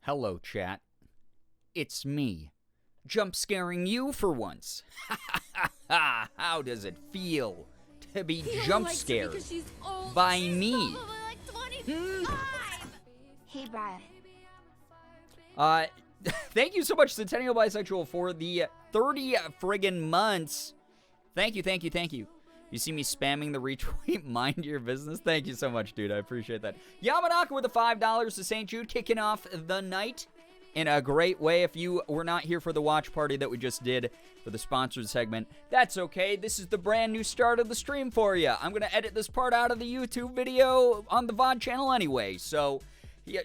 Hello, chat. It's me, jump scaring you for once. How does it feel to be jump scared by me? Hey, Brian. Thank you so much, Centennial Bisexual, for the 30 friggin' months. Thank you. You see me spamming the retweet, mind your business? Thank you so much, dude. I appreciate that. Yamanaka with the $5 to St. Jude, kicking off the night in a great way. If you were not here for the watch party that we just did for the sponsored segment, that's okay. This is the brand new start of the stream for you. I'm going to edit this part out of the YouTube video on the VOD channel anyway, so... Yeah,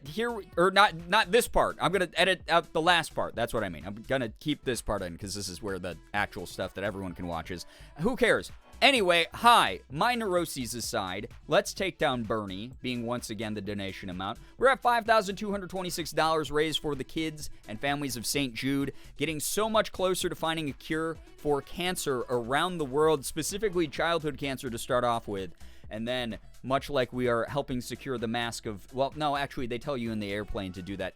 not this part. I'm going to edit out the last part. That's what I mean. I'm going to keep this part in because this is where the actual stuff that everyone can watch is. Who cares? Anyway, hi. My neuroses aside, let's take down Bernie, being once again the donation amount. We're at $5,226 raised for the kids and families of St. Jude, getting so much closer to finding a cure for cancer around the world, specifically childhood cancer to start off with. And then, much like we are helping secure the mask of... Well, no, actually, they tell you in the airplane to do that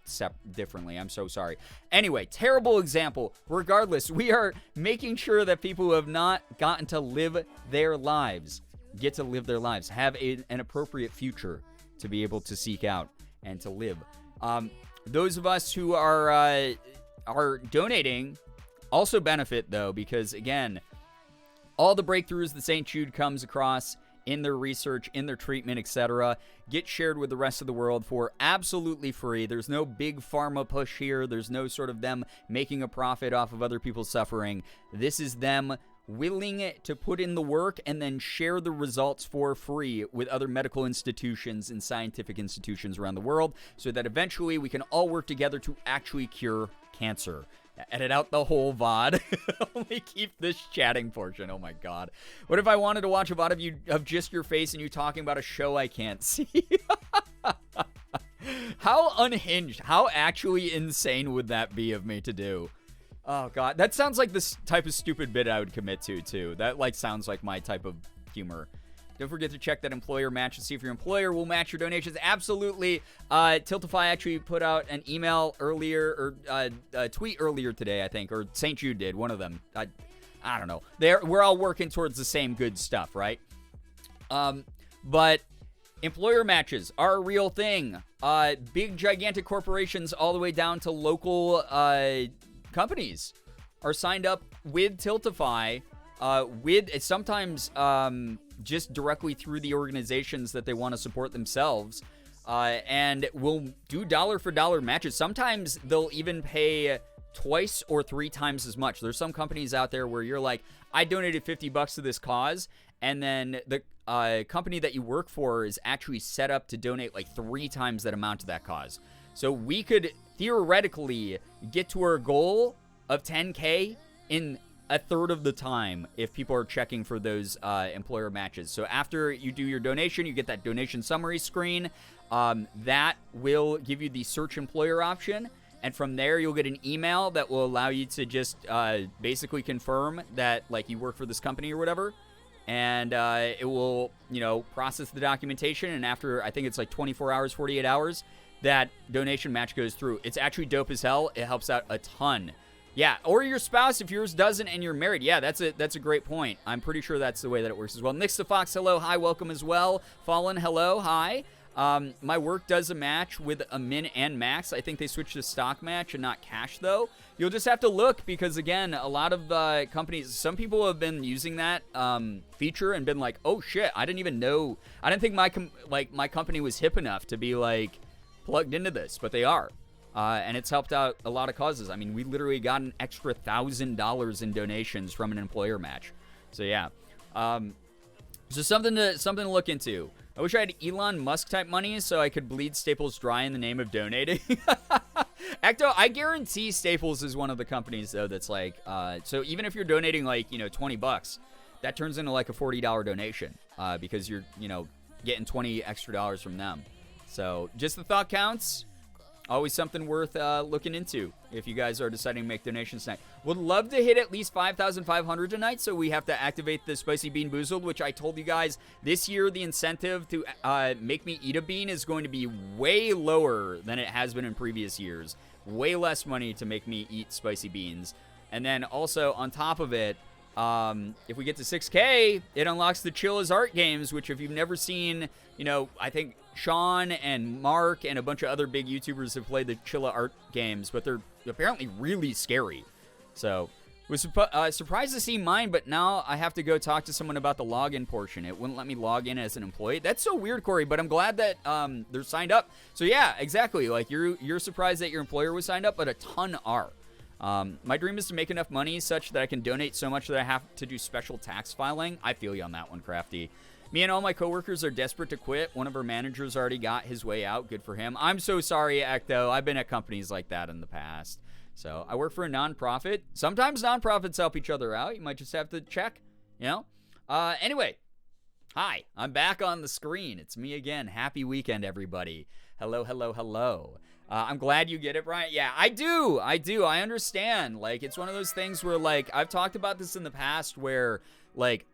differently. I'm so sorry. Anyway, terrible example. Regardless, we are making sure that people who have not gotten to live their lives get to live their lives, have an appropriate future to be able to seek out and to live. Those of us who are donating also benefit, though, because, again, all the breakthroughs that St. Jude comes across... in their research, in their treatment, etc., get shared with the rest of the world for absolutely free. There's no big pharma push here. There's no sort of them making a profit off of other people's suffering. This is them willing to put in the work and then share the results for free with other medical institutions and scientific institutions around the world so that eventually we can all work together to actually cure cancer. Edit out the whole VOD. Only keep this chatting portion. Oh my god. What if I wanted to watch a VOD of you, of just your face and you talking about a show I can't see? How unhinged, how actually insane would that be of me to do? Oh god. That sounds like this type of stupid bit I would commit to, too. That, like, sounds like my type of humor. Don't forget to check that employer match and see if your employer will match your donations. Absolutely. Tiltify actually put out an email earlier, or a tweet earlier today, I think, or St. Jude did, one of them. I don't know. We're all working towards the same good stuff, right? But employer matches are a real thing. Big, gigantic corporations all the way down to local companies are signed up with Tiltify, with sometimes... just directly through the organizations that they want to support themselves, and will do dollar-for-dollar matches. Sometimes they'll even pay twice or three times as much. There's some companies out there where you're like, I donated $50 to this cause, and then the company that you work for is actually set up to donate like 3 times that amount to that cause. So we could theoretically get to our goal of 10K in a third of the time if people are checking for those employer matches. So after you do your donation, you get that donation summary screen. That will give you the search employer option. And from there, you'll get an email that will allow you to just basically confirm that, like, you work for this company or whatever. And it will, process the documentation. And after, I think it's like 24 hours, 48 hours, that donation match goes through. It's actually dope as hell. It helps out a ton. Yeah, or your spouse if yours doesn't and you're married. Yeah, that's a great point. I'm pretty sure that's the way that it works as well. Nix the Fox, hello, hi, welcome as well. Fallen, hello, hi. My work does a match with a min and max. I think they switched to stock match and not cash, though. You'll just have to look because, again, a lot of companies, some people have been using that feature and been like, oh, shit, I didn't even know. I didn't think my company was hip enough to be, like, plugged into this, but they are. And it's helped out a lot of causes. I mean, we literally got an extra $1,000 in donations from an employer match. So, yeah. So something to look into. I wish I had Elon Musk type money so I could bleed Staples dry in the name of donating. Ecto, I guarantee Staples is one of the companies, though, that's like, so even if you're donating, like, $20, that turns into like a $40 donation because you're, getting $20 extra from them. So just the thought counts. always something worth looking into if you guys are deciding to make donations tonight. Would love to hit at least 5,500 tonight, so we have to activate the Spicy Bean Boozled, which I told you guys this year the incentive to make me eat a bean is going to be way lower than it has been in previous years. Way less money to make me eat spicy beans. And then also on top of it, if we get to 6K, it unlocks the Chill as Art games, which if you've never seen, I think Sean and Mark and a bunch of other big YouTubers have played the Chill as Art games, but they're apparently really scary. So, was surprised to see mine, but now I have to go talk to someone about the login portion. It wouldn't let me log in as an employee. That's so weird, Corey, but I'm glad that they're signed up. So yeah, exactly. Like you're surprised that your employer was signed up, but a ton are. My dream is to make enough money such that I can donate so much that I have to do special tax filing. I feel you on that one, Crafty. Me and all my coworkers are desperate to quit. One of our managers already got his way out. Good for him. I'm so sorry, Ecto. I've been at companies like that in the past. So I work for a nonprofit. Sometimes nonprofits help each other out. You might just have to check, Anyway, hi. I'm back on the screen. It's me again. Happy weekend, everybody. Hello, hello, hello. I'm glad you get it, Brian. Yeah, I do. I understand. Like, it's one of those things where, like, I've talked about this in the past where, like,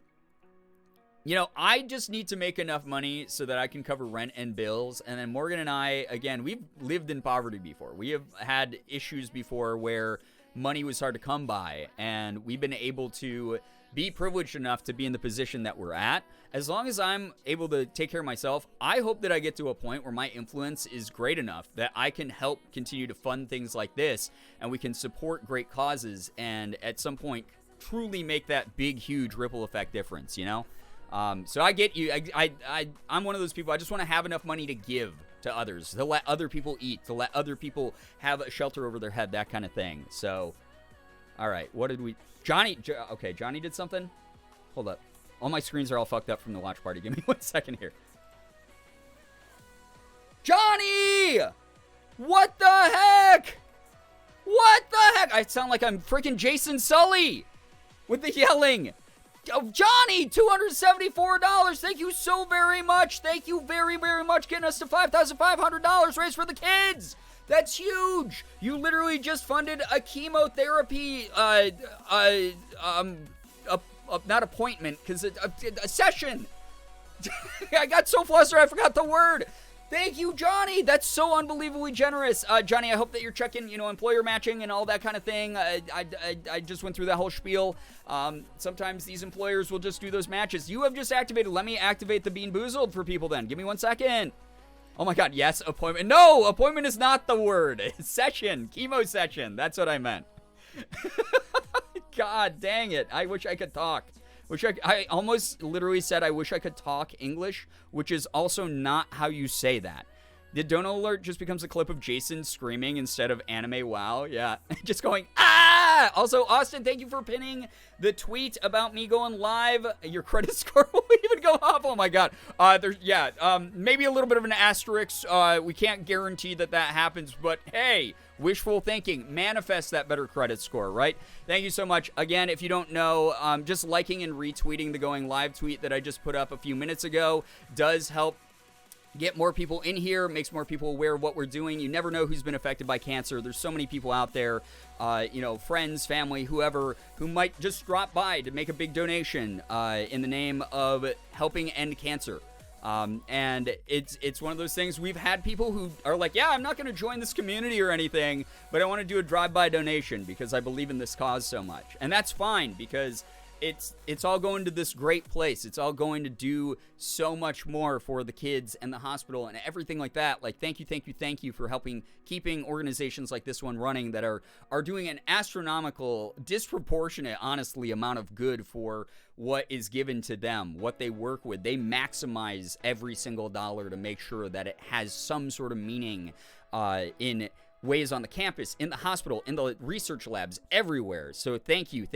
I just need to make enough money so that I can cover rent and bills. And then Morgan and I, again, we've lived in poverty before. We have had issues before where money was hard to come by. And we've been able to be privileged enough to be in the position that we're at. As long as I'm able to take care of myself, I hope that I get to a point where my influence is great enough that I can help continue to fund things like this and we can support great causes and at some point truly make that big, huge ripple effect difference, So I get you. I'm one of those people. I just want to have enough money to give to others, to let other people eat, to let other people have a shelter over their head, that kind of thing. So, all right, what did we... Johnny did something? Hold up. All my screens are all fucked up from the watch party. Give me 1 second here. Johnny! What the heck? What the heck? I sound like I'm freaking Jason Sully with the yelling. Oh, Johnny, $274. Thank you so very much. Thank you very, very much. Getting us to $5,500 raised for the kids. That's huge. You literally just funded a chemotherapy, not appointment, because a session. I got so flustered I forgot the word. Thank you, Johnny. That's so unbelievably generous. Johnny, I hope that you're checking, employer matching and all that kind of thing. I just went through that whole spiel. Sometimes these employers will just do those matches. You have just activated. Let me activate the Bean Boozled for people then. Give me 1 second. Oh my God, yes, appointment. No, appointment is not the word. Session, chemo session. That's what I meant. God dang it. I wish I could talk. I almost literally said I wish I could talk English, which is also not how you say that. The dono alert just becomes a clip of Jason screaming instead of anime wow. Yeah, just going, ah! Also, Austin, thank you for pinning the tweet about me going live. Your credit score will even go up. Oh my God. Maybe a little bit of an asterisk. We can't guarantee that happens, but hey, wishful thinking, manifest that better credit score, right? Thank you so much. Again, if you don't know, just liking and retweeting the going live tweet that I just put up a few minutes ago does help get more people in here, makes more people aware of what we're doing. You never know who's been affected by cancer. There's so many people out there, friends, family, whoever, who might just drop by to make a big donation in the name of helping end cancer. And it's one of those things. We've had people who are like, yeah, I'm not going to join this community or anything, but I want to do a drive-by donation because I believe in this cause so much. And that's fine because it's all going to this great place. It's all going to do so much more for the kids and the hospital and everything like that. Like, thank you for helping keeping organizations like this one running that are doing an astronomical, disproportionate, honestly, amount of good for what is given to them, what they work with. They maximize every single dollar to make sure that it has some sort of meaning in ways on the campus, in the hospital, in the research labs, everywhere. So thank you.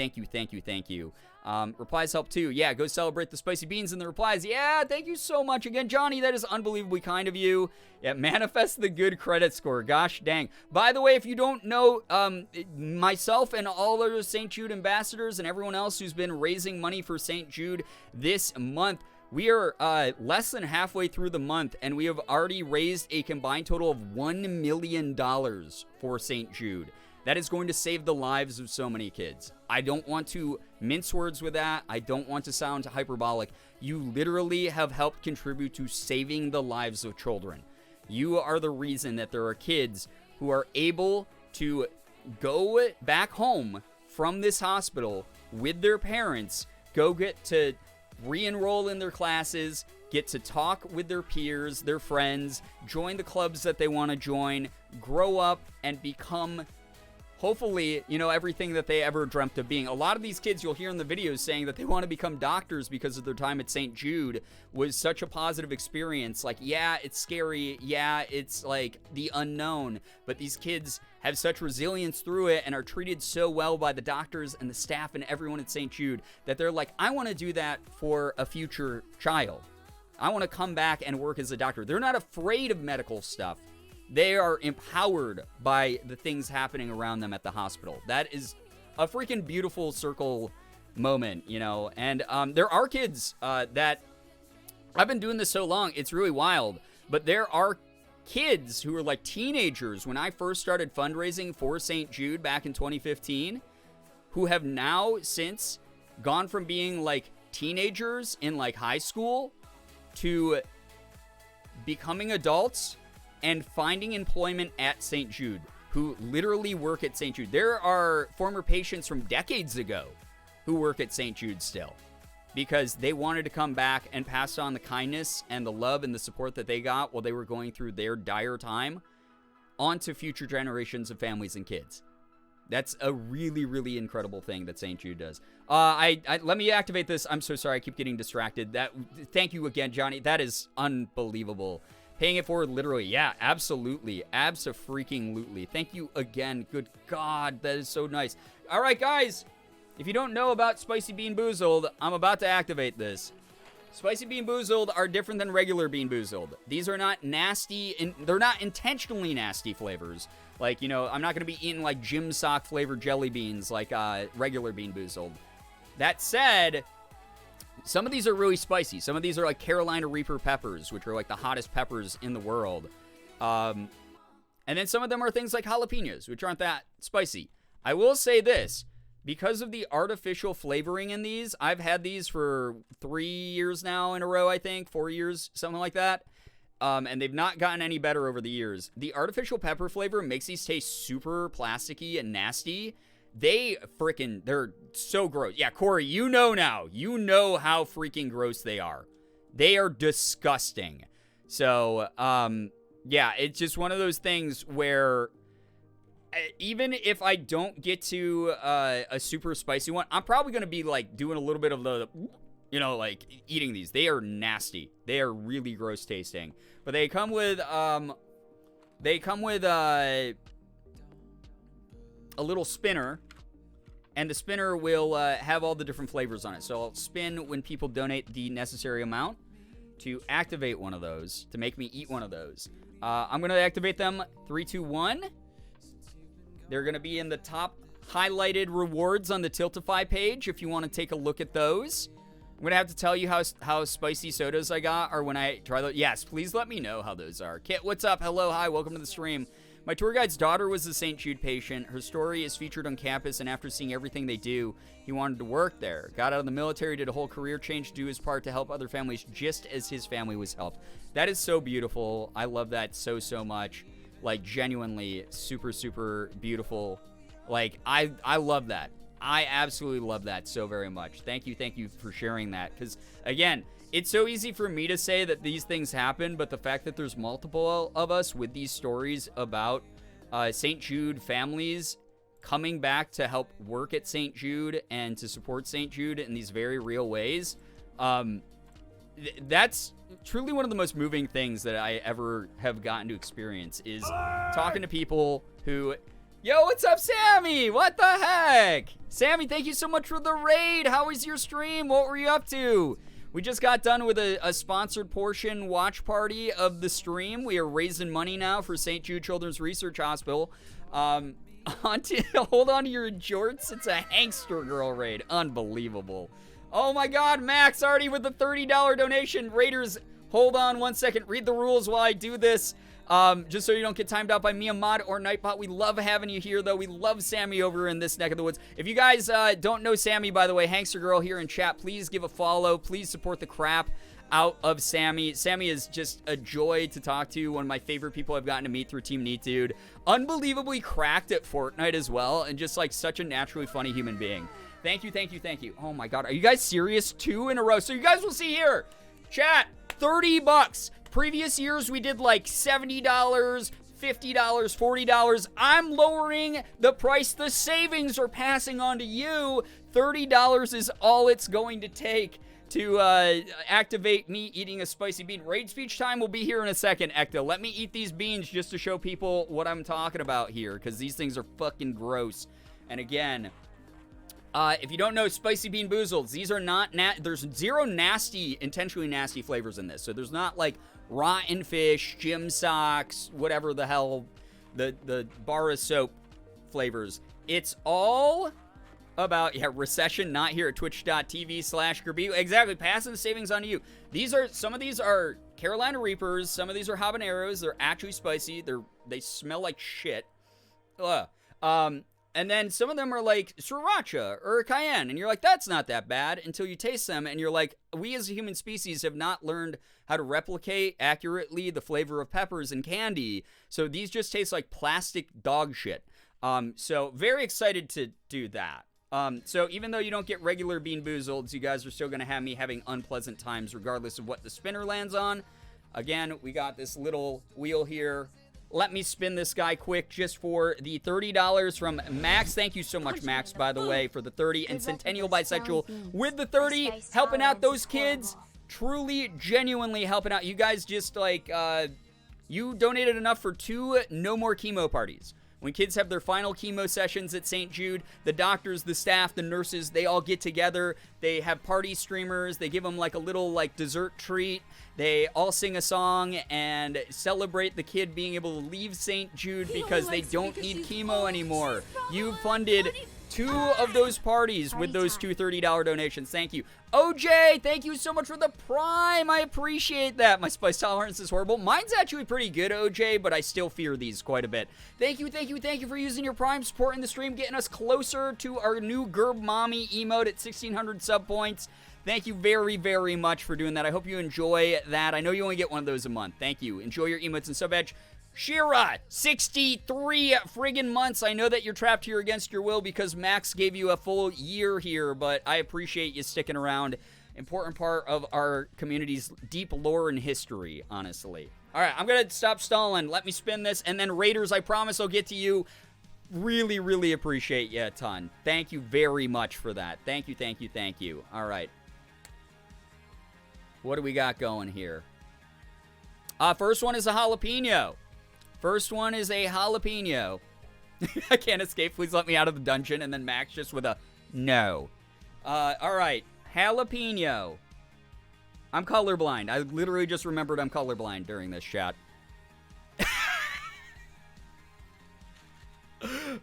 Replies help too. Yeah, go celebrate the spicy beans in the replies. Yeah, thank you so much again, Johnny. That is unbelievably kind of you. Yeah, manifest the good credit score. Gosh dang. By the way, if you don't know, myself and all other St. Jude ambassadors and everyone else who's been raising money for St. Jude this month, We are less than halfway through the month, and we have already raised a combined total of $1 million for St. Jude. That is going to save the lives of so many kids. I don't want to mince words with that. I don't want to sound hyperbolic. You literally have helped contribute to saving the lives of children. You are the reason that there are kids who are able to go back home from this hospital with their parents, go get to re-enroll in their classes, get to talk with their peers, their friends, join the clubs that they want to join, grow up, and become, hopefully, everything that they ever dreamt of being. A lot of these kids you'll hear in the videos saying that they want to become doctors because of their time at St. Jude was such a positive experience. Like, yeah, it's scary. Yeah, it's like the unknown. But these kids have such resilience through it and are treated so well by the doctors and the staff and everyone at St. Jude that they're like, I want to do that for a future child. I want to come back and work as a doctor. They're not afraid of medical stuff. They are empowered by the things happening around them at the hospital. That is a freaking beautiful circle moment, And there are kids that, I've been doing this so long, it's really wild. But there are kids who are like teenagers when I first started fundraising for St. Jude back in 2015, who have now since gone from being like teenagers in like high school to becoming adults and finding employment at St. Jude, who literally work at St. Jude. There are former patients from decades ago who work at St. Jude still because they wanted to come back and pass on the kindness and the love and the support that they got while they were going through their dire time onto future generations of families and kids. That's a really, really incredible thing that St. Jude does. Let me activate this. I'm so sorry. I keep getting distracted. Thank you again, Johnny. That is unbelievable. Paying it forward, literally. Yeah, absolutely. Abso-freaking-lutely. Thank you again. Good God, that is so nice. All right, guys. If you don't know about Spicy Bean Boozled, I'm about to activate this. Spicy Bean Boozled are different than regular Bean Boozled. These are not nasty, and they're not intentionally nasty flavors. Like, I'm not going to be eating, like, gym sock flavored jelly beans like regular Bean Boozled. That said, some of these are really spicy. Some of these are like Carolina Reaper peppers, which are like the hottest peppers in the world. And then some of them are things like jalapenos, which aren't that spicy. I will say this. Because of the artificial flavoring in these, I've had these for 3 years now in a row, I think. 4 years, something like that. And they've not gotten any better over the years. The artificial pepper flavor makes these taste super plasticky and nasty. They're so gross. Yeah, Corey, you know now. You know how freaking gross they are. They are disgusting. So, yeah, it's just one of those things where even if I don't get to a super spicy one, I'm probably going to be, like, doing a little bit of the, like, eating these. They are nasty. They are really gross tasting. But they come with, a little spinner. And the spinner will have all the different flavors on it. So I'll spin when people donate the necessary amount to activate one of those, to make me eat one of those. I'm going to activate them. 3, 2, 1. They're going to be in the top highlighted rewards on the Tiltify page if you want to take a look at those. I'm going to have to tell you how spicy sodas I got or when I try those. Yes, please let me know how those are. Kit, what's up? Hello, hi, welcome to the stream. My tour guide's daughter was a St. Jude patient. Her story is featured on campus, and after seeing everything they do, he wanted to work there. Got out of the military, did a whole career change to do his part to help other families just as his family was helped. That is so beautiful. I love that so, so much. Like, genuinely super, super beautiful. Like, I love that. I absolutely love that so very much. Thank you for sharing that. Because, again, it's so easy for me to say that these things happen, but the fact that there's multiple of us with these stories about St. Jude families coming back to help work at St. Jude and to support St. Jude in these very real ways, that's truly one of the most moving things that I ever have gotten to experience is talking to people who... Yo, what's up, Sammy? What the heck? Sammy, thank you so much for the raid. How was your stream? What were you up to? We just got done with a sponsored portion watch party of the stream. We are raising money now for St. Jude Children's Research Hospital. Hold on to your jorts. It's a Hankster Girl raid. Unbelievable. Oh my god, Max already with the $30 donation. Raiders, hold on 1 second. Read the rules while I do this. Just so you don't get timed out by Mia Mod or Nightbot. We love having you here, though. We love Sammy over in this neck of the woods. If you guys don't know Sammy, by the way, Hankster Girl here in chat, please give a follow. Please support the crap out of Sammy. Sammy is just a joy to talk to. One of my favorite people I've gotten to meet through Team Neat Dude. Unbelievably cracked at Fortnite as well, and just like such a naturally funny human being. Thank you, thank you, thank you. Oh my god, are you guys serious? 2 in a row. So you guys will see here. Chat, $30. Previous years we did like $70, $50, $40. I'm lowering the price. The savings are passing on to you. $30 is all it's going to take to activate me eating a spicy bean. Raid speech time will be here in a second, Ecto. Let me eat these beans just to show people what I'm talking about here, because these things are fucking gross. And again, if you don't know Spicy Bean Boozled, these are not, there's zero nasty, intentionally nasty flavors in this. So there's not like rotten fish, gym socks, whatever the hell, the bar of soap flavors. It's all about, recession, not here at twitch.tv/Girbeagly. Exactly, passing the savings on to you. Some of these are Carolina Reapers, some of these are habaneros. They're actually spicy. They smell like shit. And then some of them are like sriracha or cayenne, and you're like, that's not that bad until you taste them, and you're like, we as a human species have not learned how to replicate accurately the flavor of peppers and candy, so these just taste like plastic dog shit. So very excited to do that. So even though you don't get regular Bean Boozleds, you guys are still going to have me having unpleasant times regardless of what the spinner lands on. Again, we got this little wheel here. Let me spin this guy quick just for the $30 from Max. Thank you so much, Max, by the way, for the 30. And Centennial Bisexual with the 30, helping out those kids. Truly, genuinely helping out. You guys just, like, you donated enough for 2 no more chemo parties. When kids have their final chemo sessions at St. Jude, the doctors, the staff, the nurses, they all get together. They have party streamers. They give them like a little like dessert treat. They all sing a song and celebrate the kid being able to leave St. Jude because they don't need chemo anymore. You funded 2 of those parties with those 2 $30 donations. Thank you. OJ, thank you so much for the Prime. I appreciate that. My spice tolerance is horrible. Mine's actually pretty good, OJ, but I still fear these quite a bit. Thank you, thank you, thank you for using your Prime, supporting the stream, getting us closer to our new Gerb Mommy emote at 1,600 sub points. Thank you very, very much for doing that. I hope you enjoy that. I know you only get one of those a month. Thank you. Enjoy your emotes and sub edge. Shira, 63 friggin' months. I know that you're trapped here against your will because Max gave you a full year here, but I appreciate you sticking around. Important part of our community's deep lore and history, honestly. All right, I'm going to stop stalling. Let me spin this, and then Raiders, I promise I'll get to you. Really, really appreciate you a ton. Thank you very much for that. Thank you, thank you, thank you. All right. What do we got going here? First one is a jalapeno. First one is a jalapeno. I can't escape. Please let me out of the dungeon. And then Max just with a no. All right. Jalapeno. I'm colorblind. I literally just remembered I'm colorblind during this chat.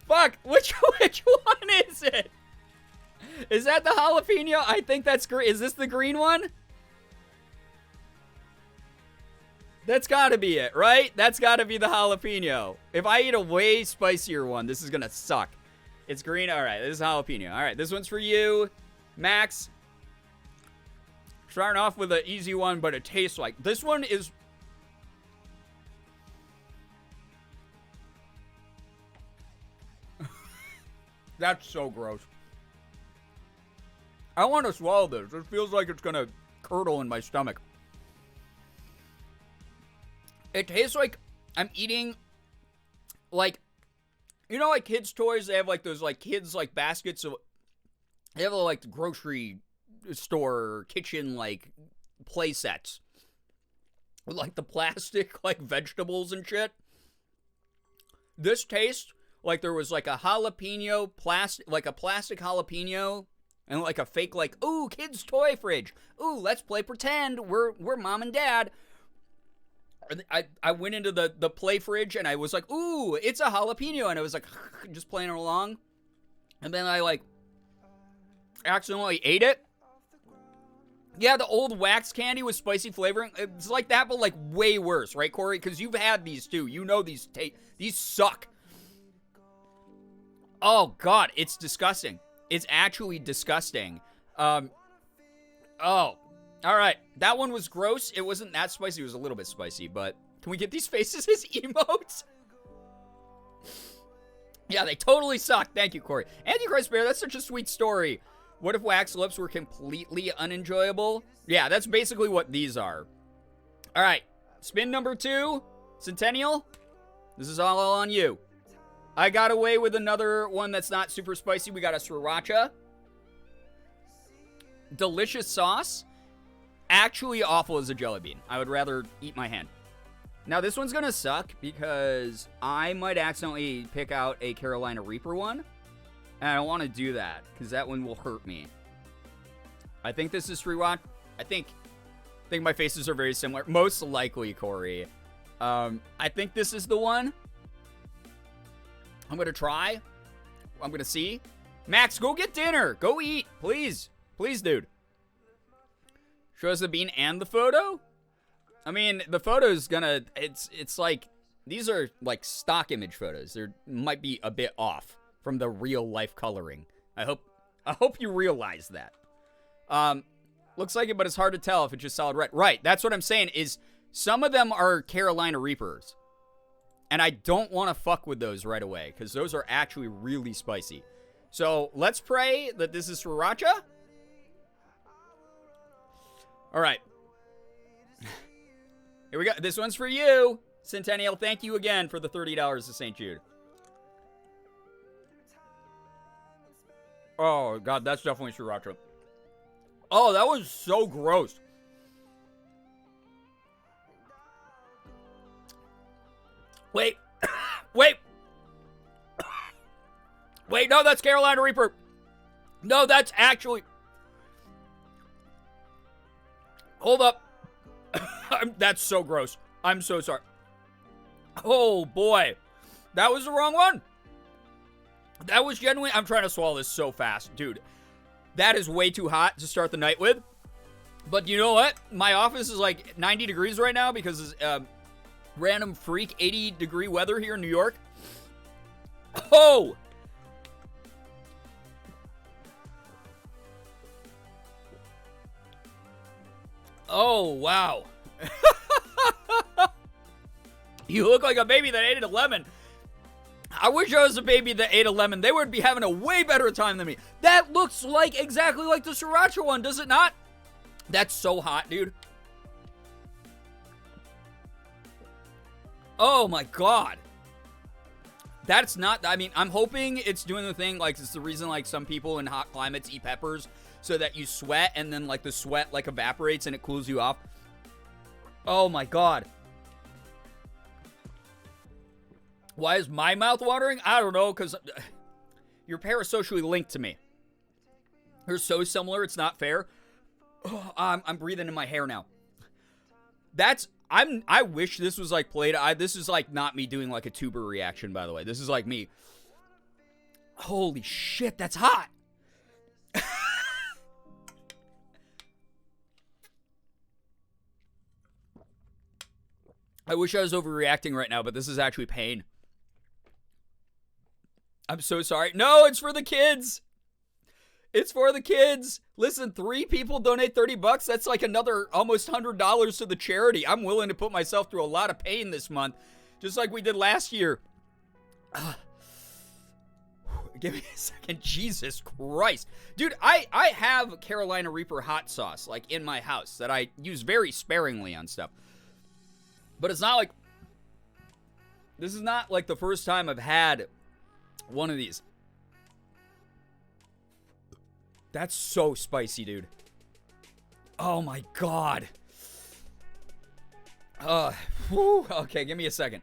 Fuck. Which one is it? Is that the jalapeno? I think that's green. Is this the green one? That's gotta be it, right? That's gotta be the jalapeno. If I eat a way spicier one, this is gonna suck. It's green? Alright, this is jalapeno. Alright, this one's for you, Max. Starting off with an easy one, but it tastes like... This one is... That's so gross. I want to swallow this. It feels like it's gonna curdle in my stomach. It tastes like I'm eating, like, you know, like kids' toys, they have, like, those, like, kids', like, baskets of, they have, like, the grocery store, kitchen, like, play sets. With, like, the plastic, like, vegetables and shit. This tastes like there was, like, a jalapeno, like, a plastic jalapeno, and, like, a fake, like, ooh, kids' toy fridge. Ooh, let's play pretend. We're mom and dad. I went into the play fridge and I was like, ooh, it's a jalapeno. And I was like, just playing along. And then I like accidentally ate it. Yeah, the old wax candy with spicy flavoring. It's like that, but like way worse, right, Corey? Because you've had these too. You know these suck. Oh, God, it's disgusting. It's actually disgusting. Oh, all right. That one was gross. It wasn't that spicy. It was a little bit spicy, but can we get these faces as emotes? Yeah, they totally suck. Thank you, Corey. Antichrist Bear, that's such a sweet story. What if wax lips were completely unenjoyable? Yeah, that's basically what these are. All right, spin number 2, Centennial. This is all on you. I got away with another one that's not super spicy. We got a sriracha. Delicious sauce. Actually awful as a jelly bean. I would rather eat my hand. Now, this one's going to suck because I might accidentally pick out a Carolina Reaper one. And I don't want to do that because that one will hurt me. I think this is sriracha. I think my faces are very similar. Most likely, Corey. I think this is the one. I'm going to try. I'm going to see. Max, go get dinner. Go eat. Please. Please, dude. Show us the bean and the photo? I mean, the photo's gonna... It's like... These are, like, stock image photos. They might be a bit off from the real-life coloring. I hope you realize that. Looks like it, but it's hard to tell if it's just solid red. Right, that's what I'm saying, is some of them are Carolina Reapers. And I don't want to fuck with those right away, because those are actually really spicy. So, let's pray that this is sriracha. Alright. Here we go. This one's for you, Centennial. Thank you again for the $30 to St. Jude. Oh, God, that's definitely sriracha. Oh, that was so gross. Wait. Wait. Wait, no, that's Carolina Reaper. No, that's actually... Hold up. That's so gross. I'm so sorry. Oh, boy. That was the wrong one. That was genuinely... I'm trying to swallow this so fast. Dude, that is way too hot to start the night with. But you know what? My office is like 90 degrees right now because it's random freak 80-degree weather here in New York. Oh! Oh, wow. You look like a baby that ate a lemon. I wish I was a baby that ate a lemon. They would be having a way better time than me. That looks like exactly like the sriracha one, does it not? That's so hot, dude. Oh, my God. That's not... I mean, I'm hoping it's doing the thing, like, it's the reason, like, some people in hot climates eat peppers so that you sweat, and then, like, the sweat, like, evaporates and it cools you off. Oh, my God. Why is my mouth watering? I don't know, because you're parasocially linked to me. You're so similar, it's not fair. Oh, I'm breathing in my hair now. I wish this was, like, played. This is, like, not me doing, like, a tuber reaction, by the way. This is, like, me. Holy shit, that's hot. I wish I was overreacting right now, but this is actually pain. I'm so sorry. No, it's for the kids. It's for the kids. Listen, 3 people donate $30. That's like another almost $100 to the charity. I'm willing to put myself through a lot of pain this month, just like we did last year. Give me a second. Jesus Christ. Dude, I have Carolina Reaper hot sauce, like, in my house that I use very sparingly on stuff. But it's not like... This is not, like, the first time I've had one of these. That's so spicy, dude. Oh, my God. Whew. Okay, give me a second.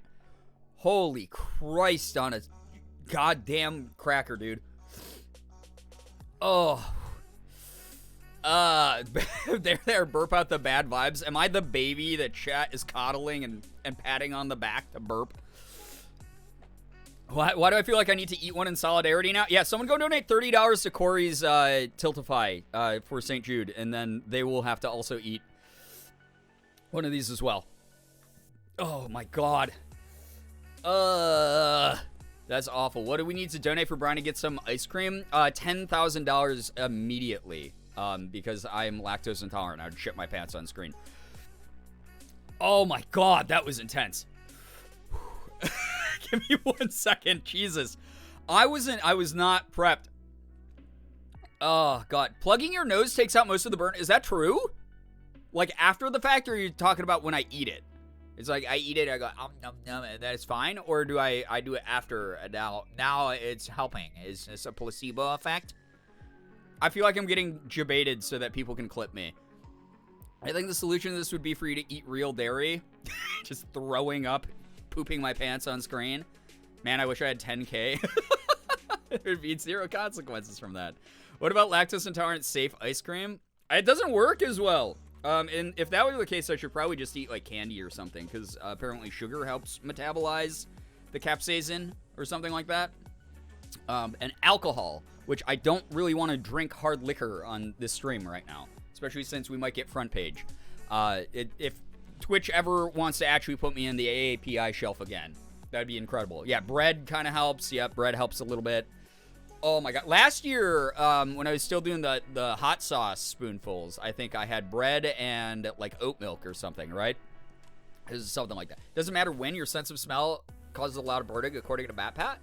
Holy Christ on a goddamn cracker, dude. Oh. There, burp out the bad vibes. Am I the baby that chat is coddling and patting on the back to burp? Why do I feel like I need to eat one in solidarity now? Yeah, someone go donate $30 to Corey's Tiltify for St. Jude, and then they will have to also eat one of these as well. Oh, my God. That's awful. What do we need to donate for Brian to get some ice cream? $10,000 immediately, because I am lactose intolerant. I'd shit my pants on screen. Oh, my God. That was intense. Give me 1 second. Jesus. I was not prepped. Oh, God. Plugging your nose takes out most of the burn. Is that true? Like, after the fact, or are you talking about when I eat it? It's like, I eat it, I go, nom, nom, and that is fine? Or do I do it after? Now it's helping. Is this a placebo effect? I feel like I'm getting debated so that people can clip me. I think the solution to this would be for you to eat real dairy. Just throwing up, pooping my pants on screen. Man, I wish I had 10K. There'd be zero consequences from that. What about lactose intolerant safe ice cream? It doesn't work as well. And if that were the case, I should probably just eat like candy or something, because apparently sugar helps metabolize the capsaicin or something like that. And alcohol, which I don't really want to drink hard liquor on this stream right now, especially since we might get front page. If Twitch ever wants to actually put me in the AAPI shelf again, that'd be incredible. Yeah, bread kind of helps. Yeah, bread helps a little bit. Oh my God. Last year, when I was still doing the hot sauce spoonfuls, I think I had bread and like oat milk or something, right? It was something like that. Doesn't matter when, your sense of smell causes a lot of burning, according to MatPat.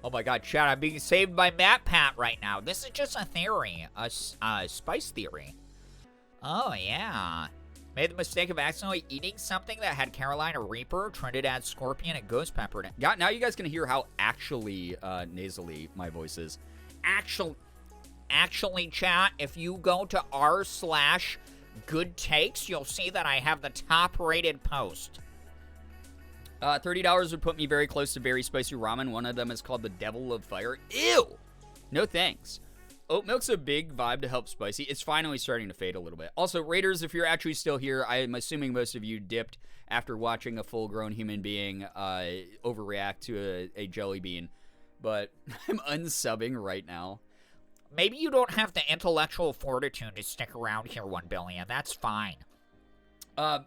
Oh my God, chat, I'm being saved by MatPat right now. This is just a theory, a spice theory. Oh yeah. Made the mistake of accidentally eating something that had Carolina Reaper, Trinidad Scorpion, and Ghost Pepper in it. Now you guys can hear how actually nasally my voice is. Actually, chat, if you go to r/good takes, you'll see that I have the top-rated post. $30 would put me very close to very spicy ramen. One of them is called the Devil of Fire. Ew! No thanks. Oat milk's a big vibe to help spicy. It's finally starting to fade a little bit. Also, Raiders, if you're actually still here, I'm assuming most of you dipped after watching a full-grown human being overreact to a jelly bean. But I'm unsubbing right now. Maybe you don't have the intellectual fortitude to stick around here, 1 billion. That's fine. But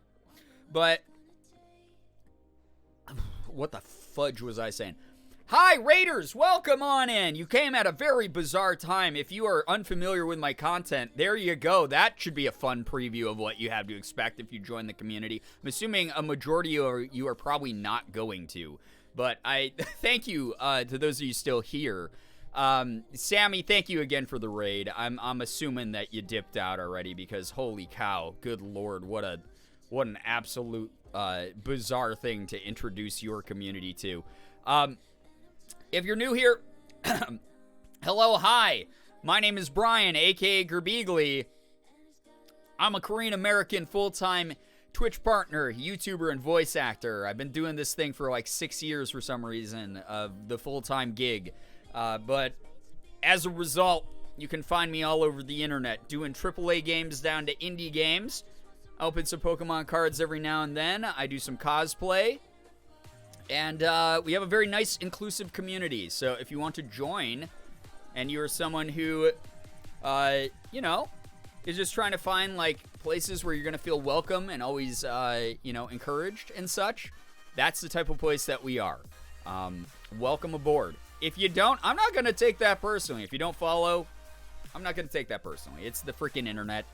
what the fudge was I saying? Hi, Raiders! Welcome on in! You came at a very bizarre time. If you are unfamiliar with my content, there you go. That should be a fun preview of what you have to expect if you join the community. I'm assuming a majority of you are probably not going to. But I thank you to those of you still here. Sammy, thank you again for the raid. I'm assuming that you dipped out already because holy cow, good lord, what an absolute bizarre thing to introduce your community to. If you're new here, hello, hi. My name is Brian, aka Girbeagly. I'm a Korean-American full-time Twitch partner, YouTuber, and voice actor. I've been doing this thing for like 6 years for some reason, the full-time gig. But as a result, you can find me all over the internet, doing AAA games down to indie games. I open some Pokemon cards every now and then. I do some cosplay. And we have a very nice, inclusive community. So if you want to join, and you're someone who, is just trying to find, like, places where you're going to feel welcome and always, encouraged and such, that's the type of place that we are. Welcome aboard. If you don't, I'm not going to take that personally. If you don't follow, I'm not going to take that personally. It's the freaking internet.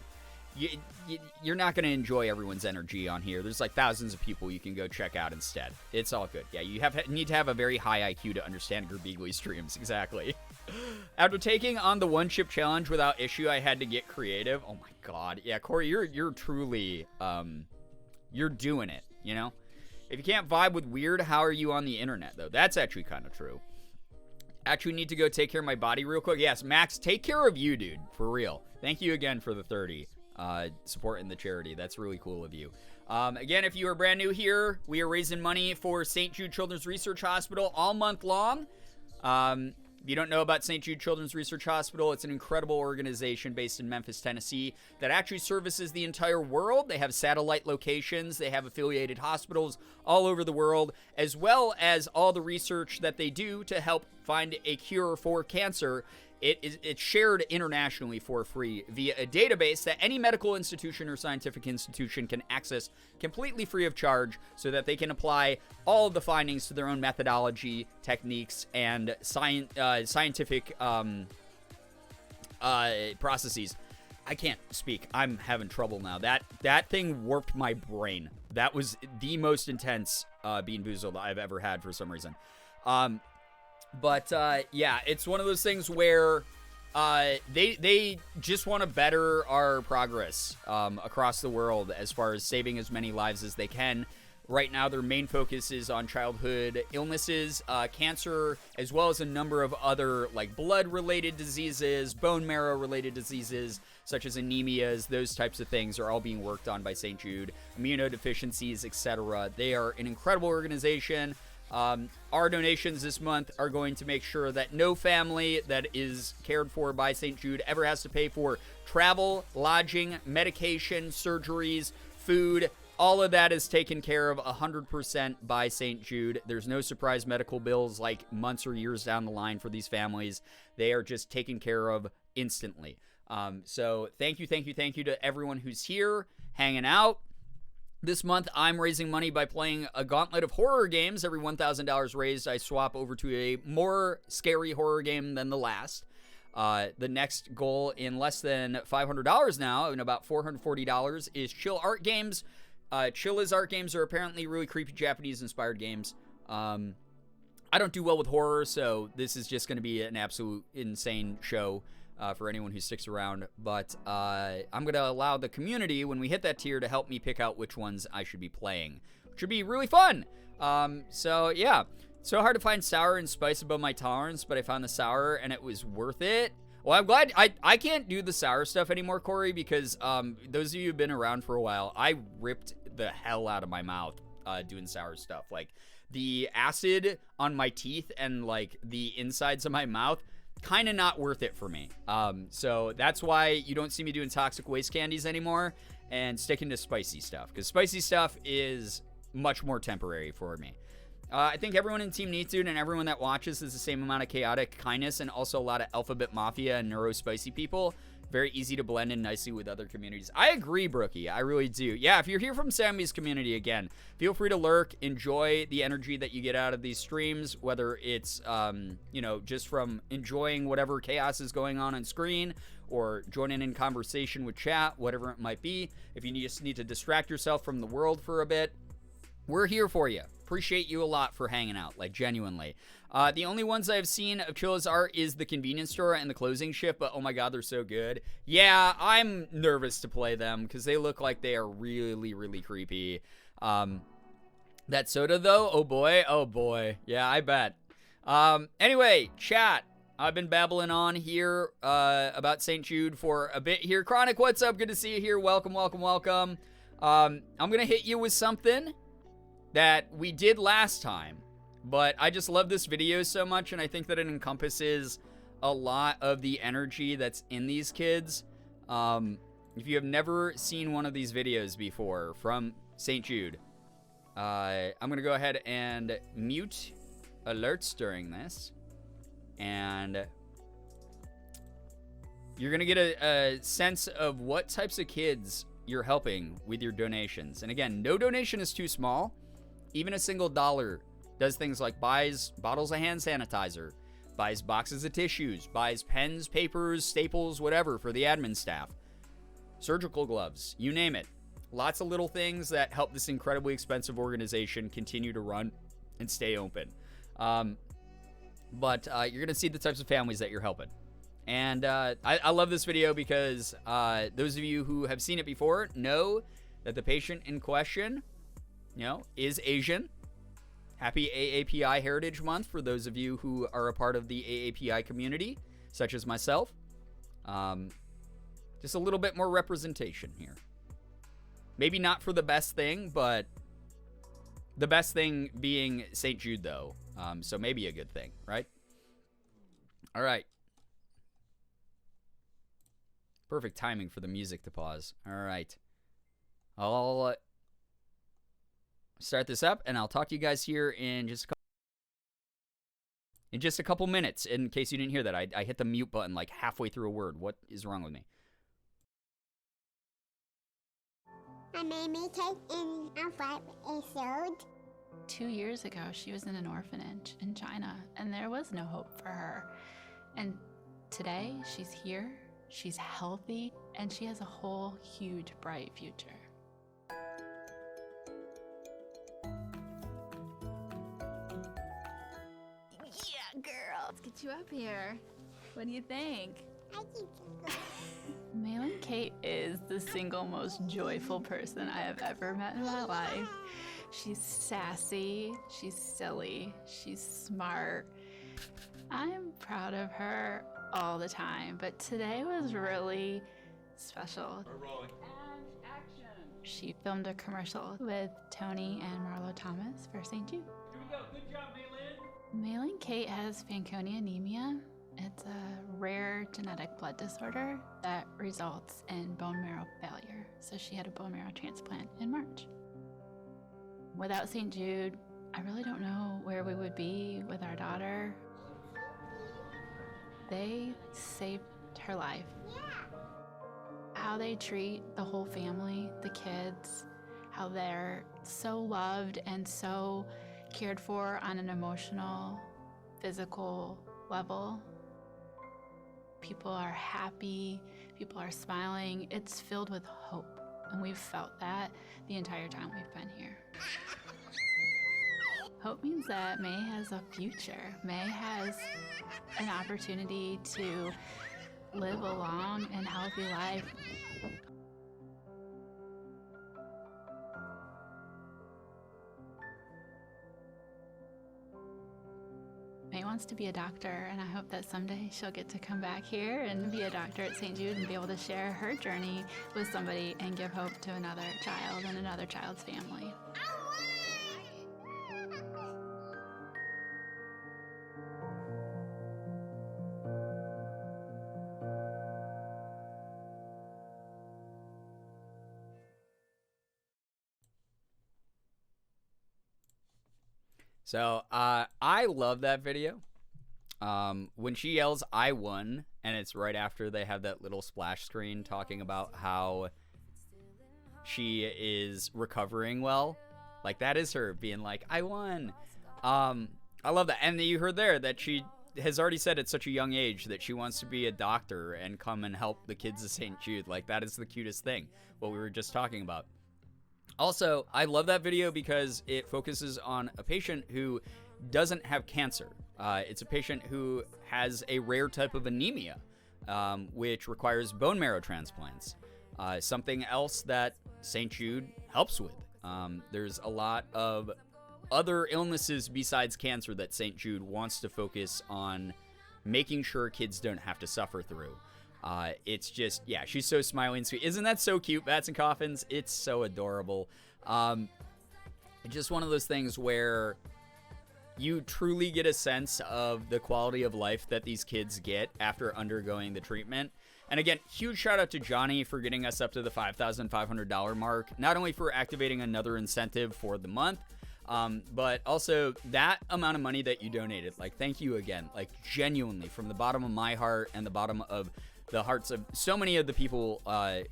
You're not going to enjoy everyone's energy on here. There's like thousands of people you can go check out instead. It's all good. Yeah, you need to have a very high IQ to understand Girbeagly streams. Exactly. After taking on the one-chip challenge without issue, I had to get creative. Oh my god. Yeah, Corey, you're truly, you're doing it, you know? If you can't vibe with weird, how are you on the internet, though? That's actually kind of true. Actually need to go take care of my body real quick. Yes, Max, take care of you, dude. For real. Thank you again for the 30. Supporting the charity. That's really cool of you. Again, if you are brand new here, we are raising money for St. Jude Children's Research Hospital all month long. If you don't know about St. Jude Children's Research Hospital, it's an incredible organization based in Memphis, Tennessee, that actually services the entire world. They have satellite locations. They have affiliated hospitals all over the world, as well as all the research that they do to help find a cure for cancer. It's shared internationally for free via a database that any medical institution or scientific institution can access completely free of charge, so that they can apply all of the findings to their own methodology, techniques, and scientific processes. I can't speak. I'm having trouble now. That thing warped my brain. That was the most intense Bean Boozled I've ever had for some reason. But yeah, it's one of those things where they just want to better our progress across the world as far as saving as many lives as they can. Right now, their main focus is on childhood illnesses, cancer, as well as a number of other like blood-related diseases, bone marrow-related diseases, such as anemias. Those types of things are all being worked on by St. Jude, immunodeficiencies, etc. They are an incredible organization. Our donations this month are going to make sure that no family that is cared for by St. Jude ever has to pay for travel, lodging, medication, surgeries, food. All of that is taken care of 100% by St. Jude. There's no surprise medical bills like months or years down the line for these families. They are just taken care of instantly. So thank you to everyone who's here, hanging out. This month, I'm raising money by playing a gauntlet of horror games. Every $1,000 raised, I swap over to a more scary horror game than the last. The next goal in less than $500 now, and about $440, is Chill Art Games. Chill Art Games are apparently really creepy Japanese-inspired games. I don't do well with horror, so this is just going to be an absolute insane show for anyone who sticks around. But I'm going to allow the community, when we hit that tier, to help me pick out which ones I should be playing, which should be really fun. So yeah, so hard to find sour and spice above my tolerance, but I found the sour and it was worth it. Well, I'm glad I can't do the sour stuff anymore, Corey, because those of you who've been around for a while, I ripped the hell out of my mouth doing sour stuff. Like, the acid on my teeth and like the insides of my mouth, kind of not worth it for me. So that's why you don't see me doing toxic waste candies anymore and sticking to spicy stuff, because spicy stuff is much more temporary for me. I think everyone in Team Neat Dude and everyone that watches is the same amount of chaotic kindness, and also a lot of Alphabet Mafia and Neuro Spicy people. Very easy to blend in nicely with other communities. I agree, Brookie. I really do. Yeah, if you're here from Sammy's community, again, feel free to lurk. Enjoy the energy that you get out of these streams, whether it's, just from enjoying whatever chaos is going on screen, or joining in conversation with chat, whatever it might be. If you just need to distract yourself from the world for a bit, we're here for you. Appreciate you a lot for hanging out, like, genuinely. The only ones I've seen of Chilla's art is the convenience store and the closing shift, but oh my god, they're so good. Yeah, I'm nervous to play them because they look like they are really, really creepy. That soda, though, oh boy. Yeah, I bet. Anyway, chat. I've been babbling on here about St. Jude for a bit here. Chronic, what's up? Good to see you here. Welcome. I'm going to hit you with something that we did last time, but I just love this video so much, and I think that it encompasses a lot of the energy that's in these kids. If you have never seen one of these videos before from St. Jude, I'm going to go ahead and mute alerts during this, and you're going to get a sense of what types of kids you're helping with your donations. And again, no donation is too small. Even a single dollar does things like buys bottles of hand sanitizer, buys boxes of tissues, buys pens, papers, staples, whatever for the admin staff, surgical gloves, you name it. Lots of little things that help this incredibly expensive organization continue to run and stay open. But you're going to see the types of families that you're helping. And I love this video because those of you who have seen it before know that the patient in question, is Asian. Happy AAPI Heritage Month for those of you who are a part of the AAPI community, such as myself. Just a little bit more representation here. Maybe not for the best thing, but the best thing being St. Jude, though. So maybe a good thing, right? All right. Perfect timing for the music to pause. All right. I'll start this up, and I'll talk to you guys here in just a couple minutes. In case you didn't hear that, I hit the mute button like halfway through a word. What is wrong with me? I made me cake in a 5-episode. 2 years ago, she was in an orphanage in China, and there was no hope for her. And today, she's here, she's healthy, and she has a whole huge, bright future. Yeah, girl, let's get you up here. What do you think? I think Malin Kate is the single most joyful person I have ever met in my life. She's sassy, she's silly, she's smart. I'm proud of her all the time, but today was really special. We're rolling. And action! She filmed a commercial with Tony and Marlo Thomas for St. Jude. Here we go. Good job, Malin. Malin Kate has Fanconi anemia. It's a rare genetic blood disorder that results in bone marrow failure. So she had a bone marrow transplant in March. Without St. Jude, I really don't know where we would be with our daughter. They saved her life. How they treat the whole family, the kids, how they're so loved and so cared for on an emotional, physical level. People are happy, people are smiling. It's filled with hope, and we've felt that the entire time we've been here. Hope means that May has a future. May has an opportunity to live a long and healthy life. May wants to be a doctor, and I hope that someday she'll get to come back here and be a doctor at St. Jude and be able to share her journey with somebody and give hope to another child and another child's family. So, I love that video. When she yells, "I won," and it's right after they have that little splash screen talking about how she is recovering well. Like, that is her being like, "I won." I love that. And you heard there that she has already said at such a young age that she wants to be a doctor and come and help the kids of St. Jude. Like, that is the cutest thing, what we were just talking about. Also, I love that video because it focuses on a patient who doesn't have cancer. It's a patient who has a rare type of anemia, which requires bone marrow transplants. Something else that St. Jude helps with. There's a lot of other illnesses besides cancer that St. Jude wants to focus on making sure kids don't have to suffer through. It's just, yeah, she's so smiley and sweet. Isn't that so cute, Bats and Coffins? It's so adorable. It's just one of those things where you truly get a sense of the quality of life that these kids get after undergoing the treatment. And again, huge shout out to Johnny for getting us up to the $5,500 mark, not only for activating another incentive for the month, but also that amount of money that you donated. Like, thank you again, like genuinely from the bottom of my heart and the bottom of the hearts of so many of the people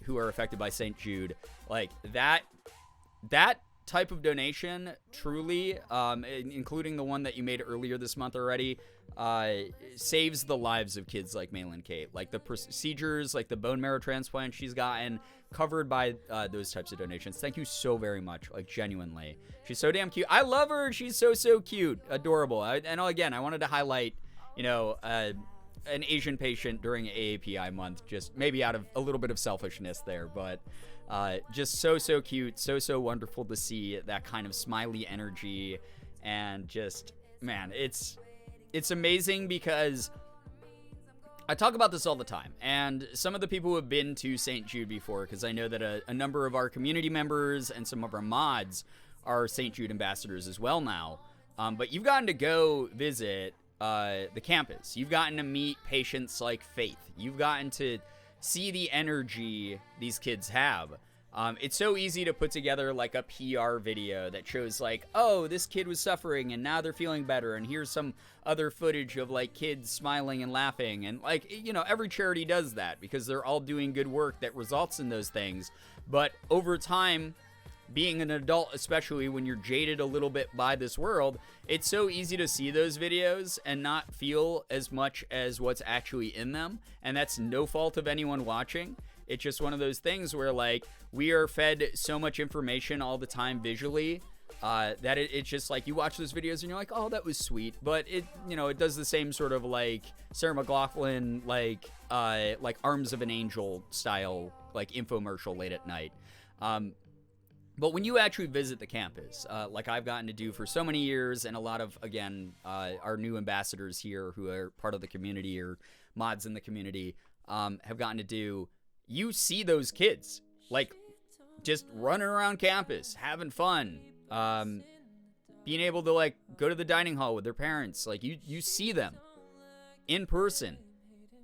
who are affected by St. Jude. Like, that type of donation truly, including the one that you made earlier this month already, saves the lives of kids like Malin Kate. Like, the procedures, like the bone marrow transplant she's gotten, covered by those types of donations. Thank you so very much, like, genuinely. She's so damn cute. I love her. She's so cute. Adorable. And again, I wanted to highlight, you know, an Asian patient during AAPI month, just maybe out of a little bit of selfishness there, but just so cute, so wonderful to see that kind of smiley energy. And just, man, it's amazing because I talk about this all the time, and some of the people who have been to St. Jude before, because I know that a number of our community members and some of our mods are St. Jude ambassadors as well now, but you've gotten to go visit the campus. You've gotten to meet patients like Faith. You've gotten to see the energy these kids have. It's so easy to put together like a PR video that shows like, oh, this kid was suffering and now they're feeling better, and here's some other footage of like kids smiling and laughing, and like, you know, every charity does that because they're all doing good work that results in those things. But over time, being an adult, especially when you're jaded a little bit by this world, it's so easy to see those videos and not feel as much as what's actually in them. And that's no fault of anyone watching. It's just one of those things where, like, we are fed so much information all the time visually that it's just like you watch those videos and you're like, oh, that was sweet. But it, you know, it does the same sort of like Sarah McLachlan, like Arms of an Angel style, like infomercial late at night. But when you actually visit the campus, like I've gotten to do for so many years, and a lot of, again, our new ambassadors here who are part of the community or mods in the community have gotten to do, you see those kids, like, just running around campus, having fun, being able to, like, go to the dining hall with their parents. Like, you see them in person,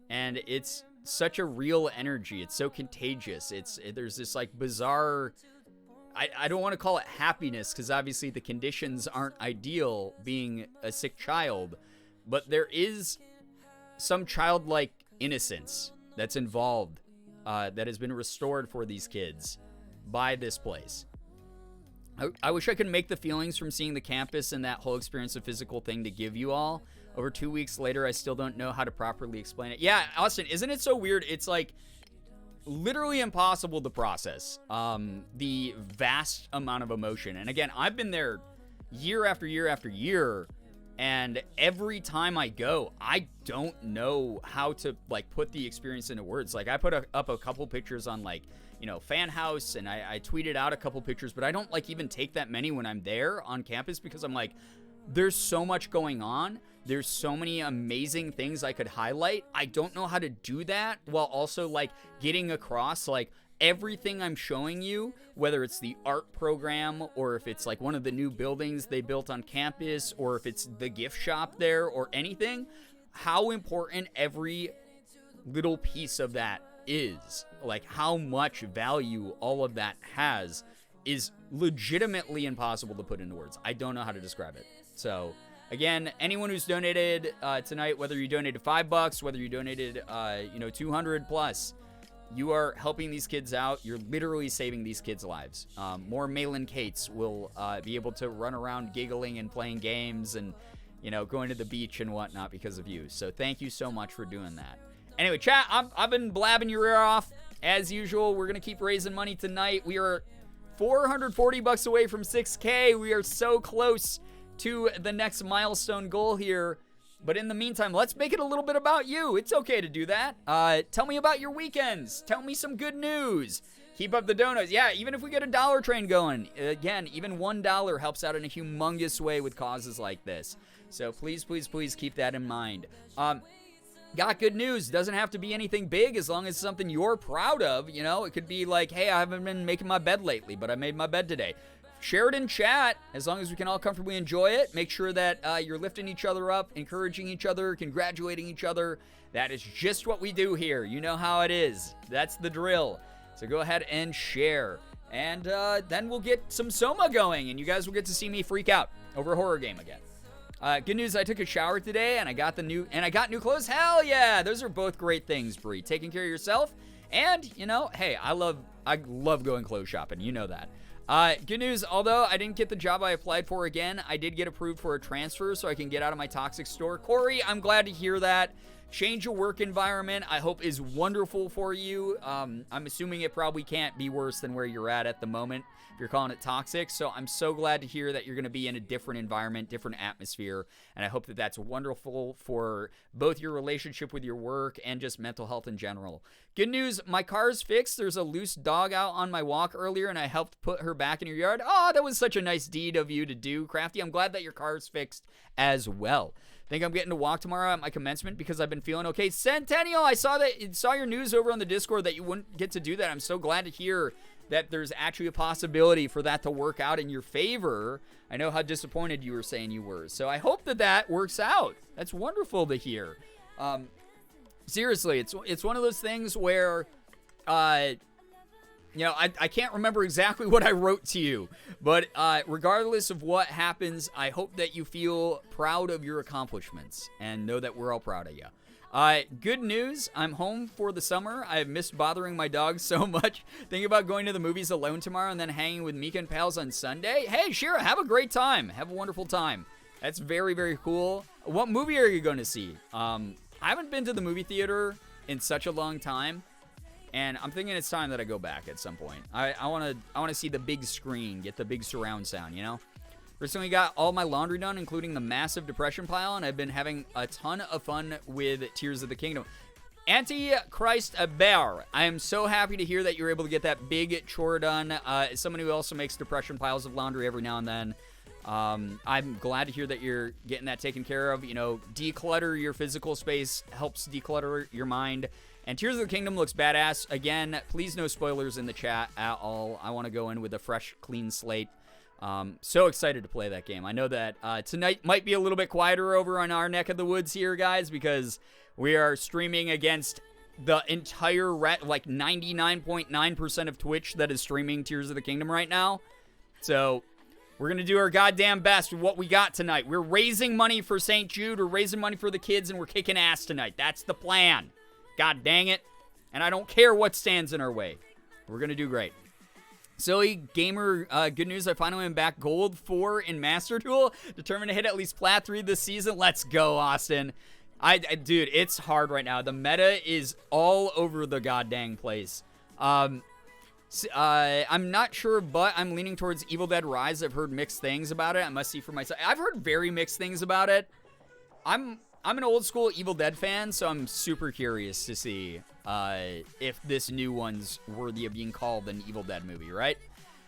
and it's such a real energy. It's so contagious. There's this, like, bizarre... I don't want to call it happiness because obviously the conditions aren't ideal being a sick child, but there is some childlike innocence that's involved that has been restored for these kids by this place. I wish I could make the feelings from seeing the campus and that whole experience a physical thing to give you all. Over 2 weeks later, I still don't know how to properly explain it. Yeah, Austin, isn't it so weird? It's like literally impossible to process the vast amount of emotion. And again, I've been there year after year after year, and every time I go, I don't know how to like put the experience into words. Like I put up a couple pictures on like, you know, Fan House, and I tweeted out a couple pictures, but I don't like even take that many when I'm there on campus because I'm like, there's so much going on. There's so many amazing things I could highlight. I don't know how to do that while also like getting across like everything I'm showing you, whether it's the art program or if it's like one of the new buildings they built on campus or if it's the gift shop there or anything, how important every little piece of that is, like how much value all of that has is legitimately impossible to put into words. I don't know how to describe it. So again, anyone who's donated tonight, whether you donated $5, whether you donated 200 plus, you are helping these kids out. You're literally saving these kids' lives. More Malin Kates will be able to run around giggling and playing games and, you know, going to the beach and whatnot because of you. So thank you so much for doing that. Anyway, chat, I've been blabbing your ear off. As usual, we're going to keep raising money tonight. We are $440 away from 6K. We are so close to the next milestone goal here. But in the meantime, let's make it a little bit about you. It's okay to do that. Tell me about your weekends. Tell me some good news. Keep up the donuts. Yeah, even if we get a dollar train going, again, even $1 helps out in a humongous way with causes like this. So please, please, please keep that in mind. Got good news. Doesn't have to be anything big as long as it's something you're proud of. You know, it could be like, hey, I haven't been making my bed lately, but I made my bed today. Share it in chat as long as we can all comfortably enjoy it. Make sure that you're lifting each other up, encouraging each other, congratulating each other. That is just what we do here. You know how it is. That's the drill. So go ahead and share. And then we'll get some SOMA going, and you guys will get to see me freak out over a horror game again. Good news, I took a shower today, and I got new clothes. Hell yeah! Those are both great things, Bree. Taking care of yourself, and, you know, hey, I love going clothes shopping. You know that. Good news, although I didn't get the job I applied for again, I did get approved for a transfer so I can get out of my toxic store. Corey, I'm glad to hear that. Change of work environment, I hope, is wonderful for you. I'm assuming it probably can't be worse than where you're at the moment if you're calling it toxic. So I'm so glad to hear that you're going to be in a different environment, different atmosphere. And I hope that that's wonderful for both your relationship with your work and just mental health in general. Good news, my car's fixed. There's a loose dog out on my walk earlier, and I helped put her back in your yard. Oh, that was such a nice deed of you to do, Crafty. I'm glad that your car's fixed as well. Think I'm getting to walk tomorrow at my commencement because I've been feeling okay. Centennial, I saw your news over on the Discord that you wouldn't get to do that. I'm so glad to hear that there's actually a possibility for that to work out in your favor. I know how disappointed you were saying you were. So I hope that that works out. That's wonderful to hear. Seriously, it's one of those things where, I can't remember exactly what I wrote to you, but regardless of what happens, I hope that you feel proud of your accomplishments and know that we're all proud of you. Good news, I'm home for the summer. I've missed bothering my dog so much. Thinking about going to the movies alone tomorrow and then hanging with Mika and pals on Sunday. Hey, Shira, have a great time. Have a wonderful time. That's very, very cool. What movie are you going to see? I haven't been to the movie theater in such a long time, and I'm thinking it's time that I go back at some point. I want to see the big screen, get the big surround sound, you know? Recently got all my laundry done, including the massive depression pile, and I've been having a ton of fun with Tears of the Kingdom. Antichrist Bear, I am so happy to hear that you're able to get that big chore done. As someone who also makes depression piles of laundry every now and then, I'm glad to hear that you're getting that taken care of. You know, declutter your physical space helps declutter your mind. And Tears of the Kingdom looks badass. Again, please no spoilers in the chat at all. I want to go in with a fresh, clean slate. So excited to play that game. I know that tonight might be a little bit quieter over on our neck of the woods here, guys, because we are streaming against the entire, like 99.9% of Twitch that is streaming Tears of the Kingdom right now. So we're going to do our goddamn best with what we got tonight. We're raising money for St. Jude. We're raising money for the kids, and we're kicking ass tonight. That's the plan. God dang it. And I don't care what stands in our way. We're going to do great. Silly Gamer, good news, I finally am back gold 4 in Master Duel. Determined to hit at least Plat 3 this season. Let's go, Austin. Dude, it's hard right now. The meta is all over the goddamn place. I'm not sure, but I'm leaning towards Evil Dead Rise. I've heard mixed things about it. I must see for myself. I've heard very mixed things about it. I'm an old school Evil Dead fan, so I'm super curious to see if this new one's worthy of being called an Evil Dead movie, right?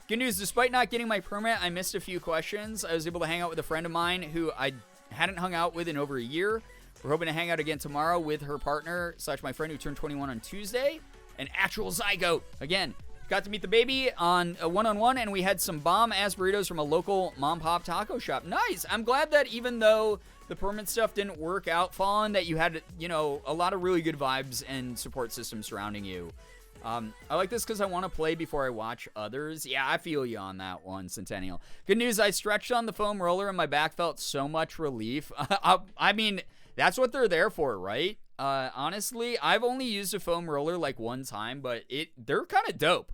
Good news, despite not getting my permit, I missed a few questions. I was able to hang out with a friend of mine who I hadn't hung out with in over a year. We're hoping to hang out again tomorrow with her partner / my friend who turned 21 on Tuesday. An actual zygote. Again, got to meet the baby on a one-on-one, and we had some bomb-ass burritos from a local mom-pop taco shop. Nice. I'm glad that even though the permit stuff didn't work out, Fallen, that you had, you know, a lot of really good vibes and support systems surrounding you. I like this because I want to play before I watch others. Yeah, I feel you on that one, Centennial. Good news, I stretched on the foam roller and my back felt so much relief. I mean, that's what they're there for, right? Honestly, I've only used a foam roller like one time, but they're kind of dope.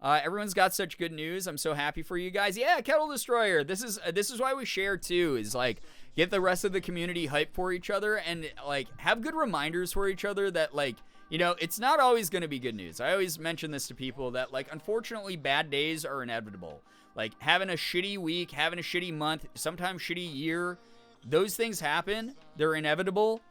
Everyone's got such good news. I'm so happy for you guys. Yeah, Kettle Destroyer. This is why we share too, is like get the rest of the community hyped for each other and like have good reminders for each other that like, you know, it's not always going to be good news. I always mention this to people that like, unfortunately, bad days are inevitable. Like having a shitty week, having a shitty month, sometimes shitty year, those things happen. They're inevitable.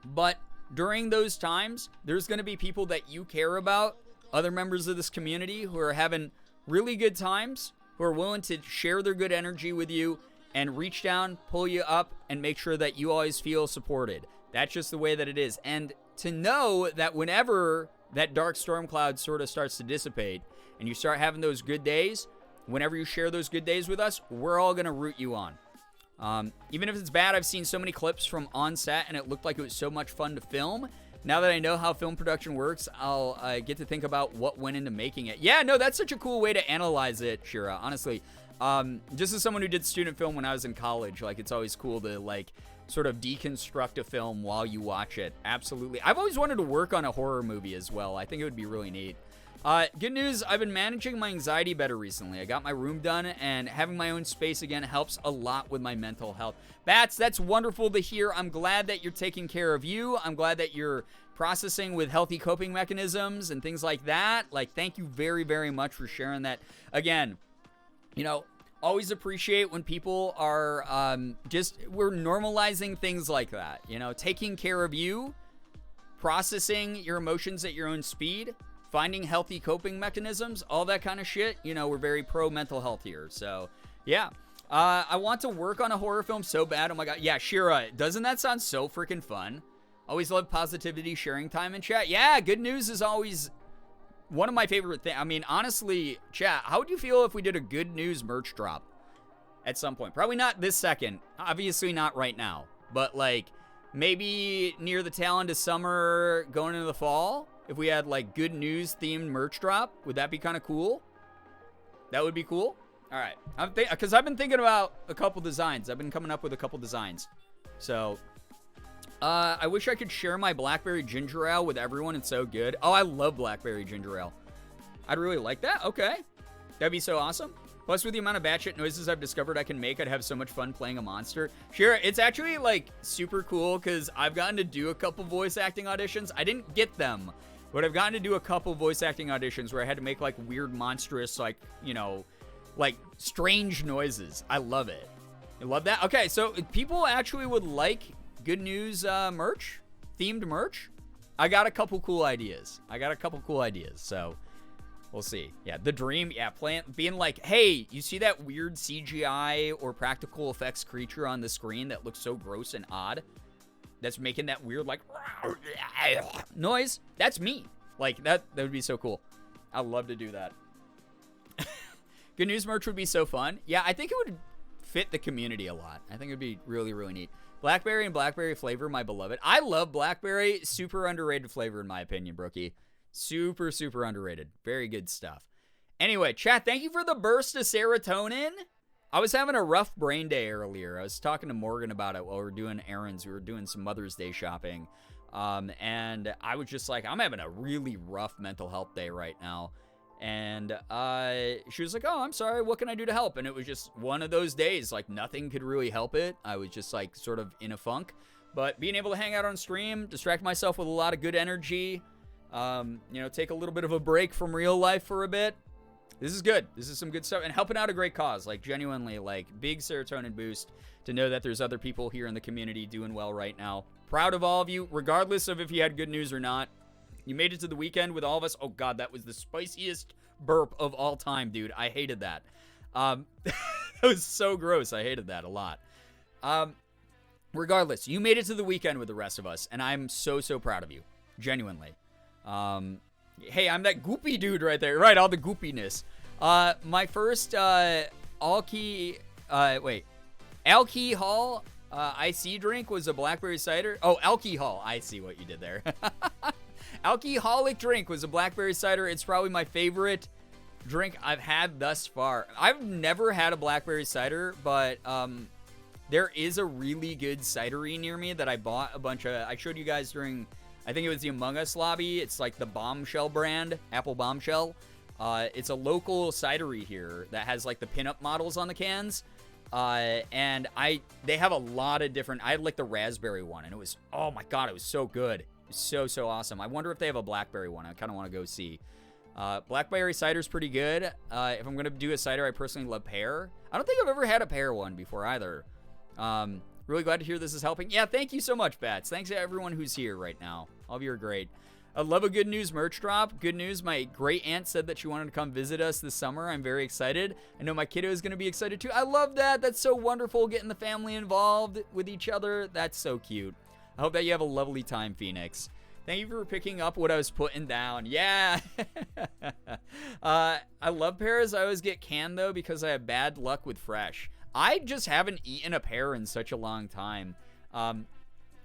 But during those times, there's going to be people that you care about, other members of this community who are having really good times, who are willing to share their good energy with you and reach down, pull you up, and make sure that you always feel supported. That's just the way that it is. And to know that whenever that dark storm cloud sort of starts to dissipate and you start having those good days, whenever you share those good days with us, we're all going to root you on. Even if it's bad, I've seen so many clips from on set and it looked like it was so much fun to film. Now that I know how film production works, I'll get to think about what went into making it. Yeah, no, that's such a cool way to analyze it, Shira, honestly. Just as someone who did student film when I was in college, like, it's always cool to, like, sort of deconstruct a film while you watch it. Absolutely. I've always wanted to work on a horror movie as well. I think it would be really neat. Good news, I've been managing my anxiety better recently. I got my room done, and having my own space again helps a lot with my mental health. Bats, that's wonderful to hear. I'm glad that you're taking care of you. I'm glad that you're processing with healthy coping mechanisms and things like that. Like, thank you very, very much for sharing that. Again, you know, always appreciate when people are we're normalizing things like that. You know, taking care of you, processing your emotions at your own speed, finding healthy coping mechanisms, all that kind of shit. You know, we're very pro mental health here. So, yeah. I want to work on a horror film so bad. Oh my God. Yeah, Shira, doesn't that sound so freaking fun? Always love positivity, sharing time in chat. Yeah, good news is always one of my favorite things. I mean, honestly, chat, how would you feel if we did a good news merch drop at some point? Probably not this second. Obviously not right now. But, like, maybe near the tail end of summer, going into the fall, if we had, like, good news-themed merch drop, would that be kind of cool? That would be cool? All right. Because I've been thinking about a couple designs. I've been coming up with a couple designs. So, I wish I could share my blackberry ginger ale with everyone. It's so good. Oh, I love blackberry ginger ale. I'd really like that. Okay. That'd be so awesome. Plus, with the amount of batshit noises I've discovered I can make, I'd have so much fun playing a monster. Sure, it's actually, like, super cool because I've gotten to do a couple voice acting auditions. I didn't get them, but I've gotten to do a couple voice acting auditions where I had to make, like, weird, monstrous, like, you know, like, strange noises. I love it. I love that. Okay, so people actually would like good news merch, themed merch. I got a couple cool ideas. So we'll see. Yeah, the dream. Yeah, being like, hey, you see that weird CGI or practical effects creature on the screen that looks so gross and odd? That's making that weird, like, noise. That's me. Like, that would be so cool. I'd love to do that. Good news merch would be so fun. Yeah, I think it would fit the community a lot. I think it would be really, really neat. Blackberry and blackberry flavor, my beloved. I love blackberry. Super underrated flavor, in my opinion, Brookie. Super, super underrated. Very good stuff. Anyway, chat, thank you for the burst of serotonin. I was having a rough brain day earlier. I was talking to Morgan about it while we were doing errands. We were doing some Mother's Day shopping. And I was just like, I'm having a really rough mental health day right now. And she was like, oh, I'm sorry, what can I do to help? And it was just one of those days, like nothing could really help it. I was just like sort of in a funk. But being able to hang out on stream, distract myself with a lot of good energy, you know, take a little bit of a break from real life for a bit. This is good. This is some good stuff. And helping out a great cause, like genuinely, like big serotonin boost to know that there's other people here in the community doing well right now. Proud of all of you, regardless of if you had good news or not. You made it to the weekend with all of us. Oh, God, that was the spiciest burp of all time, dude. I hated that. That was so gross. I hated that a lot. Regardless, you made it to the weekend with the rest of us, and I'm so, so proud of you. Genuinely. Hey, I'm that goopy dude right there. Right, all the goopiness. My first alcohol IC drink was a blackberry cider. Oh, alcohol. I see what you did there. Alcoholic drink was a blackberry cider. It's probably my favorite drink I've had thus far. I've never had a blackberry cider, but there is a really good cidery near me that I bought a bunch of. I showed you guys during, I think it was the Among Us lobby. It's like the Bombshell brand, Apple Bombshell. It's a local cidery here that has like the pinup models on the cans. And they have a lot of different. I had like the raspberry one, and it was, oh my God, it was so good. So awesome. I wonder if they have a blackberry one. I kind of want to go see. Blackberry cider's pretty good. If I'm going to do a cider, I personally love pear. I don't think I've ever had a pear one before either. Really glad to hear this is helping. Yeah, thank you so much, Bats. Thanks to everyone who's here right now. All of you are great. I love a good news merch drop. Good news, my great aunt said that she wanted to come visit us this summer. I'm very excited. I know my kiddo is going to be excited too. I love that. That's so wonderful, getting the family involved with each other. That's so cute. I hope that you have a lovely time, Phoenix. Thank you for picking up what I was putting down. Yeah. I love pears. I always get canned, though, because I have bad luck with fresh. I just haven't eaten a pear in such a long time.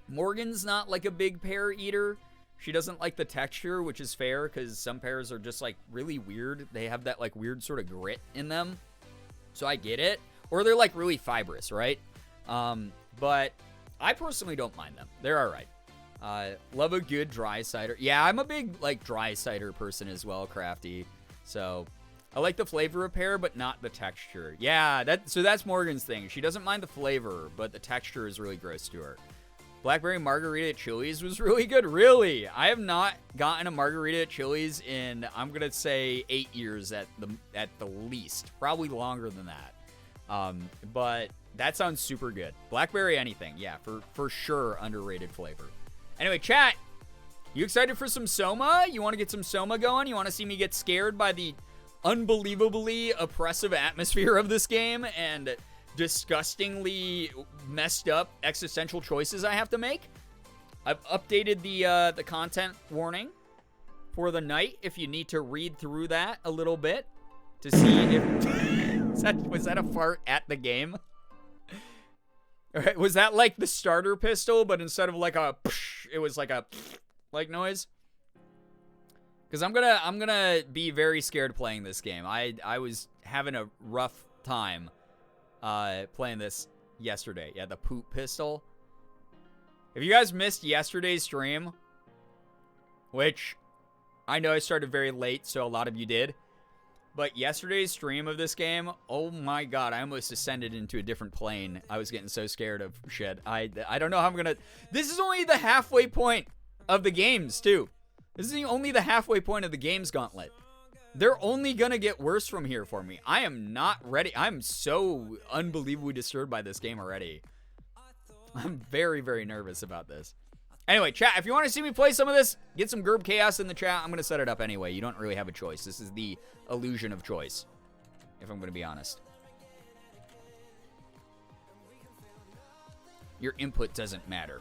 Morgan's not like a big pear eater. She doesn't like the texture, which is fair, because some pears are just, like, really weird. They have that, like, weird sort of grit in them. So I get it. Or they're, like, really fibrous, right? But I personally don't mind them. They're all right. Love a good dry cider. Yeah, I'm a big, like, dry cider person as well, Crafty. So I like the flavor of pear, but not the texture. Yeah, so that's Morgan's thing. She doesn't mind the flavor, but the texture is really gross to her. Blackberry margarita at Chili's was really good. Really? I have not gotten a margarita at Chili's in, I'm going to say, 8 years at the least. Probably longer than that. But that sounds super good. Blackberry anything. Yeah, for sure underrated flavor. Anyway, chat, you excited for some SOMA? You want to get some SOMA going? You want to see me get scared by the unbelievably oppressive atmosphere of this game and disgustingly messed up existential choices I have to make? I've updated the content warning. for the night if you need to read through that a little bit to see if... was that a fart at the game? All right, was that like the starter pistol, but instead of like a... it was like a... like noise? Because I'm gonna be very scared playing this game. I was having a rough time playing this yesterday. Yeah, the poop pistol. If you guys missed yesterday's stream, which I know I started very late, so a lot of you did, but yesterday's stream of this game, oh my god, I almost ascended into a different plane. I was getting so scared of shit. I don't know how I'm gonna... This is only the halfway point of the games, too. This is only the halfway point of the games gauntlet. They're only gonna get worse from here for me. I am not ready. I'm so unbelievably disturbed by this game already. I'm very, very nervous about this. Anyway, chat, if you want to see me play some of this, get some Gerb Chaos in the chat. I'm going to set it up anyway. You don't really have a choice. This is the illusion of choice, if I'm going to be honest. Your input doesn't matter.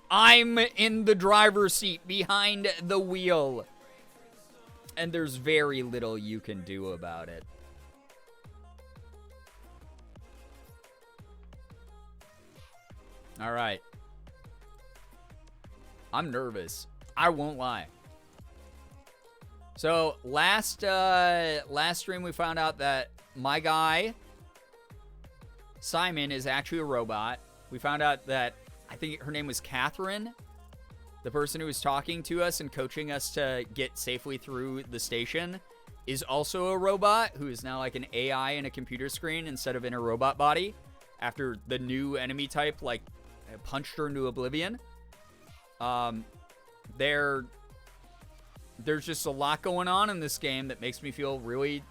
I'm in the driver's seat behind the wheel. And there's very little you can do about it. All right. I'm nervous. I won't lie. So last stream we found out that my guy Simon is actually a robot. We found out that I think her name was Catherine, the person who was talking to us and coaching us to get safely through the station, is also a robot who is now like an AI in a computer screen instead of in a robot body after the new enemy type like punched her into oblivion. There's just a lot going on in this game that makes me feel really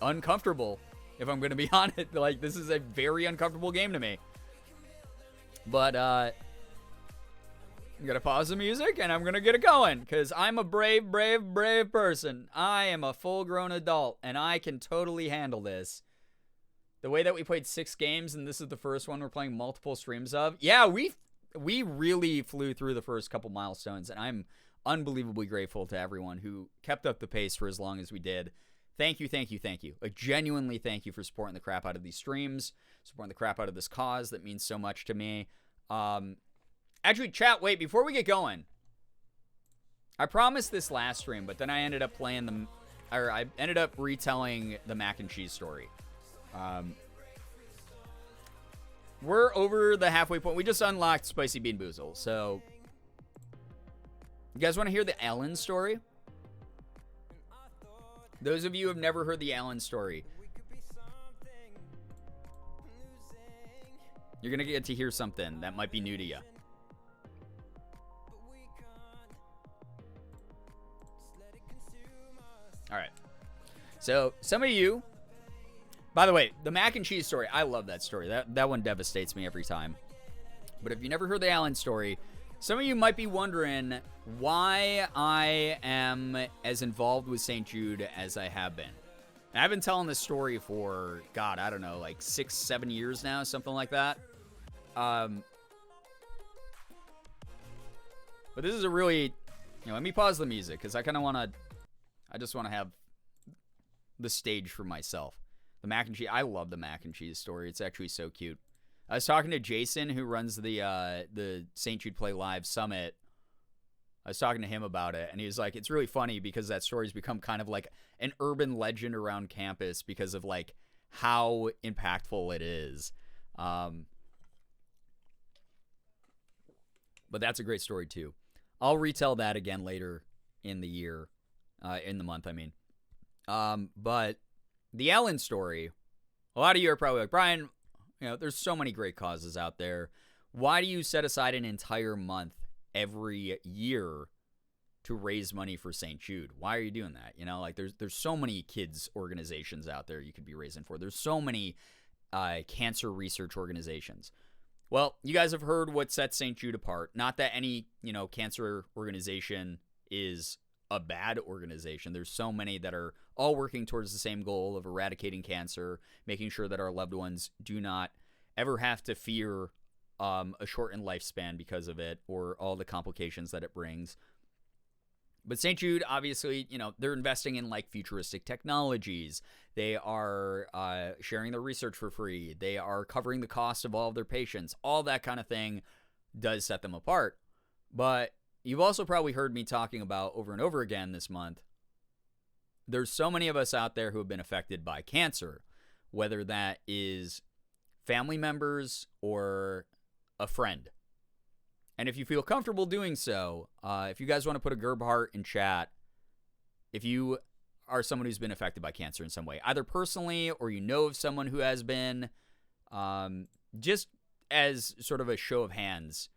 uncomfortable, if I'm going to be honest. Like, this is a very uncomfortable game to me. But, I'm going to pause the music, and I'm going to get it going, because I'm a brave, brave, brave person. I am a full-grown adult, and I can totally handle this. The way that we played 6 games, and this is the first one we're playing multiple streams of. Yeah, we really flew through the first couple milestones, and I'm unbelievably grateful to everyone who kept up the pace for as long as we did. Thank you, thank you, thank you. Like, genuinely thank you for supporting the crap out of these streams, supporting the crap out of this cause that means so much to me. Actually, chat, wait, before we get going, I promised this last stream, but then I ended up I ended up retelling the mac and cheese story. We're over the halfway point. We just unlocked Spicy Bean Boozle, so you guys want to hear the Ellen story? Those of you who have never heard the Ellen story, you're going to get to hear something that might be new to you. All right. So, some of you... By the way, the mac and cheese story, I love that story. That one devastates me every time. But if you never heard the Allen story, some of you might be wondering why I am as involved with St. Jude as I have been. And I've been telling this story for, God, I don't know, like 6-7 years now, something like that. But this is a really, let me pause the music because I kind of I just want to have the stage for myself. The mac and cheese. I love the mac and cheese story. It's actually so cute. I was talking to Jason, who runs the St. Jude Play Live Summit. I was talking to him about it, and he was like, it's really funny because that story's become kind of like an urban legend around campus because of like how impactful it is. But that's a great story too. I'll retell that again later in the year, in the month, I mean. But the Ellen story, a lot of you are probably like, Brian, there's so many great causes out there. Why do you set aside an entire month every year to raise money for St. Jude? Why are you doing that? Like there's so many kids organizations out there you could be raising for. There's so many cancer research organizations. Well, you guys have heard what sets St. Jude apart. Not that any, cancer organization is a bad organization. There's so many that are all working towards the same goal of eradicating cancer, making sure that our loved ones do not ever have to fear a shortened lifespan because of it, or all the complications that it brings. But St. Jude, obviously, they're investing in like futuristic technologies. They are sharing their research for free. They are covering the cost of all of their patients. All that kind of thing does set them apart. But you've also probably heard me talking about over and over again this month, there's so many of us out there who have been affected by cancer, whether that is family members or a friend. And if you feel comfortable doing so, if you guys want to put a Gerb heart in chat, if you are someone who's been affected by cancer in some way, either personally or you know of someone who has been, just as sort of a show of hands,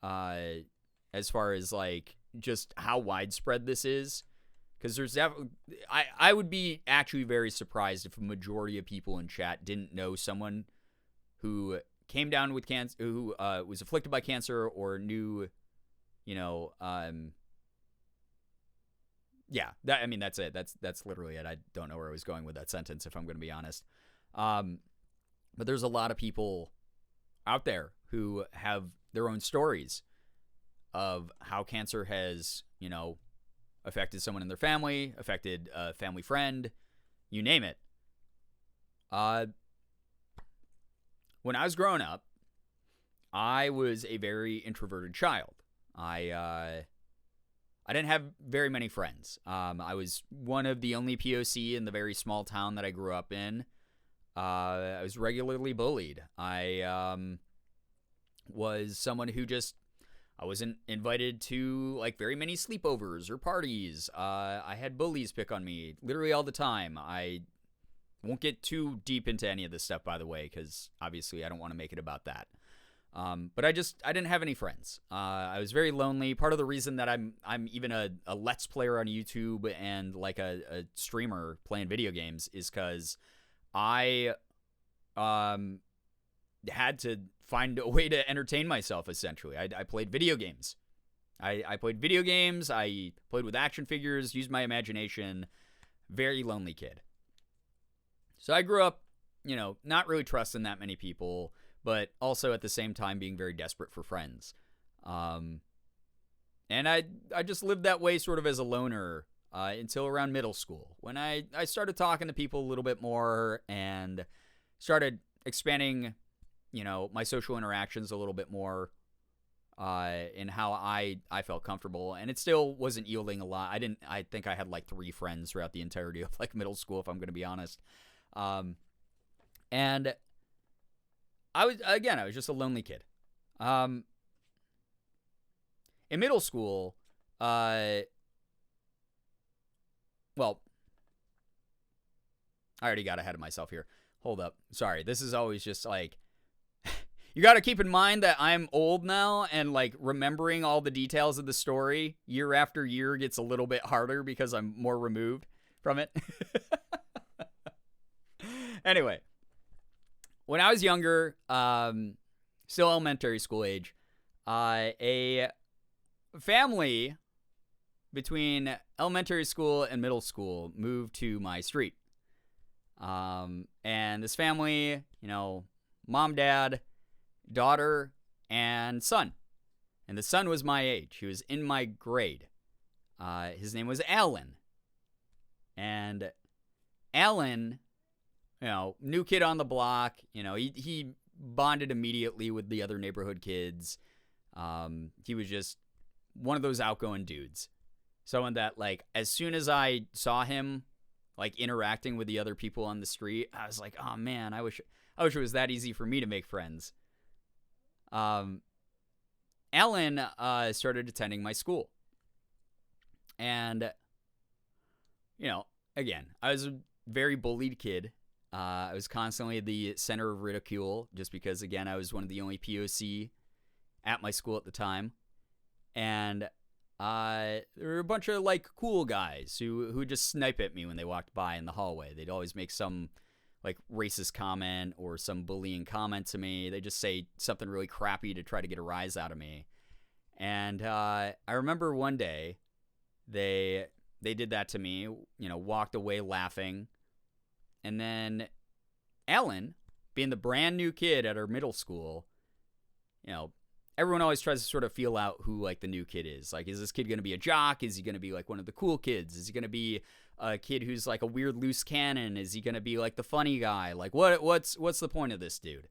as far as like just how widespread this is, because there's I would be actually very surprised if a majority of people in chat didn't know someone who came down with cancer, who was afflicted by cancer, or knew, yeah, that's it. That's literally it. I don't know where I was going with that sentence, if I'm going to be honest. But there's a lot of people out there who have their own stories of how cancer has, affected someone in their family, affected a family friend, you name it. When I was growing up, I was a very introverted child. I didn't have very many friends. I was one of the only POC in the very small town that I grew up in. I was regularly bullied. I was someone who I wasn't invited to like very many sleepovers or parties. I had bullies pick on me literally all the time. I won't get too deep into any of this stuff, by the way, because obviously I don't want to make it about that. But I didn't have any friends. I was very lonely. Part of the reason that I'm even a Let's Player on YouTube and like a streamer playing video games is because I had to find a way to entertain myself, essentially. I played video games. I played video games. I played with action figures, used my imagination. Very lonely kid. So I grew up, not really trusting that many people, but also at the same time being very desperate for friends. And I just lived that way sort of as a loner until around middle school, when I started talking to people a little bit more and started expanding, my social interactions a little bit more in how I felt comfortable. And it still wasn't yielding a lot. I think I had like 3 friends throughout the entirety of like middle school, if I'm going to be honest. And I was just a lonely kid. In middle school, well, I already got ahead of myself here. Hold up. Sorry. This is always just like, you got to keep in mind that I'm old now, and like remembering all the details of the story year after year gets a little bit harder because I'm more removed from it. Anyway, when I was younger, still elementary school age, a family between elementary school and middle school moved to my street. And this family, mom, dad, daughter, and son. And the son was my age. He was in my grade. His name was Alan. And Alan, new kid on the block, he bonded immediately with the other neighborhood kids. He was just one of those outgoing dudes. Someone that, like, as soon as I saw him, like, interacting with the other people on the street, I was like, oh man, I wish it was that easy for me to make friends. Alan started attending my school. And, again, I was a very bullied kid. I was constantly the center of ridicule just because, again, I was one of the only POC at my school at the time. And there were a bunch of, like, cool guys who would just snipe at me when they walked by in the hallway. They'd always make some, like, racist comment or some bullying comment to me. They'd just say something really crappy to try to get a rise out of me. And I remember one day they did that to me, walked away laughing. And then Ellen, being the brand new kid at her middle school, you know, everyone always tries to sort of feel out who, like, the new kid is. Like, is this kid going to be a jock? Is he going to be, like, one of the cool kids? Is he going to be a kid who's, like, a weird loose cannon? Is he going to be, like, the funny guy? Like, what's the point of this dude?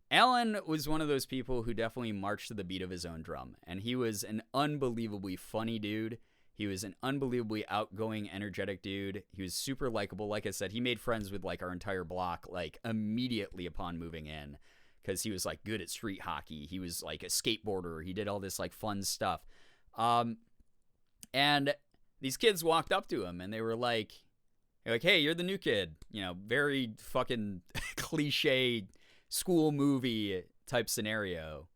Alan was one of those people who definitely marched to the beat of his own drum. And he was an unbelievably funny dude. He was an unbelievably outgoing, energetic dude. He was super likable. Like I said, he made friends with, like, our entire block, like, immediately upon moving in. Because he was, like, good at street hockey. He was, like, a skateboarder. He did all this, like, fun stuff. And these kids walked up to him, and they were like, hey, you're the new kid. You know, very fucking cliche school movie type scenario.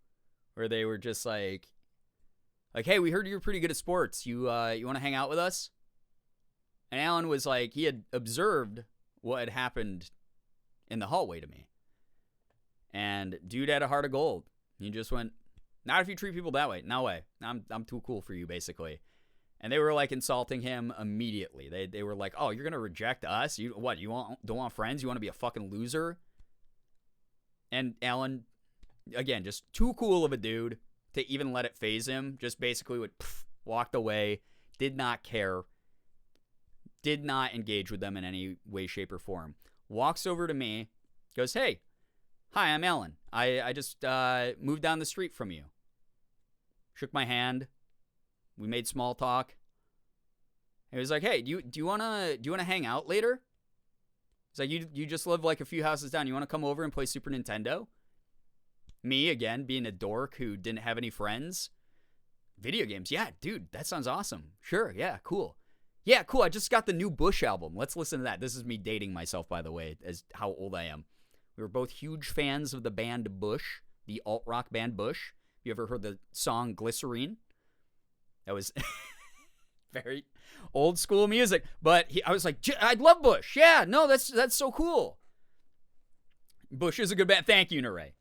Where they were just like, hey, we heard you're pretty good at sports. You want to hang out with us? And Alan was like, he had observed what had happened in the hallway to me. And dude had a heart of gold. He just went, not if you treat people that way. No way. I'm too cool for you, basically. And they were, like, insulting him immediately. They were like, oh, you're going to reject us? You don't want friends? You want to be a fucking loser? And Alan, again, just too cool of a dude to even let it faze him. Just basically walked away. Did not care. Did not engage with them in any way, shape, or form. Walks over to me. Goes, hey. Hi, I'm Alan. I just moved down the street from you. Shook my hand. We made small talk. He was like, hey, do you wanna hang out later? He's like, you just live like a few houses down. You wanna come over and play Super Nintendo? Me, again, being a dork who didn't have any friends. Video games. Yeah, dude, that sounds awesome. Sure, yeah, cool. Yeah, cool. I just got the new Bush album. Let's listen to that. This is me dating myself, by the way, as how old I am. We were both huge fans of the band Bush, the alt-rock band Bush. You ever heard the song Glycerine? That was very old school music. But I was like, I love Bush. Yeah, no, that's so cool. Bush is a good band. Thank you, Naray.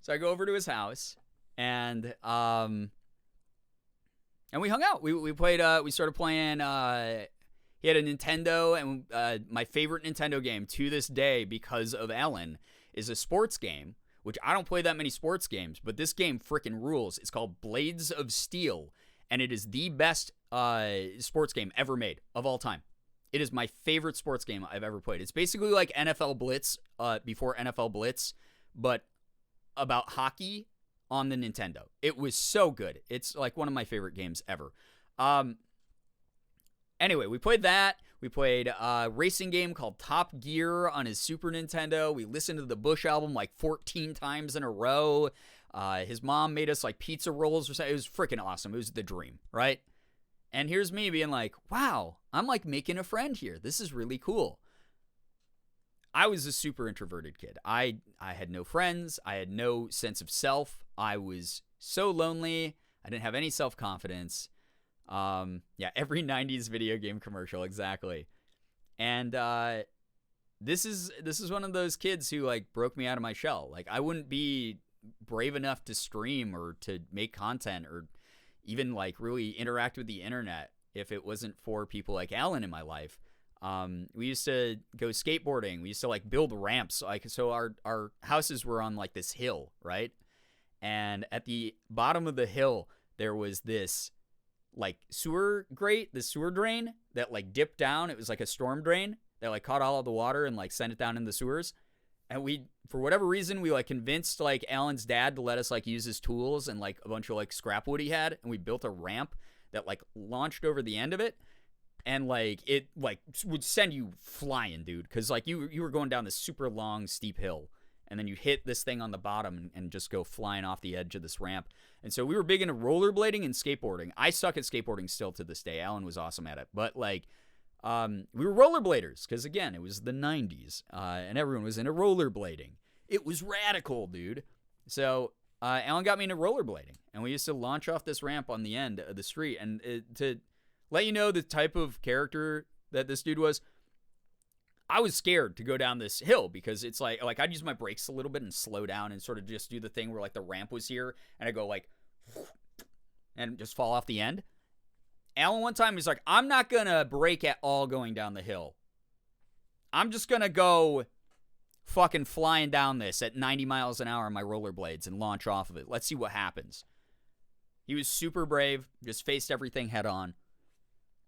So I go over to his house, and we hung out. We played. We started playing. He had a Nintendo, and my favorite Nintendo game to this day, because of Alan, is a sports game, which I don't play that many sports games, but this game frickin' rules. It's called Blades of Steel, and it is the best sports game ever made of all time. It is my favorite sports game I've ever played. It's basically like NFL Blitz before NFL Blitz, but about hockey on the Nintendo. It was so good. It's like one of my favorite games ever. Anyway, we played that. We played a racing game called Top Gear on his Super Nintendo. We listened to the Bush album like 14 times in a row. His mom made us like pizza rolls or something. It was freaking awesome. It was the dream, right? And here's me being like, wow, I'm like making a friend here. This is really cool. I was a super introverted kid. I had no friends. I had no sense of self. I was so lonely. I didn't have any self-confidence. Yeah, every 90s video game commercial, exactly. And this is one of those kids who like broke me out of my shell. Like I wouldn't be brave enough to stream or to make content or even like really interact with the internet if it wasn't for people like Alan in my life. We used to go skateboarding. We used to like build ramps. Like so our houses were on like this hill, right? And at the bottom of the hill there was this like sewer grate, the sewer drain that like dipped down. It was like a storm drain that like caught all of the water and like sent it down in the sewers. And we, for whatever reason, we like convinced like Alan's dad to let us like use his tools and like a bunch of like scrap wood he had. And we built a ramp that like launched over the end of it. And like it like would send you flying, dude. Cause like you were going down this super long, steep hill. And then you hit this thing on the bottom and just go flying off the edge of this ramp. And so we were big into rollerblading and skateboarding. I suck at skateboarding still to this day. Alan was awesome at it. But like, we were rollerbladers because, again, it was the 90s. And everyone was into rollerblading. It was radical, dude. So Alan got me into rollerblading. And we used to launch off this ramp on the end of the street. And to let you know the type of character that this dude was, I was scared to go down this hill because it's like I'd use my brakes a little bit and slow down and sort of just do the thing where like the ramp was here and I go like and just fall off the end. Alan one time he's like, I'm not gonna brake at all going down the hill. I'm just gonna go fucking flying down this at 90 miles an hour on my rollerblades and launch off of it. Let's see what happens. He was super brave, just faced everything head on.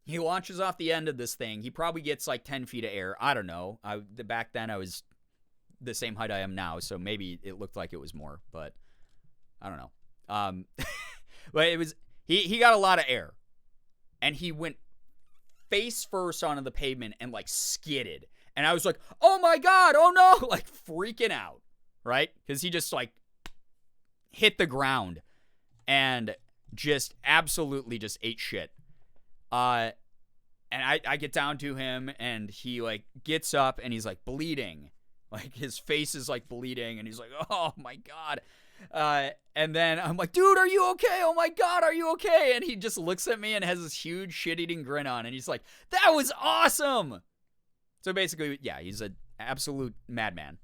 He launches off the end of this thing. He probably gets like 10 feet of air. I don't know. Back then I was the same height I am now, so maybe it looked like it was more, but I don't know. But it was, he got a lot of air. And he went face first onto the pavement and like skidded. And I was like, oh my God, oh no, like freaking out, right? Because he just like hit the ground and just absolutely just ate shit. And I get down to him and he like gets up and he's like bleeding. Like his face is like bleeding and he's like, oh my God. And then I'm like, dude, are you okay? Oh my God, are you okay? And he just looks at me and has this huge shit-eating grin on. And he's like, that was awesome. So basically, yeah, he's an absolute madman.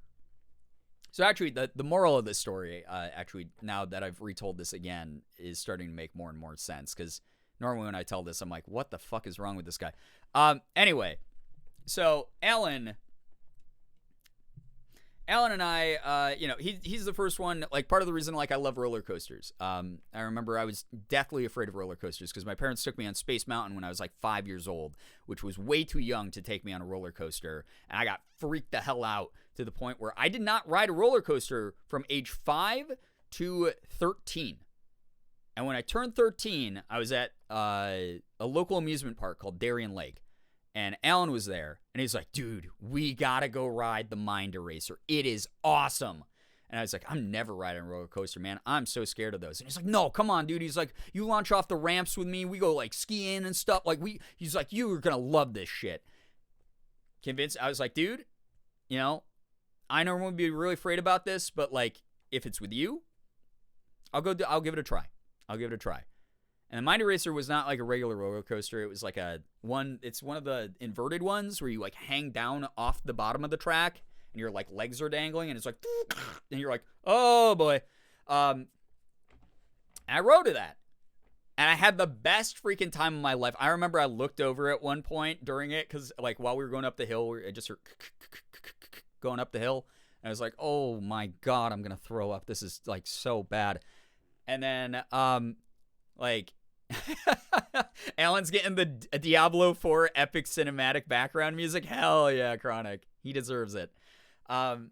So actually, the moral of this story, actually, now that I've retold this again, is starting to make more and more sense. Because normally when I tell this, I'm like, what the fuck is wrong with this guy? Anyway, so Alan and I, he's the first one, like part of the reason like I love roller coasters. I remember I was deathly afraid of roller coasters because my parents took me on Space Mountain when I was like 5 years old, which was way too young to take me on a roller coaster. And I got freaked the hell out to the point where I did not ride a roller coaster from age 5 to 13. And when I turned 13, I was at a local amusement park called Darien Lake. And Alan was there, and he's like, dude, we gotta go ride the Mind Eraser. It is awesome. And I was like, I'm never riding a roller coaster, man. I'm so scared of those. And he's like, no, come on, dude. He's like, you launch off the ramps with me. We go, like, skiing and stuff. Like, he's like, you're gonna love this shit. Convinced. I was like, dude, I normally would be really afraid about this, but, like, if it's with you, I'll give it a try. I'll give it a try. And the Mind Eraser was not like a regular roller coaster. It was like it's one of the inverted ones where you like hang down off the bottom of the track and your like legs are dangling and it's like, and you're like, oh boy. I rode to that and I had the best freaking time of my life. I remember I looked over at one point during it because like while we were going up the hill, I just heard going up the hill. And I was like, oh my God, I'm going to throw up. This is like so bad. And then, like, Alan's getting the Diablo 4 epic cinematic background music. Hell yeah, Chronic. He deserves it. And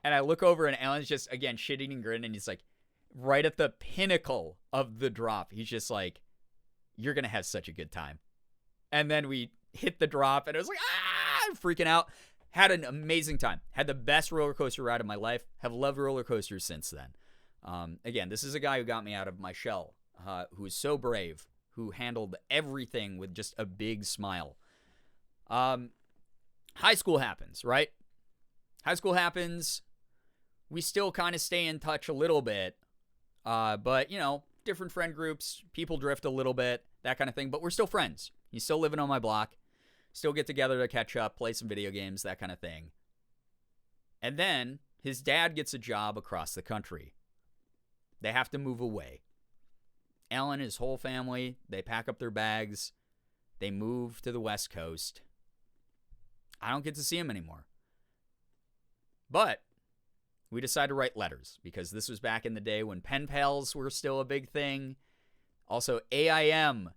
I look over and Alan's just, again, shitting and grinning. And he's like, right at the pinnacle of the drop. He's just like, you're going to have such a good time. And then we hit the drop and it was like, I'm freaking out. Had an amazing time. Had the best roller coaster ride of my life. Have loved roller coasters since then. Again, this is a guy who got me out of my shell. Who is so brave, who handled everything with just a big smile. High school happens, right? High school happens. We still kind of stay in touch a little bit. But, different friend groups, people drift a little bit, that kind of thing. But we're still friends. He's still living on my block. Still get together to catch up, play some video games, that kind of thing. And then his dad gets a job across the country. They have to move away. Alan and his whole family, they pack up their bags. They move to the West Coast. I don't get to see him anymore. But we decided to write letters because this was back in the day when pen pals were still a big thing. Also, AIM,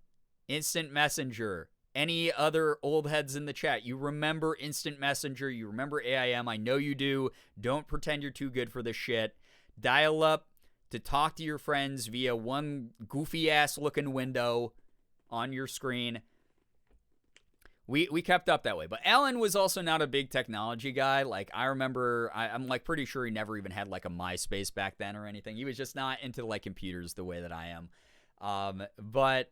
Instant Messenger, any other old heads in the chat. You remember Instant Messenger. You remember AIM. I know you do. Don't pretend you're too good for this shit. Dial up to talk to your friends via one goofy-ass looking window on your screen. We kept up that way. But Alan was also not a big technology guy. Like, I remember, I'm like pretty sure he never even had like a MySpace back then or anything. He was just not into like computers the way that I am. But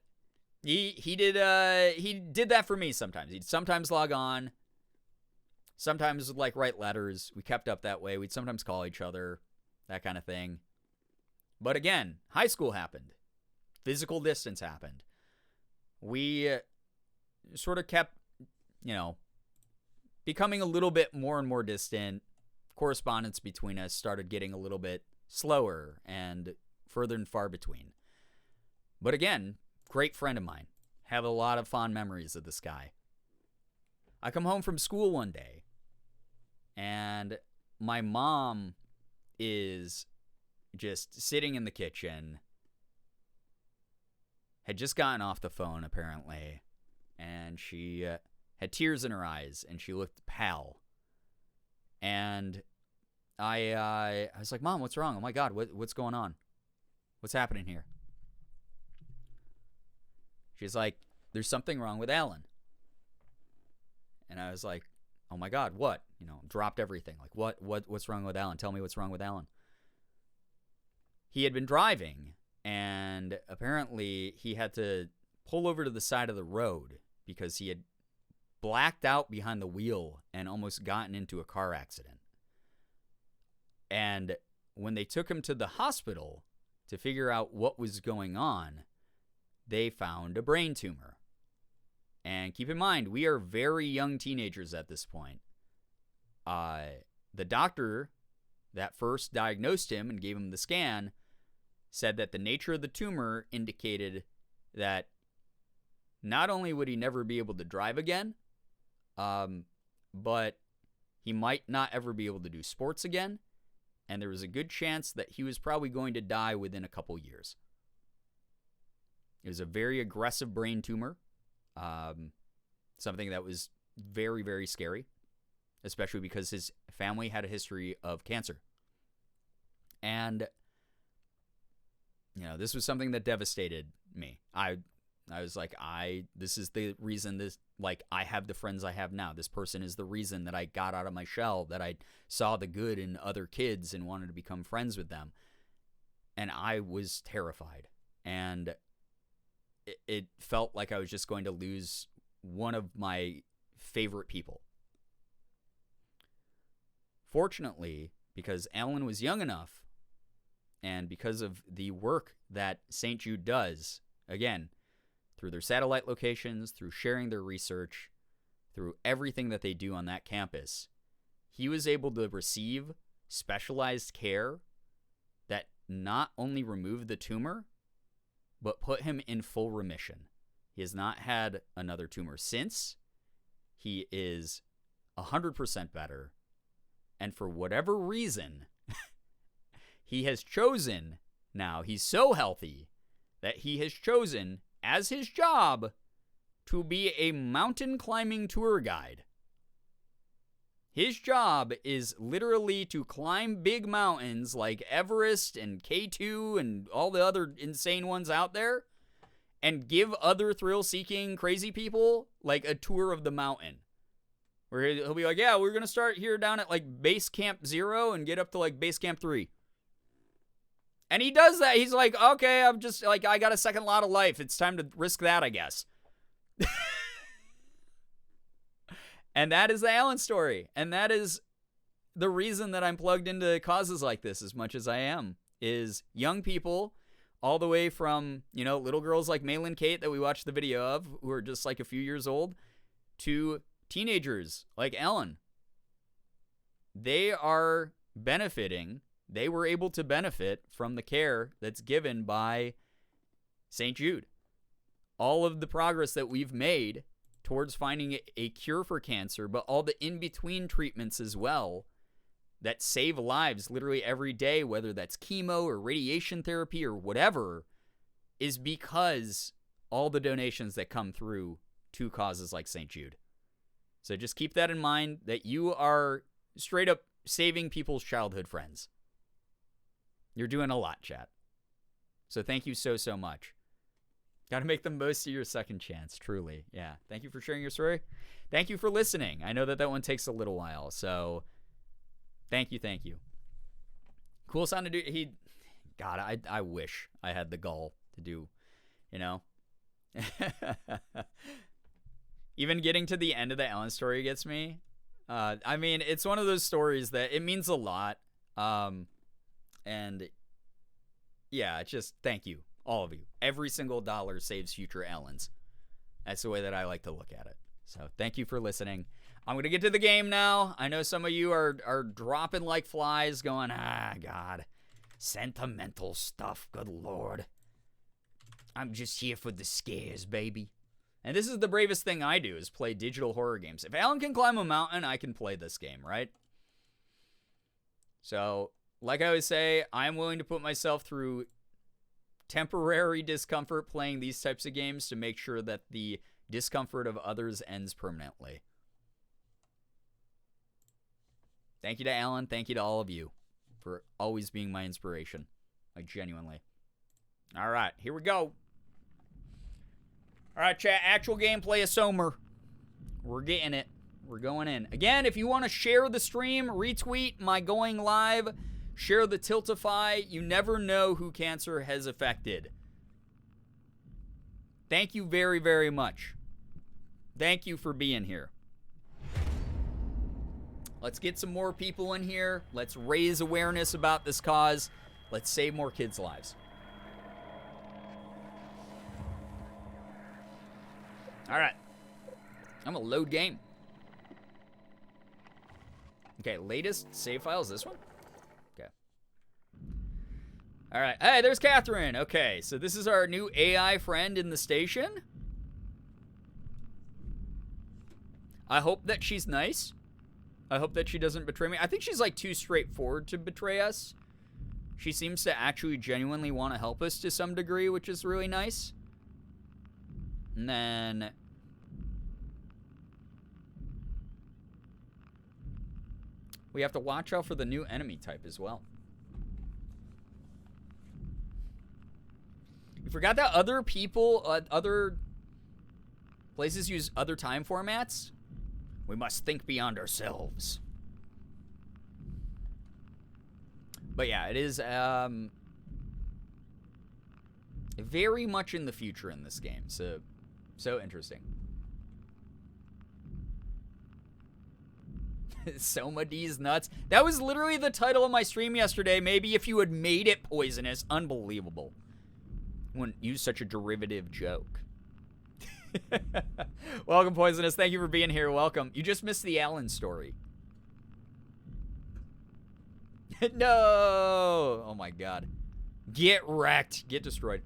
he did that for me sometimes. He'd sometimes log on. Sometimes like write letters. We kept up that way. We'd sometimes call each other, that kind of thing. But again, high school happened. Physical distance happened. We sort of kept, becoming a little bit more and more distant. Correspondence between us started getting a little bit slower and further and far between. But again, great friend of mine. Have a lot of fond memories of this guy. I come home from school one day, and my mom is just sitting in the kitchen, had just gotten off the phone apparently, and she had tears in her eyes, and she looked pale. And I was like, Mom, what's wrong? Oh my God, what's going on? What's happening here? She's like, there's something wrong with Alan. And I was like, oh my God, what? You know, dropped everything. Like, what's wrong with Alan? Tell me what's wrong with Alan. He had been driving, and apparently he had to pull over to the side of the road because he had blacked out behind the wheel and almost gotten into a car accident. And when they took him to the hospital to figure out what was going on, they found a brain tumor. And keep in mind, we are very young teenagers at this point. The doctor that first diagnosed him and gave him the scan said that the nature of the tumor indicated that not only would he never be able to drive again, but he might not ever be able to do sports again, and there was a good chance that he was probably going to die within a couple years. It was a very aggressive brain tumor, something that was very, very scary, especially because his family had a history of cancer. And you know, this was something that devastated me. I was like, this is the reason I have the friends I have now. This person is the reason that I got out of my shell, that I saw the good in other kids and wanted to become friends with them. And I was terrified. And it felt like I was just going to lose one of my favorite people. Fortunately, because Alan was young enough, and because of the work that St. Jude does, again, through their satellite locations, through sharing their research, through everything that they do on that campus, he was able to receive specialized care that not only removed the tumor, but put him in full remission. He has not had another tumor since. He is 100% better. And for whatever reason, he has chosen, now he's so healthy, that he has chosen as his job to be a mountain climbing tour guide. His job is literally to climb big mountains like Everest and K2 and all the other insane ones out there and give other thrill-seeking crazy people like a tour of the mountain. Where he'll be like, yeah, we're going to start here down at like base camp 0 and get up to like base camp 3. And he does that. He's like, okay, I'm just like, I got a second lot of life. It's time to risk that, I guess. And that is the Alan story. And that is the reason that I'm plugged into causes like this as much as I am, is young people all the way from, you know, little girls like Malin Kate that we watched the video of who are just like a few years old to teenagers like Ellen. They are benefiting. They were able to benefit from the care that's given by St. Jude. All of the progress that we've made towards finding a cure for cancer, but all the in-between treatments as well that save lives literally every day, whether that's chemo or radiation therapy or whatever, is because all the donations that come through to causes like St. Jude. So just keep that in mind, that you are straight up saving people's childhood friends. You're doing a lot, chat. So thank you so, so much. Got to make the most of your second chance, truly. Yeah. Thank you for sharing your story. Thank you for listening. I know that one takes a little while, so thank you, thank you. Cool sound to do. God, I wish I had the gall to do, you know. Even getting to the end of the Ellen story gets me. I mean, it's one of those stories that it means a lot. And yeah, just thank you, all of you. Every single dollar saves future Ellens. That's the way that I like to look at it. So thank you for listening. I'm going to get to the game now. I know some of you are dropping like flies going, God, sentimental stuff, good Lord. I'm just here for the scares, baby. And this is the bravest thing I do, is play digital horror games. If Alan can climb a mountain, I can play this game, right? So, like I always say, I'm willing to put myself through temporary discomfort playing these types of games to make sure that the discomfort of others ends permanently. Thank you to Alan. Thank you to all of you for always being my inspiration. Like, genuinely. All right, here we go. All right, chat. Actual gameplay of SOMA. We're getting it. We're going in. Again, if you want to share the stream, retweet my going live, share the Tiltify. You never know who cancer has affected. Thank you very, very much. Thank you for being here. Let's get some more people in here. Let's raise awareness about this cause. Let's save more kids' lives. All right. I'm going to load game. Okay, latest save file is this one? Okay. All right. Hey, there's Catherine. Okay, so this is our new AI friend in the station. I hope that she's nice. I hope that she doesn't betray me. I think she's like too straightforward to betray us. She seems to actually genuinely want to help us to some degree, which is really nice. And then we have to watch out for the new enemy type as well. You forgot that other people, other places use other time formats? We must think beyond ourselves. But yeah, it is very much in the future in this game. So interesting. Soma D's nuts. That was literally the title of my stream yesterday. Maybe if you had made it poisonous. Unbelievable. Wouldn't use such a derivative joke. Welcome, Poisonous. Thank you for being here. Welcome. You just missed the Allen story. No! Oh my god. Get wrecked. Get destroyed.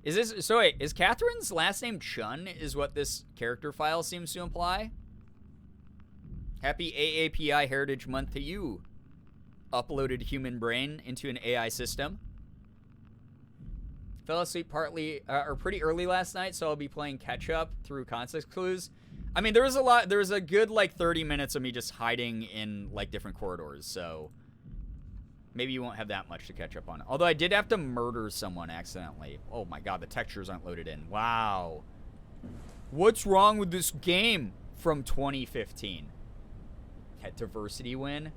Is this... So wait, is Catherine's last name Chun is what this character file seems to imply? Happy AAPI Heritage Month to you. Uploaded human brain into an AI system. Fell asleep pretty early last night, so I'll be playing catch up through context clues. I mean, there was a good like 30 minutes of me just hiding in like different corridors, so maybe you won't have that much to catch up on. Although I did have to murder someone accidentally. Oh my god, the textures aren't loaded in. Wow. What's wrong with this game from 2015? Had diversity win.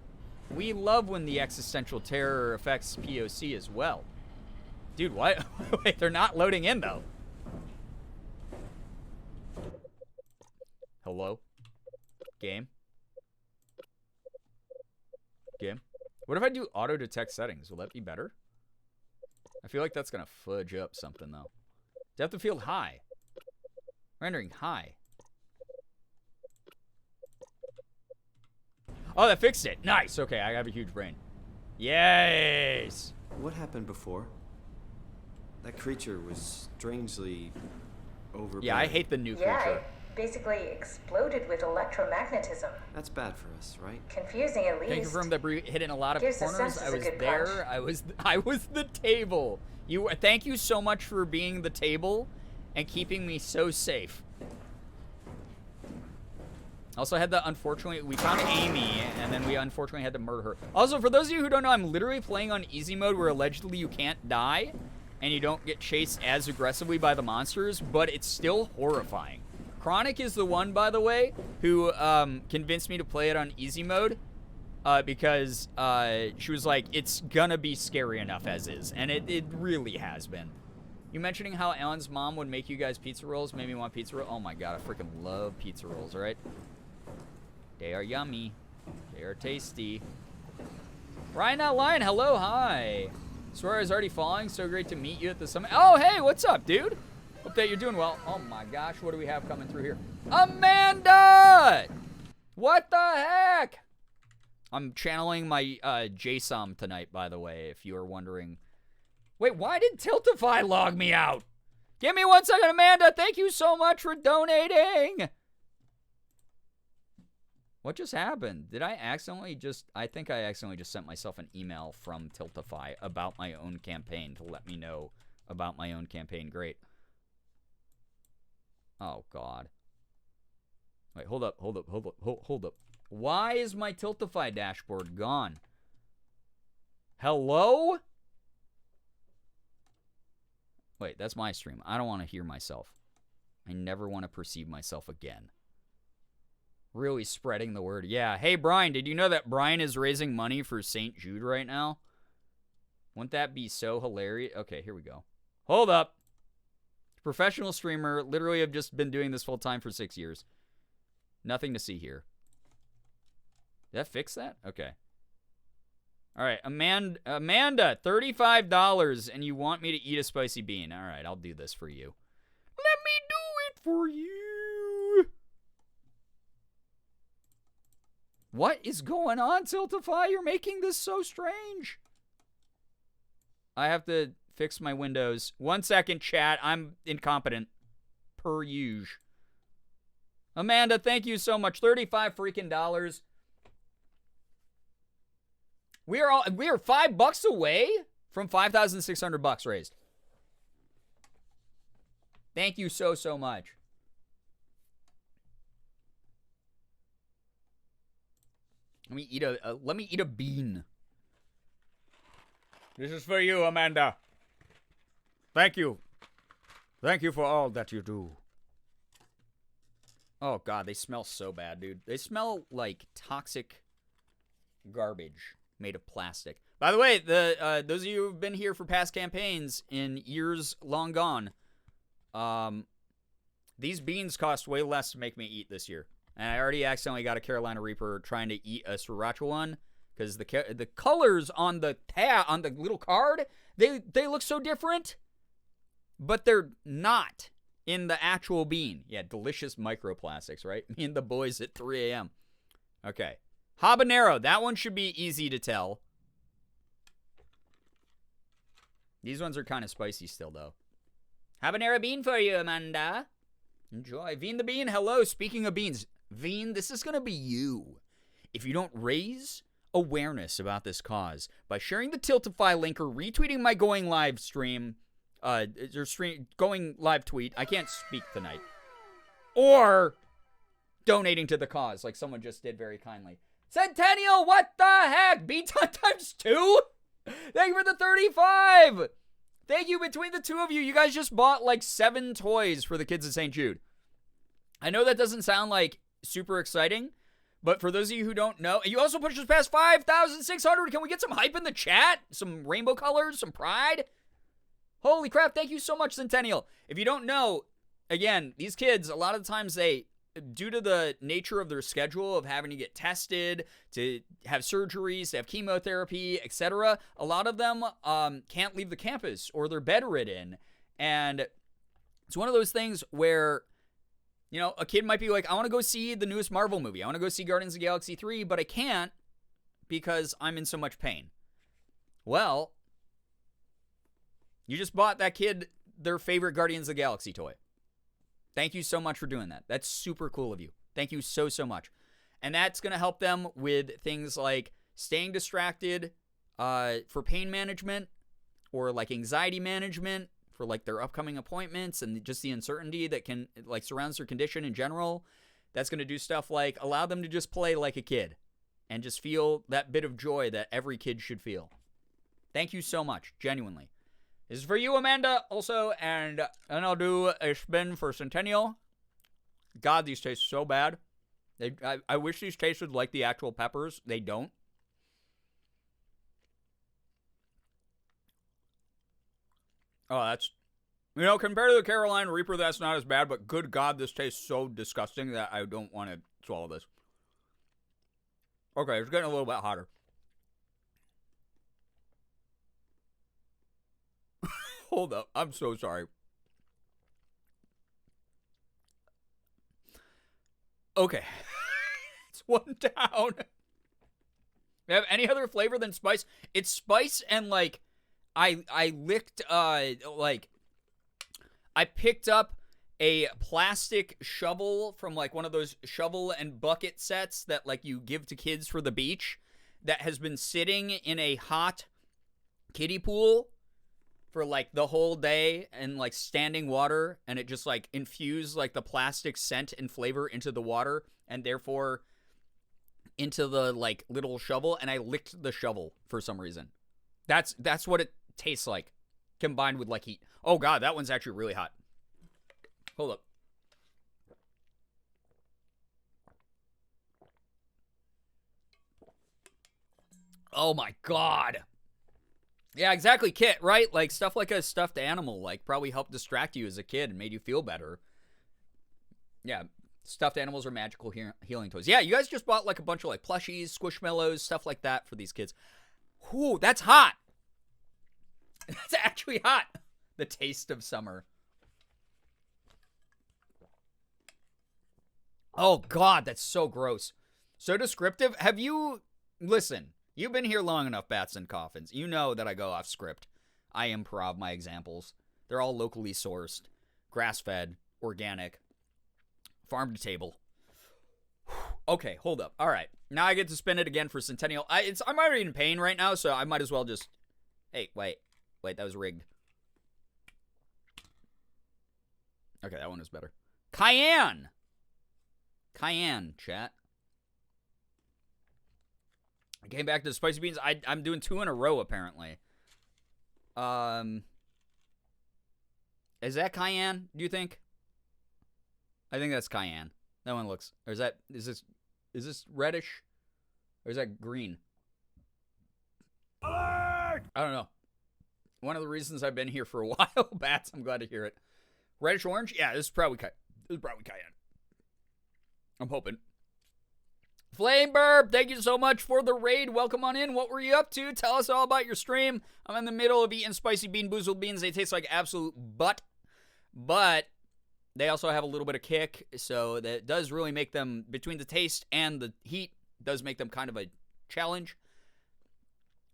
We love when the existential terror affects POC as well. Dude, what? Wait, they're not loading in, though. Hello? Game? Game? What if I do auto-detect settings? Will that be better? I feel like that's going to fudge up something, though. Depth of field high. Rendering high. Oh, that fixed it. Nice. Okay, I have a huge brain. Yes. What happened before? That creature was strangely overbearing. Yeah, I hate the new creature. Yeah, it basically exploded with electromagnetism. That's bad for us, right? Confusing at least. Can you confirm that Bree hit in a lot of Gives the corners? senses I a was good there. punch. I was the table. Thank you so much for being the table and keeping me so safe. Also had the unfortunately, we found Amy, and then we unfortunately had to murder her. Also, for those of you who don't know, I'm literally playing on easy mode where allegedly you can't die, and you don't get chased as aggressively by the monsters, but it's still horrifying. Chronic is the one, by the way, who convinced me to play it on easy mode, because she was like, it's gonna be scary enough as is, and it really has been. You mentioning how Alan's mom would make you guys pizza rolls made me want pizza rolls. Oh my god, I freaking love pizza rolls, alright? They are yummy. They are tasty. Ryan Not Lying, hello, hi. Swear is already falling. So great to meet you at the summit. Oh, hey, what's up, dude? Hope that you're doing well. Oh my gosh, what do we have coming through here? Amanda! What the heck? I'm channeling my JSOM tonight, by the way, if you are wondering. Wait, why did Tiltify log me out? Give me 1 second, Amanda. Thank you so much for donating. What just happened? Did I accidentally just... I think I accidentally just sent myself an email from Tiltify about my own campaign to let me know about my own campaign. Great. Oh, God. Wait, hold up. Why is my Tiltify dashboard gone? Hello? Wait, that's my stream. I don't want to hear myself. I never want to perceive myself again. Really spreading the word. Yeah. Hey, Brian, did you know that Brian is raising money for St. Jude right now? Wouldn't that be so hilarious? Okay, here we go. Hold up. Professional streamer. Literally have just been doing this full time for 6 years. Nothing to see here. Did that fix that? Okay. All right, Amanda, $35, and you want me to eat a spicy bean. All right, I'll do this for you. Let me do it for you. What is going on, Tiltify? You're making this so strange. I have to fix my windows. 1 second, chat. I'm incompetent. Per usual. Amanda, thank you so much. 35 freaking dollars. We are $5 away from 5,600 bucks raised. Thank you so much. Let me eat a bean. This is for you, Amanda. Thank you. Thank you for all that you do. Oh God, they smell so bad, dude. They smell like toxic garbage made of plastic. By the way, those of you who've been here for past campaigns in years long gone, these beans cost way less to make me eat this year. And I already accidentally got a Carolina Reaper trying to eat a Sriracha one because the colors on the on the little card, they look so different, but they're not in the actual bean. Yeah, delicious microplastics, right? Me and the boys at 3 a.m. Okay. Habanero, that one should be easy to tell. These ones are kind of spicy still, though. Habanero bean for you, Amanda. Enjoy. Veen the Bean, hello. Speaking of beans, Veen, this is going to be you. If you don't raise awareness about this cause by sharing the Tiltify link or retweeting my going live stream, going live tweet, I can't speak tonight, or donating to the cause like someone just did very kindly. Centennial, what the heck? Beaton times 2? Thank you for the 35. Thank you between the two of you. You guys just bought like 7 toys for the kids at St. Jude. I know that doesn't sound like super exciting, but for those of you who don't know, you also pushed us past 5,600. Can we get some hype in the chat? Some rainbow colors, some pride? Holy crap, thank you so much, Centennial. If you don't know, again, these kids, a lot of the times they, due to the nature of their schedule of having to get tested, to have surgeries, to have chemotherapy, etc., a lot of them can't leave the campus or they're bedridden. And it's one of those things where, you know, a kid might be like, I want to go see the newest Marvel movie. I want to go see Guardians of the Galaxy 3, but I can't because I'm in so much pain. Well, you just bought that kid their favorite Guardians of the Galaxy toy. Thank you so much for doing that. That's super cool of you. Thank you so much. And that's going to help them with things like staying distracted for pain management or like anxiety management for like their upcoming appointments and just the uncertainty that can like surrounds their condition in general. That's going to do stuff like allow them to just play like a kid and just feel that bit of joy that every kid should feel. Thank you so much, genuinely. This is for you, Amanda, also, and I'll do a spin for Centennial. God, these taste so bad. I wish these tasted like the actual peppers. They don't. Oh, that's... You know, compared to the Carolina Reaper, that's not as bad, but good God, this tastes so disgusting that I don't want to swallow this. Okay, it's getting a little bit hotter. Hold up. I'm so sorry. Okay. It's one down. You have any other flavor than spice? It's spice and like I licked like I picked up a plastic shovel from like one of those shovel and bucket sets that like you give to kids for the beach that has been sitting in a hot kiddie pool for like the whole day and like standing water, and it just like infused like the plastic scent and flavor into the water and therefore into the like little shovel, and I licked the shovel for some reason. That's what it tastes like combined with like heat. Oh god, that one's actually really hot. Hold up. Oh my god. Yeah, exactly, Kit, right? Like, stuff like a stuffed animal, like, probably helped distract you as a kid and made you feel better. Yeah, stuffed animals are magical healing toys. Yeah, you guys just bought, like, a bunch of, like, plushies, squishmallows, stuff like that for these kids. Whew, that's hot. That's actually hot. The taste of summer. Oh, God, that's so gross. So descriptive. Have you... Listen. You've been here long enough, Bats and Coffins. You know that I go off script. I improv my examples. They're all locally sourced, grass-fed, organic, farm to table. Okay, hold up. All right. Now I get to spin it again for Centennial. I'm already in pain right now, so I might as well just... Hey, wait. Wait, that was rigged. Okay, that one was better. Cayenne! Cayenne, chat. I came back to the spicy beans. I'm doing 2 in a row, apparently. Is that cayenne, do you think? I think that's cayenne. That one looks... Or is this reddish? Or is that green? Alert! I don't know. One of the reasons I've been here for a while, Bats, I'm glad to hear it. Reddish orange? Yeah, this is probably cayenne. I'm hoping. Flame Burp, thank you so much for the raid. Welcome on in. What were you up to? Tell us all about your stream. I'm in the middle of eating spicy bean boozled beans. They taste like absolute butt. But they also have a little bit of kick. So that does really make them, between the taste and the heat, does make them kind of a challenge.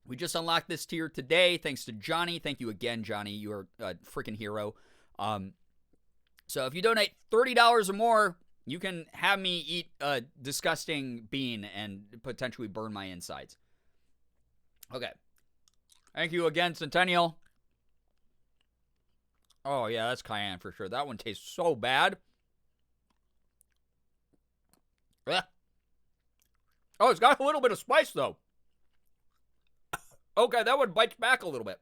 We just unlocked this tier today. Thanks to Johnny. Thank you again, Johnny. You are a freaking hero. So if you donate $30 or more, you can have me eat a disgusting bean and potentially burn my insides. Okay. Thank you again, Centennial. Oh, yeah, that's cayenne for sure. That one tastes so bad. Ugh. Oh, it's got a little bit of spice, though. Okay, that one bites back a little bit.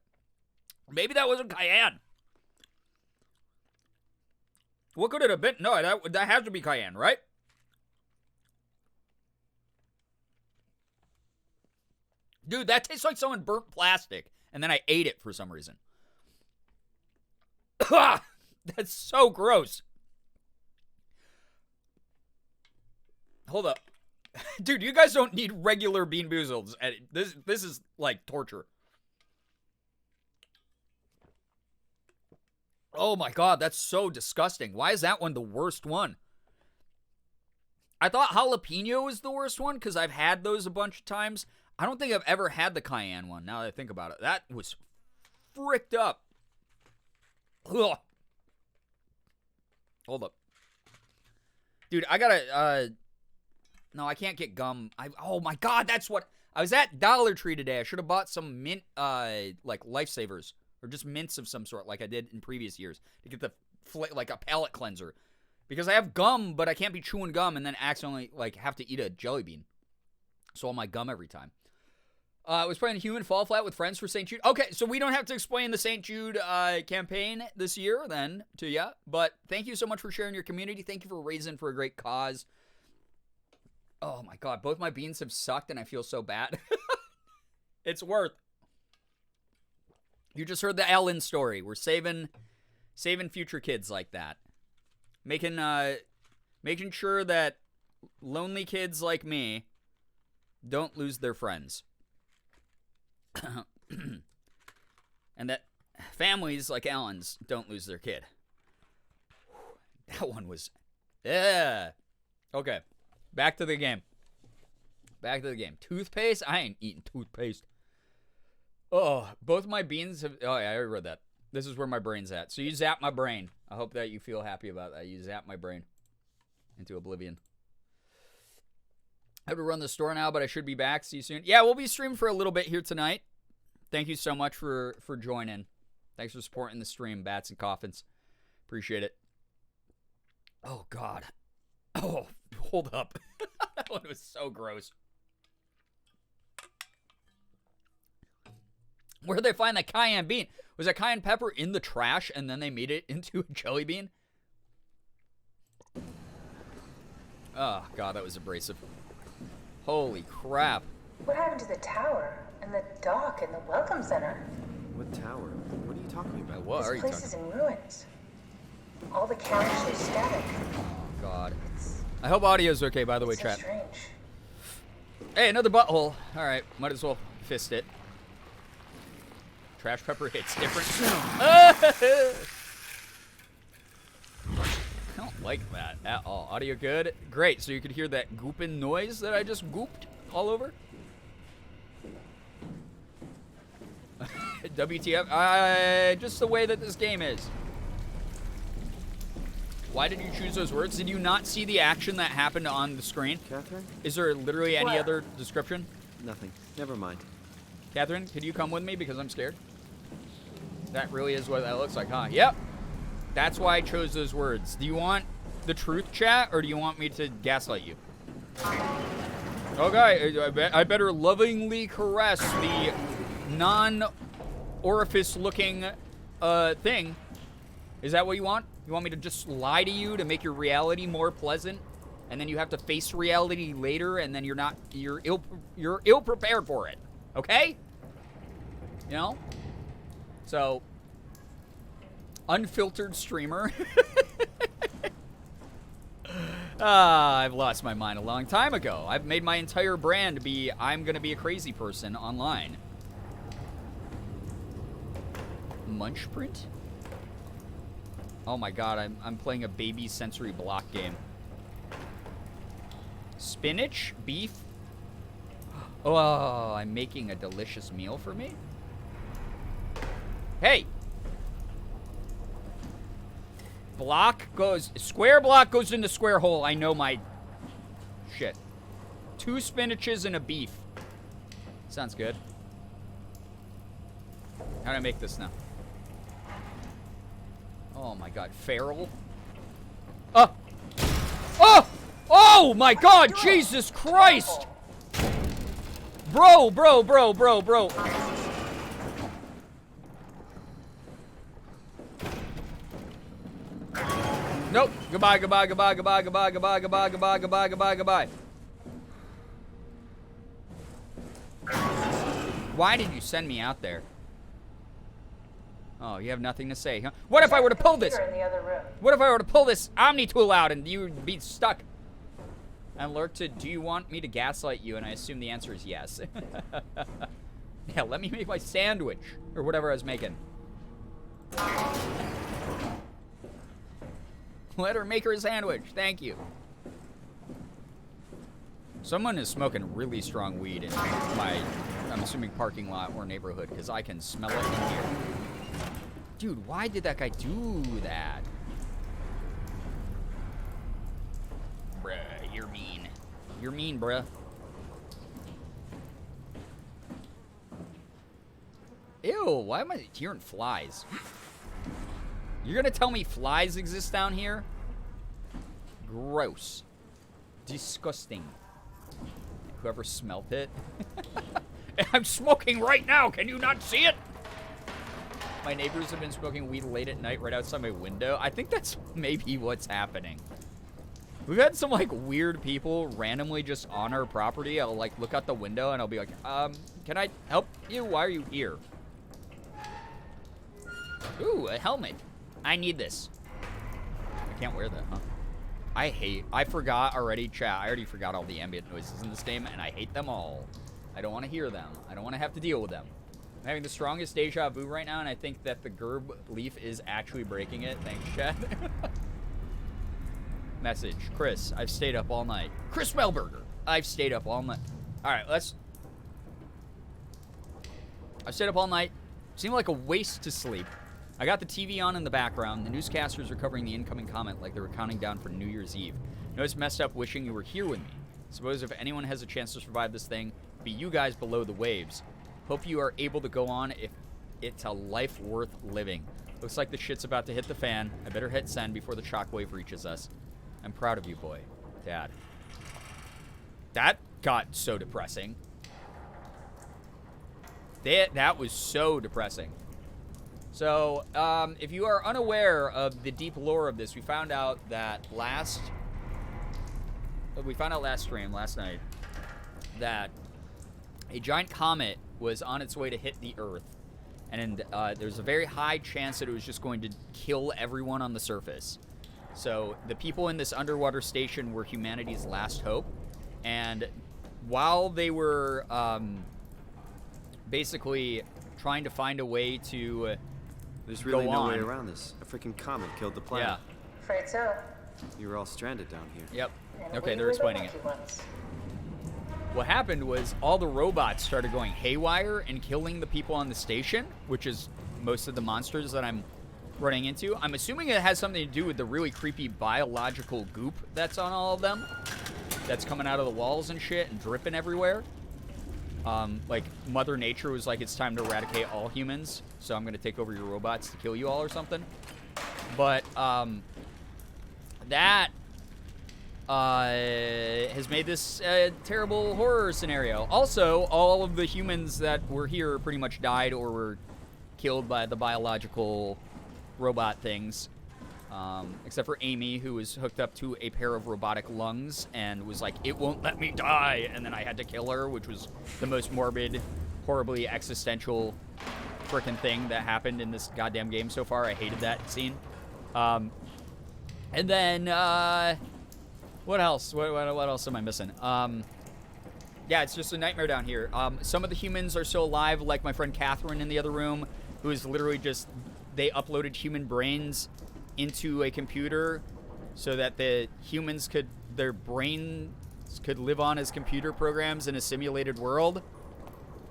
Maybe that wasn't cayenne. What could it have been? No, that has to be cayenne, right? Dude, that tastes like someone burnt plastic, and then I ate it for some reason. That's so gross. Hold up. Dude, you guys don't need regular Bean Boozleds. This is like torture. Oh my god, that's so disgusting. Why is that one the worst one? I thought jalapeno was the worst one because I've had those a bunch of times. I don't think I've ever had the cayenne one, now that I think about it. That was fricked up. Ugh. Hold up. Dude, I gotta, no, I can't get gum. Oh my god, that's what... I was at Dollar Tree today. I should have bought some mint, like, Lifesavers. Or just mints of some sort, like I did in previous years, to get the like a palate cleanser, because I have gum, but I can't be chewing gum and then accidentally like have to eat a jelly bean. So my gum every time. I was playing Human Fall Flat with friends for St. Jude. Okay, so we don't have to explain the St. Jude campaign this year then to ya. But thank you so much for sharing your community. Thank you for raising for a great cause. Oh my god, both my beans have sucked and I feel so bad. It's worth. You just heard the Ellen story. We're saving future kids like that. Making sure that lonely kids like me don't lose their friends. And that families like Ellen's don't lose their kid. That one was... Yeah. Okay. Back to the game. Toothpaste? I ain't eating toothpaste. Oh, both my beans have... Oh, yeah, I already read that. This is where my brain's at. So you zap my brain. I hope that you feel happy about that. You zap my brain into oblivion. I have to run the store now, but I should be back. See you soon. Yeah, we'll be streaming for a little bit here tonight. Thank you so much for joining. Thanks for supporting the stream, Bats and Coffins. Appreciate it. Oh, God. Oh, hold up. That one was so gross. Where did they find that cayenne bean? Was that cayenne pepper in the trash and then they made it into a jelly bean? Oh, God, that was abrasive. Holy crap. What happened to the tower and the dock and the welcome center? What tower? What are you talking about? What are This you place is talking in ruins. All the counters are static. Oh, God. I hope audio's okay, by the way, It's so chat. strange. Hey, another butthole. All right, might as well fist it. Trash pepper hits different. I don't like that at all. Audio good? Great, so you could hear that gooping noise that I just gooped all over? WTF? Just the way that this game is. Why did you choose those words? Did you not see the action that happened on the screen? Catherine? Is there literally any What? other description? Nothing. Never mind. Catherine, could you come with me because I'm scared? That really is what that looks like, huh? Yep. That's why I chose those words. Do you want the truth, chat, or do you want me to gaslight you? Okay, I better lovingly caress the non-orifice-looking thing. Is that what you want? You want me to just lie to you to make your reality more pleasant, and then you have to face reality later, and then you're ill prepared for it? Okay? You know? So, unfiltered streamer. I've lost my mind a long time ago. I've made my entire brand be, I'm gonna be a crazy person online. Munch print? Oh my God, I'm playing a baby sensory block game. Spinach? Beef? Oh, I'm making a delicious meal for me? Hey! Square block goes in the square hole. I know my shit. 2 spinaches and a beef. Sounds good. How do I make this now? Oh my God, feral? Oh! Oh! Oh my God, Jesus Christ! Bro. Nope. Goodbye. Why did you send me out there? Oh, you have nothing to say, huh? What if I were to pull this? In the other room. What if I were to pull this Omni tool out and you would be stuck? And alert to, do you want me to gaslight you? And I assume the answer is yes. Yeah, let me make my sandwich. Or whatever I was making. Let her make her a sandwich. Thank you. Someone is smoking really strong weed in my, I'm assuming, parking lot or neighborhood, because I can smell it in here. Dude, why did that guy do that? Bruh, you're mean. You're mean, bruh. Ew, why am I hearing flies? You're gonna tell me flies exist down here? Gross. Disgusting. Whoever smelt it. I'm smoking right now, can you not see it? My neighbors have been smoking weed late at night right outside my window. I think that's maybe what's happening. We've had some, like, weird people randomly just on our property. I'll, like, look out the window and I'll be like, can I help you? Why are you here? Ooh, a helmet. I need this. I can't wear that, huh? I forgot already, chat. I already forgot all the ambient noises in this game, and I hate them all. I don't want to hear them. I don't want to have to deal with them. I'm having the strongest deja vu right now, and I think that the Gerb leaf is actually breaking it. Thanks, chat. Message. Chris, I've stayed up all night. Chris Melberger, I've stayed up all night. All right, I've stayed up all night. Seemed like a waste to sleep. I got the TV on in the background. The newscasters were covering the incoming comet like they were counting down for New Year's Eve. No, it's messed up wishing you were here with me. Suppose if anyone has a chance to survive this thing, be you guys below the waves. Hope you are able to go on if it's a life worth living. Looks like the shit's about to hit the fan. I better hit send before the shockwave reaches us. I'm proud of you, boy. Dad. That got so depressing. That was so depressing. So, if you are unaware of the deep lore of this, we found out last stream, last night, that a giant comet was on its way to hit the Earth. And there's a very high chance that it was just going to kill everyone on the surface. So the people in this underwater station were humanity's last hope. And while they were basically trying to find a way to There's really go no on. way around this. A freaking comet killed the planet. Yeah. Afraid so. You were all stranded down here. Yep. And Okay, we they're were the explaining it. lucky ones. What happened was all the robots started going haywire and killing the people on the station, which is most of the monsters that I'm running into. I'm assuming it has something to do with the really creepy biological goop that's on all of them. That's coming out of the walls and shit and dripping everywhere. Like, Mother Nature was like, it's time to eradicate all humans, so I'm going to take over your robots to kill you all or something. But, that has made this terrible horror scenario. Also, all of the humans that were here pretty much died or were killed by the biological robot things. Except for Amy, who was hooked up to a pair of robotic lungs and was like, it won't let me die. And then I had to kill her, which was the most morbid, horribly existential frickin' thing that happened in this goddamn game so far. I hated that scene. And then, what else? What else am I missing? Yeah, it's just a nightmare down here. Some of the humans are still alive, like my friend Catherine in the other room, who is literally just, they uploaded human brains into a computer so that the humans could, their brains could live on as computer programs in a simulated world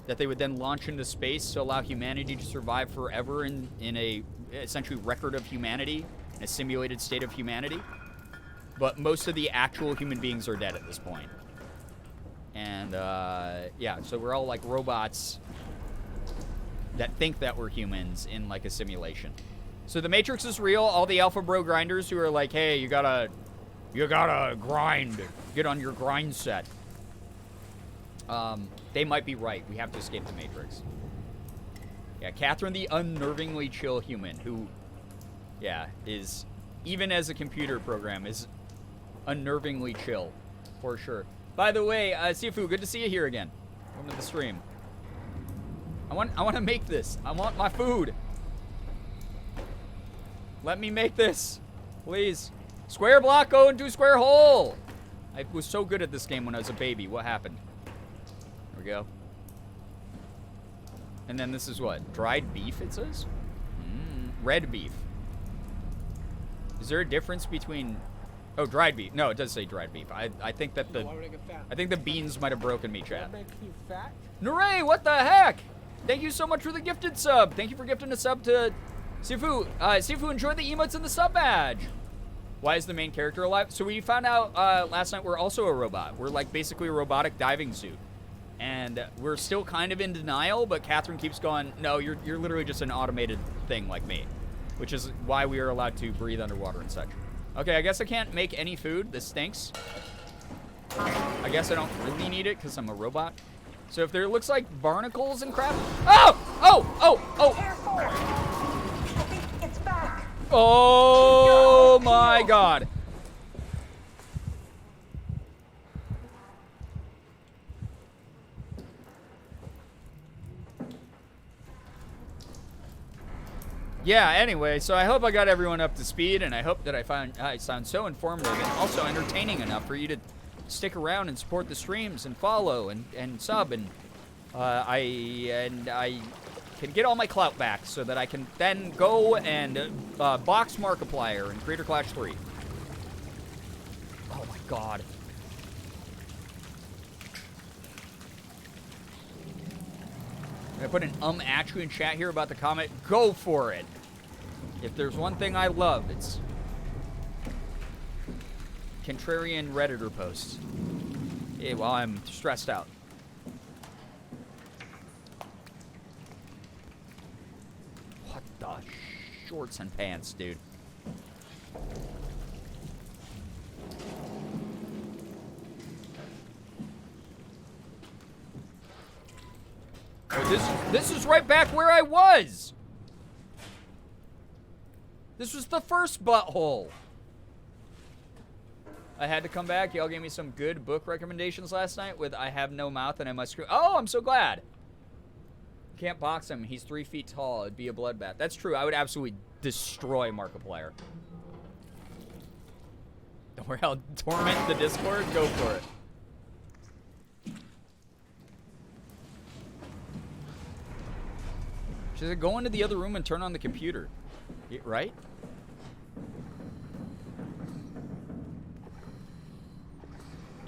that they would then launch into space to allow humanity to survive forever in a essentially record of humanity, a simulated state of humanity. But most of the actual human beings are dead at this point. And, yeah, so we're all like robots that think that we're humans in like a simulation. So the Matrix is real. All the Alpha Bro grinders who are like, hey, you gotta grind. Get on your grind set. They might be right. We have to escape the Matrix. Yeah, Catherine, the unnervingly chill human who, yeah, is, even as a computer program, is unnervingly chill, for sure. By the way, Sifu, good to see you here again. Welcome to the stream. I want to make this. I want my food. Let me make this, please. Square block, go into square hole. I was so good at this game when I was a baby. What happened? There we go. And then this is what? Dried beef, it says? Red beef. Is there a difference between... Oh, dried beef. No, it does say dried beef. I think that the... I think the beans might have broken me, chat. Make you fat? Naray, what the heck? Thank you so much for the gifted sub. Thank you for gifting a sub to Sifu. Sifu, enjoy the emotes and the sub badge. Why is the main character alive? So we found out last night we're also a robot. We're like basically a robotic diving suit. And we're still kind of in denial, but Catherine keeps going, no, you're literally just an automated thing like me. Which is why we are allowed to breathe underwater and such. Okay, I guess I can't make any food. This stinks. I guess I don't really need it because I'm a robot. So if there looks like barnacles and crap... Oh! Oh! Oh! Oh! Careful! I think it's back. Oh my god. Yeah, anyway, so I hope I got everyone up to speed, and I hope that I sound so informative and also entertaining enough for you to stick around and support the streams and follow and sub, and I can get all my clout back so that I can then go and box Markiplier in Creator Clash 3. Oh my god. I put an actually in chat here about the comment. Go for it. If there's one thing I love, it's contrarian Redditor posts. Hey, while I'm stressed out. What the shorts and pants, dude? Oh, this is right back where I was. This was the first butthole. I had to come back. Y'all gave me some good book recommendations last night with I Have No Mouth and I Must Scream. Oh, I'm so glad. Can't box him. He's 3 feet tall. It'd be a bloodbath. That's true. I would absolutely destroy Markiplier. Don't worry, I'll torment the Discord. Go for it. She said, go into the other room and turn on the computer. Right?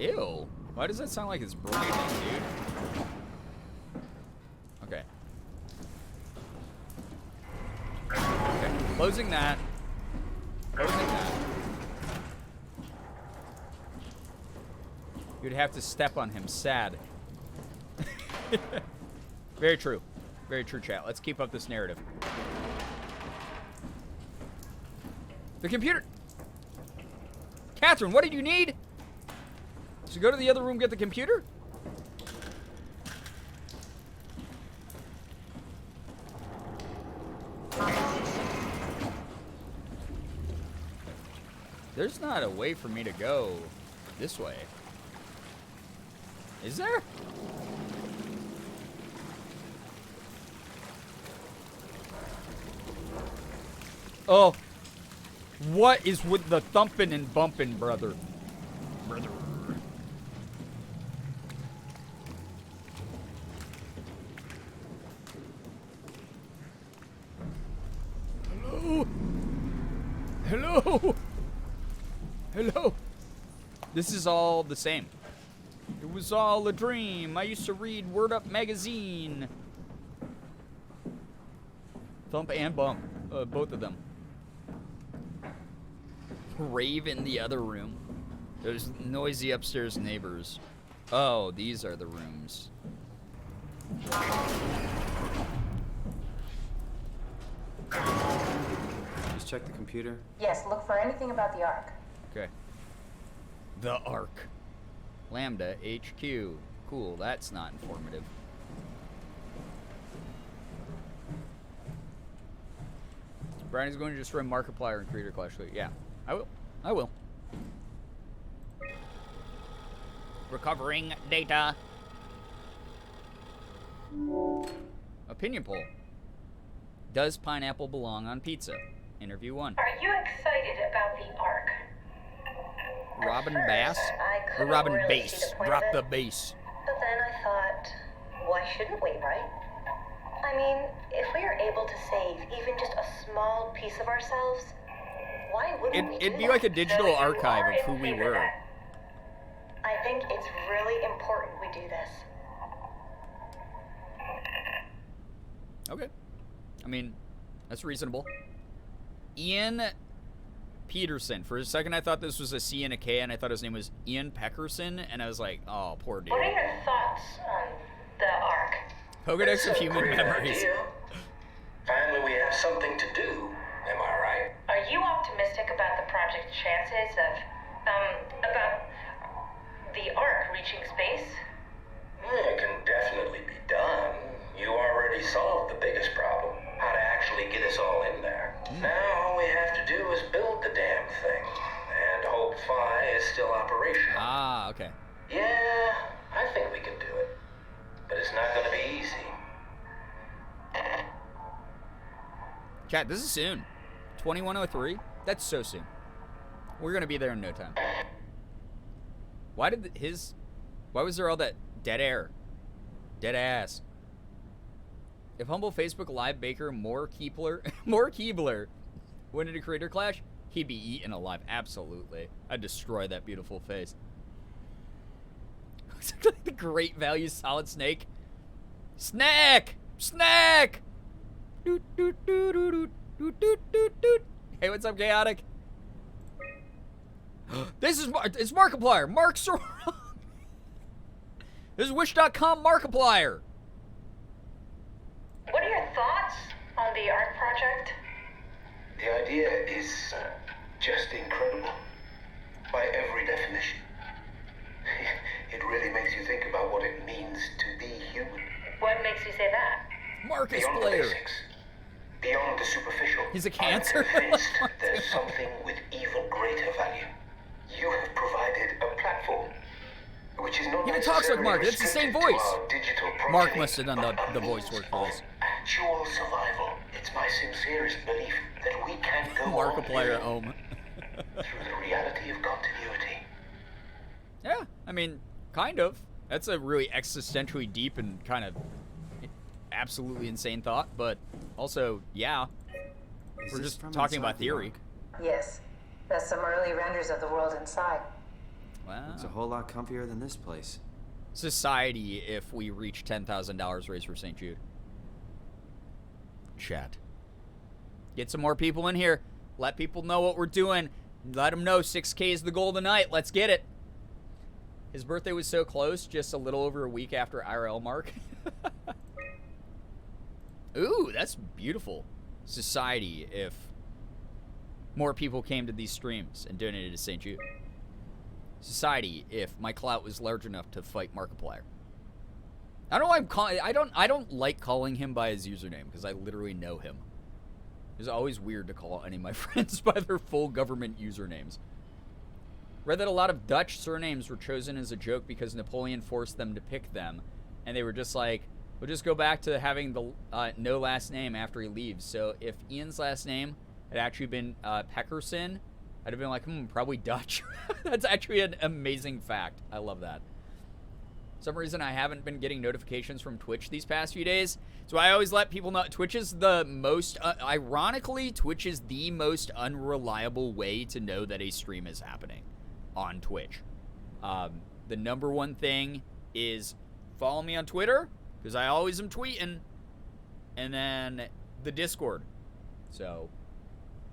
Ew. Why does that sound like it's breathing, dude? Okay. Okay. Closing that. Closing that. You'd have to step on him. Sad. Very true. Very true, chat. Let's keep up this narrative. The computer. Catherine, what did you need? So go to the other room, get the computer? There's not a way for me to go this way. Is there? Oh. What is with the thumping and bumping, brother? Brother. Hello? Hello? Hello? This is all the same. It was all a dream. I used to read Word Up magazine. Thump and bump. Both of them. Rave in the other room. There's noisy upstairs neighbors. Oh, these are the rooms. Just check the computer. Yes, look for anything about the Ark. Okay. The Ark. Lambda HQ. Cool, that's not informative. Brian is going to destroy Markiplier and Creator Clash. Yeah, I will. I will. Recovering data. Opinion poll. Does pineapple belong on pizza? Interview 1. Are you excited about the Ark? Robin At Bass? first, I Or couldn't Robin really Bass? see the point Drop of the it. bass. But then I thought, why shouldn't we, right? I mean, if we are able to save even just a small piece of ourselves, why wouldn't we do It'd be that? like a digital So if you archive are of who in we favor were. that, I think it's really important we do this. Okay. I mean, that's reasonable. Ian Peterson. For a second, I thought this was a C and a K, and I thought his name was Ian Peckerson, and I was like, oh, poor dude. What are your thoughts on the Ark? Pokedex of Human Great Memories. idea. Finally, we have something to do. Am I right? Are you optimistic about the project's chances of, about the Ark reaching space? It can definitely be done. You already solved the biggest problem. How to actually get us all in there. Now all we have to do is build the damn thing. And hope Phi is still operational. Ah, okay. Yeah, I think we can do it. But it's not gonna be easy. Chat, this is soon. 2103? That's so soon. We're gonna be there in no time. Why did why was there all that dead air? Dead ass. If humble Facebook Live baker more Keebler went into Creator Clash, he'd be eaten alive. Absolutely. I'd destroy that beautiful face. Looks like the great value Solid Snake. Snack! Snack! Doot, doot, doot, doot, doot, doot, doot, doot, What's up, Chaotic? This is it's Markiplier. Mark Sor. This is Wish.com Markiplier. What are your thoughts on the art project? The idea is just incredible. By every definition. It really makes you think about what it means to be human. What makes you say that? Marcus Beyond the Blair. basics. Beyond the superficial. He's a cancer. I'm convinced there's something with even greater value. You have provided a platform, which is not He even talks like necessarily Mark. It's the same restricted to voice. our digital Mark progeny, must have done but the a voice means work for this. of actual survival. It's my sincerest belief that we can go on Markiplier living Ohm. through the reality of continuity. Yeah, I mean, kind of. That's a really existentially deep and kind of absolutely insane thought, but also, yeah. Is We're this just from talking inside about the theory. Ark? Yes, that's some early renders of the world inside. Wow. It's a whole lot comfier than this place. Society if we reach $10,000 raised for St. Jude. Chat. Get some more people in here. Let people know what we're doing. Let them know 6K is the goal tonight. Let's get it. His birthday was so close, just a little over a week after IRL mark. Ooh, that's beautiful. Society if more people came to these streams and donated to St. Jude. Society if my clout was large enough to fight Markiplier. I don't know why I'm calling. I don't like calling him by his username because I literally know him. It's always weird to call any of my friends by their full government usernames. Read that a lot of Dutch surnames were chosen as a joke because Napoleon forced them to pick them, and they were just like, we'll just go back to having the no last name after he leaves. So if Ian's last name had actually been Peckerson, I'd have been like, probably Dutch. That's actually an amazing fact. I love that. For some reason, I haven't been getting notifications from Twitch these past few days. So I always let people know. Twitch is the most, ironically, Twitch is the most unreliable way to know that a stream is happening on Twitch. The number one thing is follow me on Twitter, because I always am tweeting, and then the Discord. So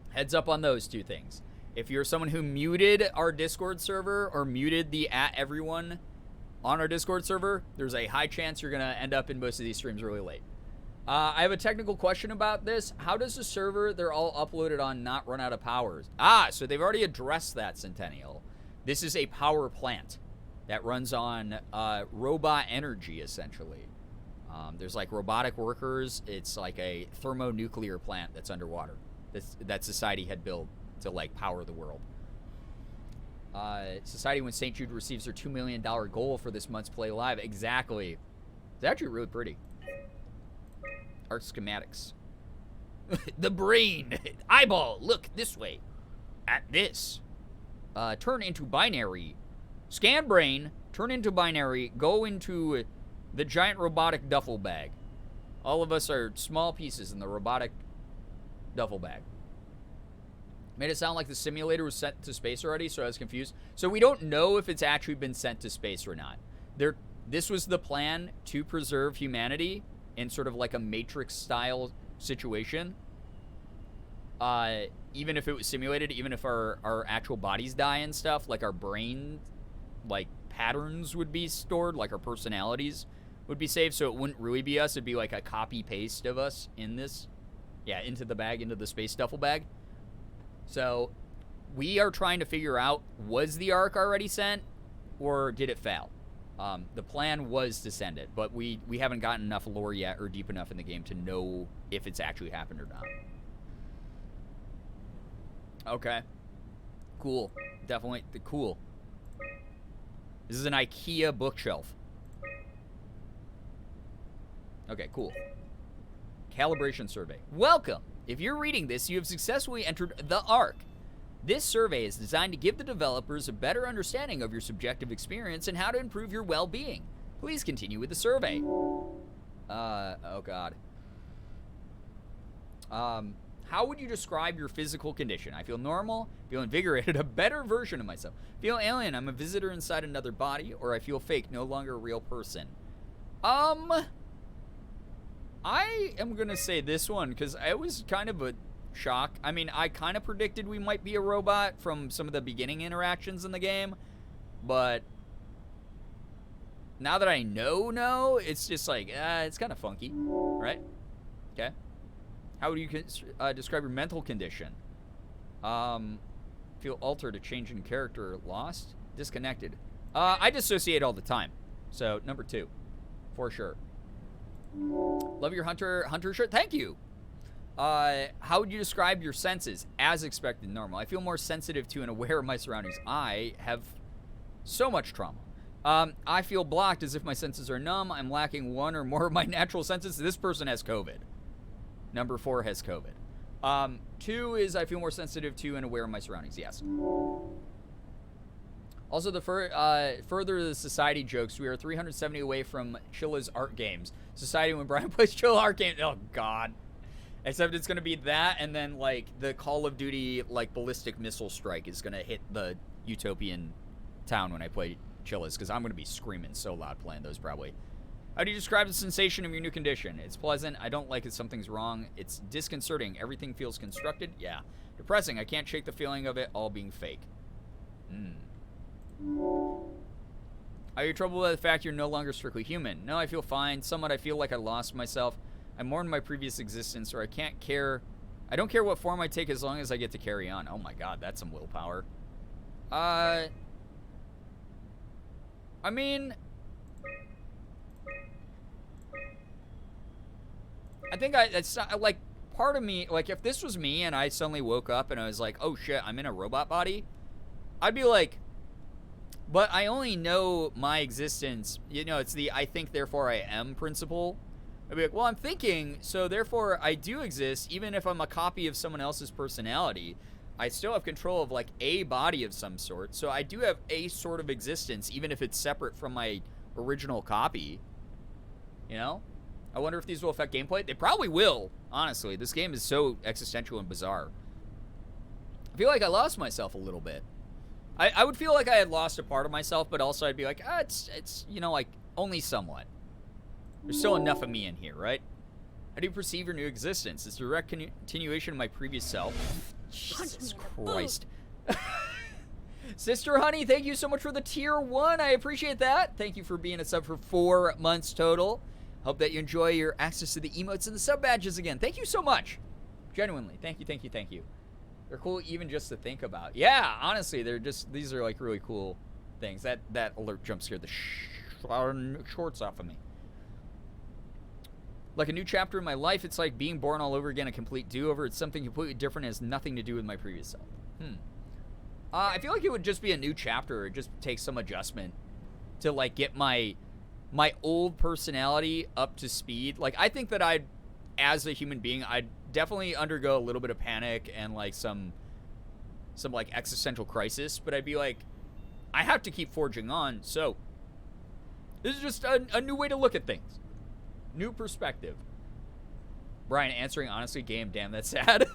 heads up on those two things. If you're someone who muted our Discord server or muted the @everyone on our Discord server, there's a high chance you're going to end up in most of these streams really late. I have a technical question about this. How does the server they're all uploaded on not run out of power? So they've already addressed that, Centennial. This is a power plant that runs on robot energy, essentially. There's like robotic workers. It's like a thermonuclear plant that's underwater that society had built to like power the world. Society when St. Jude receives their $2 million goal for this month's Play Live. Exactly. It's actually really pretty. Art schematics. The brain. Eyeball. Look this way. At this. Turn into binary. Scan brain. Turn into binary. Go into the giant robotic duffel bag. All of us are small pieces in the robotic duffel bag. Made it sound like the simulator was sent to space already, so I was confused. So we don't know if it's actually been sent to space or not. This was the plan to preserve humanity in sort of like a Matrix-style situation. Even if it was simulated, even if our actual bodies die and stuff, like our brain, like patterns would be stored, like our personalities would be saved, so it wouldn't really be us. It'd be like a copy-paste of us in this. Yeah, into the bag, into the space duffel bag. So we are trying to figure out, was the Ark already sent or did it fail? The plan was to send it, but we haven't gotten enough lore yet or deep enough in the game to know if it's actually happened or not. Okay. Cool. Definitely cool. This is an IKEA bookshelf. Okay, cool. Calibration survey. Welcome. If you're reading this, you have successfully entered the Ark. This survey is designed to give the developers a better understanding of your subjective experience and how to improve your well-being. Please continue with the survey. Oh God. How would you describe your physical condition? I feel normal, feel invigorated, a better version of myself. Feel alien, I'm a visitor inside another body, or I feel fake, no longer a real person. I am gonna say this one, because I was kind of shock. I mean, I kind of predicted we might be a robot from some of the beginning interactions in the game, but now that I know, it's just like, it's kind of funky, right? Okay. How would you describe your mental condition? Feel altered, a change in character, lost, disconnected. I dissociate all the time, so number 2, for sure. Love your hunter shirt. Thank you. How would you describe your senses? As expected, normal. I feel more sensitive to and aware of my surroundings. I have so much trauma. I feel blocked as if my senses are numb. I'm lacking one or more of my natural senses. This person has COVID. Number 4 has COVID. 2 is I feel more sensitive to and aware of my surroundings. Yes. Also, the further the society jokes, we are 370 away from Chilla's art games. Society when Brian plays Chilla art games. Oh, God. Except it's going to be that, and then, like, the Call of Duty, like, ballistic missile strike is going to hit the utopian town when I play Chilla's, because I'm going to be screaming so loud playing those, probably. How do you describe the sensation of your new condition? It's pleasant. I don't like it. Something's wrong. It's disconcerting. Everything feels constructed. Yeah. Depressing. I can't shake the feeling of it all being fake. Are you troubled by the fact you're no longer strictly human? No, I feel fine. Somewhat I feel like I lost myself. I mourn my previous existence, or I don't care what form I take as long as I get to carry on. Oh my God, that's some willpower. I mean, I think it's not, like, part of me, like, if this was me and I suddenly woke up and I was like, oh shit, I'm in a robot body, I'd be like, but I only know my existence, you know, it's the I think therefore I am principle. I'd be like, well, I'm thinking, so therefore I do exist, even if I'm a copy of someone else's personality. I still have control of, like, a body of some sort, so I do have a sort of existence, even if it's separate from my original copy. You know? I wonder if these will affect gameplay. They probably will, honestly. This game is so existential and bizarre. I feel like I lost myself a little bit. I would feel like I had lost a part of myself, but also I'd be like, it's you know, like, only somewhat. There's still enough of me in here, right? How do you perceive your new existence? It's a direct continuation of my previous self. Jesus Christ. Sister Honey, thank you so much for the tier 1. I appreciate that. Thank you for being a sub for 4 months total. Hope that you enjoy your access to the emotes and the sub badges again. Thank you so much. Genuinely. Thank you, thank you, thank you. They're cool even just to think about. Yeah, honestly, these are, like, really cool things. That alert jump scared the shorts off of me. Like a new chapter in my life, it's like being born all over again, a complete do-over. It's something completely different, has nothing to do with my previous self. I feel like it would just be a new chapter. It just takes some adjustment to, like, get my old personality up to speed. Like, I think that as a human being, I'd definitely undergo a little bit of panic and, like, some like, existential crisis. But I'd be like, I have to keep forging on, so this is just a new way to look at things. New perspective. Brian answering honestly, game, damn, that's sad.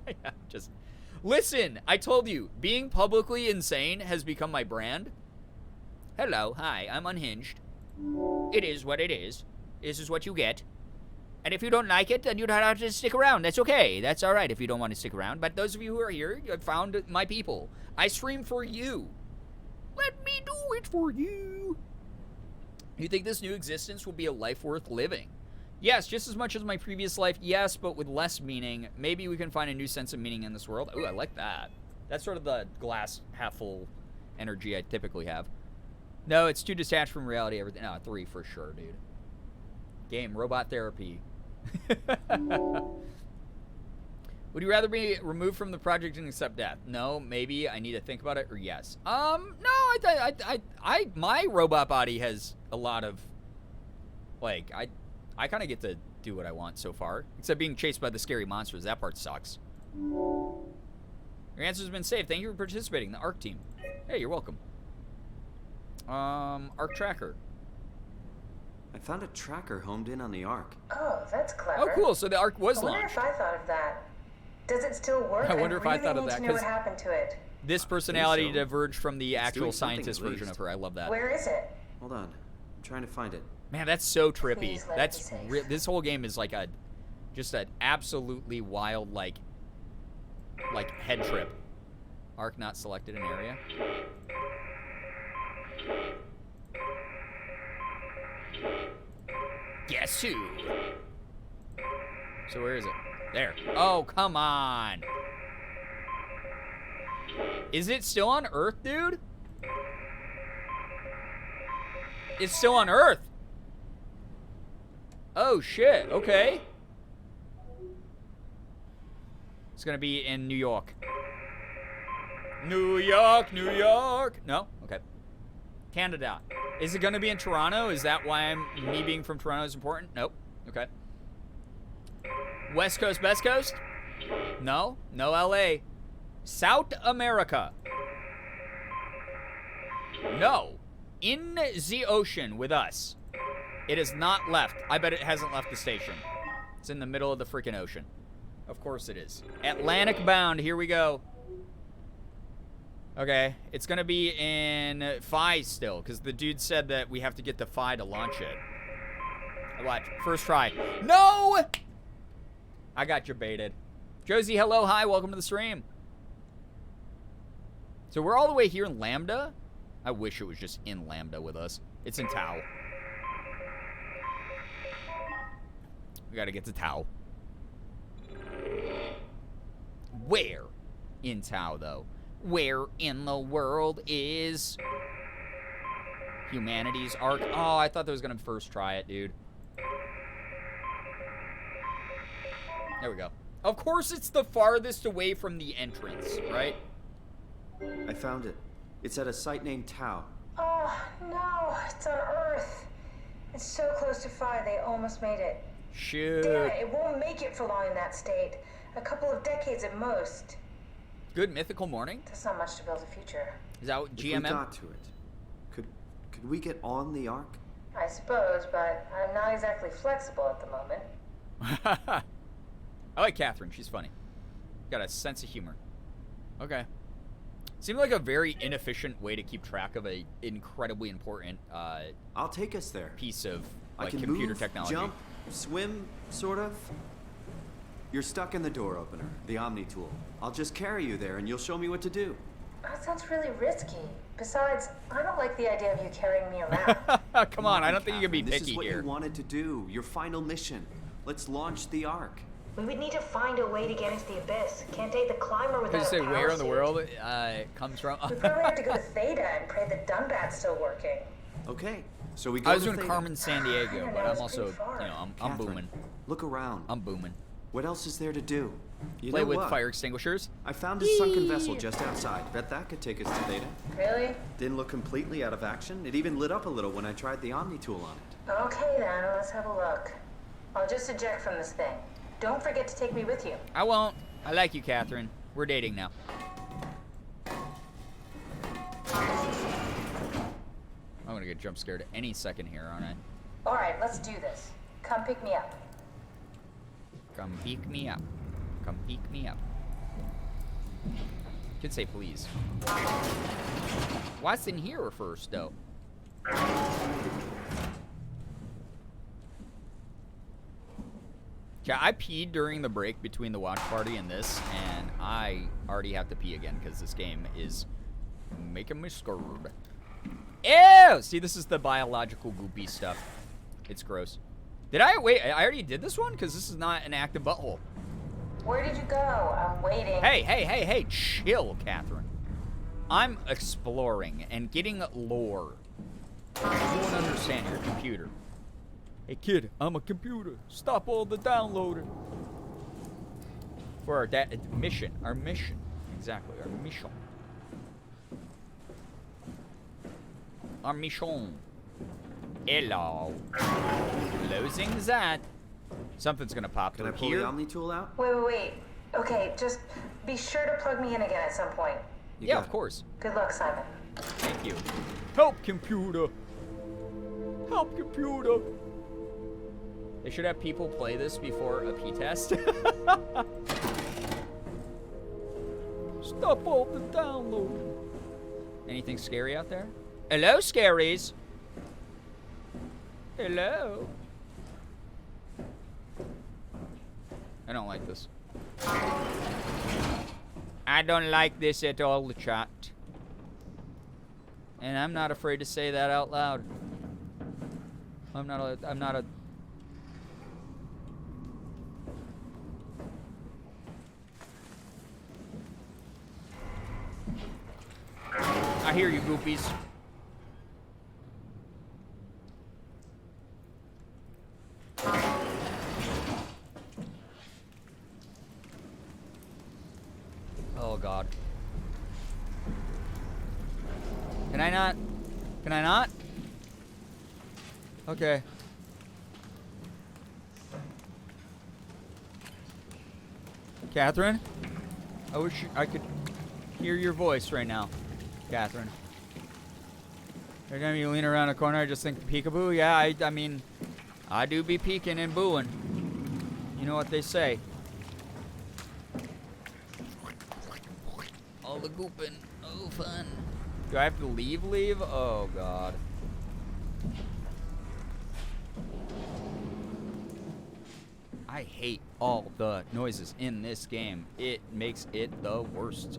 Yeah, just listen, I told you, being publicly insane has become my brand. Hello, hi, I'm unhinged. It is what it is. This is what you get. And if you don't like it, then you don't have to stick around. That's okay. That's all right if you don't want to stick around. But those of you who are here, you have found my people. I stream for you. Let me do it for you. You think this new existence will be a life worth living? Yes, just as much as my previous life, yes, but with less meaning. Maybe we can find a new sense of meaning in this world. Ooh, I like that. That's sort of the glass half full energy I typically have. No, it's too detached from reality. Everything. No, 3 for sure, dude. Game, robot therapy. Would you rather be removed from the project and accept death? No, maybe I need to think about it, or yes. No, my robot body has a lot of, like, I kind of get to do what I want so far, except being chased by the scary monsters. That part sucks. Your answer's been saved. Thank you for participating in the ARC team. Hey, you're welcome. ARC tracker. I found a tracker homed in on the Ark. Oh, that's clever. Oh, cool. So the ARC was I wonder launched. if I thought of that. Does it still work? I wonder if I thought of that, I really need to know what happened to it. This personality so. diverged from the It's actual doing something scientist at version least. of her. I love that. Where is it? Hold on. I'm trying to find it. Man, that's so trippy. Please let it That's be safe. this whole game is like just an absolutely wild, like, like, head trip. Arc not selected in area. Guess who? So where is it? There. Oh, come on. Is it still on Earth, dude? It's still on Earth. Oh, shit. Okay. It's gonna be in New York. New York, New York. No? Okay. Canada. Is it gonna be in Toronto? Is that why me being from Toronto is important? Nope. Okay. West Coast, Best Coast? No. No LA. South America. No. In the ocean with us. It has not left. I bet it hasn't left the station. It's in the middle of the freaking ocean. Of course it is. Atlantic bound. Here we go. Okay. It's going to be in Phi still, because the dude said that we have to get to Phi to launch it. Watch. First try. No! I got you baited. Josie, hello. Hi. Welcome to the stream. So we're all the way here in Lambda? I wish it was just in Lambda with us. It's in Tau. We gotta get to Tau. Where in Tau, though? Where in the world is humanity's arc? Oh, I thought that was gonna first try it, dude. There we go. Of course it's the farthest away from the entrance, right? I found it. It's at a site named Tau. Oh, no, it's on Earth. It's so close to Phi, they almost made it. Shoot. Damn it, it won't make it for long in that state. A couple of decades at most. Good mythical morning. That's not much to build a future. Is that what If we GMM? got to it, could we get on the Ark? I suppose, but I'm not exactly flexible at the moment. I like Catherine. She's funny. Got a sense of humor. Okay. Seemed like a very inefficient way to keep track of a incredibly important I'll take us there. piece of I like can computer move, technology. jump, swim, sort of. You're stuck in the door opener, the Omni tool. I'll just carry you there and you'll show me what to do. That sounds really risky. Besides, I don't like the idea of you carrying me around. Come on, I don't think you can be Catherine, picky This is what here. you wanted to do, your final mission. Let's launch the Ark. We would need to find a way to get into the abyss. Can't take the climber without Did you say a power where in the suit. world it comes from? We probably have to go to Theta and pray that Dunbat's still working. Okay, so we go I was to doing Theta. Carmen San Diego, I but know, I'm it's also, pretty far. you know, I'm Catherine, booming. Look around. I'm booming. What else is there to do? You Play know with what? fire extinguishers. I found a sunken vessel just outside. Bet that could take us to Theta. Really? Didn't look completely out of action. It even lit up a little when I tried the Omni tool on it. Okay then, let's have a look. I'll just eject from this thing. Don't forget to take me with you. I won't. I like you, Catherine. We're dating now. I'm gonna get jump scared any second here, aren't I? Alright, let's do this. Come pick me up. Come pick me up. Come pick me up. Could say please. What's in here first, though? Yeah, I peed during the break between the watch party and this, and I already have to pee again because this game is making me scared. Ew! See, this is the biological goopy stuff. It's gross. Did I? Wait, I already did this one? Because this is not an active butthole. Where did you go? I'm waiting. Hey, chill, Catherine. I'm exploring and getting lore. You don't understand your computer. Hey, kid, I'm a computer. Stop all the downloading. For our mission. Our mission. Exactly, our mission. Our mission. Hello. Closing that. Something's gonna pop Can I through pull here. the Omni tool out? Wait. Okay, just be sure to plug me in again at some point. You Yeah, got of it. course. Good luck, Simon. Thank you. Help, computer. Help, computer. They should have people play this before a P-test. Stop all the downloading. Anything scary out there? Hello, scaries. Hello. I don't like this. I don't like this at all, chat. And I'm not afraid to say that out loud. I'm not a I hear you, goofies. Oh, God. Can I not? Can I not? Okay. Catherine? I wish I could hear your voice right now, Catherine. Every time you lean around a corner, I just think peekaboo. Yeah, I mean, I do be peeking and booing. You know what they say. All the gooping. Oh, fun. Do I have to leave? Oh, God. I hate all the noises in this game. It makes it the worst.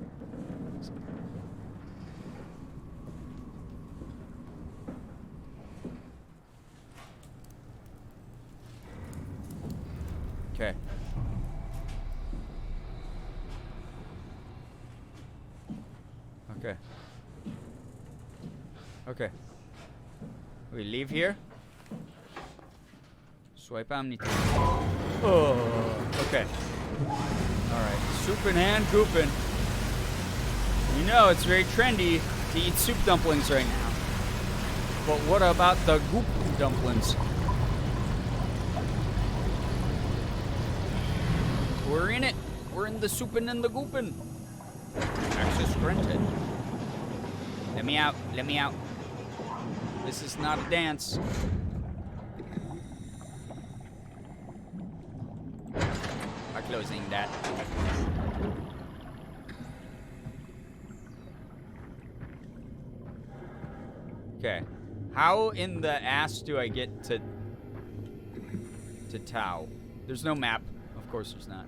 Okay. Okay. Okay. We leave here. Swipe Omni. Oh, okay. Alright. Soupin' and goopin'. You know it's very trendy to eat soup dumplings right now. But what about the goop dumplings? We're in it. We're in the soupin' and the goopin'. Access granted. Let me out. Let me out. This is not a dance. I'm closing that. Okay. How in the ass do I get to Tau? There's no map. Of course there's not.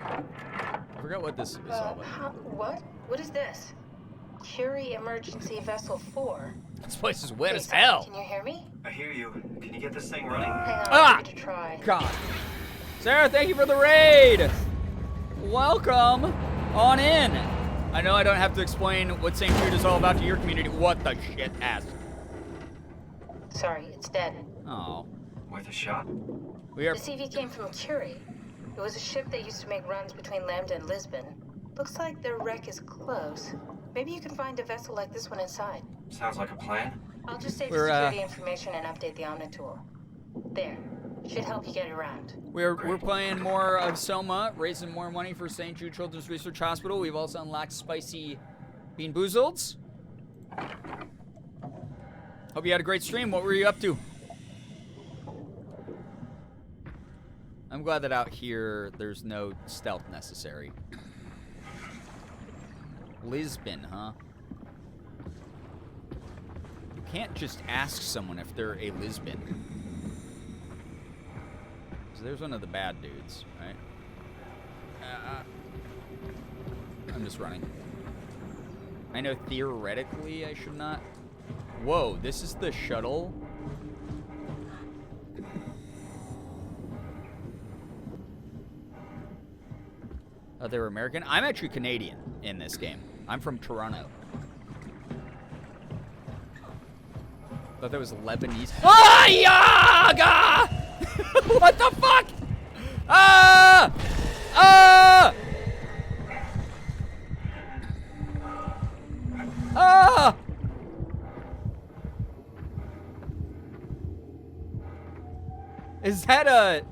I forgot what this is all about. What? What is this? Curie Emergency Vessel 4. This place is wet Hey, as Sam, hell. Can you hear me? I hear you. Can you get this thing running? Hang on, Ah! I'll give it a try. God. Sarah, thank you for the raid. Welcome on in. I know I don't have to explain what St. Jude is all about to your community. What the shit ass. Sorry, it's dead. Oh. Worth a shot? We are The CV came from Curie. It was a ship that used to make runs between Lambda and Lisbon. Looks like their wreck is close. Maybe you can find a vessel like this one inside. Sounds like a plan. I'll just save We're, the security information and update the Omni tool. There. Should help you get around. We're playing more of SOMA, raising more money for St. Jude Children's Research Hospital. We've also unlocked Spicy Bean Boozleds. Hope you had a great stream. What were you up to? I'm glad that out here there's no stealth necessary. Lisbon, huh? You can't just ask someone if they're a Lisbon. So there's one of the bad dudes, right? I'm just running. I know theoretically I should not. Whoa, this is the shuttle? Oh, they were American? I'm actually Canadian in this game. I'm from Toronto. Thought that was Lebanese. Ah, yeah! What the fuck? Ah! Ah! Ah! Is that a...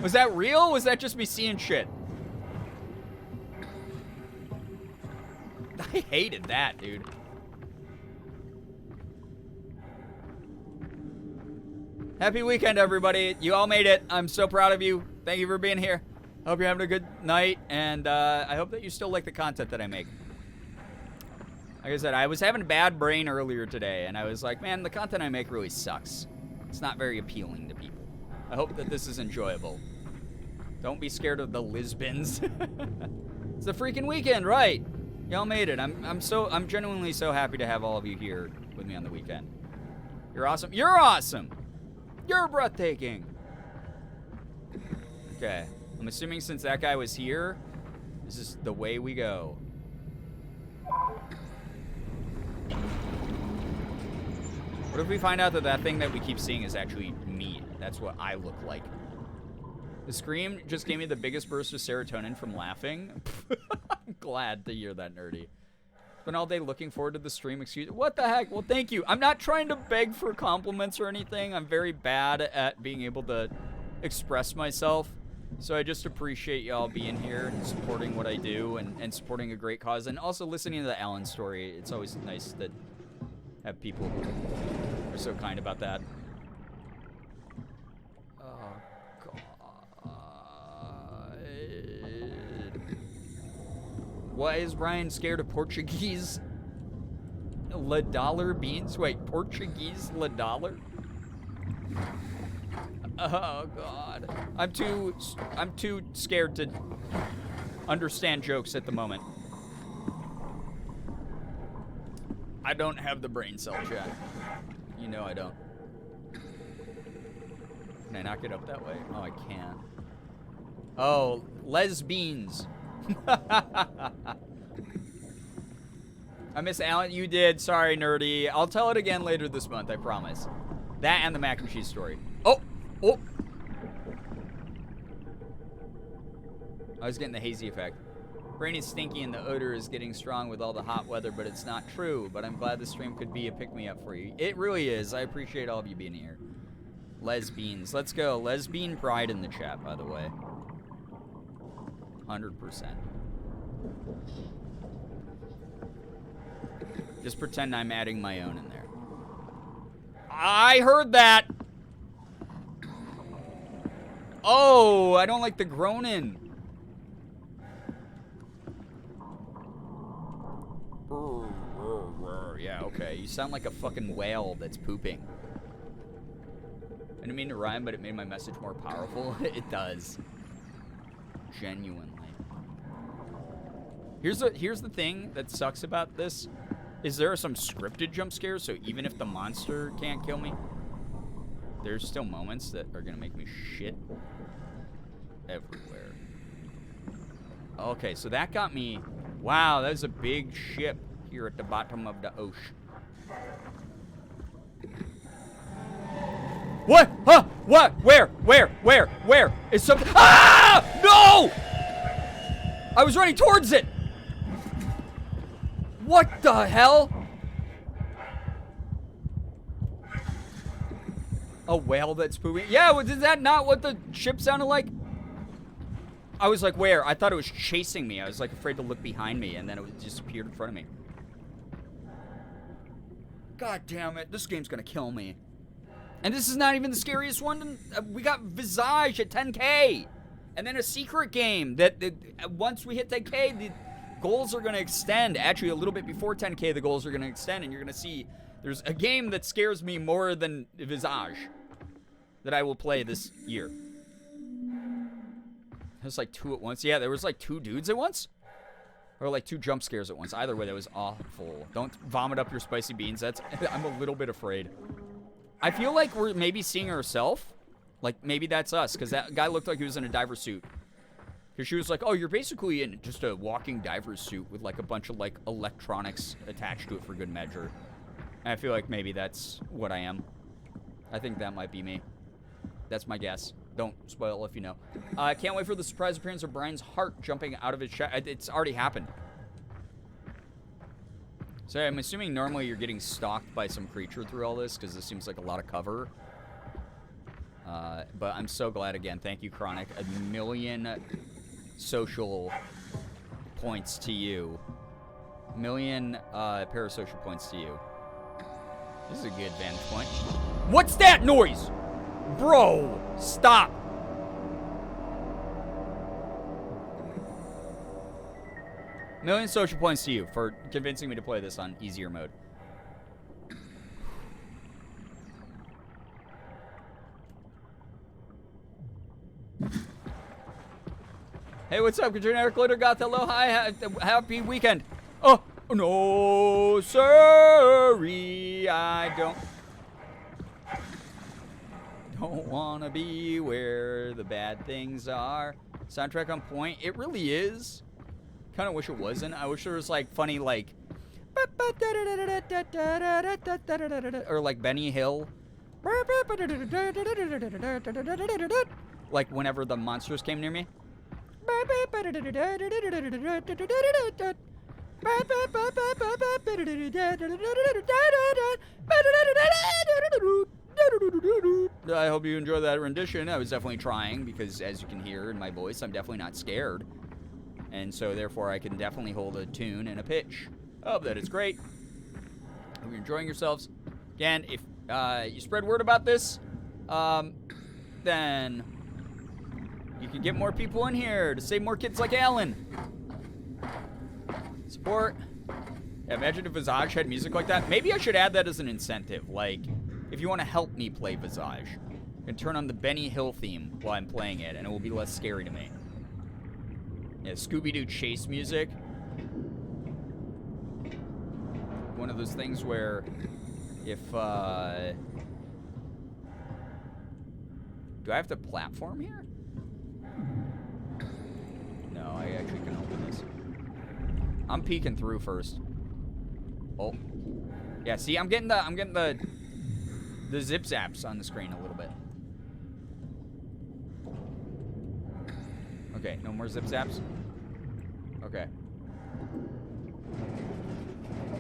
Was that real? Was that just me seeing shit? I hated that, dude. Happy weekend, everybody. You all made it. I'm so proud of you. Thank you for being here. Hope you're having a good night, and I hope that you still like the content that I make. I Like I said, I was having a bad brain earlier today, and I was like, man, the content I make really sucks. It's not very appealing to people. I hope that this is enjoyable. Don't be scared of the Lisbons. It's the freaking weekend, right? Y'all made it. I'm genuinely so happy to have all of you here with me on the weekend. You're awesome. You're awesome. You're breathtaking. Okay. I'm assuming since that guy was here, this is the way we go. What if we find out that that thing that we keep seeing is actually me? That's what I look like. The scream just gave me the biggest burst of serotonin from laughing. I'm glad to hear that, nerdy. Been all day looking forward to the stream. Excuse. What the heck? Well, thank you. I'm not trying to beg for compliments or anything. I'm very bad at being able to express myself. So I just appreciate y'all being here and supporting what I do and supporting a great cause. And also listening to the Alan story. It's always nice to have people who are so kind about that. Oh, God. Why is Ryan scared of Portuguese La Dollar beans? Wait, Portuguese La Dollar? Oh, God. I'm too scared to understand jokes at the moment. I don't have the brain cell, chat. You know I don't. Can I not get up that way? Oh, I can. Oh, lesbians. I miss Alan. You did. Sorry, nerdy. I'll tell it again later this month, I promise. That and the mac and cheese story. Oh! Oh! I was getting the hazy effect. Brain is stinky and the odor is getting strong with all the hot weather, but it's not true. But I'm glad the stream could be a pick-me-up for you. It really is. I appreciate all of you being here. Lesbians. Let's go. Lesbian pride in the chat, by the way. 100%. Just pretend I'm adding my own in there. I heard that! Oh, I don't like the groaning. Yeah, okay. You sound like a fucking whale that's pooping. I didn't mean to rhyme, but it made my message more powerful. It does. Genuinely. Here's the thing that sucks about this. Is there are some scripted jump scares, so even if the monster can't kill me, there's still moments that are gonna make me shit everywhere. Okay, so that got me. Wow, that was a big ship here at the bottom of the ocean. What? Huh? What? Where? Is something? Ah! No! I was running towards it. What the hell? A whale that's pooping? Yeah, well, is that not what the ship sounded like? I was like, where? I thought it was chasing me. I was like afraid to look behind me, and then it just appeared in front of me. God damn it. This game's gonna kill me. And this is not even the scariest one. We got Visage at 10K. And then a secret game that once we hit 10K, the goals are going to extend. Actually, a little bit before 10K, the goals are going to extend. And you're going to see there's a game that scares me more than Visage that I will play this year. There's like two at once. Yeah, there was like two dudes at once. Or like two jump scares at once. Either way, that was awful. Don't vomit up your spicy beans. I'm a little bit afraid. I feel like we're maybe seeing ourselves. Like, maybe that's us. Because that guy looked like he was in a diver suit. Because she was like, oh, you're basically in just a walking diver's suit with, like, a bunch of, like, electronics attached to it for good measure. And I feel like maybe that's what I am. I think that might be me. That's my guess. Don't spoil if you know. I can't wait for the surprise appearance of Brian's heart jumping out of his chest. It's already happened. So I'm assuming normally you're getting stalked by some creature through all this, because this seems like a lot of cover. But I'm so glad again. Thank you, Chronic. 1,000,000 social points to you. 1,000,000 parasocial points to you. This is a good vantage point. What's that noise? Bro, stop. Million social points to you for convincing me to play this on easier mode. Hey, what's up, Katrina? Glitter Goth, hello, hi, happy weekend. Oh, no, sorry, I don't want to be where the bad things are. Soundtrack on point. It really is. Kind of wish it wasn't. I wish there was, like, funny, like, or, like, Benny Hill. Like, whenever the monsters came near me. I hope you enjoy that rendition. I was definitely trying because, as you can hear in my voice, I'm definitely not scared. And so, therefore, I can definitely hold a tune and a pitch. Hope that it's great. Hope you're enjoying yourselves. Again, if you spread word about this, then you can get more people in here to save more kids like Alan. Support. Yeah, imagine if Visage had music like that. Maybe I should add that as an incentive. Like, if you want to help me play Visage, you can turn on the Benny Hill theme while I'm playing it, and it will be less scary to me. Yeah, Scooby-Doo chase music. One of those things where if, do I have to platform here? No, I actually can open this. I'm peeking through first. Oh. Yeah, see, I'm getting the zip zaps on the screen a little bit. Okay, no more zip zaps. Okay.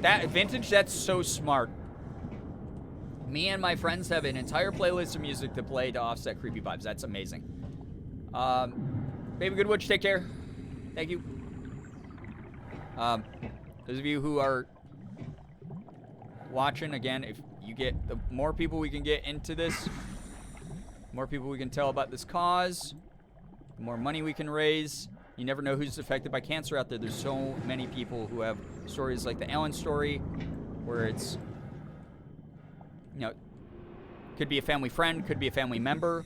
That vintage, that's so smart. Me and my friends have an entire playlist of music to play to offset creepy vibes. That's amazing. Baby Goodwitch, take care. Thank you. Those of you who are watching, again, if you get, the more people we can get into this, the more people we can tell about this cause, the more money we can raise. You never know who's affected by cancer out there. There's so many people who have stories like the Ellen story, where it's, you know, could be a family friend, could be a family member.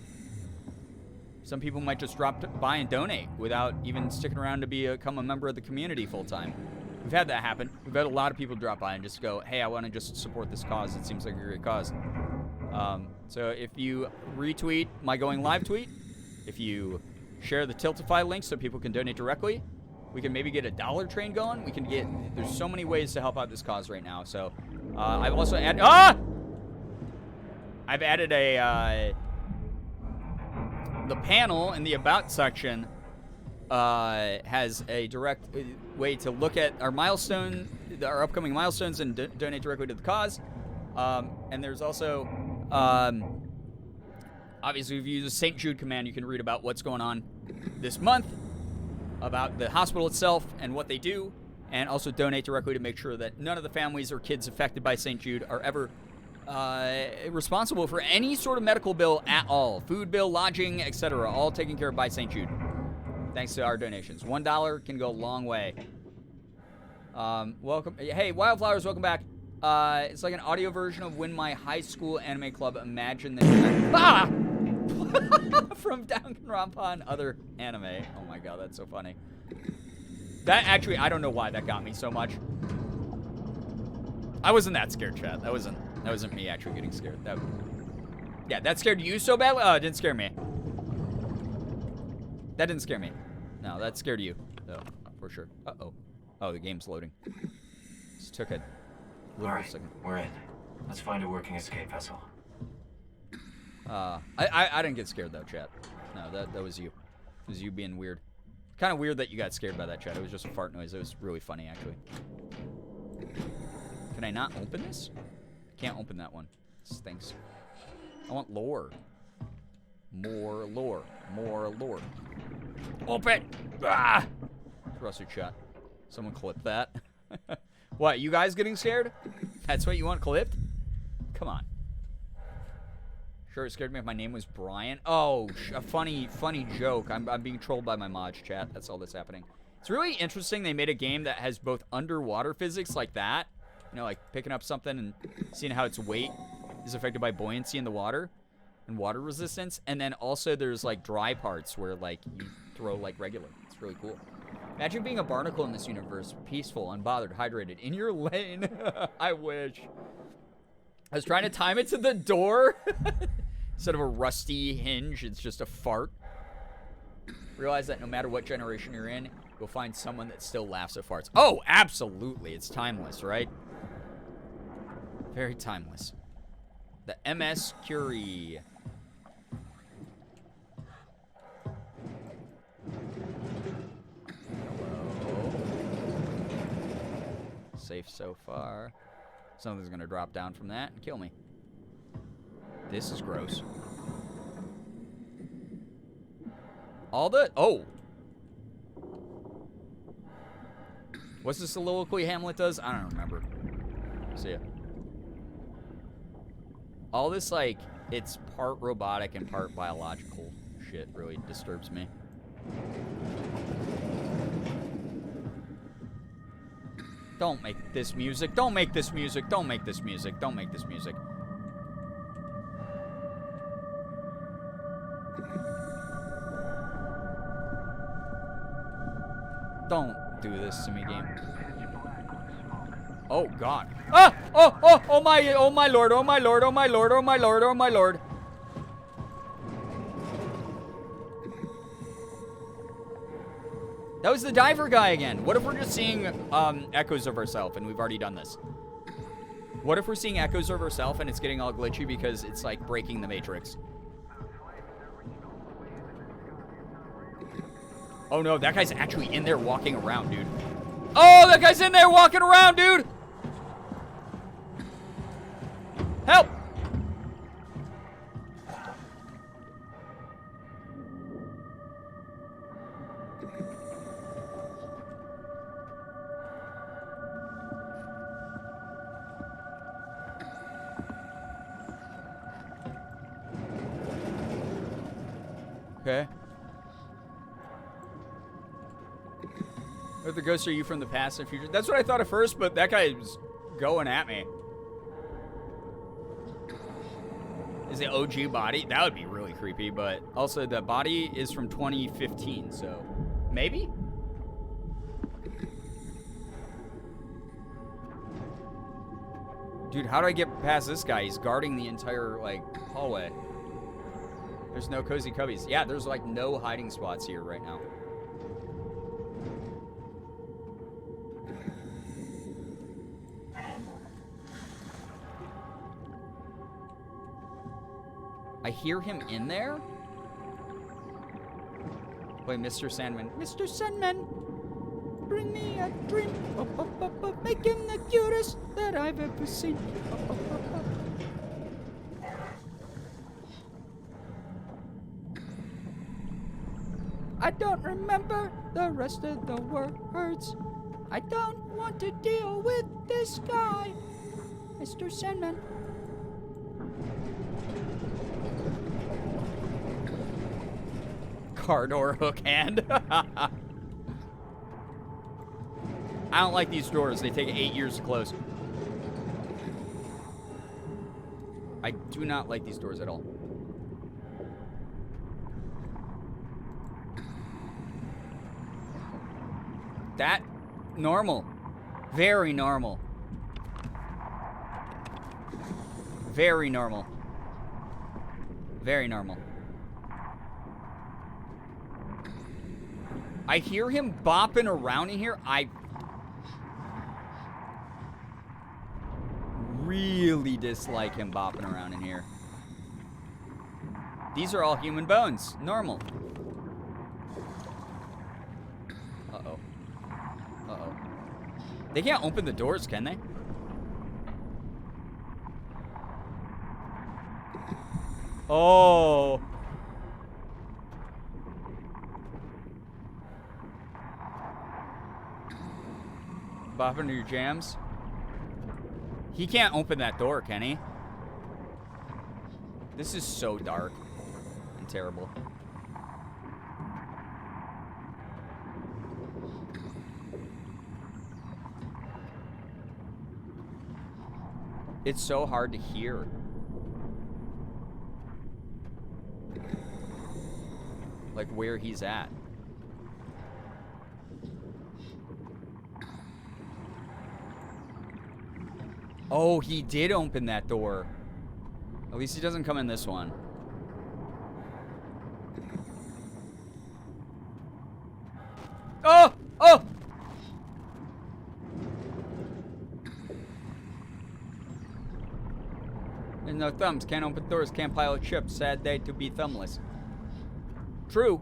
Some people might just drop by and donate without even sticking around to become a member of the community full time. We've had that happen. We've had a lot of people drop by and just go, hey, I want to just support this cause. It seems like a great cause. So if you retweet my going live tweet, if you share the Tiltify link so people can donate directly, we can maybe get a dollar train going. We can get, there's so many ways to help out this cause right now. So I've also added, I've added the panel in the About section has a direct way to look at our milestone, our upcoming milestones, and donate directly to the cause. And there's also, obviously, if you use the St. Jude command, you can read about what's going on this month, about the hospital itself and what they do, and also donate directly to make sure that none of the families or kids affected by St. Jude are ever responsible for any sort of medical bill at all. Food bill, lodging, etc. All taken care of by St. Jude. Thanks to our donations. $1 can go a long way. Welcome. Hey, Wildflowers, welcome back. It's like an audio version of when my high school anime club imagined that. From Danganronpa and other anime. Oh my god, that's so funny. That actually, I don't know why that got me so much. I wasn't that scared, chat. That wasn't me actually getting scared. Yeah, that scared you so badly? Oh, it didn't scare me. That didn't scare me. No, that scared you, though, for sure. Uh-oh. Oh, the game's loading. Just took a little second. We're in. Let's find a working escape vessel. I didn't get scared, though, chat. No, that was you. It was you being weird. Kind of weird that you got scared by that, chat. It was just a fart noise. It was really funny, actually. Can I not open this? Can't open that one. This stinks. I want lore. More lore. More lore. Open! Ah! Rusted shot. Someone clip that. What, you guys getting scared? That's what you want clipped? Come on. Sure, it scared me if my name was Brian. Oh, a funny joke. I'm being trolled by my mods, chat. That's all that's happening. It's really interesting they made a game that has both underwater physics like that, you know, like picking up something and seeing how its weight is affected by buoyancy in the water and water resistance, and then also there's like dry parts where like you throw like regular. It's really cool. Imagine being a barnacle in this universe, peaceful, unbothered, hydrated, in your lane. I wish. I was trying to time it to the door. Instead of a rusty hinge, it's just a fart. Realize that no matter what generation you're in, you'll find someone that still laughs at farts. Oh, absolutely. It's timeless, right? Very timeless. The MS Curie. Hello. Safe so far. Something's gonna drop down from that and kill me. This is gross. All the... Oh! What's the soliloquy Hamlet does? I don't remember. See ya. All this, like, it's part robotic and part biological shit really disturbs me. Don't make this music. Don't make this music. Don't make this music. Don't make this music. Don't do this to me, game. Oh, God. Ah! Oh my lord, oh my lord, oh my lord, oh my lord, oh my lord. That was the diver guy again. What if we're just seeing echoes of ourselves and we've already done this? What if we're seeing echoes of ourselves and it's getting all glitchy because it's like breaking the matrix? Oh no, that guy's actually in there walking around, dude. Oh, that guy's in there walking around, dude! Help! Okay. What the ghosts are you from the past and future? That's what I thought at first, but that guy was going at me. Is the OG body? That would be really creepy, but also the body is from 2015, so maybe? Dude, how do I get past this guy? He's guarding the entire, like, hallway. There's no cozy cubbies. Yeah, there's, like, no hiding spots here right now. I hear him in there? Wait, Mr. Sandman. Mr. Sandman, bring me a dream. Make him the cutest that I've ever seen. I don't remember the rest of the words. I don't want to deal with this guy, Mr. Sandman. Car door hook hand. I don't like these doors. They take 8 years to close. I do not like these doors at all. That normal. Very normal. Very normal. Very normal. I hear him bopping around in here. I really dislike him bopping around in here. These are all human bones. Normal. Uh-oh. Uh-oh. They can't open the doors, can they? Oh. Bop into your jams. He can't open that door, can he? This is so dark and terrible. It's so hard to hear. Like where he's at. Oh, he did open that door. At least he doesn't come in this one. Oh! Oh! There's no thumbs. Can't open doors. Can't pilot ships. Sad day to be thumbless. True.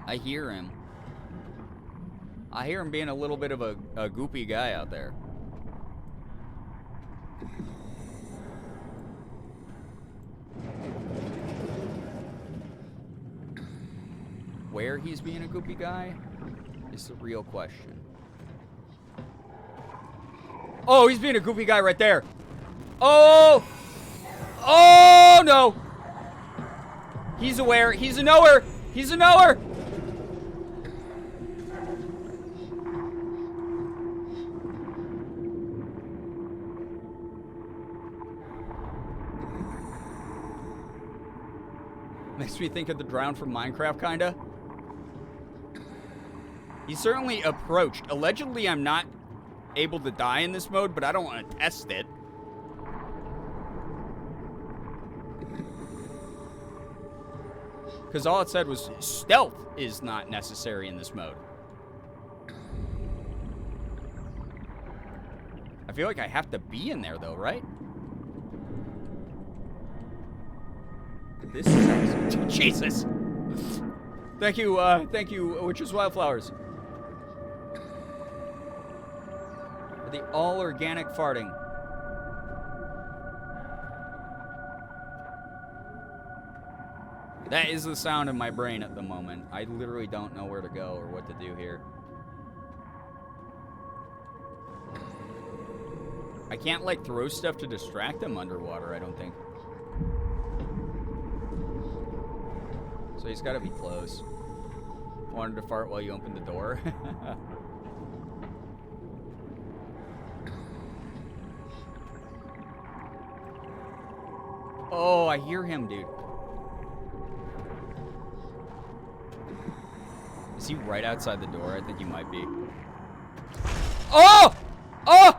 I hear him. I hear him being a little bit of a goopy guy out there. Where he's being a goopy guy is the real question. Oh, he's being a goopy guy right there. Oh! Oh, no! He's aware. He's a knower. He's a knower. Makes me think of the drown from Minecraft, kinda. He certainly approached. Allegedly, I'm not able to die in this mode, but I don't want to test it. Because all it said was stealth is not necessary in this mode. I feel like I have to be in there, though, right? This is Jesus. Thank you, Witch's Wildflowers. For the all-organic farting. That is the sound of my brain at the moment. I literally don't know where to go or what to do here. I can't, like, throw stuff to distract them underwater, I don't think. So he's got to be close. Wanted to fart while you opened the door. Oh, I hear him, dude. Is he right outside the door? I think he might be. Oh! Oh!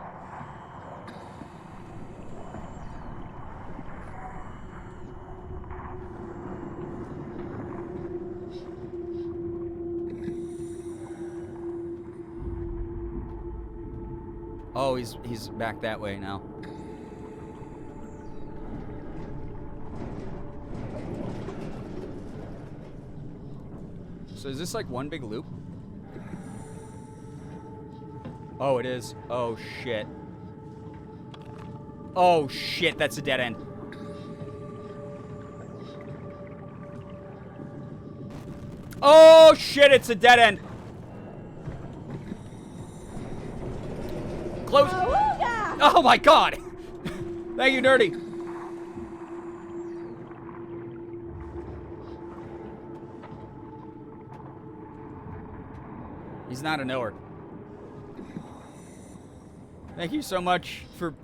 Oh, he's back that way now. So is this like one big loop? Oh, it is. Oh, shit. Oh, shit, that's a dead end. Oh, shit, it's a dead end. Close. Oh my god! Thank you, Nerdy. He's not a knower. Thank you so much for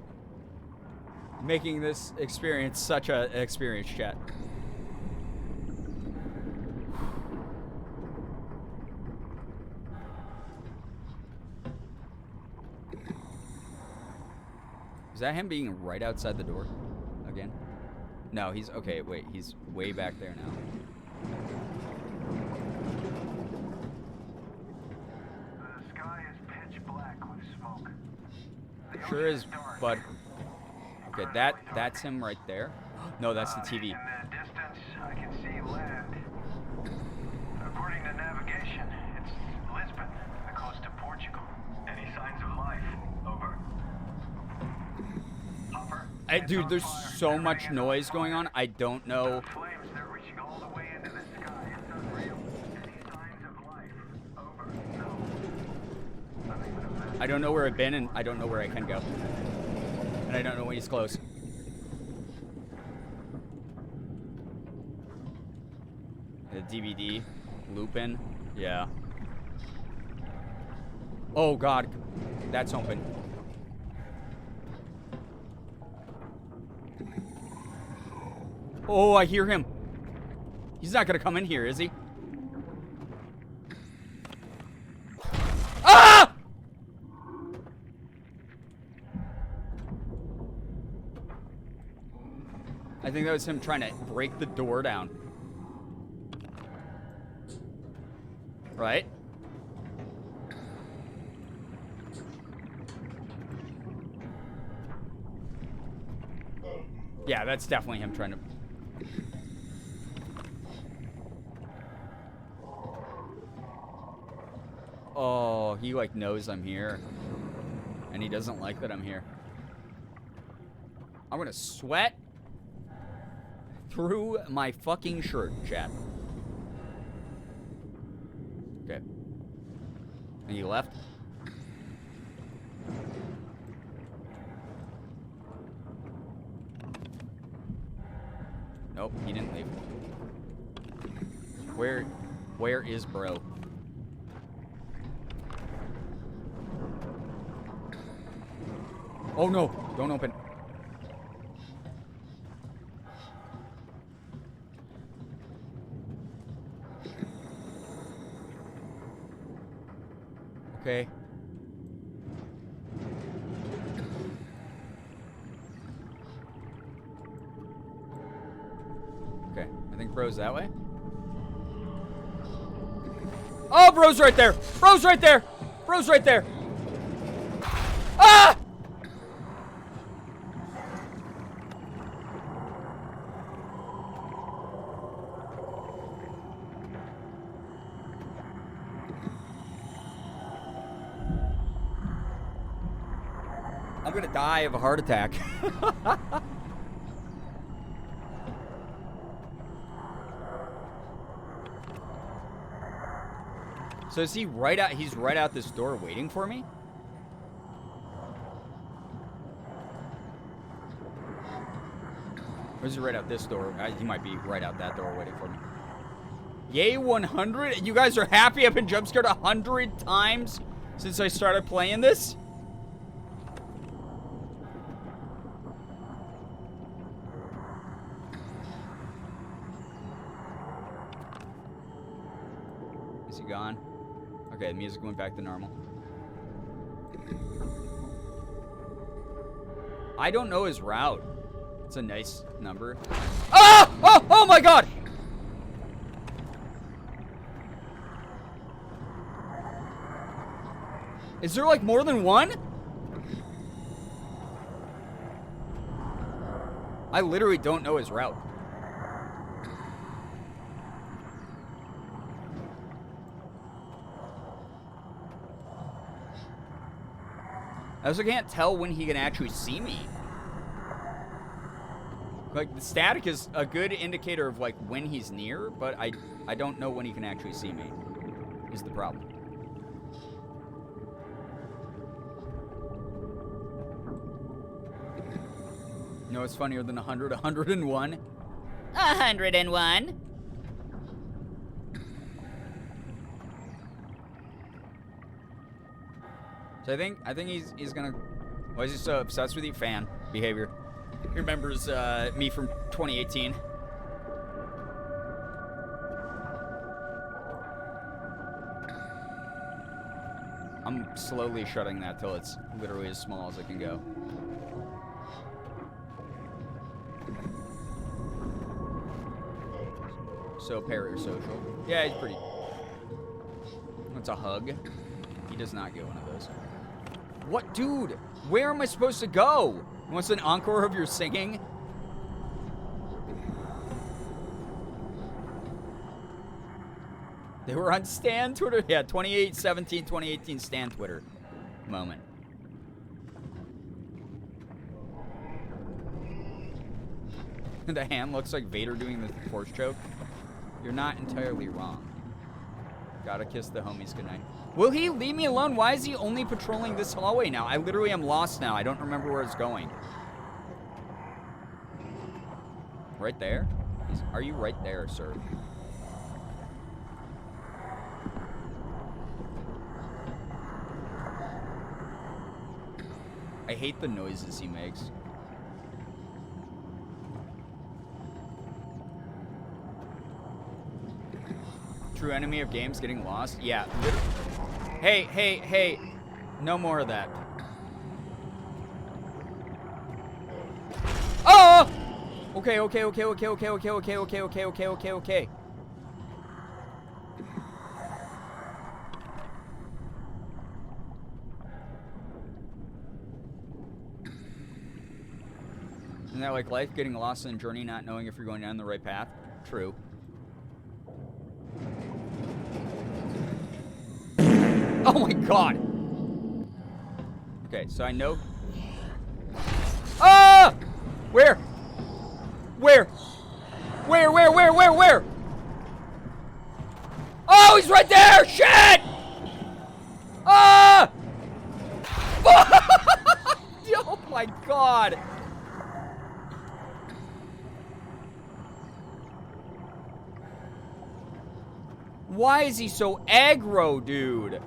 making this experience such an experience, chat. Is that him being right outside the door again? No, he's okay. Wait, he's way back there now. The sky is pitch black with smoke. Sure is, bud. Okay, that's him right there. No, that's the TV. In the distance, I can see land. According to navigation, it's Lisbon, the coast of Portugal. Any signs of life? Over. Dude, there's so much noise going on. I don't know. Flames, they're reaching all the way into the sky. It's unreal. Any signs of life? Over. No. Nothing but a mess. I don't know where I've been, and I don't know where I can go. And I don't know when he's close. The DVD. Lupin. Yeah. Oh, God. That's open. Oh, I hear him. He's not gonna come in here, is he? Ah! I think that was him trying to break the door down. Right? Yeah, that's definitely him trying to... Oh, he like knows I'm here. And he doesn't like that I'm here. I'm gonna sweat through my fucking shirt, chat. Okay. And he left? Nope, he didn't leave. Where is bro? Oh no, don't open. Okay. Okay, I think bro's that way. Oh, bro's right there! Bro's right there! Bro's right there! Ah! I'm gonna die of a heart attack. So is he right out? He's right out this door waiting for me? Or is he right out this door? He might be right out that door waiting for me. Yay, 100? You guys are happy? I've been jump scared 100 times since I started playing this? Is he gone? Okay, the music went back to normal. I don't know his route. It's a nice number. Ah! Oh! Oh my God! Is there like more than one? I literally don't know his route. I also can't tell when he can actually see me. Like, the static is a good indicator of, like, when he's near, but I don't know when he can actually see me, is the problem. You know what's funnier than 100? 101? 101? So I think he's gonna... Why is he so obsessed with you? Fan behavior. He remembers me from 2018. I'm slowly shutting that till it's literally as small as it can go. So parasocial. Yeah, he's pretty... What's a hug? He does not get one of those. What? Dude, where am I supposed to go? What's an encore of your singing? They were on Stan Twitter. Yeah, 2018 Stan Twitter moment. The hand looks like Vader doing the force choke. You're not entirely wrong. Gotta kiss the homies goodnight. Will he leave me alone? Why is he only patrolling this hallway now? I literally am lost now. I don't remember where it's going. Right there? Are you right there, sir? I hate the noises he makes. True enemy of games getting lost? Yeah. Hey, hey, hey. No more of that. Oh! Okay, okay, okay, okay, okay, okay, okay, okay, okay, okay, okay, okay. Isn't that like life, getting lost in a journey, not knowing if you're going down the right path? True. Oh my god! Okay, so I know... Ah! Where? Where? Where? Oh, he's right there! Shit! Ah! Oh my god! Why is he so aggro, dude?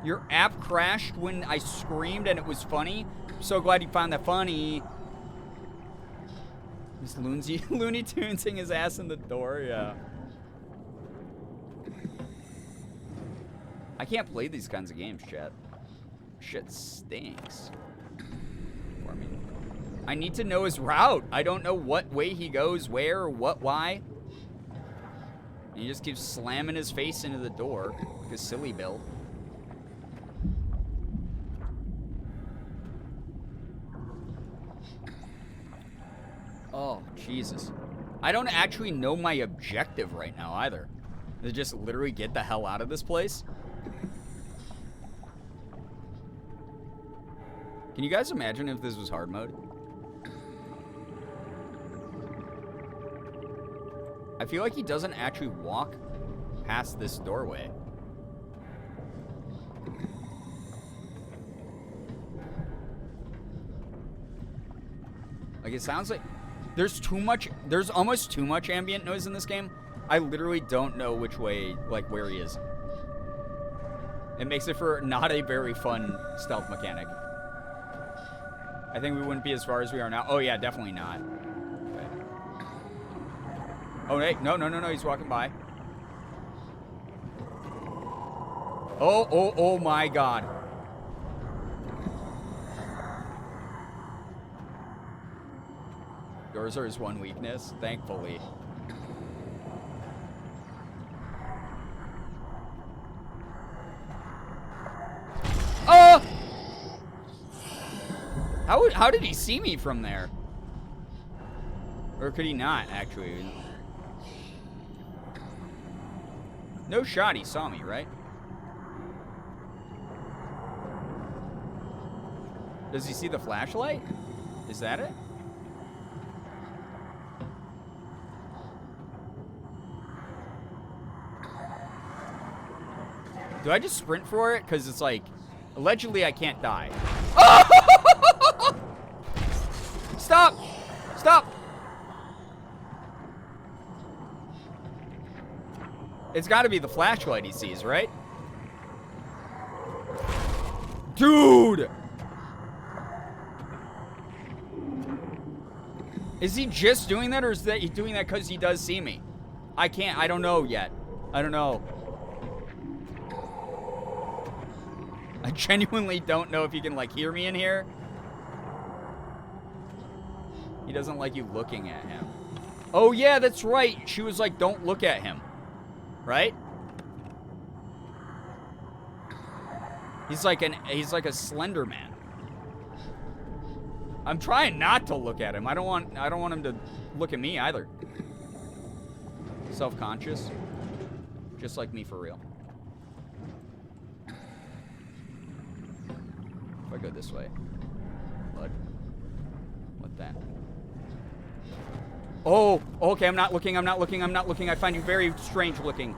Your app crashed when I screamed and it was funny. I'm so glad you found that funny. This Looney Tunesing his ass in the door, yeah. I can't play these kinds of games, chat. Shit stinks. For me. I need to know his route. I don't know what way he goes, where, or what, why. And he just keeps slamming his face into the door like a silly Bill. Oh, Jesus. I don't actually know my objective right now, either. To just literally get the hell out of this place. Can you guys imagine if this was hard mode? I feel like he doesn't actually walk past this doorway. Like, it sounds like... There's almost too much ambient noise in this game. I literally don't know which way, like, where he is. It makes it for not a very fun stealth mechanic. I think we wouldn't be as far as we are now. Oh, yeah, definitely not. Okay. Oh, hey, no, he's walking by. Oh my god. Doors are his one weakness, thankfully. Oh! How did he see me from there? Or could he not, actually? No shot, he saw me, right? Does he see the flashlight? Is that it? Do I just sprint for it? Because it's like, allegedly I can't die. Oh! Stop! Stop! It's got to be the flashlight he sees, right? Dude! Is he just doing that, or is that he doing that because he does see me? I don't know yet. I don't know. I genuinely don't know if you can, like, hear me in here. He doesn't like you looking at him. Oh, yeah, that's right. She was like, don't look at him. Right? He's like a Slender Man. I'm trying not to look at him. I don't want him to look at me either. Self-conscious. Just like me for real. If I go this way. Blood. What then? Oh, okay, I'm not looking. I find you very strange looking.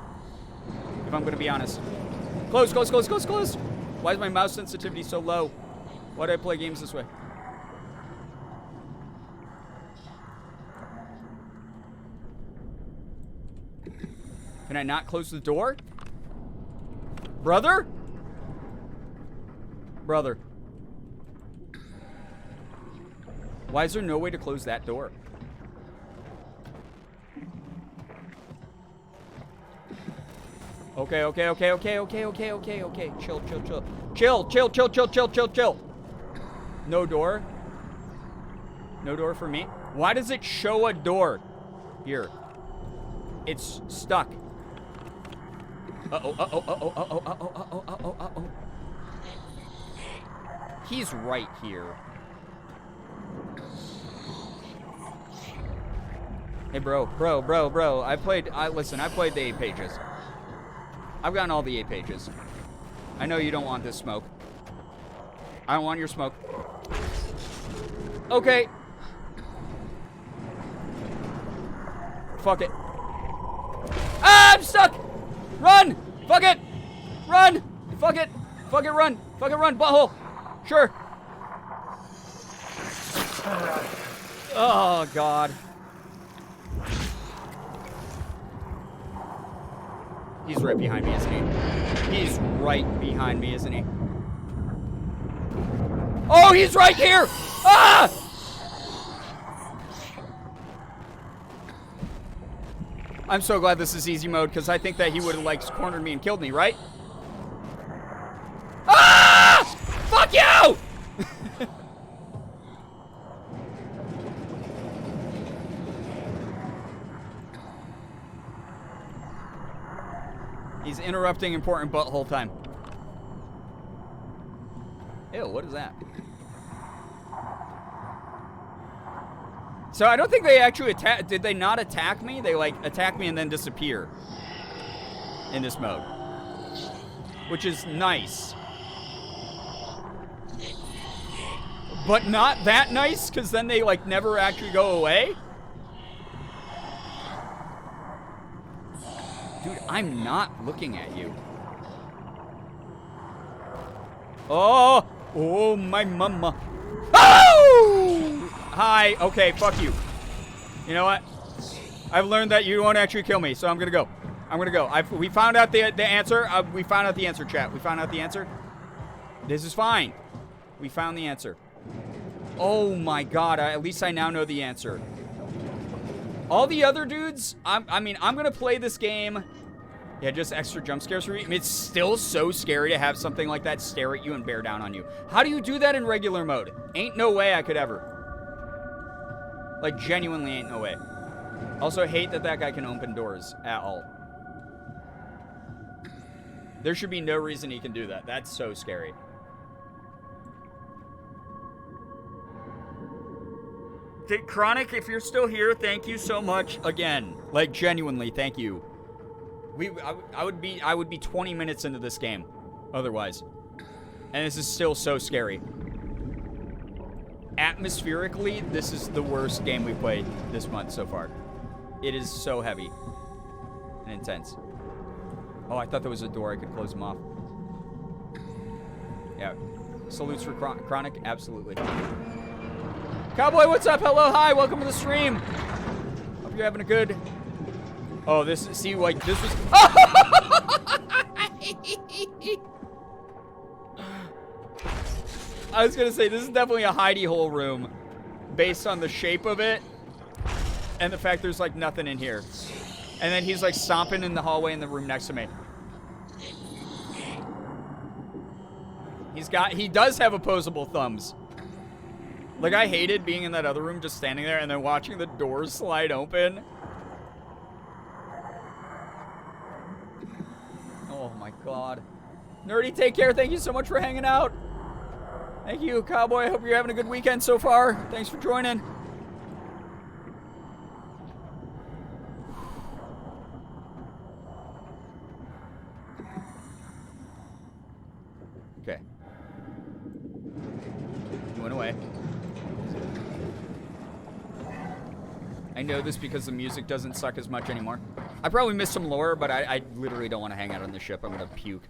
If I'm gonna be honest. Close. Why is my mouse sensitivity so low? Why do I play games this way? Can I not close the door? Brother? Brother. Why is there no way to close that door? Okay. Chill. No door. No door for me. Why does it show a door? Here. It's stuck. Uh-oh. He's right here. Hey, bro. Listen, I played the 8 pages. I've gotten all the 8 pages. I know you don't want this smoke. I don't want your smoke. Okay. Fuck it. Ah, I'm stuck! Run! Fuck it! Run! Fuck it! Fuck it, run! Fuck it, run! Butthole! Sure. Oh, God. He's right behind me, isn't he? He's right behind me, isn't he? Oh, he's right here! Ah! I'm so glad this is easy mode, because I think that he would have, like, cornered me and killed me, right? Ah! Fuck you! He's interrupting important butthole time. Ew, what is that? So I don't think they actually attack. Did they not attack me? They like attack me and then disappear in this mode, which is nice, but not that nice because then they like never actually go away. Dude, I'm not looking at you. Oh, my mama. Oh! Hi. Okay, fuck you. You know what? I've learned that you won't actually kill me, so I'm gonna go. We found out the answer. We found out the answer, chat. We found out the answer. This is fine. We found the answer. Oh my God. At least I now know the answer. All the other dudes, I'm gonna play this game. Yeah, just extra jump scares for me. I mean, it's still so scary to have something like that stare at you and bear down on you. How do you do that in regular mode? Ain't no way I could ever. Like, genuinely ain't no way. Also, hate that guy can open doors at all. There should be no reason he can do that. That's so scary. Chronic, if you're still here, thank you so much again. Like, genuinely, thank you. I would be 20 minutes into this game otherwise. And this is still so scary. Atmospherically, this is the worst game we played this month so far. It is so heavy and intense. Oh, I thought there was a door I could close them off. Yeah. Salutes for Chronic, absolutely. Cowboy, what's up? Hello, hi, welcome to the stream. Hope you're having a good... Oh, this, see, like, this was... I was gonna say, this is definitely a hidey hole room based on the shape of it and the fact there's, like, nothing in here. And then he's, like, stomping in the hallway in the room next to me. He does have opposable thumbs. Like, I hated being in that other room, just standing there and then watching the doors slide open. Oh my God. Nerdy, take care. Thank you so much for hanging out. Thank you, Cowboy. I hope you're having a good weekend so far. Thanks for joining. Okay. He went away. I know this because the music doesn't suck as much anymore. I probably missed some lore, but I literally don't want to hang out on the ship. I'm going to puke.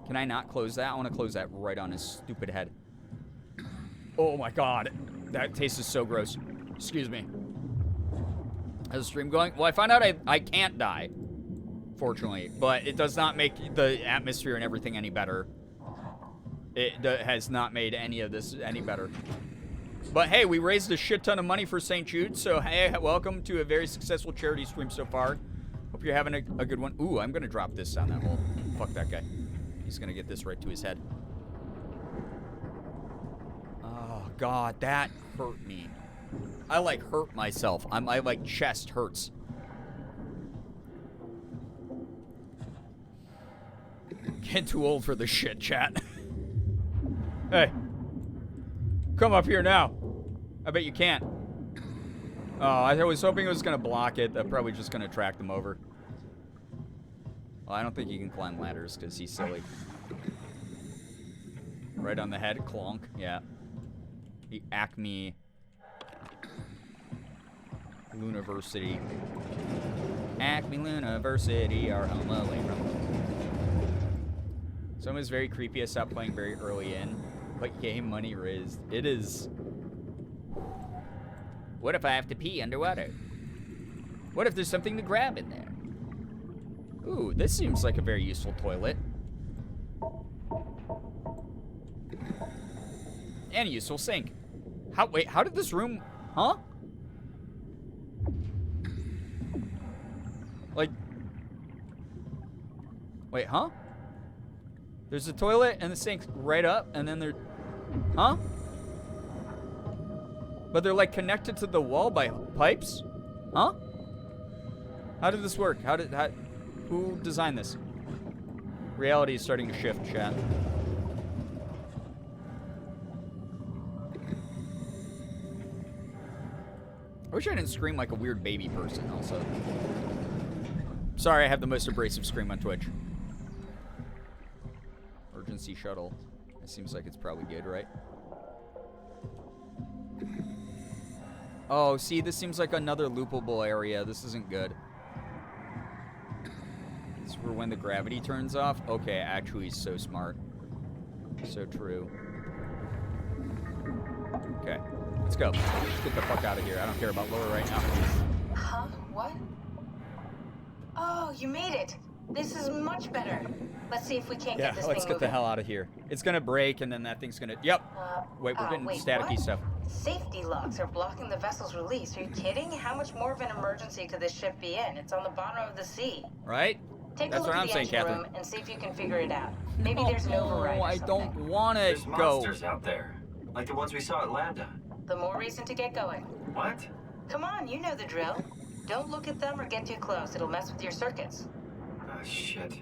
Can I not close that? I want to close that right on his stupid head. Oh my God. That taste is so gross. Excuse me. How's the stream going? Well, I found out I can't die, fortunately, but it does not make the atmosphere and everything any better. It has not made any of this any better. But hey, we raised a shit ton of money for St. Jude, so hey, welcome to a very successful charity stream so far. Hope you're having a good one. Ooh, I'm gonna drop this down that hole. Fuck that guy. He's gonna get this right to his head. Oh God, that hurt me. I like hurt myself. I like chest hurts. Get too old for this shit, chat. Hey. Come up here now. I bet you can't. Oh, I was hoping it was going to block it. I'm probably just going to track them over. Well, I don't think he can climb ladders because he's silly. Right on the head. Clonk. Yeah. The Acme Luniversity. Acme Luniversity, our home away from. Someone's very creepy. I stopped playing very early in. But game money raised. It is. What if I have to pee underwater? What if there's something to grab in there? Ooh, this seems like a very useful toilet. And a useful sink. Wait, how did this room, huh? Like, wait, huh? There's a toilet and the sink's right up, and then there, huh? But they're like connected to the wall by pipes? Huh? How did this work? Who designed this? Reality is starting to shift, chat. I wish I didn't scream like a weird baby person also. Sorry, I have the most abrasive scream on Twitch. Emergency shuttle. It seems like it's probably good, right? Oh, see, this seems like another loopable area. This isn't good. This is for when the gravity turns off. Okay, actually, he's so smart. So true. Okay, let's go. Let's get the fuck out of here. I don't care about Laura right now. Huh? What? Oh, you made it. This is much better. Let's see if we can't get this thing let's get the hell out of here. It's gonna break, and then that thing's gonna. Yep. Wait, we're getting staticky what? stuff. Safety locks are blocking the vessel's release. Are you kidding? How much more of an emergency could this ship be in? It's on the bottom of the sea. Right? Take That's a look what at I'm the saying, engine Catherine. room and see if you can figure it out. Maybe there's an override or I something. don't want to There's go. monsters out there, like the ones we saw at Lambda. The more reason to get going. What? Come on, you know the drill. Don't look at them or get too close. It'll mess with your circuits. Oh, shit.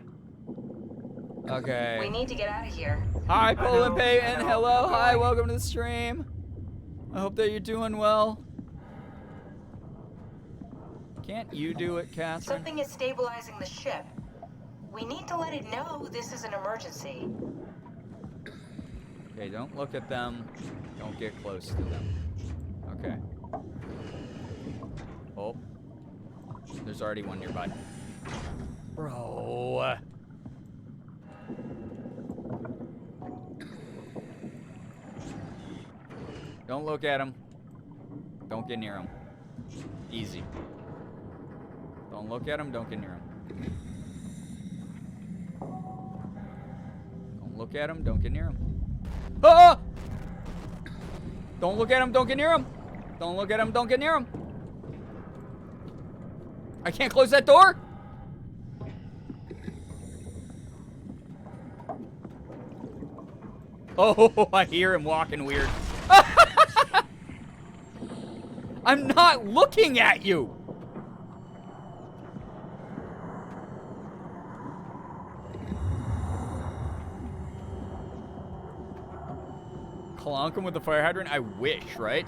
Okay. We need to get out of here. Hi, Poland Pay, I and know. hello. Hi, welcome to the stream. I hope that you're doing well. Can't you do it, Catherine? Something is stabilizing the ship. We need to let it know this is an emergency. Okay, don't look at them. Don't get close to them. Okay. Oh. There's already one nearby. Bro. Don't look at him. Don't get near him. Easy. Don't look at him. Don't get near him. Don't look at him. Don't get near him. Ah! Don't look at him. Don't get near him. Don't look at him. Don't get near him. I can't close that door. Oh, I hear him walking weird. I'm not looking at you. Clonk him with the fire hydrant? I wish, right?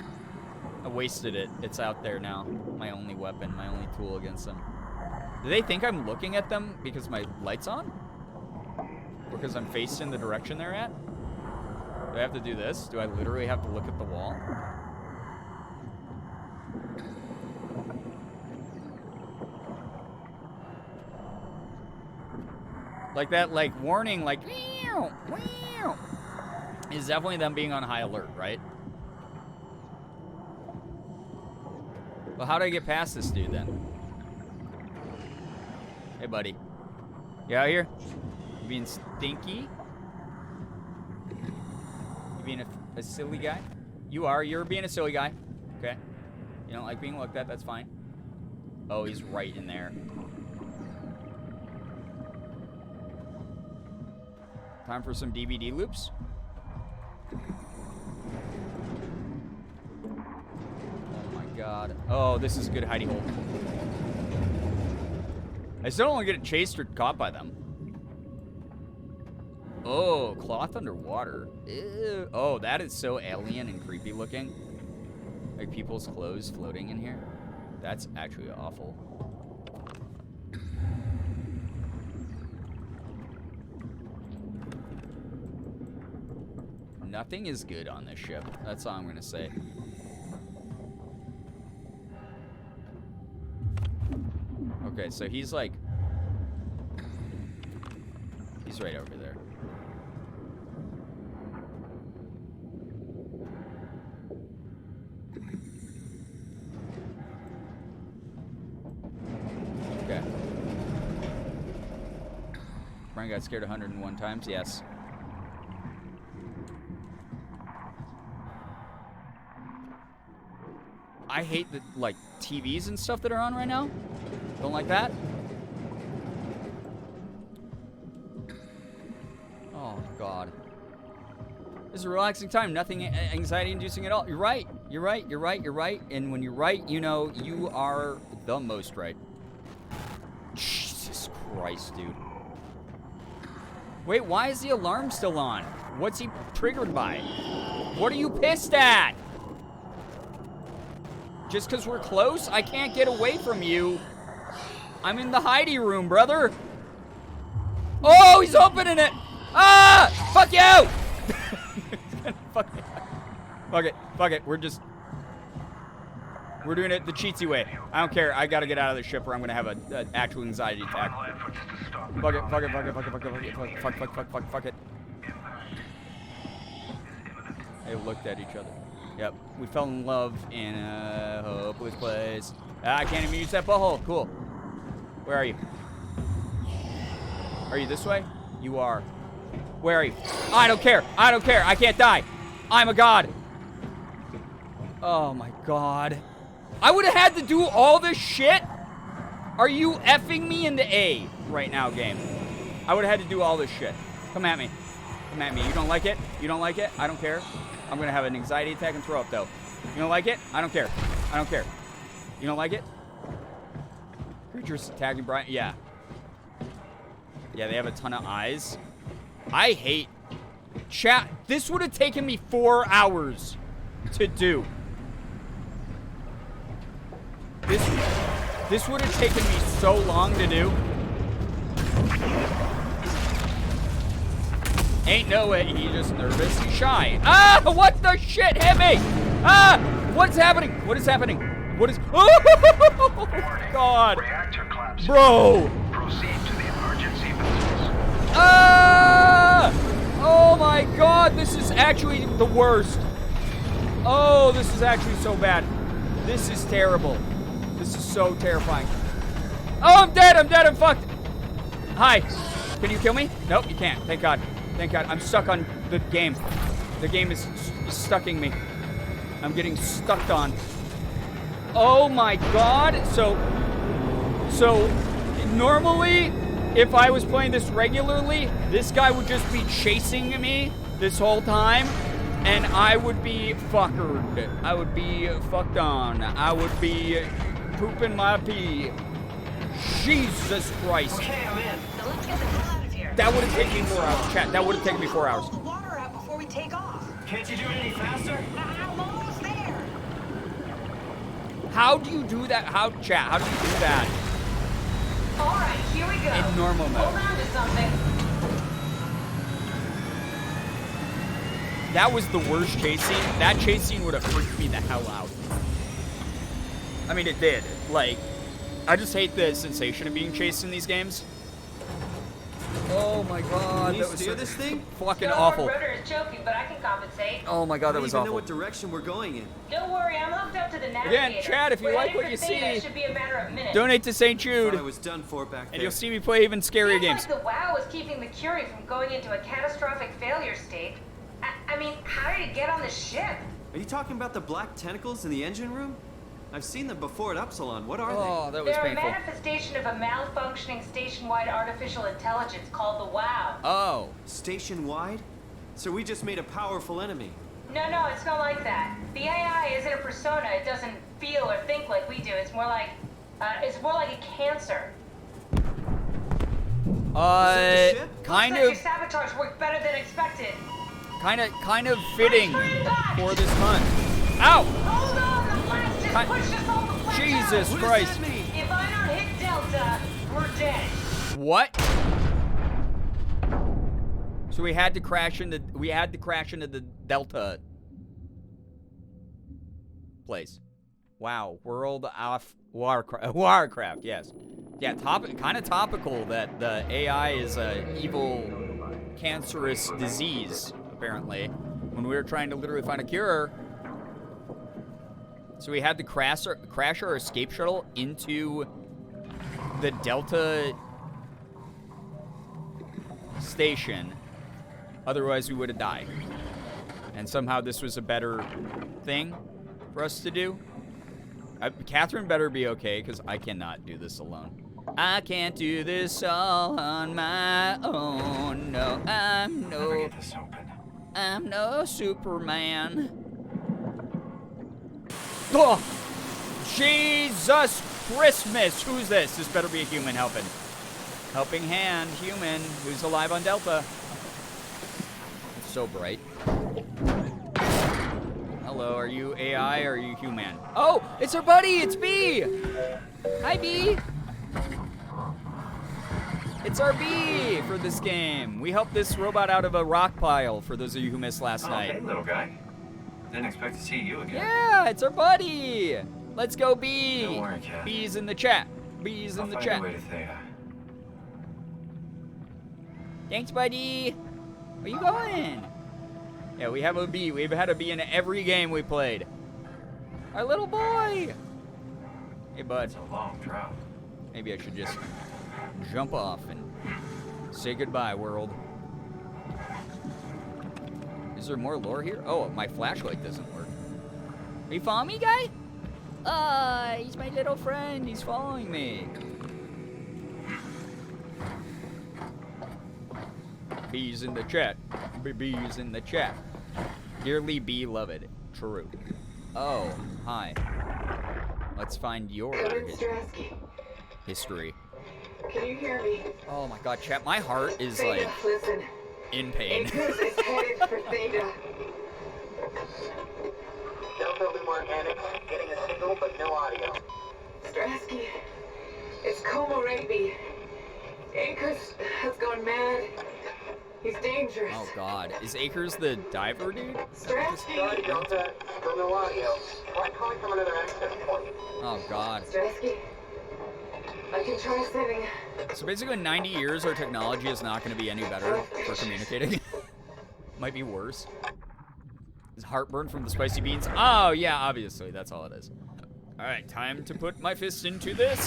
I wasted it. It's out there now. My only weapon, my only tool against them. Do they think I'm looking at them because my light's on? Or because I'm facing the direction they're at? Do I have to do this? Do I literally have to look at the wall? Like that, like, warning, like, meow, meow, is definitely them being on high alert, right? Well, how do I get past this dude then? Hey, buddy. You out here? You being stinky? You being a silly guy? You are. You're being a silly guy. Okay. You don't like being looked at. That's fine. Oh, he's right in there. Time for some DVD loops. Oh my god. Oh, this is a good hidey hole. I still don't want to get chased or caught by them. Oh, cloth underwater. Ew. Oh, that is so alien and creepy looking. Like people's clothes floating in here. That's actually awful. Nothing is good on this ship. That's all I'm gonna say. Okay, so he's like... He's right over there. Okay. Brian got scared 101 times? Yes. I hate the, like, TVs and stuff that are on right now. Don't like that. Oh, God. This is a relaxing time. Nothing anxiety-inducing at all. You're right. You're right. You're right. You're right. And when you're right, you know, you are the most right. Jesus Christ, dude. Wait, why is the alarm still on? What's he triggered by? What are you pissed at? Just because we're close? I can't get away from you. I'm in the hidey room, brother. Oh, he's opening it. Ah! Fuck you! Fuck me. Fuck it. Fuck it. We're doing it the cheatsy way. I don't care. I gotta get out of the ship or I'm gonna have an actual anxiety attack. Fuck it. Fuck it. Fuck it. Fuck it. Fuck it. Fuck it. Fuck, fuck, fuck, fuck, fuck it. They looked at each other. Yep, we fell in love in a hopeless place. I can't even use that butthole. Cool. Where are you? Are you this way? You are. Where are you? I don't care. I don't care. I can't die. I'm a god. Oh my god. I would have had to do all this shit? Are you effing me in the A right now, game? I would have had to do all this shit. Come at me. Come at me. You don't like it? You don't like it? I don't care. I'm gonna have an anxiety attack and throw up, though. You don't like it? I don't care. I don't care. You don't like it? Creatures attacking Brian. Yeah. Yeah, they have a ton of eyes. I hate... Chat, this would have taken me 4 hours to do. This would have taken me so long to do. Ain't no way. He's just nervous. He's shy. Ah! What the shit hit me? Ah! What's happening? What is happening? What is... Oh! God. Bro! Proceed to the emergency vessels. Ah! Oh my God. This is actually the worst. Oh, this is actually so bad. This is terrible. This is so terrifying. Oh, I'm dead. I'm dead. I'm fucked. Hi. Can you kill me? Nope, you can't. Thank God. Thank God. I'm stuck on the game. The game is stucking me. I'm getting stuck on. Oh my God. So normally, if I was playing this regularly, this guy would just be chasing me this whole time, and I would be fuckered. I would be fucked on. I would be pooping my pee. Jesus Christ. Okay, I'm in. Now let's get the hell out of here. That would have taken me 4 hours, chat. That would have taken me 4 hours. Pull the water out before we take off. Can't you do it any faster? I'm almost there. How do you do that? How, chat, how do you do that? All right, here we go. In normal mode. Hold on to something. That was the worst chase scene. That chase scene would have freaked me the hell out. I mean, it did. Like, I just hate the sensation of being chased in these games. Oh my god, Can you that was steer so this thing? fucking awful. Rudder is joking, but I can compensate. Oh my god, that I was don't even know awful. what direction we're going in. Don't worry, I'm hooked up to the navigator. Again, Chad, if you We're like heading what you for Theta. see, Should be a matter of minutes. donate to St. I Jude, was done for back there. and you'll see me play even scarier Feels games. like the WoW is keeping the Curie from going into a catastrophic failure state. I mean, how did it get on the ship? Are you talking about the black tentacles in the engine room? I've seen them before at Upsilon. What are Oh, that was They're painful. a manifestation of a malfunctioning station-wide artificial intelligence called the WoW. Oh. they? Station-wide? So we just made a powerful enemy. No, it's not like that. The AI isn't a persona. It doesn't feel or think like we do. It's more like a cancer. Kind Looks like of, your sabotage worked better than expected. kind of fitting for this month. Ow! Hold on, the blast just pushed us off the plateau. Jesus What Christ! does that mean? If I don't hit Delta, we're dead. What? So we had to crash into the Delta place. Wow, world off Warcraft, yes. Yeah, kind of topical that the AI is a evil, cancerous disease, apparently. When we were trying to literally find a cure. So we had to crash our escape shuttle into the Delta station. Otherwise, we would have died. And somehow this was a better thing for us to do. Catherine better be okay, because I cannot do this alone. I can't do this all on my own. No, I'm no Superman. Oh, Jesus Christmas! Who's this? This better be a human helping. Helping hand, human, who's alive on Delta. It's so bright. Hello, are you AI or are you human? Oh, it's our buddy, it's B! Hi, B! It's our B for this game. We helped this robot out of a rock pile, for those of you who missed last night. Hey, little guy. Didn't expect to see you again. Yeah, it's our buddy! Let's go, B! Don't worry, Cat. B's in the chat. B's in I'll the find chat. a way to Theta. Thanks, buddy. Where you going? Yeah, we have a B. We've had a B in every game we played. Our little boy. Hey, bud. It's a long drop. Maybe I should just jump off and say goodbye, world. Is there more lore here? Oh, my flashlight doesn't work. Are you following me, guy? He's my little friend. He's following me. B's in the chat. B's in the chat. Dearly beloved. True. Oh, hi. Let's find your history. Can you hear me? Oh my god, chat. My heart is like Listen. in pain. Anchors is headed for Theta. Delta will be more organic, getting a signal but no audio. Strasky, it's Como Rigby. Anchors has gone mad. He's dangerous. Oh god. Is Akers the diver dude? Strasky! Delta, still no audio. Try calling from another access point. Oh god. Strasky, I can try sending. So basically in 90 years our technology is not going to be any better for communicating. Might be worse. Is heartburn from the spicy beans? Oh yeah, obviously. That's all it is. Alright, time to put my fist into this.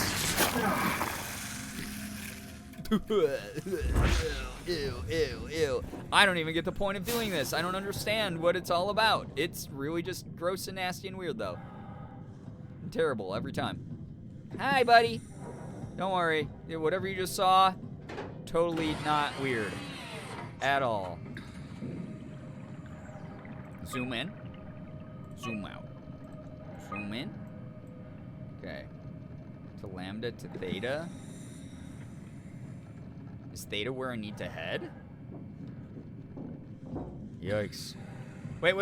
Ew. I don't even get the point of doing this. I don't understand what it's all about. It's really just gross and nasty and weird, though. Terrible every time. Hi, buddy. Don't worry. Yeah, whatever you just saw, totally not weird. At all. Zoom in. Zoom out. Zoom in. Okay. To lambda to theta. Is Theta where I need to head? Yikes. Wait,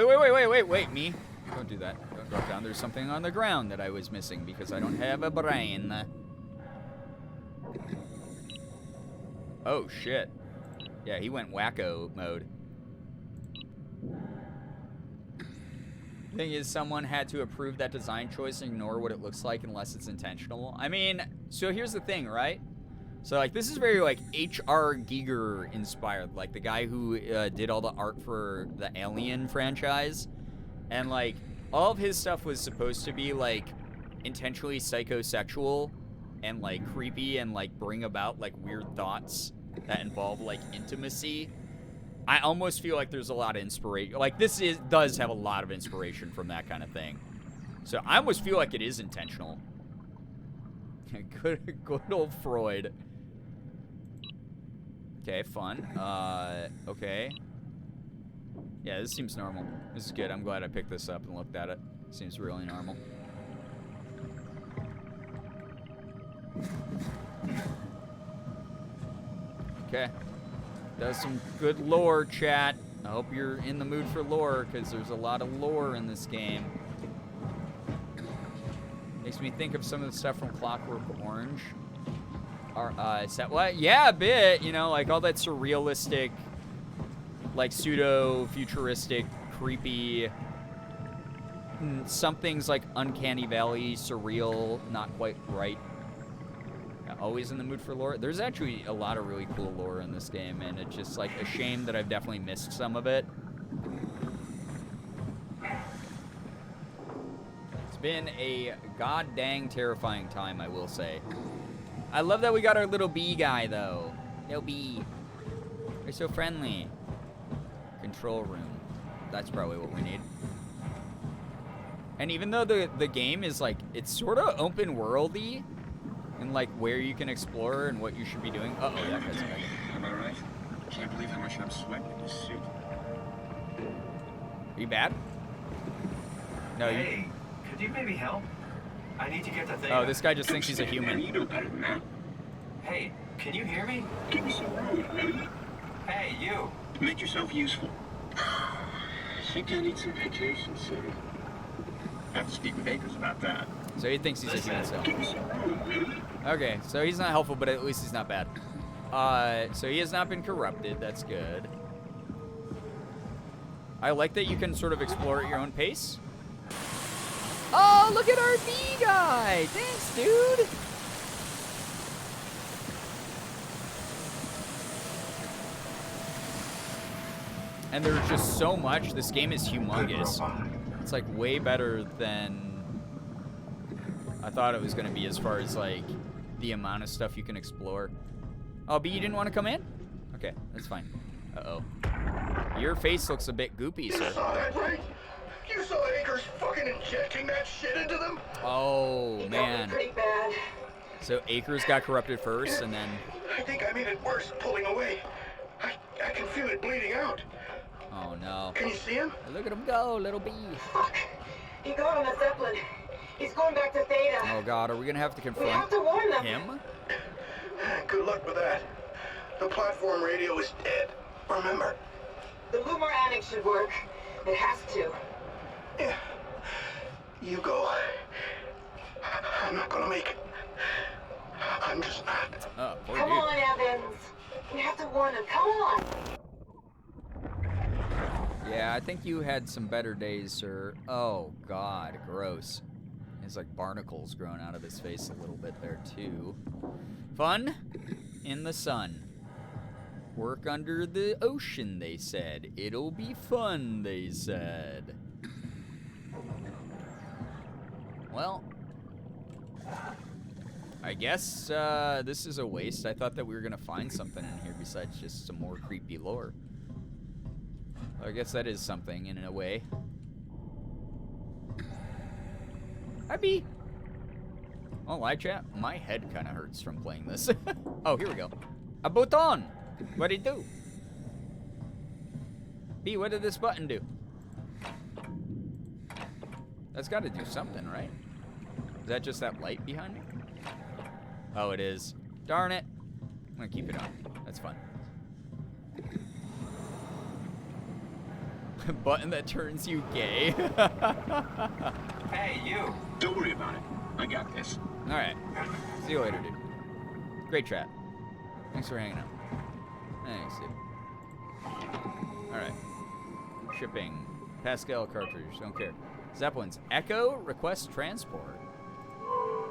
me. Don't do that. Don't drop down. There's something on the ground that I was missing because I don't have a brain. Oh, shit. Yeah, he went wacko mode. Thing is, someone had to approve that design choice and ignore what it looks like unless it's intentional. I mean, so here's the thing, right? So, like, this is very, like, H.R. Giger inspired. Like, the guy who did all the art for the Alien franchise. And, like, all of his stuff was supposed to be, like, intentionally psychosexual and, like, creepy and, like, bring about, like, weird thoughts that involve, like, intimacy. I almost feel like there's a lot of inspiration. Like, this does have a lot of inspiration from that kind of thing. So I almost feel like it is intentional. Good old Freud. Okay, fun. Okay. Yeah, this seems normal. This is good. I'm glad I picked this up and looked at it. Seems really normal. Okay. Does some good lore, chat. I hope you're in the mood for lore, because there's a lot of lore in this game. Makes me think of some of the stuff from Clockwork Orange. What? Yeah, a bit. You know, like all that surrealistic, like pseudo-futuristic, creepy. Some things like Uncanny Valley, surreal, not quite right. Always in the mood for lore. There's actually a lot of really cool lore in this game, and it's just like a shame that I've definitely missed some of it. It's been a god-dang terrifying time, I will say. I love that we got our little bee guy, though. Little bee. They're so friendly. Control room. That's probably what we need. And even though the game is like, it's sort of open worldy, and like where you can explore and what you should be doing. Uh-oh, that guy's back. Am I right? Can't believe how much I'm sweating in this suit. Are you bad? No, hey, could you maybe help? I need to get the thing. Oh, this guy just thinks he's a human. You know better than that. Hey, can you hear me? Give me some room, will you? Hey, you. Make yourself useful. I think I need some vacation soon. I have to speak with Akers about that. So he thinks he's a human still. Give me some room, will you? Okay, so he's not helpful, but at least he's not bad. So he has not been corrupted. That's good. I like that you can sort of explore at your own pace. Oh, look at our bee guy! Thanks, dude! And there's just so much. This game is humongous. It's like way better than I thought it was going to be as far as like the amount of stuff you can explore. Oh, but you didn't want to come in? Okay, that's fine. Uh-oh. Your face looks a bit goopy, sir. You saw that, right? You saw Akers fucking injecting that shit into them? Oh, man. Pretty bad. So Akers got corrupted first, and then... I think I made it worse pulling away. I can feel it bleeding out. Oh, no. Can you see him? Look at him go, little bee. Fuck. He got on the Zeppelin. He's going back to Theta. Oh, God. Are we going to have to confront we have to warn them. him? Good luck with that. The platform radio is dead. Remember? The Lumar Annex should work. It has to. Yeah. You go. I'm not gonna make it. I'm just not. Oh, poor Come dude. on, Evans. We have to warn them. Come on. Yeah, I think you had some better days, sir. Oh, God. Gross. There's like barnacles growing out of his face a little bit there, too. Fun in the sun. Work under the ocean, they said. It'll be fun, they said. Well, I guess this is a waste. I thought that we were going to find something in here besides just some more creepy lore. I guess that is something in a way. Hi, B. Oh, live chat? My head kind of hurts from playing this. Oh, here we go. A button. What'd it do? B, what did this button do? That's got to do something, right? Is that just that light behind me? Oh, it is. Darn it. I'm going to keep it on. That's fun. Button that turns you gay. Hey, you. Don't worry about it. I got this. All right. See you later, dude. Great chat. Thanks for hanging out. Thanks, dude. All right. Shipping. Pascal cartridge. Don't care. Zeppelins. Echo request transport.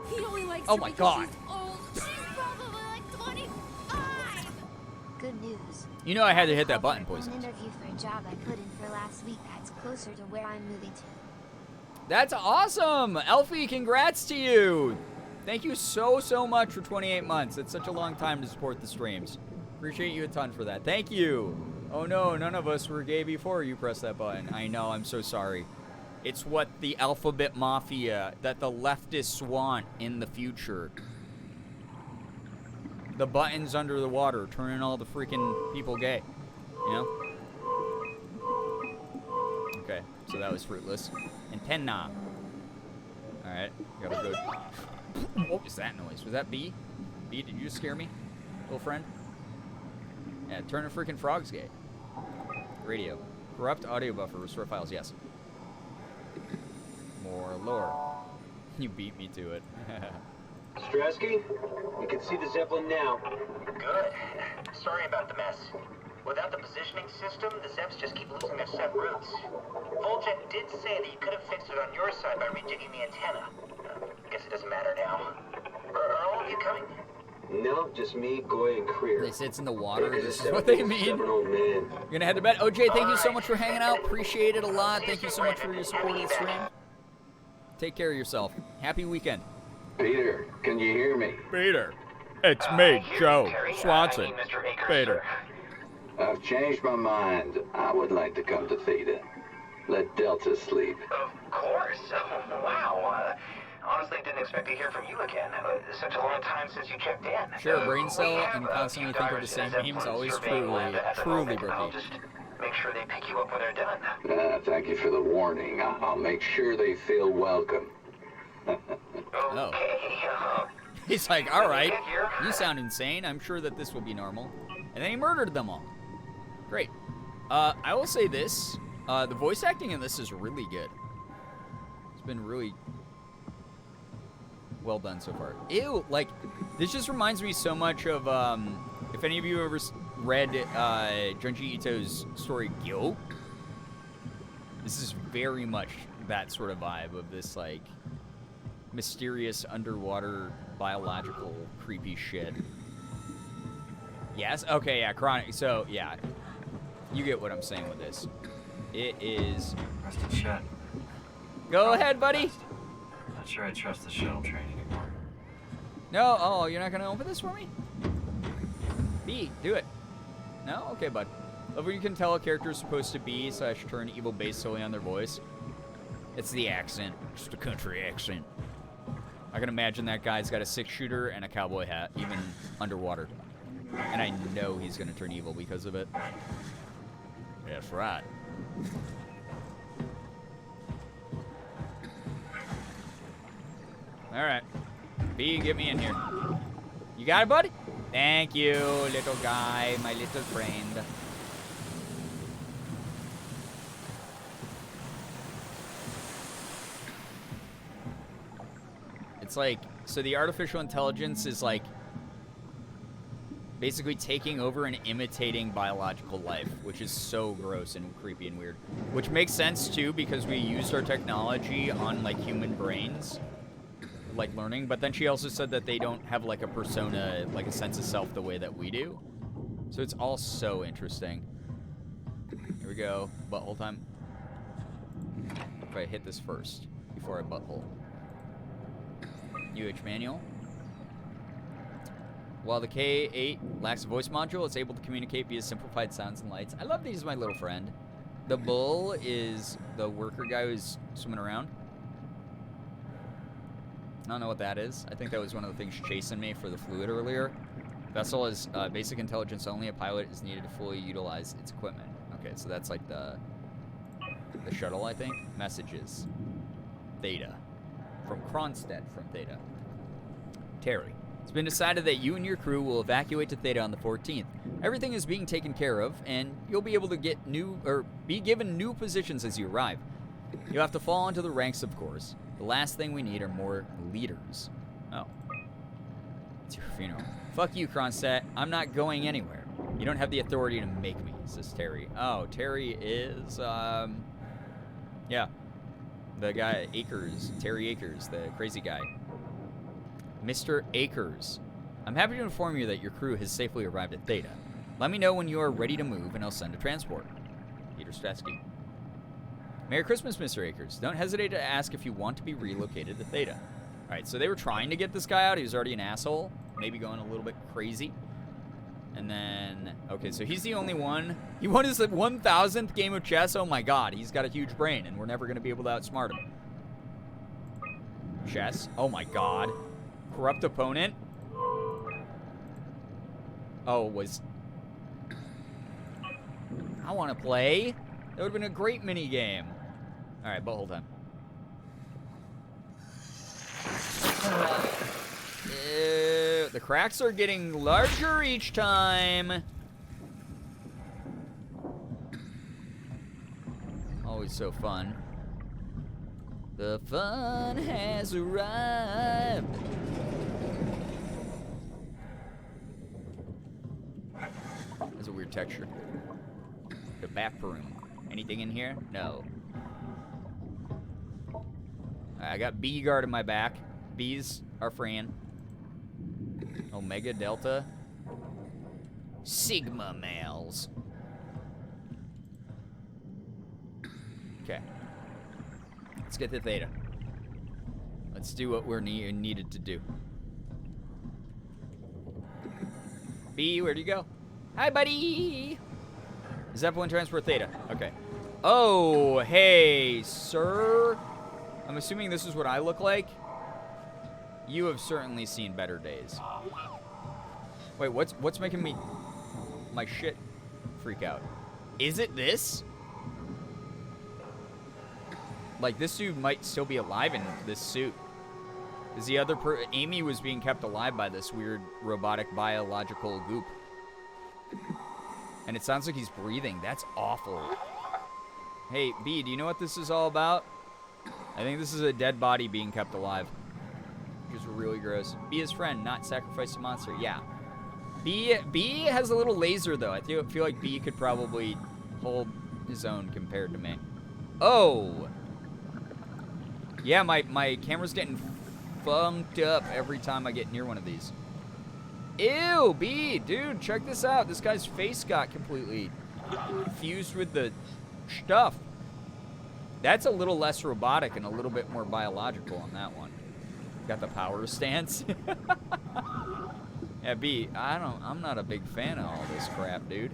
He only likes Oh her my because God. she's old. She's probably like 25. Good news. You know I had to hit that button, An Poison. interview for a job I put in for last week that's closer to where I'm moving to. That's awesome! Elfie, congrats to you! Thank you so much for 28 months. It's such a long time to support the streams. Appreciate you a ton for that. Thank you! Oh no, none of us were gay before you pressed that button. I know, I'm so sorry. It's what the alphabet mafia, that the leftists want in the future. The buttons under the water, turning all the freaking people gay. You know? Okay, so that was fruitless. Antenna. Alright, gotta go. What was that noise? Was that B? B, did you just scare me? Little friend? Yeah, turn a freaking frogs gay. Radio. Corrupt audio buffer, restore files, yes. More lore. You beat me to it. Strasky, you can see the Zeppelin now. Good. Sorry about the mess. Without the positioning system, the Zeps just keep losing their set routes. Voljet did say that you could have fixed it on your side by redigging the antenna. Guess it doesn't matter now. Are all of you coming? No, just me, Goy, and Creer. They say it's in the water. This is what they mean. You're gonna head to bed. OJ, thank you so much for hanging out. Appreciate it a lot. Thank you so much for your support of the stream. Take care of yourself. Happy weekend. Peter, can you hear me? Peter, it's me, Joe Swanson. Peter. I've changed my mind. I would like to come to Theta. Let Delta sleep. Of course. Wow. Honestly, didn't expect to hear from you again. Such a long time since you checked in. Sure, brain cell and constantly think of the same memes. Always truly Brookie. Just make sure they pick you up when they're done. Thank you for the warning. I'll make sure they feel welcome. Oh. He's like, all right, you sound insane. I'm sure that this will be normal. And then he murdered them all. Great. I will say this. The voice acting in this is really good. It's been really well done so far. Ew, like, this just reminds me so much of, if any of you ever read Junji Ito's story, Gyo. This is very much that sort of vibe of this, like, mysterious underwater biological creepy shit. Yes? Okay, yeah, chronic. So, yeah. You get what I'm saying with this. It is... Rusted shut. Go ahead, buddy. Not sure I trust the shuttle train anymore. No? Oh, you're not going to open this for me? B, do it. No? Okay, bud. Love when you can tell a character is supposed to be / turn evil based solely on their voice. It's the accent. Just a country accent. I can imagine that guy's got a 6-shooter and a cowboy hat, even underwater. And I know he's going to turn evil because of it. That's right. Alright. B, get me in here. You got it, buddy? Thank you, little guy, my little friend. It's like, so the artificial intelligence is like basically taking over and imitating biological life, which is so gross and creepy and weird. Which makes sense too, because we used our technology on like human brains, like learning, but then she also said that they don't have like a persona, like a sense of self the way that we do. So it's all so interesting. Here we go, butthole time. If I hit this first, before I butthole. UH manual. While the K8 lacks a voice module, it's able to communicate via simplified sounds and lights. I love these, my little friend. The bull is the worker guy who's swimming around. I don't know what that is. I think that was one of the things chasing me for the fluid earlier. Vessel is basic intelligence only. A pilot is needed to fully utilize its equipment. Okay, so that's like the shuttle, I think. Messages. Theta. From Kronstadt from Theta. Terry. It's been decided that you and your crew will evacuate to Theta on the 14th. Everything is being taken care of, and you'll be able to get be given new positions as you arrive. You'll have to fall into the ranks, of course. The last thing we need are more leaders. Oh. It's your funeral. Fuck you, Kronstadt. I'm not going anywhere. You don't have the authority to make me, says Terry. Oh, Terry is, yeah. The guy, Akers. Terry Akers, the crazy guy. Mr. Akers, I'm happy to inform you that your crew has safely arrived at Theta. Let me know when you are ready to move, and I'll send a transport. Peter Stratsky. Merry Christmas, Mr. Akers. Don't hesitate to ask if you want to be relocated to Theta. All right, so they were trying to get this guy out. He was already an asshole. Maybe going a little bit crazy. And then, okay, so he's the only one. He won his 1,000th game of chess. Oh, my God. He's got a huge brain, and we're never going to be able to outsmart him. Chess. Oh, my God. Corrupt opponent. Oh, was... I want to play. That would have been a great mini game. All right, but hold on. The cracks are getting larger each time. Always so fun. The fun has arrived. That's a weird texture. The back room. Anything in here? No. I got B guard in my back. B's are Fran. Omega, Delta. Sigma males. Okay. Let's get to Theta. Let's do what we're needed to do. B, where'd you go? Hi, buddy! Zeppelin transport Theta. Okay. Oh, hey, sir. I'm assuming this is what I look like. You have certainly seen better days. Wait, what's making me my shit freak out? Is it this? Like, this dude might still be alive in this suit. Is the other Amy was being kept alive by this weird robotic biological goop. And it sounds like he's breathing. That's awful. Hey, B, do you know what this is all about? I think this is a dead body being kept alive. Which is really gross. Be his friend, not sacrifice a monster. Yeah. B has a little laser, though. I feel like B could probably hold his own compared to me. Oh! Yeah, my camera's getting funked up every time I get near one of these. Ew, B, dude, check this out. This guy's face got completely fused with the stuff. That's a little less robotic and a little bit more biological on that one. Got the power stance. Yeah, B, I'm not a big fan of all this crap, dude.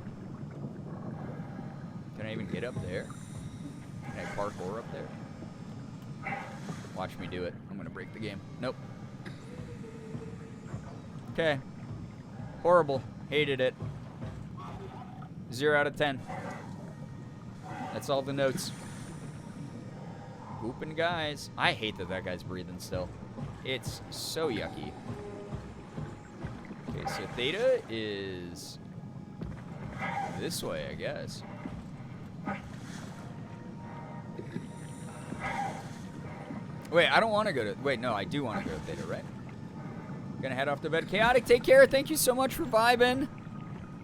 Can I even get up there? Can I parkour up there? Watch me do it. I'm gonna break the game. Nope. Okay. Horrible. Hated it. 0 out of 10. That's all the notes. Pooping guys. I hate that guy's breathing still. It's so yucky. Okay, so Theta is this way, I guess. Wait, I don't want to go to... Wait, no, I do want to go to Theta, right? Gonna head off to bed. Chaotic, take care. Thank you so much for vibing.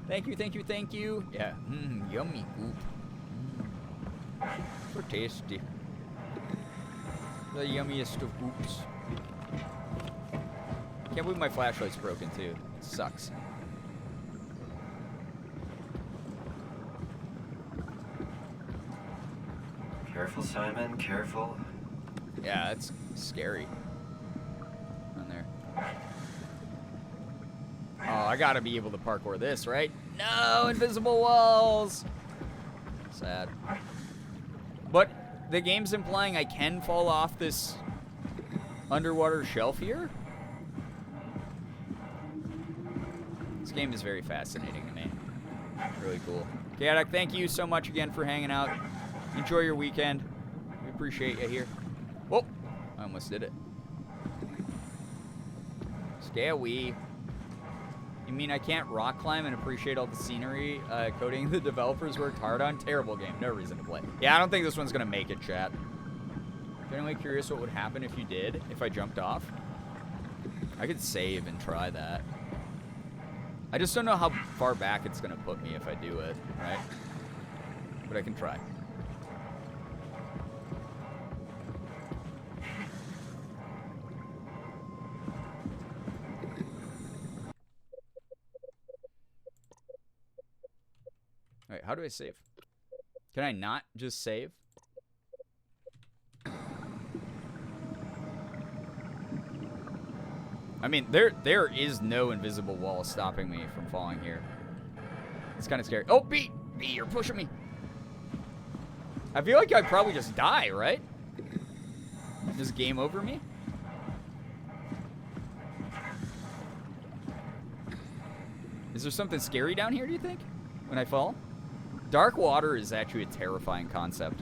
Thank you, thank you, thank you. Yeah, yummy goop. So tasty. The yummiest of goops. Can't believe my flashlight's broken, too. It sucks. Careful, Simon, careful. Yeah, that's scary. On there. Oh, I gotta be able to parkour this, right? No, invisible walls! Sad. But the game's implying I can fall off this underwater shelf here? This game is very fascinating to me. Really cool. Chaotic, thank you so much again for hanging out. Enjoy your weekend. We appreciate you here. Whoa! I almost did it. Scary. You mean I can't rock climb and appreciate all the scenery coding the developers worked hard on? Terrible game. No reason to play. Yeah, I don't think this one's going to make it, chat. Genuinely curious what would happen if you did, if I jumped off. I could save and try that. I just don't know how far back it's going to put me if I do it, right? But I can try. Wait, how do I save? Can I not just save? I mean, there is no invisible wall stopping me from falling here. It's kind of scary. Oh, B, you're pushing me. I feel like I'd probably just die, right? Just game over me? Is there something scary down here, do you think? When I fall? Dark water is actually a terrifying concept.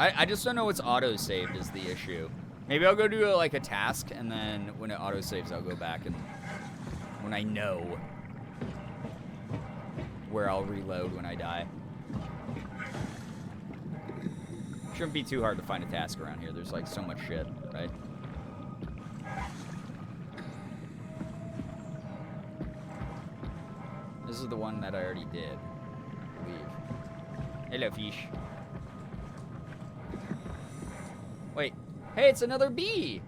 I just don't know what's auto-saved is the issue. Maybe I'll go do like a task, and then when it auto-saves, I'll go back and when I know where I'll reload when I die. Shouldn't be too hard to find a task around here. There's like so much shit, right? This is the one that I already did, I believe. Hello, fish. Wait. Hey, it's another bee.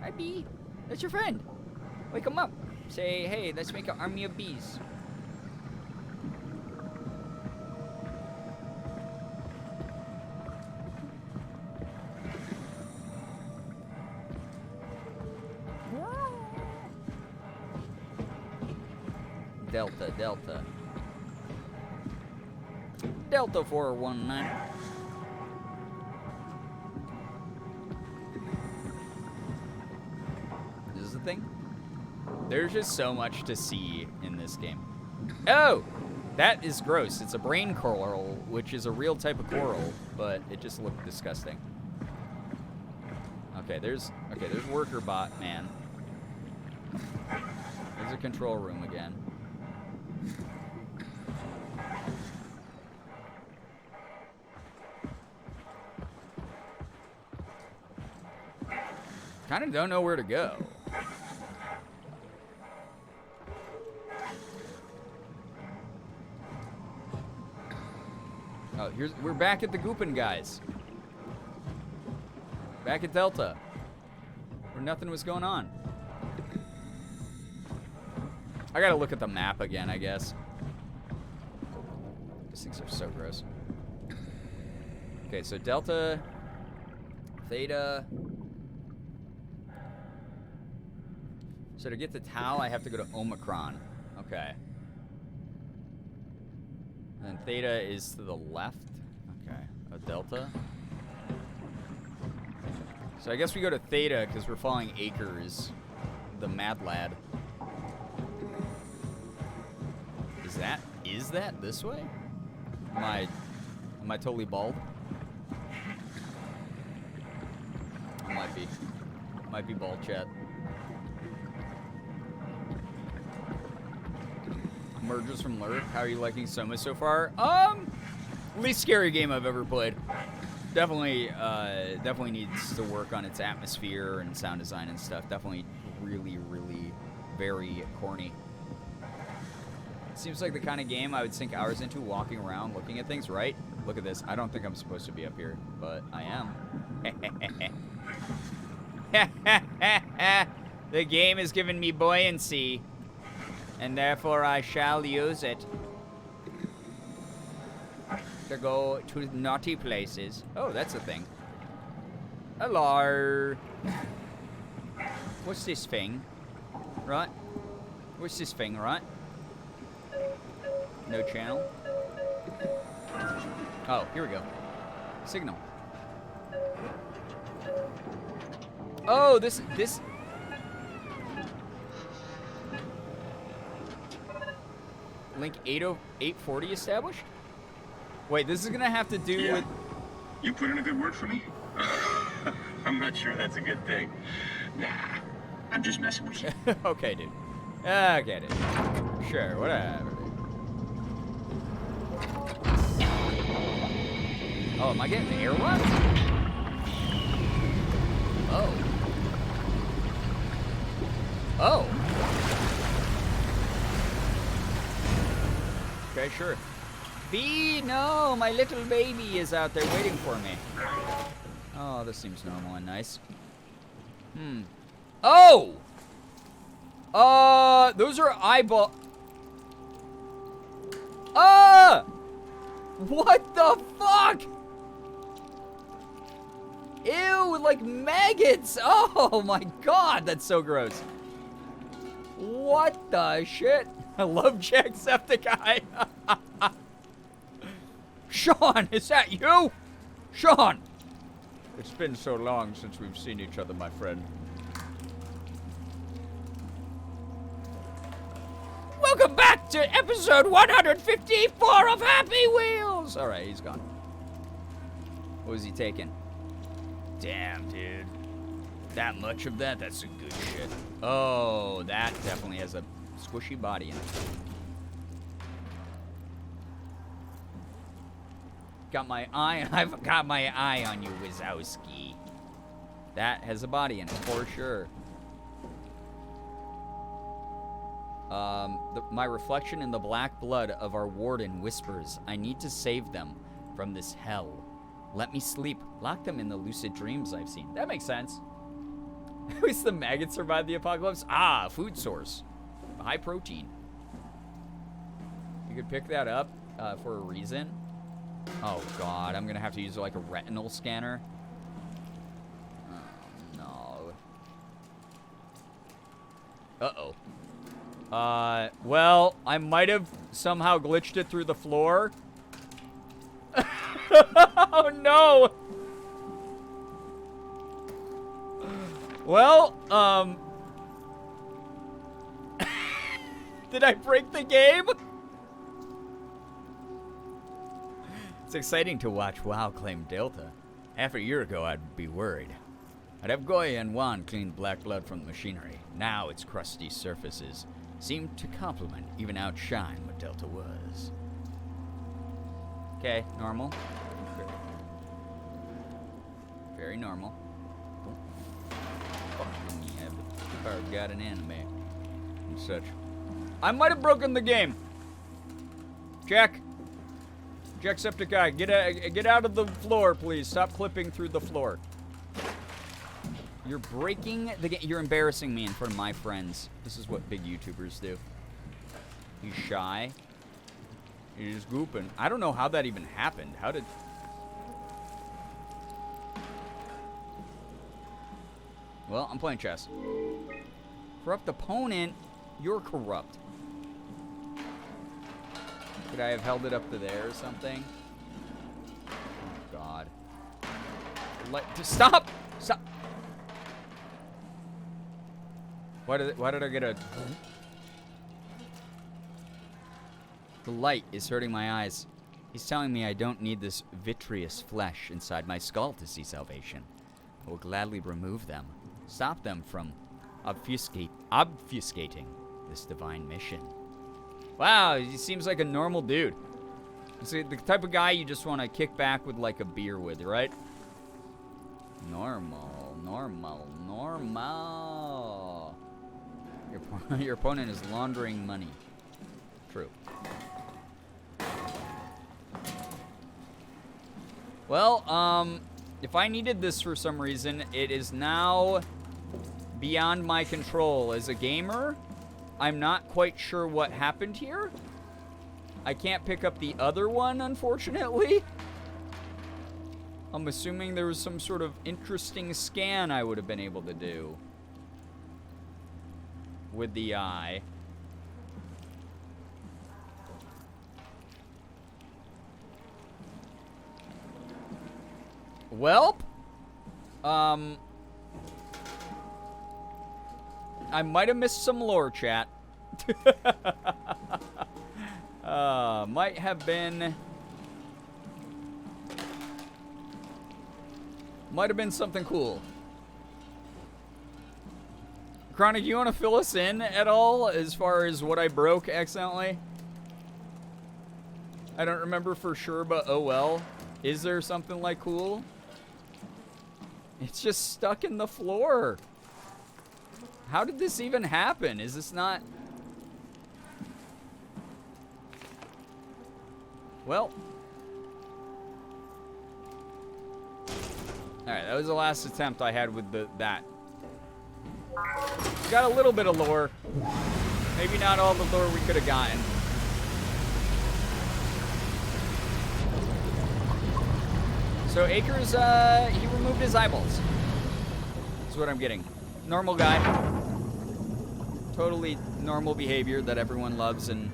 Hi, bee. That's your friend. Wake him up. Say, hey, let's make an army of bees. Delta, Delta. Delta 419. This is the thing. There's just so much to see in this game. Oh! That is gross. It's a brain coral, which is a real type of coral, but it just looked disgusting. Okay, there's worker bot man. There's a control room again. Kind of don't know where to go. Oh, we're back at the Goopin guys. Back at Delta, where nothing was going on. I gotta look at the map again, I guess. These things are so gross. Okay, so Delta, Theta. So to get to Tau, I have to go to Omicron. Okay. And then Theta is to the left. Okay. A Delta. So I guess we go to Theta because we're following Akers, the mad lad. Is that this way? Am I totally bald? I might be. Might be bald, chat. Mergers from Lurk. How are you liking Soma so far? Least scary game I've ever played. Definitely needs to work on its atmosphere and sound design and stuff. Definitely really, really very corny. Seems like the kind of game I would sink hours into walking around looking at things, right? Look at this. I don't think I'm supposed to be up here, but I am. The game has given me buoyancy, and therefore I shall use it to go to naughty places. Oh, that's a thing. Hello. What's this thing? Right? What's this thing, right? No channel. Oh, here we go. Signal. Oh, this. Link 840 established? Wait, this is gonna have to do with. You put in a good word for me? I'm not sure that's a good thing. Nah, I'm just messing with you. Okay, dude. Okay, dude. Sure, whatever. Oh, am I getting the air lock? Oh. Oh. Okay, sure. B, no, my little baby is out there waiting for me. Oh, this seems normal and nice. Oh! Those are eyeball. What the fuck? Ew, like maggots. Oh my god, that's so gross. What the shit? I love Jacksepticeye. Sean, is that you? Sean! It's been so long since we've seen each other, my friend. Welcome back to episode 154 of Happy Wheels! Alright, he's gone. What was he taking? Damn, dude. That much of that? That's some good shit. Oh, that definitely has a squishy body in it. Got my eye. I've got my eye on you, Wazowski. That has a body in it, for sure. My reflection in the black blood of our warden whispers, I need to save them from this hell. Let me sleep. Lock them in the lucid dreams I've seen. That makes sense. At least the maggots survived the apocalypse. Ah, food source. High protein. You could pick that up for a reason. Oh, God. I'm going to have to use, like, a retinal scanner. Oh, no. Uh-oh. Well, I might have somehow glitched it through the floor. Oh, no. Well, did I break the game? It's exciting to watch WoW claim Delta. Half a year ago, I'd be worried. I'd have Goya and Juan clean black blood from the machinery. Now its crusty surfaces seem to complement, even outshine, what Delta was. Okay, normal. Very normal. I've got an anime and such. I might have broken the game. Jacksepticeye, get out of the floor, please. Stop clipping through the floor. You're breaking the game. You're embarrassing me in front of my friends. This is what big YouTubers do. He's shy. He's gooping. I don't know how that even happened. How did... Well, I'm playing chess. Corrupt opponent? You're corrupt. Could I have held it up to there or something? Oh, God. Stop! Stop! Why did I get a... The light is hurting my eyes. He's telling me I don't need this vitreous flesh inside my skull to see salvation. I will gladly remove them. Stop them from obfuscating this divine mission. Wow, he seems like a normal dude. He's the type of guy you just want to kick back with like a beer with, right? Normal. Your opponent is laundering money. True. Well, if I needed this for some reason, it is now beyond my control. As a gamer, I'm not quite sure what happened here. I can't pick up the other one, unfortunately. I'm assuming there was some sort of interesting scan I would have been able to do with the eye. Welp. I might have missed some lore, chat. Might have been something cool. Chronic, you want to fill us in at all as far as what I broke accidentally? I don't remember for sure, but oh well. Is there something like cool? It's just stuck in the floor. How did this even happen? Is this not... Well. Alright, that was the last attempt I had with that. Got a little bit of lore. Maybe not all the lore we could have gotten. So Akers, he removed his eyeballs. That's what I'm getting. Normal guy. Totally normal behavior that everyone loves and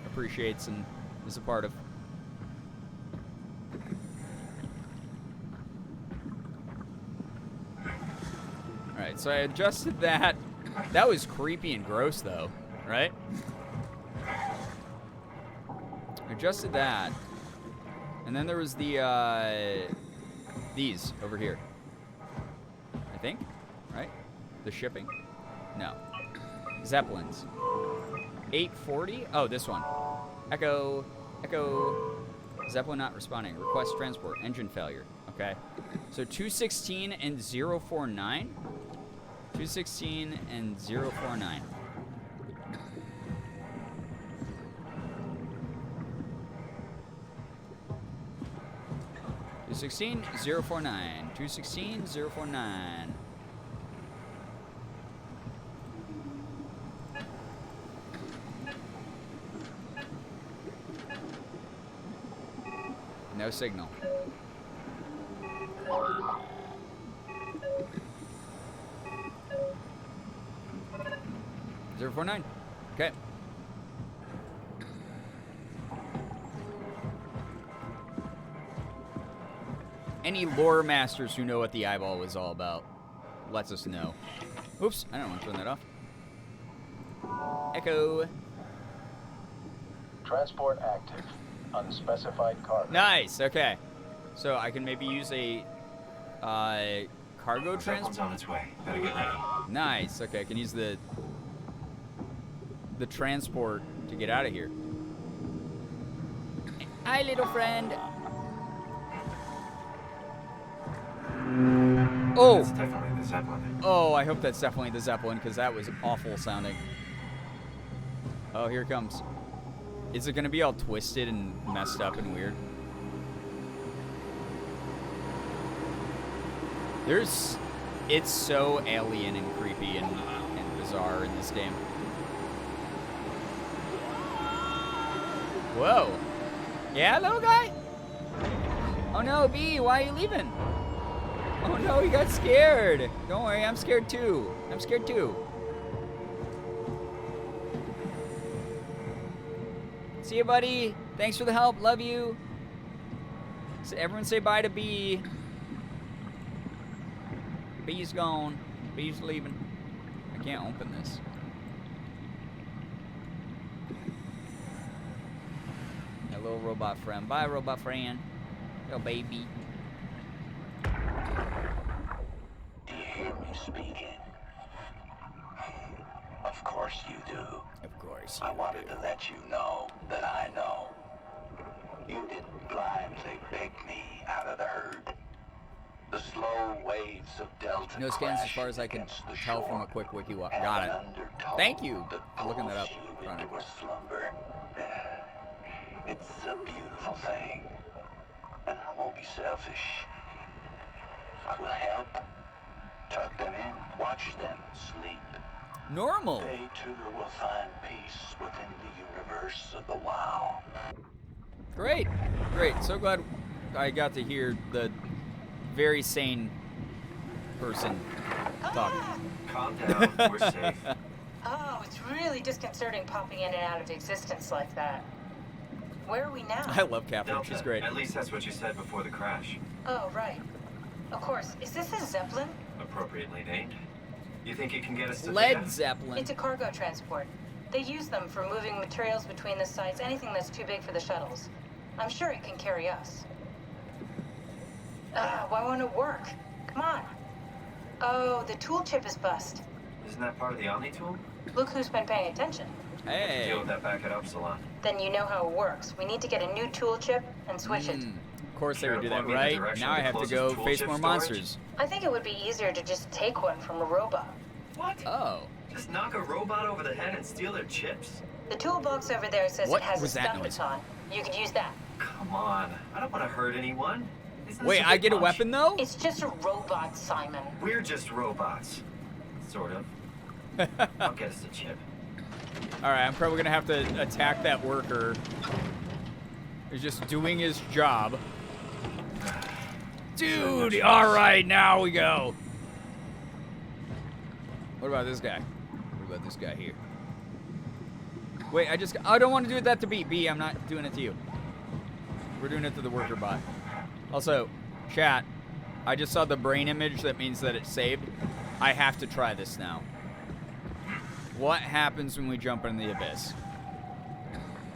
appreciates and is a part of. Alright, so I adjusted that. That was creepy and gross though, right? Adjusted that. And then there was the, these over here. I think, right? The shipping? No. Zeppelins. 840? Oh, this one. Echo. Zeppelin not responding. Request transport. Engine failure. Okay. So 216 and 049? 216 and 049. 216 049. 216 049. No signal. Zero 49. Okay. Any lore masters who know what the eyeball was all about, lets us know. Oops, I don't want to turn that off. Echo. Transport active. Unspecified cargo. Nice. Okay. So I can maybe use a cargo transport. On its way. Better get ready. Nice. Okay, I can use the transport to get out of here. Hi, little friend. Oh. That's definitely the Zeppelin. Oh, I hope that's definitely the Zeppelin because that was awful sounding. Oh, here it comes. Is it gonna be all twisted and messed up and weird? It's so alien and creepy and bizarre in this game. Whoa. Yeah, little guy? Oh no, B, why are you leaving? Oh no, he got scared. Don't worry, I'm scared too. I'm scared too. See you, buddy. Thanks for the help. Love you. So everyone say bye to B. B's gone. B's leaving. I can't open this. A little robot friend. Bye, robot friend. Little baby. Do you hear me speaking? Of course you do. Of course I wanted to let you know that I know. You didn't blindly beg me out of the herd. The slow waves of Delta No scans as far as I can tell from a quick wiki walk. Got it. Thank you for looking that up. Into a slumber. It's a beautiful thing. And I won't be selfish. I will help. Tuck them in. Watch them sleep. Normal. They too will find peace within the universe of the WoW. Great. Great. So glad I got to hear the very sane person talk. Calm down. We're safe. Oh, it's really disconcerting popping in and out of existence like that. Where are we now? I love Catherine. Delta. She's great. At least that's what you said before the crash. Oh, right. Of course. Is this a Zeppelin? Appropriately named. You think it can get us to Led Zeppelin. It's a cargo transport. They use them for moving materials between the sites, anything that's too big for the shuttles. I'm sure it can carry us. Why won't it work? Come on. Oh, the tool chip is bust. Isn't that part of the Omni tool? Look who's been paying attention. Hey. Deal with that back at Upsilon. Then you know how it works. We need to get a new tool chip and switch it. Of course they would do that, right? Now I have to go face more monsters. I think it would be easier to just take one from a robot. What? Oh. Just knock a robot over the head and steal their chips? The toolbox over there says What it has was a that stun noise? baton. You could use that. Come on. I don't want to hurt anyone. Wait, I get a weapon though? It's just a robot, Simon. We're just robots. Sort of. I'll get us a chip. Alright, I'm probably gonna have to attack that worker. He's just doing his job. Dude, alright, now we go. What about this guy? What about this guy here? Wait, I don't want to do that to B. B, I'm not doing it to you. We're doing it to the worker bot. Also, chat, I just saw the brain image. That means that it's saved. I have to try this now. What happens when we jump in the abyss?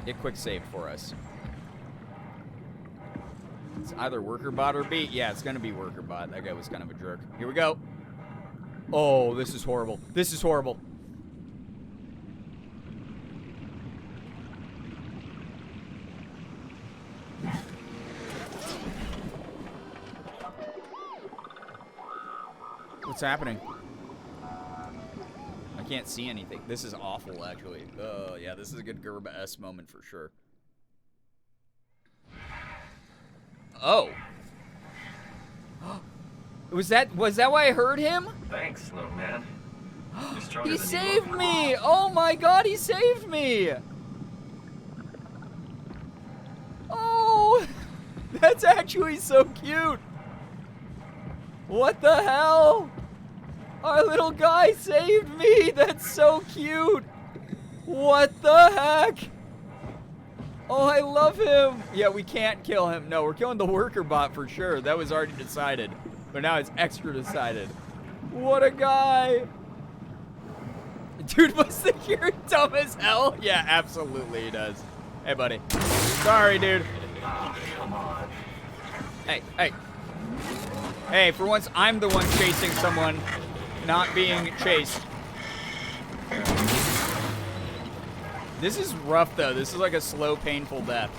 It quick saved for us. It's either worker bot or B. Yeah, it's gonna be worker bot. That guy was kind of a jerk. Here we go. Oh, this is horrible. This is horrible. What's happening? I can't see anything. This is awful, actually. Oh, yeah, this is a good Gerbeagly moment for sure. Oh. Was that why I heard him? Thanks, little man. He saved me! Oh my god, he saved me! Oh! That's actually so cute! What the hell? Our little guy saved me! That's so cute! What the heck? Oh, I love him! Yeah, we can't kill him. No, we're killing the worker bot for sure. That was already decided. But now it's extra decided. What a guy! Dude, must think you're dumb as hell? Yeah, absolutely he does. Hey, buddy. Sorry, dude. Oh, come on. Hey, hey. Hey, for once, I'm the one chasing someone, not being chased. This is rough, though. This is like a slow, painful death.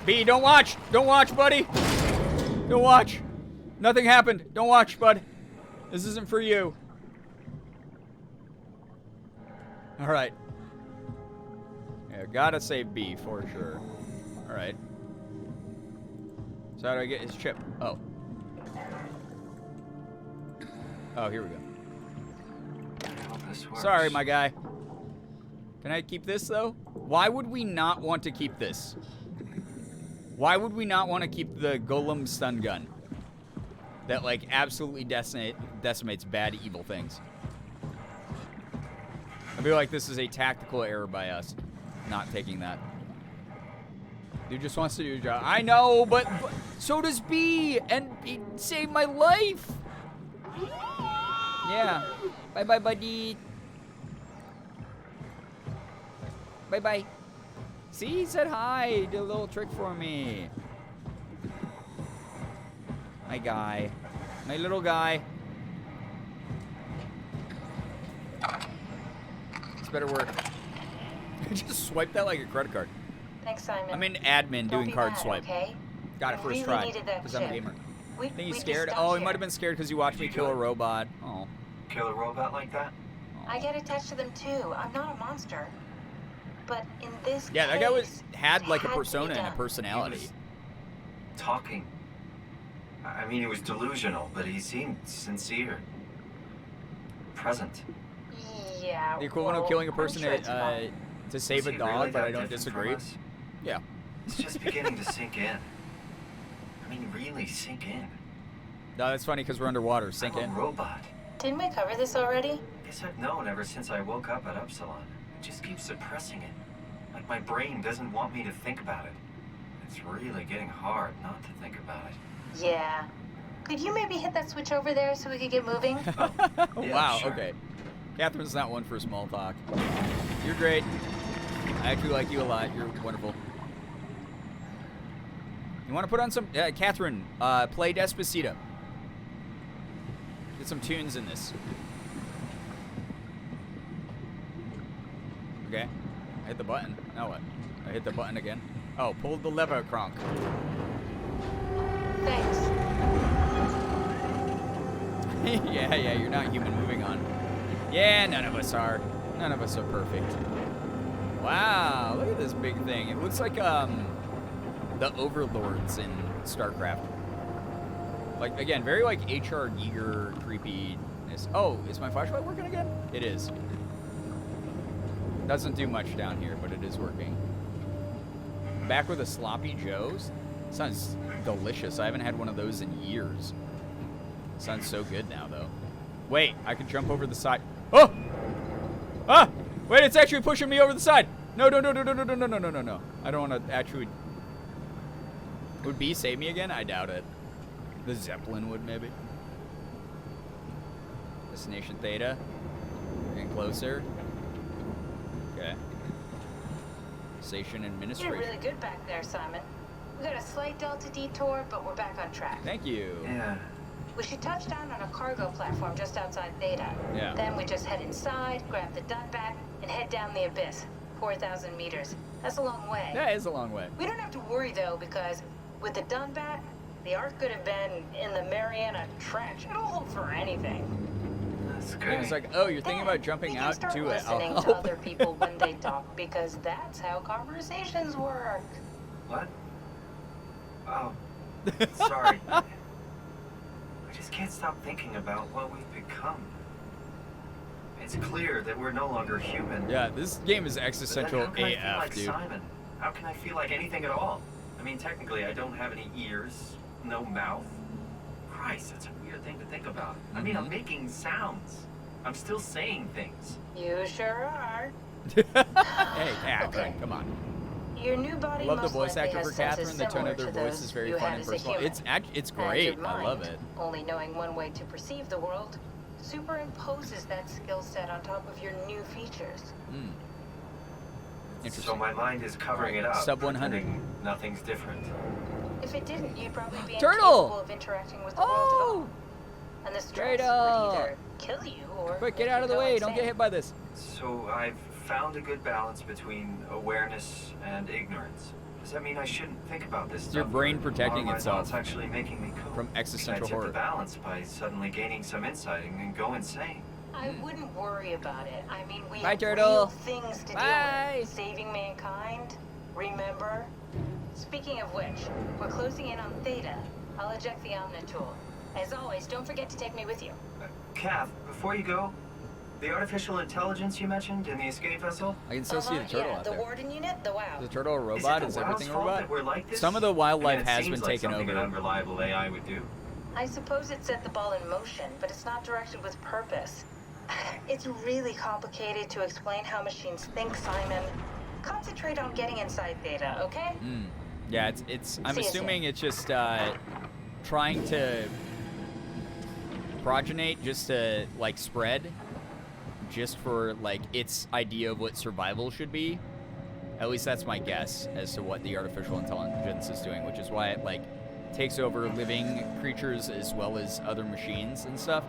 B, don't watch! Don't watch, buddy! Don't watch! Nothing happened. Don't watch, bud. This isn't for you. Alright. Yeah, gotta save B for sure. Alright. So how do I get his chip? Oh. Oh, here we go. Sorry, my guy. Can I keep this, though? Why would we not want to keep this? Why would we not want to keep the Golem stun gun? That, like, absolutely decimates bad, evil things. I feel like this is a tactical error by us, not taking that. Dude just wants to do his job. I know, but so does B, and he saved my life. Yeah. Bye-bye, buddy. Bye-bye. See, he said hi. He did a little trick for me. My guy. My little guy. This better work. I just swiped that like a credit card. Thanks, Simon. I'm in admin doing card swipe. Okay? Got it first really try. needed that Because I'm a chip. gamer. We Think he's just scared? stuck Oh, he here. might have been scared because you watched me kill a robot. Oh. Kill a robot like that? I get attached to them too. I'm not a monster. But in this Yeah, that guy case, had like a it had to be persona and a done. personality. Talking. I mean, he was delusional, but he seemed sincere. Present. Yeah. The equivalent of killing a person I'm sure it's fun. to save Is a he dog, really but that I don't different from disagree. us? Yeah. It's just beginning to sink in. I mean, really sink in. No, that's funny because we're underwater. Sink I'm in. a robot. Didn't we cover this already? Guess I've known ever since I woke up at Upsilon. I just keep suppressing it. Like my brain doesn't want me to think about it. It's really getting hard not to think about it. Yeah. Could you maybe hit that switch over there so we could get moving? Yeah, wow, sure. okay. Catherine's not one for small talk. You're great. I actually like you a lot. You're wonderful. You want to put on some... Catherine, play Despacito. Get some tunes in this. Okay. I hit the button. Now what? I hit the button again. Oh, pulled the lever, Kronk. Thanks. yeah, you're not human. Moving on. Yeah, none of us are. None of us are perfect. Wow, look at this big thing. It looks like, the overlords in StarCraft. Like, again, very like H.R. Giger creepiness. Oh, is my flashlight working again? It is. Doesn't do much down here, but it is working. Back with a Sloppy Joe's. Sounds delicious. I haven't had one of those in years. Sounds so good now, though. Wait, I can jump over the side. Oh! Ah! Wait, it's actually pushing me over the side. No, no, no, no, no, no, no, no, no, no, no. I don't want to actually... Would B save me again? I doubt it. The Zeppelin would, maybe. Destination Theta. Getting closer. Okay. Station administration. You're really good back there, Simon. We got a slight delta detour, but we're back on track. Thank you. Yeah. We should touch down on a cargo platform just outside Theta. Yeah. Then we just head inside, grab the Dunbat, and head down the abyss. 4,000 meters. That's a long way. That is a long way. We don't have to worry, though, because with the Dunbat, the Ark could have been in the Mariana Trench. It'll hold for anything. That's And great. it's like, oh, you're thinking about jumping out to it. I'll Listening help. to other people when they talk, because that's how conversations work. What? Oh, sorry. I just can't stop thinking about what we've become. It's clear that we're no longer human. Yeah, this game is existential But then how can I feel AF, like dude. Simon? How can I feel like anything at all? I mean, technically, I don't have any ears, no mouth. Christ, that's a weird thing to think about. I mean, I'm making sounds. I'm still saying things. You sure are. Hey, Catherine, come on. Your new body Love the most voice likely actor has for Catherine. senses The tone similar of their to voice those is very you fun had and as a personal. human. It's And great. your I love mind, it. Only knowing one way to perceive the world superimposes that skill set on top of your new features. So my mind is covering it up. Sub 100. pretending Nothing's different. If it didn't, you'd probably be Turtle! incapable of interacting with the world at all. And the stress would Turtle! either kill you or Quick, get make out you of the go way. insane. Don't get hit by this. So I've found a good balance between awareness and ignorance. Does that mean I shouldn't think about this It's your stuff? brain Or protecting are my itself thoughts actually making me cool? from existential Can I horror. tip the balance by suddenly gaining some insight and go insane? I wouldn't worry about it. I mean, we Bye, have Turtle. real things to deal Bye. with. Saving mankind, remember? Speaking of which, we're closing in on Theta. I'll eject the Omnitool. As always, don't forget to take me with you. Kath, before you go, the artificial intelligence you mentioned in the escape vessel? I can still see the turtle yeah, out the there. warden unit, the WOW. Is the turtle a Is robot? it Is the everything WOW's a fault robot? that we're like this? Some of the wildlife I mean, it has seems been like taken something over. an unreliable AI would do. I suppose it set the ball in motion, but it's not directed with purpose. It's really complicated to explain how machines think, Simon. Concentrate on getting inside Theta, okay? Yeah, it's. I'm See you assuming it's just trying to progenate just to like spread, just for like its idea of what survival should be. At least that's my guess as to what the artificial intelligence is doing, which is why it like takes over living creatures as well as other machines and stuff.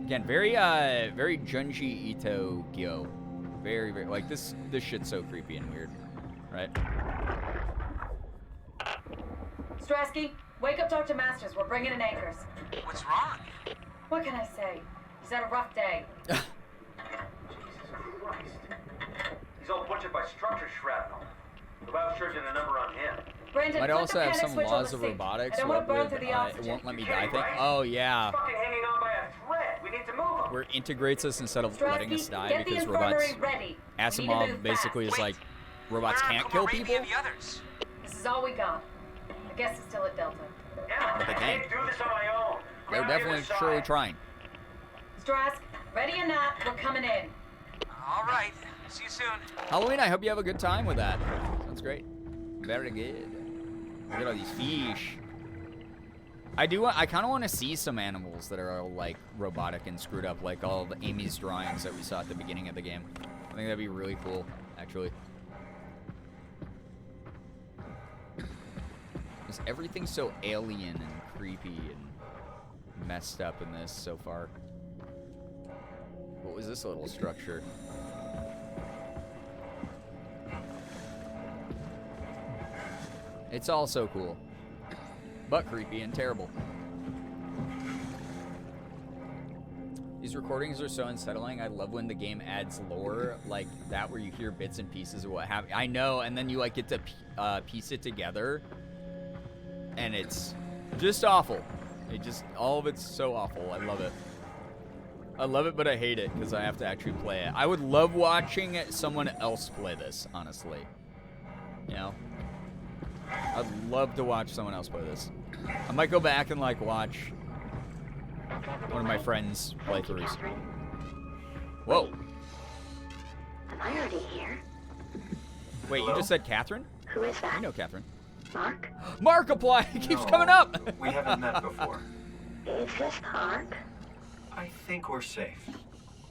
Again, very Junji Ito Gyo. Very, very, like, this shit's so creepy and weird, right? Strasky, wake up Dr. Masters. We're bringing in anchors. What's wrong? What can I say? He's had a rough day. Jesus Christ. He's all butchered by structure shrapnel. The Bow's charging a number on him. Brandon, Might flip also the have panic some switch on laws the of sink. robotics. I don't want What to burn would, through the it oxygen. won't let me You die kidding, thing. right? Oh, yeah. Fucking hanging on by a thread. We need to move him. Where it integrates us instead of letting us Strasky, die get the because infirmary robots. ready. We need to Asimov move basically fast. is like, robots Where are can't kill Komorebi people? and the others? This is all we got. I guess it's still at Delta. Emma, But they I can't. can't do this on my own. They're definitely surely trying. Strask, ready or not, we're coming in. All right. See you soon. Halloween, I hope you have a good time with that. Sounds great. Very good. Look at all these fish. I kind of want to see some animals that are all, like, robotic and screwed up, like all of Amy's drawings that we saw at the beginning of the game. I think that'd be really cool, actually. Because everything's so alien and creepy and messed up in this so far. What was this little structure? It's all so cool, but creepy and terrible. These recordings are so unsettling. I love when the game adds lore like that, where you hear bits and pieces of what happened. I know, and then you like get to piece it together. and it's just awful. All of it's so awful. I love it. I love it, but I hate it because I have to actually play it. I would love watching someone else play this, honestly. You know? I'd love to watch someone else play this. I might go back and, like, watch one of my friends' playthroughs. Whoa. Am I already here? Wait, Hello? you just said Catherine? Who is that? I know Catherine. Mark? Markiplier! He keeps coming up! We haven't met before. Is this Mark? I think we're safe.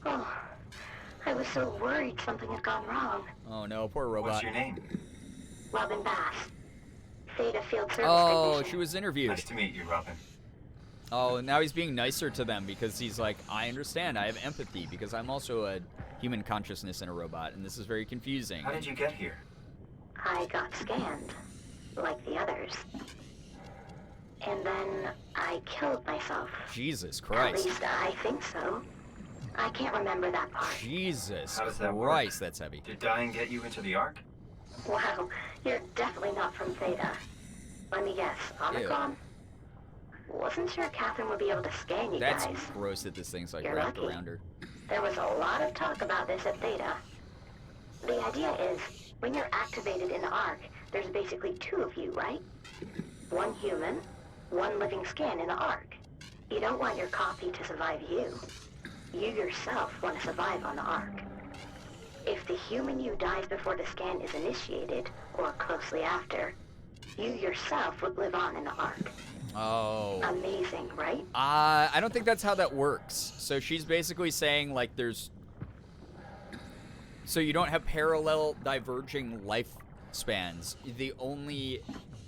Oh, I was so worried something had gone wrong. Oh no, poor robot. What's your name? Robin Bass. Theta Field Service Oh, Technician. she was interviewed. Nice to meet you, Robin. Oh, and now he's being nicer to them because he's like, I understand, I have empathy because I'm also a human consciousness in a robot, and this is very confusing. How did you get here? I got scanned, like the others. And then I killed myself. Jesus At Christ. least I think so. I can't remember that part. Jesus How does that Christ, work? that's heavy. Did dying get you into the Ark? Wow, you're definitely not from Theta. Let me guess, Omicron? Wasn't sure Catherine would be able to scan you That's guys. gross that this thing's like You're wrapped lucky. around her. There was a lot of talk about this at Theta. The idea is, when you're activated in the Ark, there's basically two of you, right? One human, one living skin in the Ark. You don't want your copy to survive you. You yourself want to survive on the Ark. If the human you dies before the scan is initiated, or closely after, you yourself would live on in the Ark. Oh. Amazing, right? I don't think that's how that works. So she's basically saying, like, so you don't have parallel diverging lifespans. The only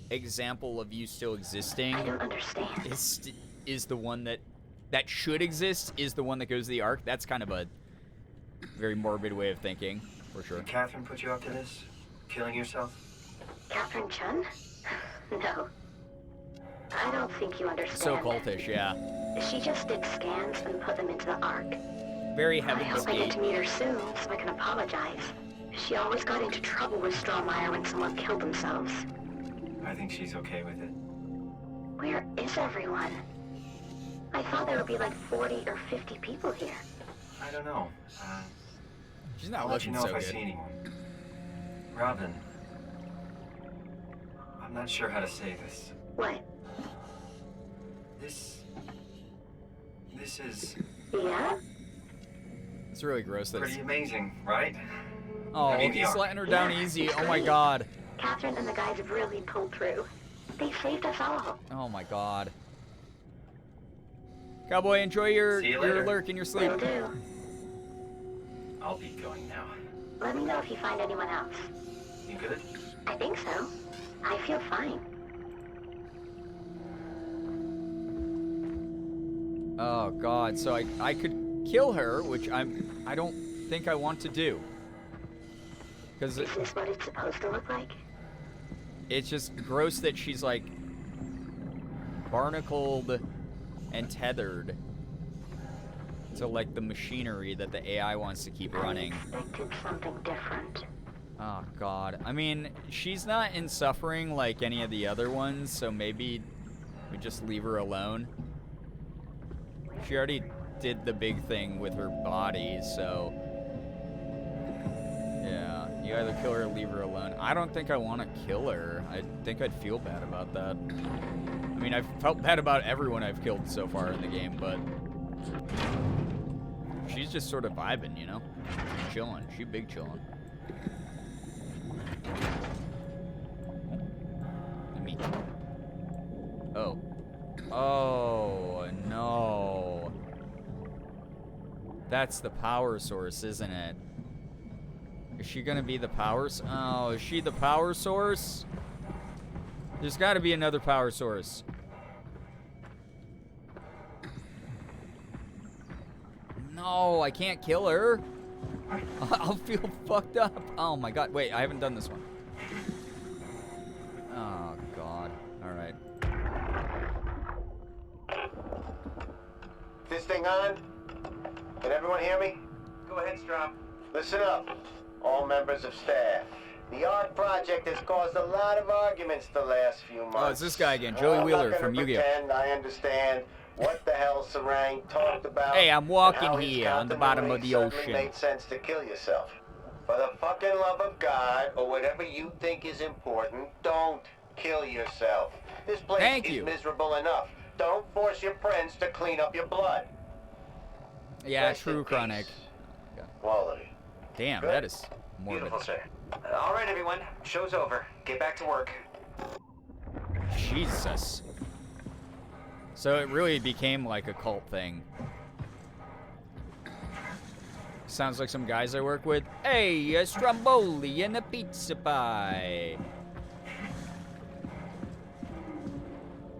example of you still existing I don't understand. is the one that should exist, is the one that goes to the Ark. That's kind of a very morbid way of thinking, for sure. Did Catherine put you up to this? Killing yourself? Catherine Chun? No. I don't think you understand. So cultish, yeah. She just did scans and put them into the Ark. Very I Heaven's hope I get Gate. to meet her soon so I can apologize. She always got into trouble with Strawmeyer when someone killed themselves. I think she's okay with it. Where is everyone? I thought there would be like 40 or 50 people here. I don't know. She's not I'll let you looking know so if I good. see anyone. Robin. I'm not sure how to say this. What? This is Yeah? It's really gross that pretty amazing, right? Oh, I mean, the he's Ark. letting her down Yeah, easy. it's Oh my great. god. Catherine and the guys have really pulled through. They saved us all. Oh my god. Cowboy, enjoy your See you later. lurk in your sleep. Will do. I'll be going now. Let me know if you find anyone else. You good? I think so. I feel fine. Oh god, so I could kill her, which I don't think I want to do. Because Is this what it's supposed to look like? it's just gross that she's like barnacled and tethered to like the machinery that the AI wants to keep running. I expected something different. Oh god. I mean, she's not in suffering like any of the other ones, so maybe we just leave her alone. She already did the big thing with her body, so yeah, you either kill her or leave her alone. I don't think I want to kill her. I think I'd feel bad about that. I mean, I've felt bad about everyone I've killed so far in the game, but she's just sort of vibing, you know? She's chilling. She big chilling. Me. Oh. Oh, no. That's the power source, isn't it? Is she gonna be the power Oh, is she the power source? There's gotta be another power source. No, I can't kill her. I'll feel fucked up. Oh my god. Wait, I haven't done this one. Oh god. Alright. This thing on? Can everyone hear me? Go ahead, Strom. Listen up, all members of staff. The art project has caused a lot of arguments the last few months. Oh, it's this guy again, Joey Wheeler from Yu-Gi-Oh. I understand what the hell Sarang talked about. Hey, I'm walking and how here on the bottom of the suddenly ocean. Made sense to kill yourself. For the fucking love of God, or whatever you think is important, don't kill yourself. This place is miserable enough. Don't force your friends to clean up your blood. Yeah, Rest in true, peace. Chronic. Quality. Damn, Good. that is morbid. Beautiful, sir. All right, everyone. Show's over. Get back to work. Jesus. So it really became like a cult thing. Sounds like some guys I work with. Hey, a stromboli and a pizza pie.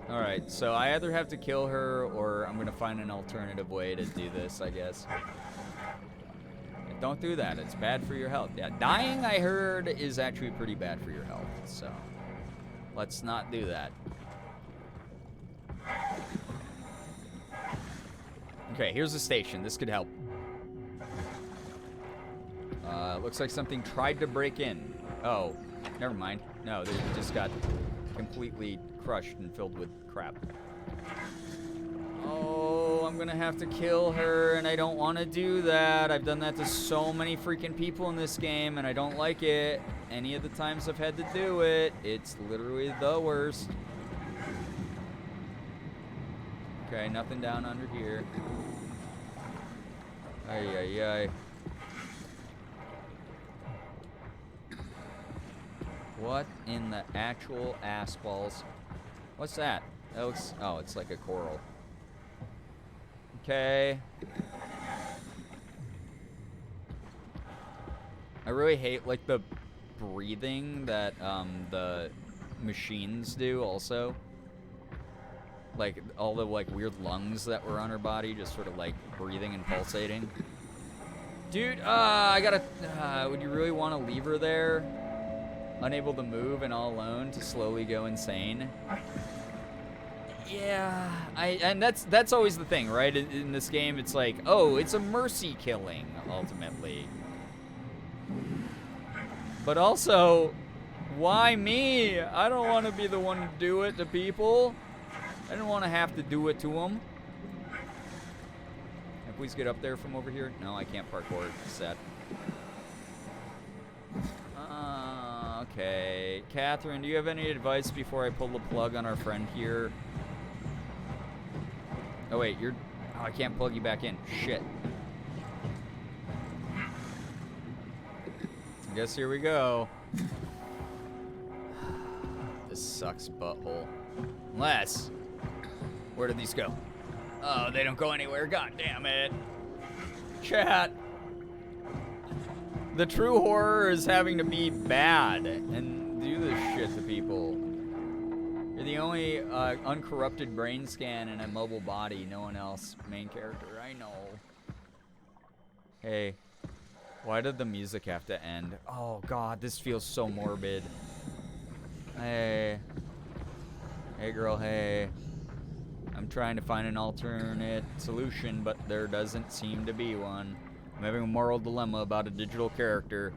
Alright, so I either have to kill her or I'm gonna find an alternative way to do this, I guess. Don't do that, it's bad for your health. Yeah, dying, I heard, is actually pretty bad for your health, so let's not do that. Okay, here's the station. This could help. Looks like something tried to break in. Oh, never mind. No, they just got completely crushed and filled with crap. Oh, I'm gonna have to kill her, and I don't want to do that. I've done that to so many freaking people in this game, and I don't like it. Any of the times I've had to do it, it's literally the worst. Okay, nothing down under here. Ay, ay, ay. What in the actual ass balls? What's that? That looks, oh, it's like a coral. Okay. I really hate, like, the breathing that, the machines do also. Like, all the, like, weird lungs that were on her body, just sort of, like, breathing and pulsating. Dude, I gotta, would you really want to leave her there? Unable to move and all alone to slowly go insane? Yeah, and that's always the thing, right? In this game, it's like, oh, it's a mercy killing, ultimately. But also, why me? I don't want to be the one to do it to people. I don't want to have to do it to them. Can I please get up there from over here? No, I can't parkour. It's sad. Okay. Catherine, do you have any advice before I pull the plug on our friend here? Oh, wait, you're... Oh, I can't plug you back in. Shit. I guess here we go. This sucks, butthole. Unless... Where did these go? Oh, they don't go anywhere. God damn it. Chat. The true horror is having to be bad and do this shit to people. You're the only uncorrupted brain scan in a mobile body. No one else. Main character. I know. Hey. Why did the music have to end? Oh, God. This feels so morbid. Hey. Hey, girl. Hey. I'm trying to find an alternate solution, but there doesn't seem to be one. I'm having a moral dilemma about a digital character.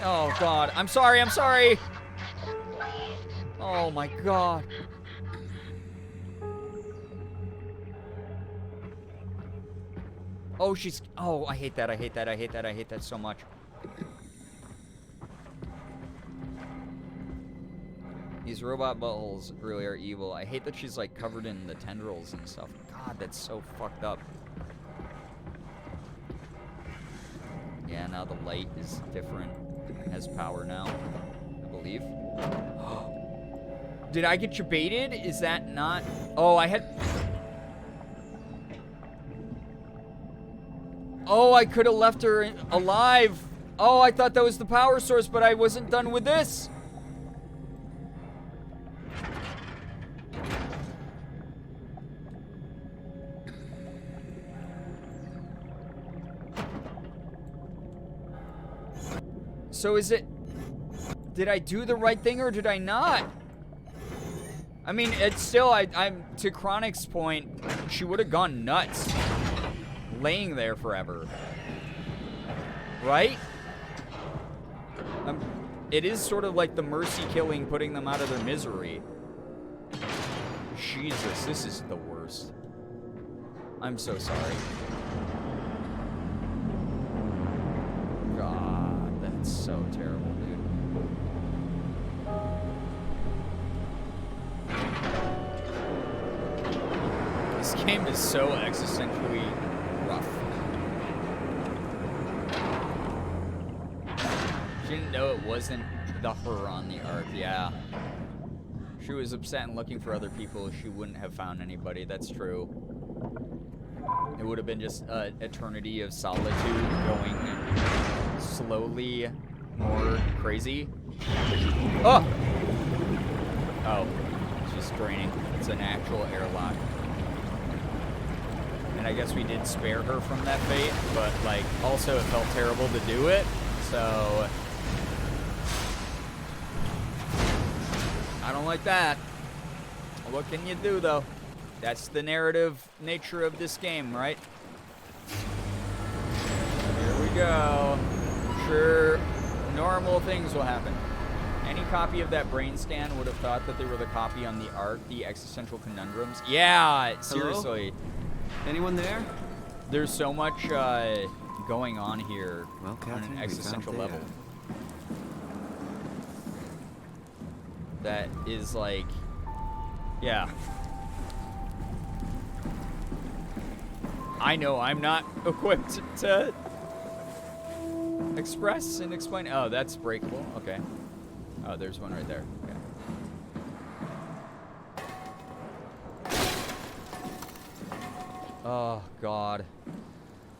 Oh, God. I'm sorry. I'm sorry. Oh, my God. Oh, she's... Oh, I hate that. I hate that. I hate that. I hate that so much. These robot buttholes really are evil. I hate that she's, like, covered in the tendrils and stuff. God, that's so fucked up. Yeah, now the light is different. It has power now, I believe. Did I get you baited? Is that not... Oh, I had... Oh, I could have left her alive. Oh, I thought that was the power source, but I wasn't done with this. So is it... Did I do the right thing or did I not? I mean, it's still... I'm to Chronic's point, she would have gone nuts. Laying there forever. Right? It is sort of like the mercy killing, putting them out of their misery. Jesus, this is the worst. I'm so sorry. God, that's so terrible, dude. This game is so existentially rough. She didn't know it wasn't the her on the ark. Yeah. She was upset and looking for other people. She wouldn't have found anybody. That's true. It would have been just an eternity of solitude going slowly more crazy. Oh! Oh. It's just draining. It's an actual airlock. And I guess we did spare her from that fate, but, like, also it felt terrible to do it, so... I don't like that. What can you do, though? That's the narrative nature of this game, right? Here we go. Sure, normal things will happen. Any copy of that brain scan would have thought that they were the copy on the Ark, the existential conundrums. Yeah, seriously. Hello? Anyone there? There's so much going on here well, Catherine, on an existential level. That is like, yeah. I know I'm not equipped to express and explain. Oh, that's breakable. Okay. Oh, there's one right there. Okay. Oh, God.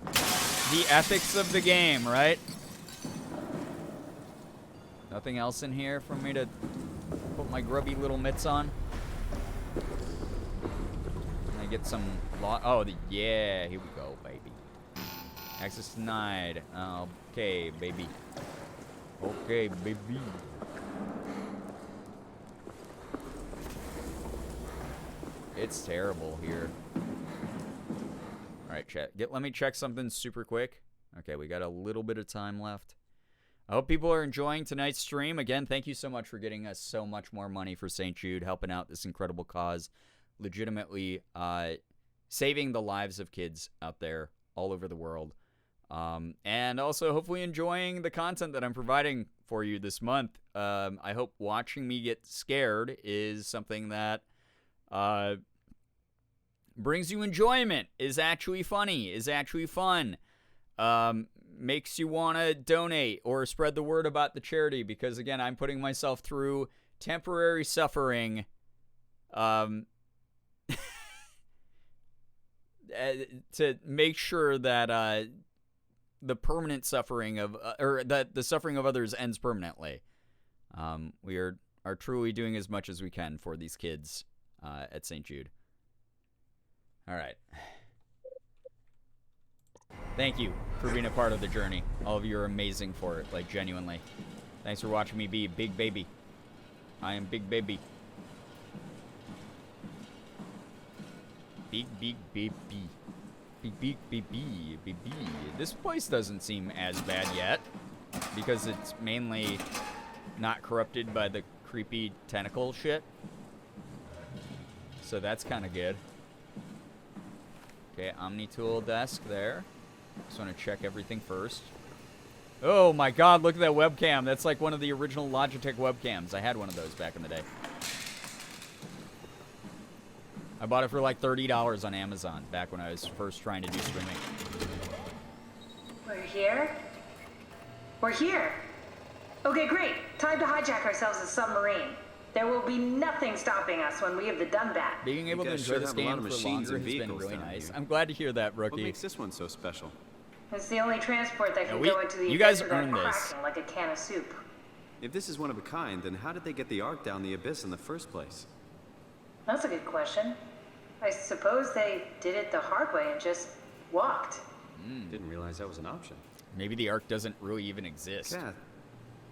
The ethics of the game, right? Nothing else in here for me to put my grubby little mitts on. Can I get some oh, yeah, here we go, baby. Access denied. Okay, baby. Okay, baby. It's terrible here. All right, chat. Let me check something super quick. Okay, we got a little bit of time left. I hope people are enjoying tonight's stream. Again, thank you so much for getting us so much more money for St. Jude, helping out this incredible cause, legitimately saving the lives of kids out there all over the world. And also hopefully enjoying the content that I'm providing for you this month. I hope watching me get scared is something that brings you enjoyment, is actually funny, is actually fun. Makes you want to donate or spread the word about the charity, because again, I'm putting myself through temporary suffering to make sure that the permanent suffering of or that the suffering of others ends permanently. We are truly doing as much as we can for these kids at St. Jude. All right. Thank you for being a part of the journey. All of you are amazing for it, like, genuinely. Thanks for watching me be Big Baby. I am Big Baby. Big baby. Big baby. This place doesn't seem as bad yet, because it's mainly not corrupted by the creepy tentacle shit. So that's kind of good. Okay, Omni-tool desk there. Just want to check everything first. Oh my God, look at that webcam. That's like one of the original Logitech webcams. I had one of those back in the day. I bought it for like $30 on Amazon back when I was first trying to do streaming. We're here? We're here! Okay, great. Time to hijack ourselves a submarine. There will be nothing stopping us when we have done that. Being able to enjoy this game for longer has been really nice. I'm glad to hear that, Rookie. What makes this one so special? It's the only transport that can go into the you guys abyss without earned this. cracking like a can of soup. If this is one of a kind, then how did they get the Ark down the abyss in the first place? That's a good question. I suppose they did it the hard way and just walked. Didn't realize that was an option. Maybe the Ark doesn't really even exist. Kath,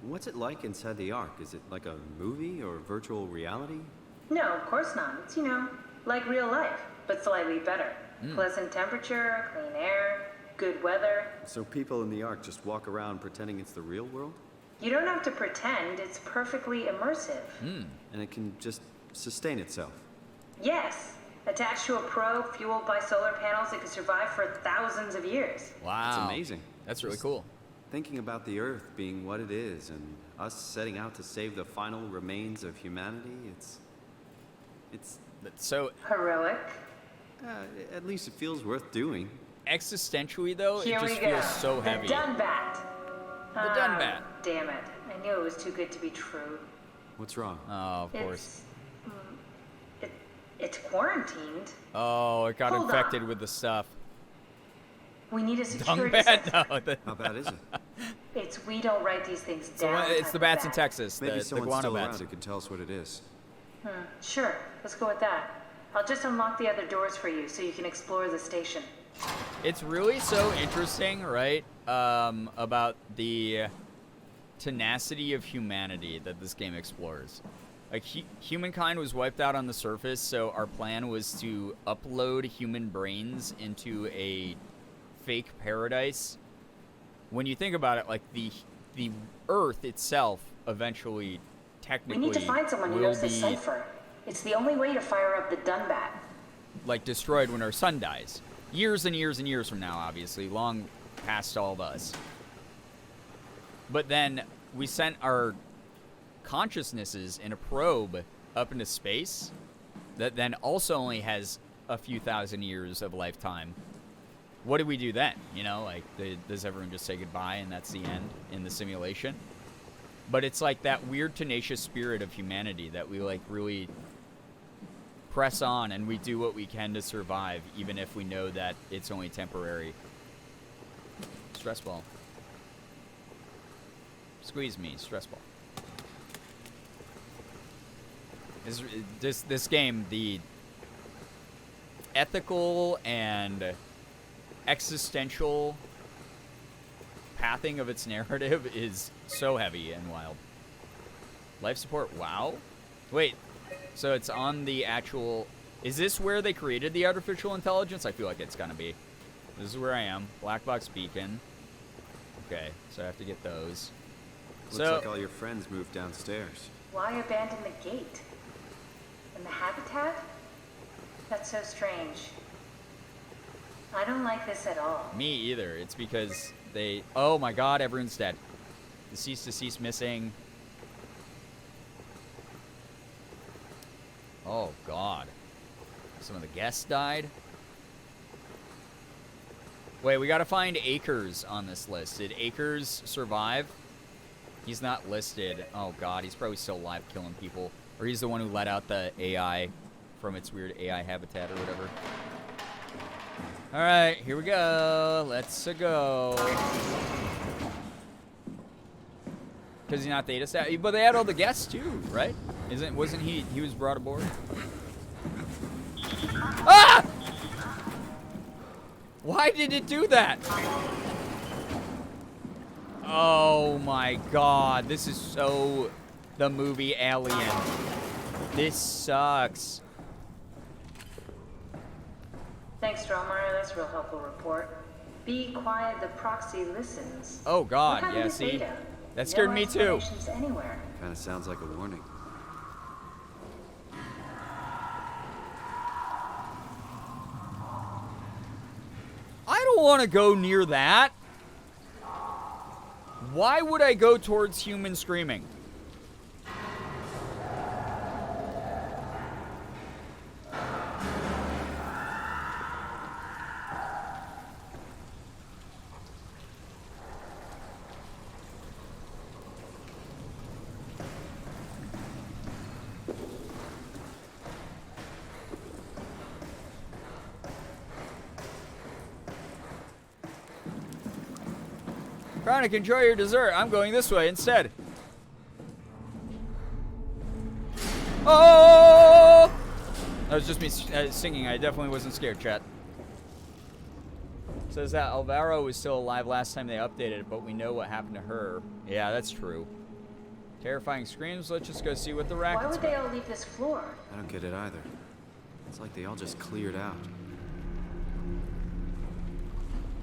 what's it like inside the Ark? Is it like a movie or virtual reality? No, of course not. It's, like real life, but slightly better. Pleasant temperature, clean air, good weather. So people in the Ark just walk around pretending it's the real world? You don't have to pretend, it's perfectly immersive. And it can just sustain itself. Yes. Attached to a probe fueled by solar panels, it can survive for thousands of years. Wow. It's amazing. That's really cool. Thinking about the Earth being what it is and us setting out to save the final remains of humanity, it's so heroic. At least it feels worth doing. Existentially, though, Here it just we go. feels so heavy. The Dunbat. The Dunbat. Damn it. I knew it was too good to be true. What's wrong? Oh, of course. It's quarantined. Oh, it got Hold infected with the stuff. We need a security Dunbat? system. No. How bad is it? It's we don't write these things down. It's the bats in Texas. Maybe the someone's guano still bats. around who can tell us what it is. Sure, let's go with that. I'll just unlock the other doors for you so you can explore the station. It's really so interesting, right? About the tenacity of humanity that this game explores. Like, humankind was wiped out on the surface, so our plan was to upload human brains into a fake paradise. When you think about it, like, the Earth itself eventually, technically, We need to find someone who knows this cipher. It's the only way to fire up the Dunbat. Like, destroyed when our sun dies. Years and years and years from now, obviously, long past all of us. But then we sent our consciousnesses in a probe up into space that then also only has a few thousand years of lifetime. What do we do then? You know, like, does everyone just say goodbye and that's the end in the simulation? But it's like that weird tenacious spirit of humanity that we, like, really press on and we do what we can to survive, even if we know that it's only temporary. Stress ball. Squeeze me, stress ball. This game, the ethical and existential pathing of its narrative is so heavy and wild. Life support, wow. Wait, so it's on the actual... Is this where they created the artificial intelligence? I feel like it's gonna be. This is where I am. Black box beacon. Okay, so I have to get those. Looks like all your friends moved downstairs. Why abandon the gate? And the habitat? That's so strange. I don't like this at all. Me either. It's because they... Oh my god, everyone's dead. Deceased missing. Oh god. Some of the guests died. Wait, we gotta find Akers on this list. Did Akers survive? He's not listed. Oh god, he's probably still alive killing people. Or he's the one who let out the AI from its weird AI habitat or whatever. Alright, here we go. Let's go. Because he's not data staff. But they had all the guests too, right? Wasn't he was brought aboard? Ah! Why did it do that? Oh my god, this is so the movie Alien. This sucks. Thanks, Strohmeyer. That's a real helpful report. Be quiet, the proxy listens. Oh god, What yeah, happened to see? Theta? That scared No me too. explanations anywhere. Kinda sounds like a warning. I don't want to go near that. Why would I go towards human screaming? Chronic, enjoy your dessert. I'm going this way instead. Oh! That was just me singing. I definitely wasn't scared, chat. Says that Alvaro was still alive last time they updated it, but we know what happened to her. Yeah, that's true. Terrifying screams. Let's just go see what the racket's Why would they all leave this floor? I don't get it either. It's like they all just cleared out.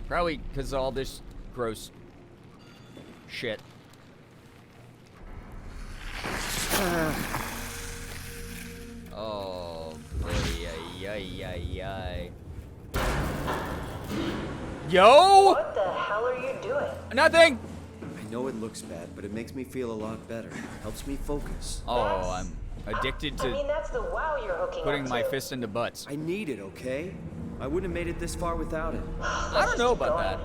Probably because of all this gross shit. Oh, boy. Yo! What the hell are you doing? Nothing! I know it looks bad, but it makes me feel a lot better. Helps me focus. Oh, I'm addicted to that's the wow you're hooking putting up my to. fist into butts. I need it, okay? I wouldn't have made it this far without it. I don't know about that.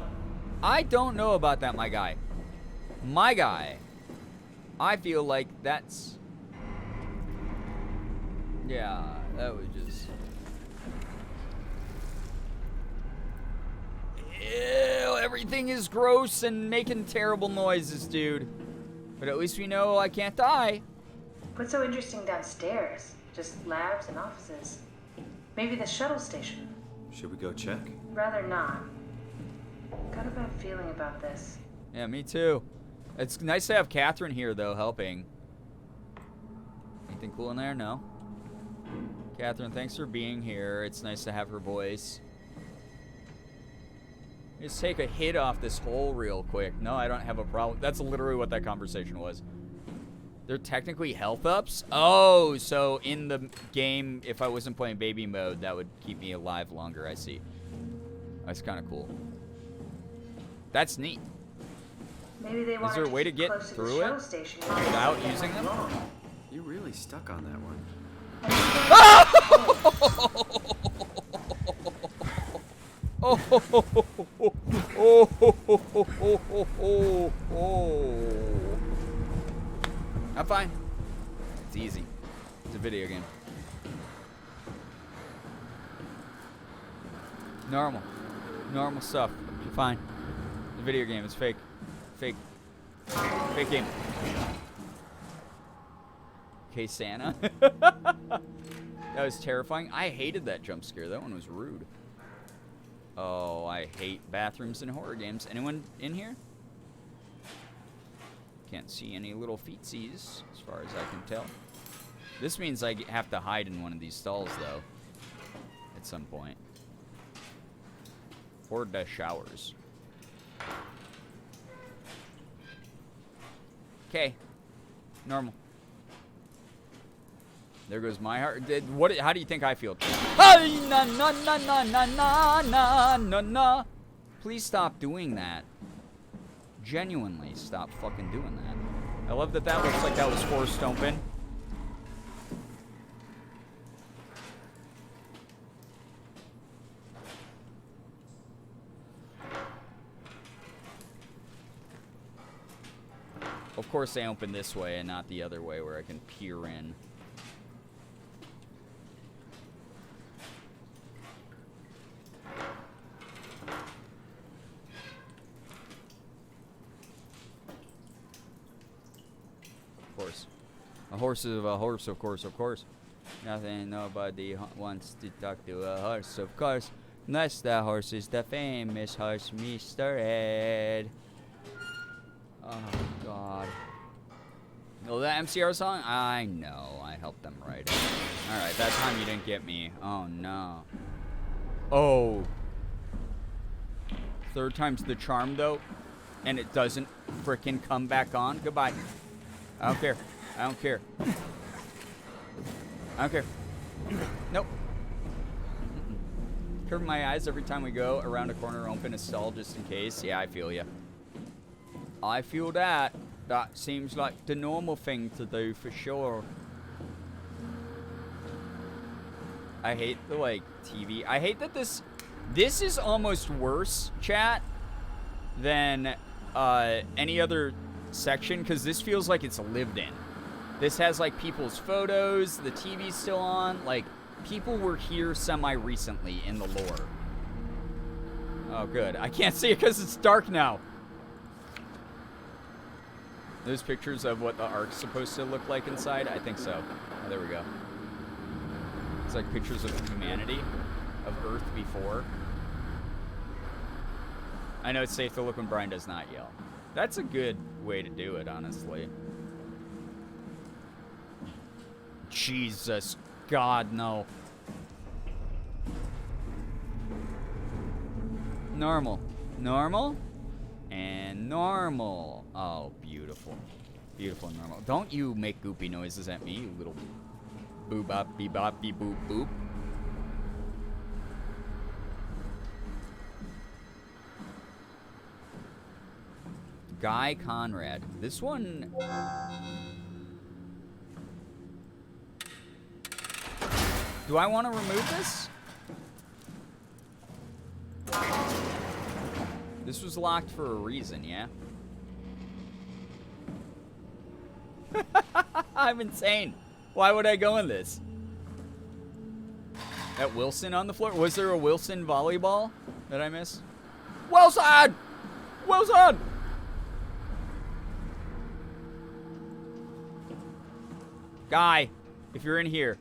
I don't know about that, my guy. My guy. I feel like that's... Yeah, that was just... Ew, everything is gross and making terrible noises, dude. But at least we know I can't die. What's so interesting downstairs? Just labs and offices. Maybe the shuttle station. Should we go check? Rather not. Got a bad feeling about this. Yeah, me too. It's nice to have Catherine here, though, helping. Anything cool in there? No. Catherine, thanks for being here. It's nice to have her voice. Just take a hit off this hole real quick. No, I don't have a problem. That's literally what that conversation was. They're technically health ups? Oh, so in the game, if I wasn't playing baby mode, that would keep me alive longer. I see. That's kind of cool. That's neat. Maybe they Is there a way to get through it without using them? You're really stuck on that one. I'm fine. It's easy. It's a video game. Normal. Normal stuff. You're fine. The video game is fake. Fake. Fake game. Okay, Santa. That was terrifying. I hated that jump scare. That one was rude. Oh, I hate bathrooms in horror games. Anyone in here? Can't see any little feetsies, as far as I can tell. This means I have to hide in one of these stalls, though, at some point. Or the showers. Okay. Normal. There goes my heart. How do you think I feel? Na na na na na na na na na. Please stop doing that. Genuinely, stop fucking doing that. I love that that looks like that was forced open. Of course they open this way and not the other way where I can peer in. Of course. A horse is a horse, of course, of course. Nothing, nobody wants to talk to a horse, of course. Unless the horse is the famous horse, Mr. Ed. Oh, God. Oh, that MCR song? I know. I helped them write it. Alright, that time you didn't get me. Oh, no. Oh. Third time's the charm, though. And it doesn't frickin' come back on. Goodbye. I don't care. I don't care. I don't care. Nope. Cover my eyes every time we go around a corner, open a stall just in case. Yeah, I feel ya. I feel that. That seems like the normal thing to do for sure. I hate the, like, TV. I hate that this is almost worse, chat, than any other section, because this feels like it's lived in. This has, like, people's photos, the TV's still on, like, people were here semi-recently in the lore. Oh, good. I can't see it because it's dark now. Those pictures of what the Ark's supposed to look like inside? I think so. Oh, there we go. It's like pictures of humanity, of Earth before. I know it's safe to look when Brian does not yell. That's a good way to do it, honestly. Jesus. God, no. Normal. Normal. And normal. Oh, beautiful. Beautiful normal. Don't you make goopy noises at me, you little boop-bop, beep-bop, beep-boop, boop. Guy Conrad. This one... Do I want to remove this? This was locked for a reason, yeah? I'm insane. Why would I go in this? At Wilson on the floor? Was there a Wilson volleyball that I missed? Wilson! Wilson! Guy, if you're in here,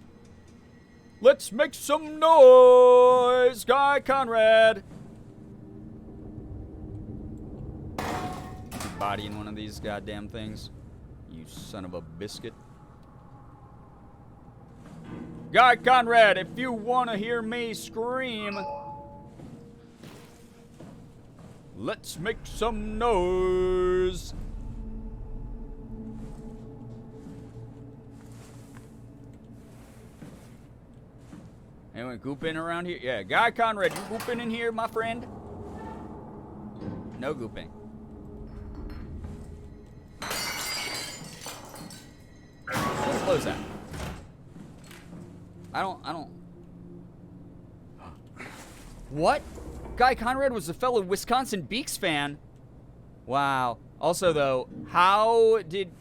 let's make some noise, Guy Conrad. Body in one of these goddamn things, you son of a biscuit. Guy Conrad, if you want to hear me scream, let's make some noise. Anyone gooping around here? Yeah, Guy Conrad, you gooping in here, my friend? No gooping. Let's close that. I don't. What? Guy Conrad was a fellow Wisconsin Beaks fan. Wow. Also, though, how did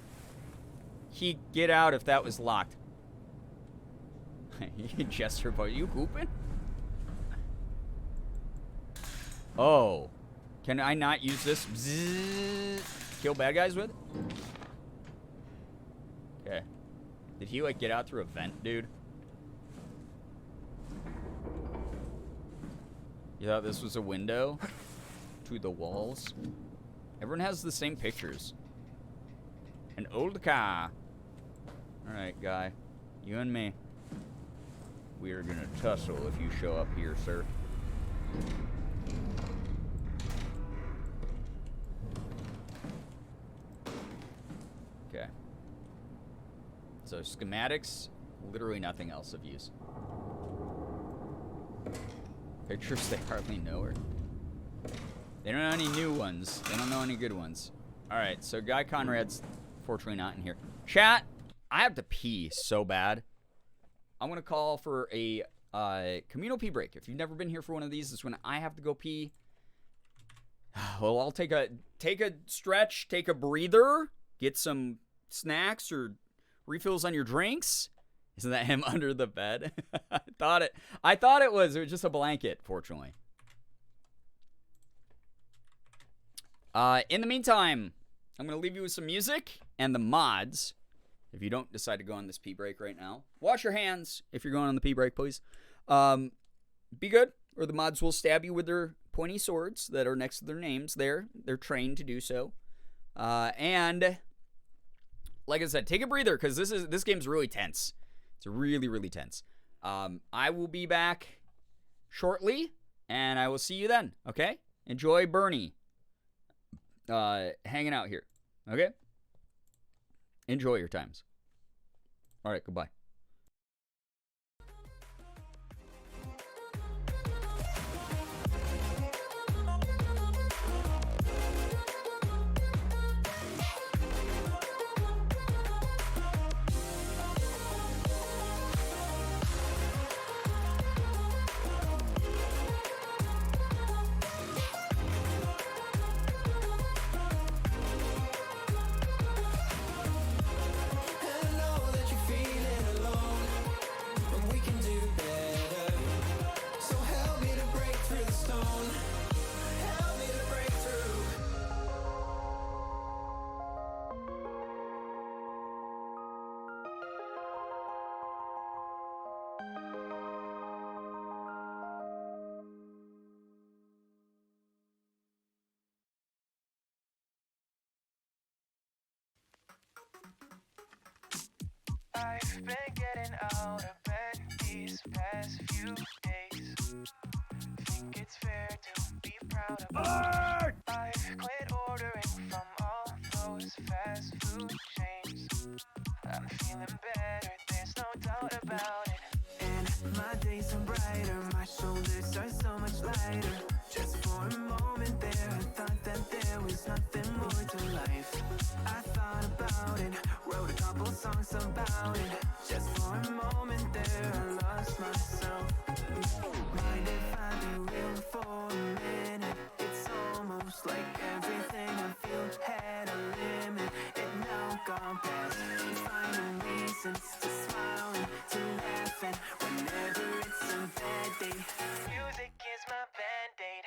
he get out if that was locked? Jester boy, you gooping? Oh. Can I not use this? Bzzz, kill bad guys with? Okay. Did he, like, get out through a vent, dude? You thought this was a window to the walls? Everyone has the same pictures. An old car. Alright, Guy. You and me. We are gonna tussle if you show up here, sir. Okay. So schematics, literally nothing else of use. Pictures they hardly know her. They don't know any new ones. They don't know any good ones. Alright, so Guy Conrad's fortunately not in here. Chat, I have to pee so bad. I'm going to call for a communal pee break. If you've never been here for one of these, this is when I have to go pee. Well, I'll take a stretch, take a breather, get some snacks or refills on your drinks. Isn't that him under the bed? I thought it was just a blanket, fortunately. In the meantime, I'm going to leave you with some music and the mods. If you don't decide to go on this pee break right now, wash your hands if you're going on the pee break, please. Be good, or the mods will stab you with their pointy swords that are next to their names there. They're trained to do so. And like I said, take a breather, because this game's really tense. It's really, really tense. I will be back shortly, and I will see you then, okay? Enjoy Bernie hanging out here, okay? Enjoy your times. All right, goodbye. I've been getting out of bed these past few days. Think it's fair to be proud out of order. I've quit ordering from all those fast food chains. I'm feeling better, there's no doubt about it. And my days are brighter, my shoulders are so much lighter. Just for a moment there, I thought that there was nothing more to life. I thought about it, wrote a couple songs about it. Just for a moment there, I lost myself. Mind if I be real for a minute? It's almost like everything I feel had a limit. It now gone past. Finding reasons to smile and to laugh at whenever it's a bad day. Music is my band-aid.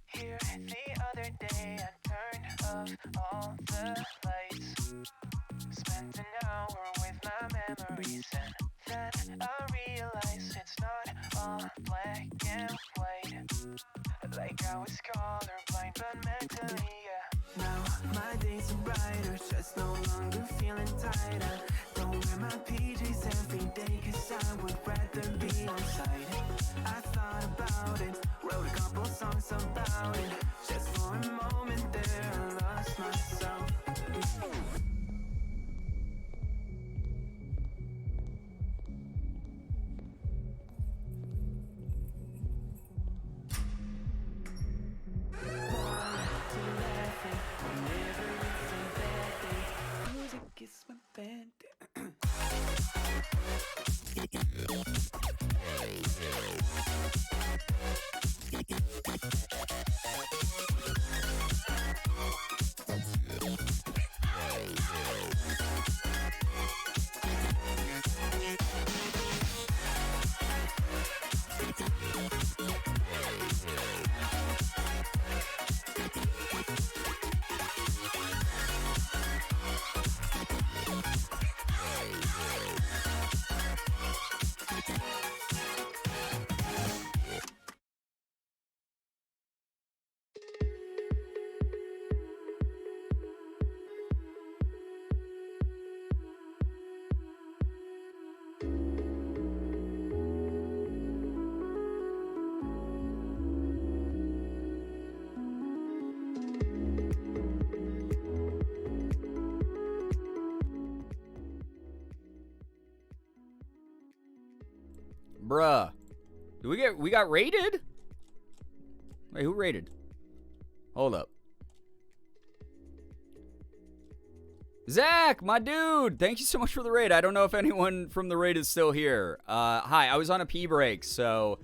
Here the other day I turned off all the lights. Spent an hour with my memories and then I realized it's not all black and white. Like I was colorblind but mentally, yeah. Now my days are brighter, just no longer feeling tired. I don't wear my PJs every day cause I would rather be on site. I thought about it, wrote a couple songs about it. Just for a moment there, I lost myself. Music is my band. Bruh. We got raided? Wait, who raided? Hold up. Zach, my dude, thank you so much for the raid. I don't know if anyone from the raid is still here. Hi, I was on a pee break, so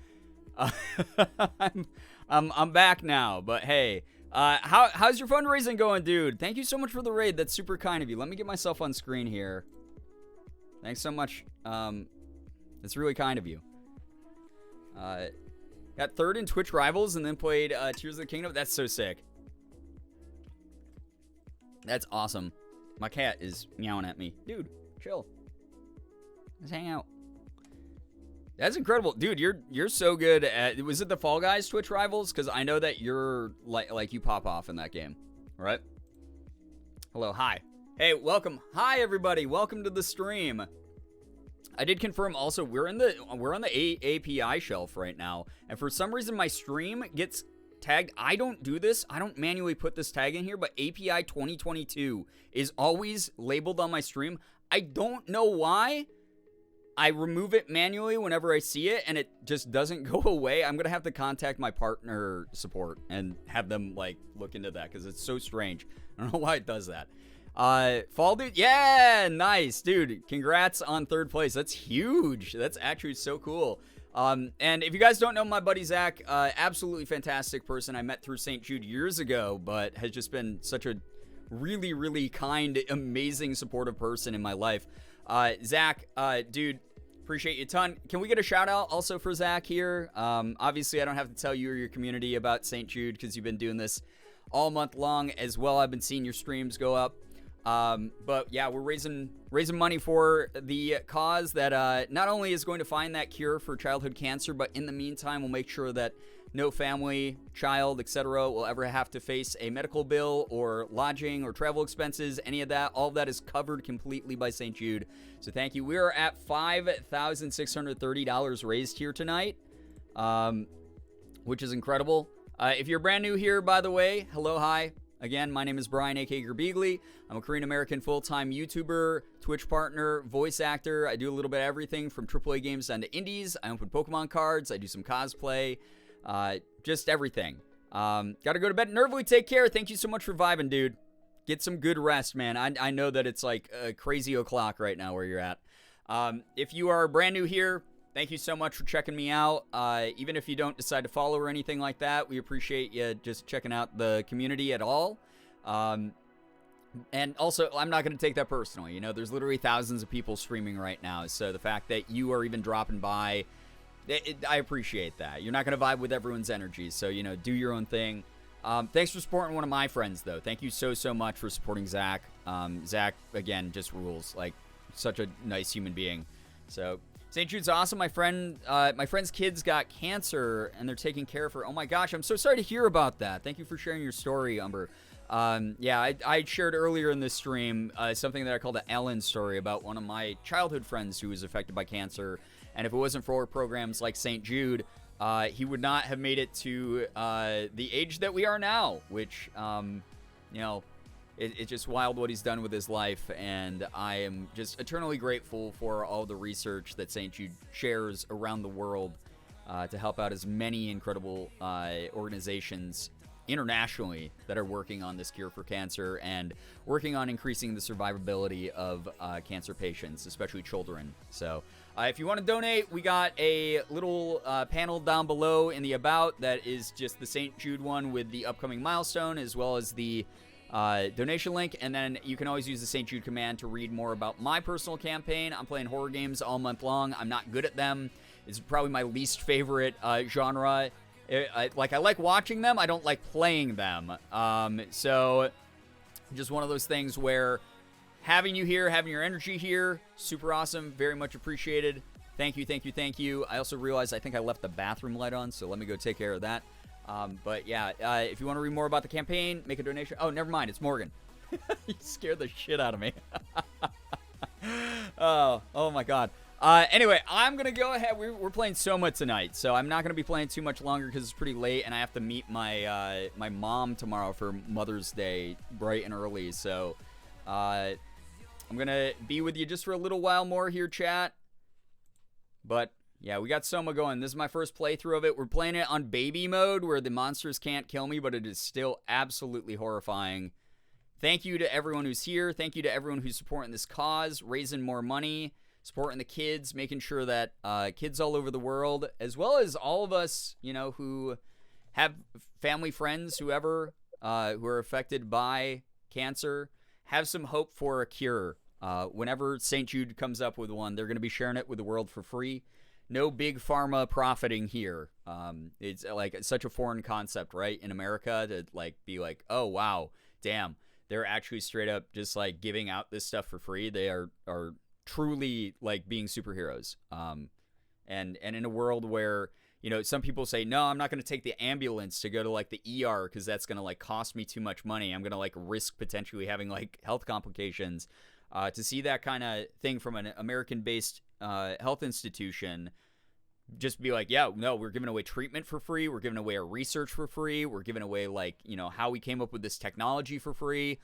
I'm back now. But hey, how's your fundraising going, dude? Thank you so much for the raid. That's super kind of you. Let me get myself on screen here. Thanks so much. That's really kind of you. Got third in Twitch Rivals and then played Tears of the Kingdom. That's so sick. That's awesome. My cat is meowing at me. Dude, chill. Let's hang out. That's incredible. Dude, you're so good at... Was it the Fall Guys Twitch Rivals? Because I know that you're... Like, you pop off in that game. Right? Hello, hi. Hey, welcome. Hi, everybody. Welcome to the stream. I did confirm also, we're on the API shelf right now. And for some reason, my stream gets... tagged. I don't do this. I don't manually put this tag in here, but API 2022 is always labeled on my stream. I don't know why. I remove it manually whenever I see it, and it just doesn't go away. I'm going to have to contact my partner support and have them, like, look into that, because it's so strange. I don't know why it does that. Fall Dude, yeah, nice, dude. Congrats on third place. That's huge. That's actually so cool. And if you guys don't know my buddy Zach, absolutely fantastic person I met through St. Jude years ago, but has just been such a really, really kind, amazing, supportive person in my life. Zach, dude, Appreciate you a ton. Can we get a shout out also for Zach here? Obviously, I don't have to tell you or your community about St. Jude because you've been doing this all month long as well. I've been seeing your streams go up. But yeah, we're raising money for the cause that not only is going to find that cure for childhood cancer, but in the meantime, we'll make sure that no family, child, etc. will ever have to face a medical bill or lodging or travel expenses, any of that. All of that is covered completely by St. Jude. So thank you. We are at $5,630 raised here tonight, which is incredible. If you're brand new here, by the way, hello, hi. Again, my name is Brian, aka Girbeagly. I'm a Korean-American full-time YouTuber, Twitch partner, voice actor. I do a little bit of everything from AAA games down to indies. I open Pokemon cards. I do some cosplay. Just everything. Gotta go to bed. Nervily, take care. Thank you so much for vibing, dude. Get some good rest, man. I know that it's like a crazy o'clock right now where you're at. If you are brand new here, thank you so much for checking me out. Even if you don't decide to follow or anything like that, we appreciate you just checking out the community at all. And also, I'm not going to take that personally. You know, there's literally thousands of people streaming right now. So the fact that you are even dropping by, I appreciate that. You're not going to vibe with everyone's energy. So, you know, do your own thing. Thanks for supporting one of my friends, though. Thank you so much for supporting Zach. Zach, again, just rules. Like, such a nice human being. So, St. Jude's awesome. My friend's kids got cancer, and they're taking care of her. Oh, my gosh. I'm so sorry to hear about that. Thank you for sharing your story, Umber. Yeah, I shared earlier in this stream something that I called the Ellen story about one of my childhood friends who was affected by cancer. And if it wasn't for programs like St. Jude, he would not have made it to the age that we are now, which, you know, it's just wild what he's done with his life. And I am just eternally grateful for all the research that St. Jude shares around the world to help out as many incredible organizations internationally that are working on this cure for cancer and working on increasing the survivability of cancer patients, especially children. So if you want to donate, we got a little panel down below in the about that is just the St. Jude one with the upcoming milestone as well as the donation link, and then you can always use the St. Jude command to read more about my personal campaign. I'm playing horror games all month long. I'm not good at them. It's probably my least favorite genre. I like watching them. I don't like playing them. So just one of those things where having you here, having your energy here, super awesome. Very much appreciated. Thank you. I also realized I think I left the bathroom light on, so let me go take care of that. But yeah, if you want to read more about the campaign, make a donation. Oh, never mind. It's Morgan. You scared the shit out of me. Oh my God. Anyway, I'm going to go ahead. We're playing SOMA tonight, so I'm not going to be playing too much longer because it's pretty late, and I have to meet my my mom tomorrow for Mother's Day bright and early. So I'm going to be with you just for a little while more here, chat. But yeah, we got SOMA going. This is my first playthrough of it. We're playing it on baby mode where the monsters can't kill me, but it is still absolutely horrifying. Thank you to everyone who's here. Thank you to everyone who's supporting this cause, raising more money, supporting the kids, making sure that kids all over the world, as well as all of us, you know, who have family, friends, whoever, who are affected by cancer, have some hope for a cure. Whenever St. Jude comes up with one, they're going to be sharing it with the world for free. No big pharma profiting here. It's like such a foreign concept, right? In America to like be like, oh, wow, damn. They're actually straight up just like giving out this stuff for free. They are truly like being superheroes. And in a world where, you know, some people say, no, I'm not going to take the ambulance to go to like the ER because that's going to like cost me too much money. I'm going to like risk potentially having like health complications. To see that kind of thing from an American-based health institution, just be like, yeah, no, we're giving away treatment for free. We're giving away our research for free. We're giving away like, you know, how we came up with this technology for free,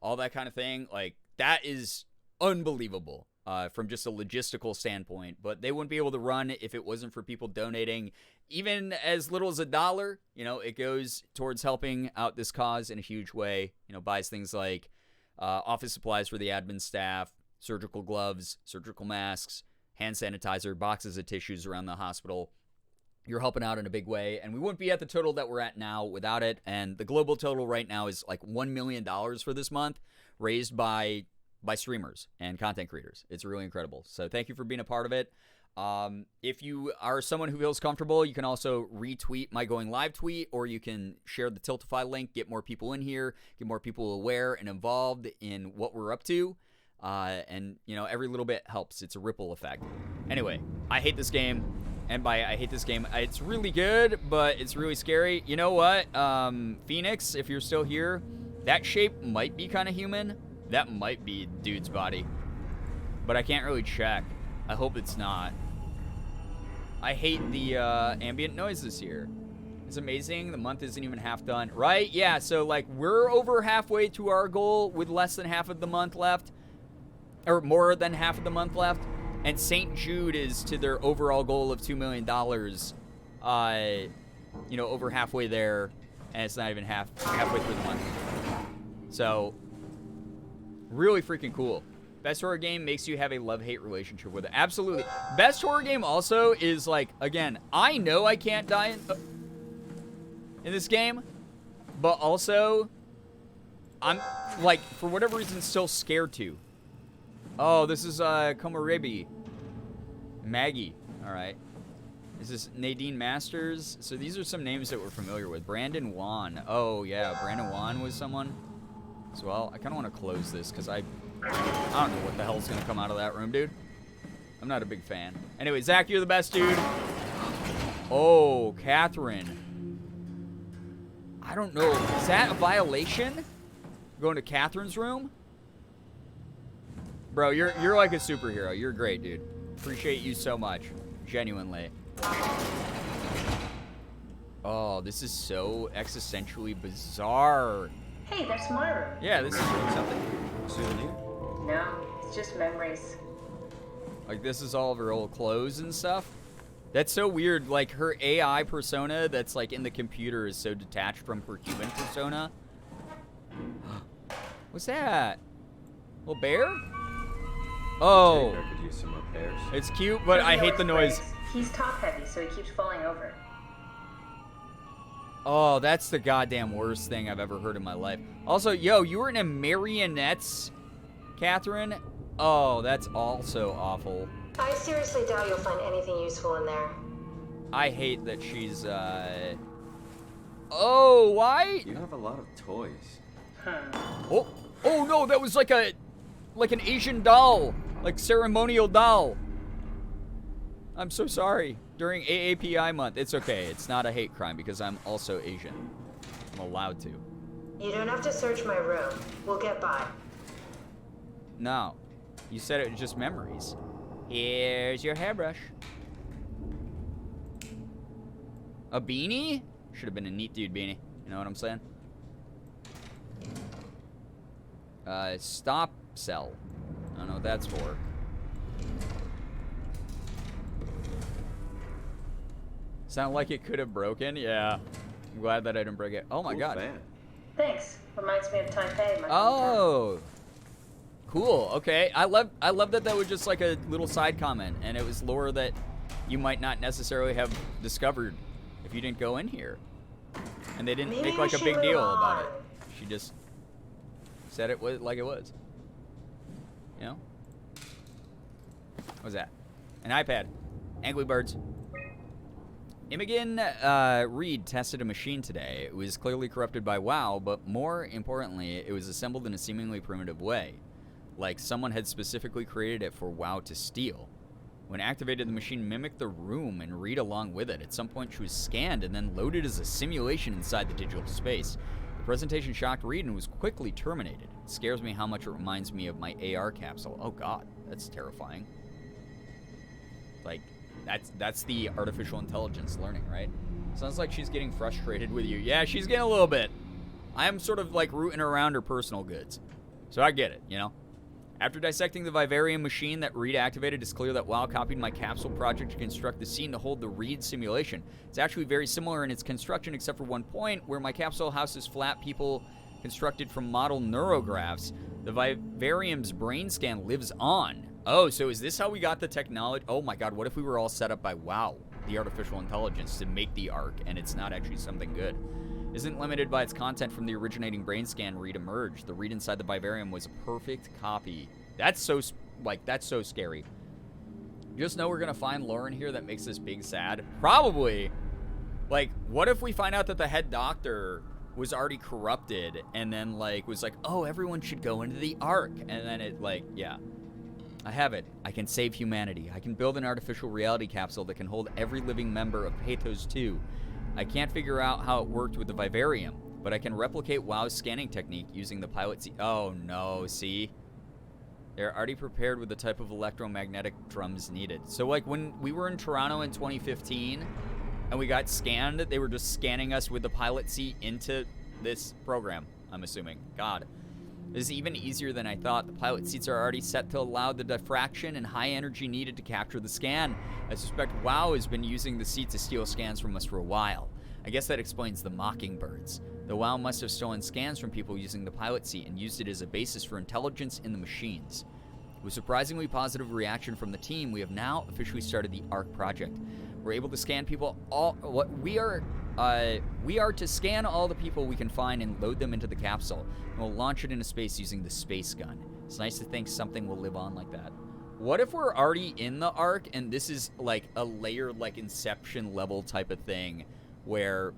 all that kind of thing. Like that is unbelievable from just a logistical standpoint, but they wouldn't be able to run if it wasn't for people donating even as little as $1. You know, it goes towards helping out this cause in a huge way, you know, buys things like office supplies for the admin staff, surgical gloves, surgical masks, hand sanitizer, boxes of tissues around the hospital. You're helping out in a big way, and we wouldn't be at the total that we're at now without it. And the global total right now is like $1 million for this month, raised by streamers and content creators. It's really incredible. So thank you for being a part of it. If you are someone who feels comfortable, you can also retweet my going live tweet, or you can share the Tiltify link, get more people in here, get more people aware and involved in what we're up to. And, you know, every little bit helps. It's a ripple effect. Anyway, I hate this game. And by I hate this game, it's really good, but it's really scary. You know what? Phoenix, if you're still here, that shape might be kind of human. That might be dude's body. But I can't really check. I hope it's not. I hate the ambient noises here. It's amazing. The month isn't even half done. Right? Yeah, so, like, we're over halfway to our goal with less than half of the month left. Or more than half of the month left. And St. Jude is to their overall goal of $2 million. You know, over halfway there. And it's not even halfway through the month. So, really freaking cool. Best horror game makes you have a love-hate relationship with it. Absolutely. Best horror game also is, like, again, I know I can't die in this game. But also, I'm, like, for whatever reason, still scared to. Oh, this is Komorebi. Maggie. All right. Is this Nadine Masters? So these are some names that we're familiar with. Brandon Wan. Oh, yeah. Brandon Wan was someone. So, well, I kind of want to close this because I don't know what the hell's going to come out of that room, dude. I'm not a big fan. Anyway, Zach, you're the best, dude. Oh, Catherine. I don't know. Is that a violation? Going to Catherine's room? Bro, you're like a superhero. You're great, dude. Appreciate you so much. Genuinely. Oh, this is so existentially bizarre. Hey, that's my room. Yeah, this is something. Souvenir? No, it's just memories. Like, this is all of her old clothes and stuff. That's so weird. Like, her AI persona that's, like, in the computer is so detached from her human persona. What's that? Little bear? Oh. Could use some repairs. It's cute, but I hate the noise. He's top heavy, so he keeps falling over. Oh, that's the goddamn worst thing I've ever heard in my life. Also, yo, you were in a marionettes, Catherine? Oh, that's also awful. I seriously doubt you'll find anything useful in there. I hate that she's, Oh, why? You have a lot of toys. Oh, oh no, that was like an Asian doll. Like ceremonial doll. I'm so sorry. During AAPI month. It's okay. It's not a hate crime because I'm also Asian. I'm allowed to. You don't have to search my room. We'll get by. No. You said it was just memories. Here's your hairbrush. A beanie? Should have been a neat dude beanie. You know what I'm saying? Stop cell. I don't know what that's for. Sound like it could have broken? Yeah. I'm glad that I didn't break it. Oh my god. Fan. Thanks. Reminds me of Taipei. Oh. Cool. Okay. I love that was just like a little side comment, and it was lore that you might not necessarily have discovered if you didn't go in here. And they didn't make like a big deal about it. She just said it was like it was. You know? What was that? An iPad. Angry Birds. Imogen Reed tested a machine today. It was clearly corrupted by WoW, but more importantly, it was assembled in a seemingly primitive way. Like someone had specifically created it for WoW to steal. When activated, the machine mimicked the room and Reed along with it. At some point, she was scanned and then loaded as a simulation inside the digital space. The presentation shocked Reed and was quickly terminated. It scares me how much it reminds me of my AR capsule. Oh god, that's terrifying. Like, that's the artificial intelligence learning, right? Sounds like she's getting frustrated with you. Yeah, she's getting a little bit. I'm sort of like rooting around her personal goods. So I get it, you know? After dissecting the Vivarium machine that Reed activated, it's clear that WoW copied my capsule project to construct the scene to hold the Reed simulation. It's actually very similar in its construction, except for one point, where my capsule houses flat people constructed from model neurographs. The Vivarium's brain scan lives on. Oh, so is this how we got the technology? Oh my god, what if we were all set up by WoW, the artificial intelligence, to make the Ark, and it's not actually something good? Isn't limited by its content from the originating brain scan Reed emerged. The Reed inside the Vivarium was a perfect copy. That's so, that's so scary. Just know we're gonna find lore in here that makes us big sad. Probably. Like, what if we find out that the head doctor was already corrupted and then, like, was like, oh, everyone should go into the Ark. And then it, like, yeah. I have it. I can save humanity. I can build an artificial reality capsule that can hold every living member of Pathos 2. I can't figure out how it worked with the Vivarium, but I can replicate WoW's scanning technique using the pilot seat. Oh, no, see? They're already prepared with the type of electromagnetic drums needed. So, like, when we were in Toronto in 2015 and we got scanned, they were just scanning us with the pilot seat into this program, I'm assuming. God. This is even easier than I thought. The pilot seats are already set to allow the diffraction and high energy needed to capture the scan. I suspect WoW has been using the seat to steal scans from us for a while. I guess that explains the Mockingbirds. The WoW must have stolen scans from people using the pilot seat and used it as a basis for intelligence in the machines. With surprisingly positive reaction from the team, we have now officially started the ARC project. We're able to scan people we are to scan all the people we can find and load them into the capsule, and we'll launch it into space using the space gun. It's nice to think something will live on like that. What if we're already in the Ark and this is like a layered, like, Inception level type of thing where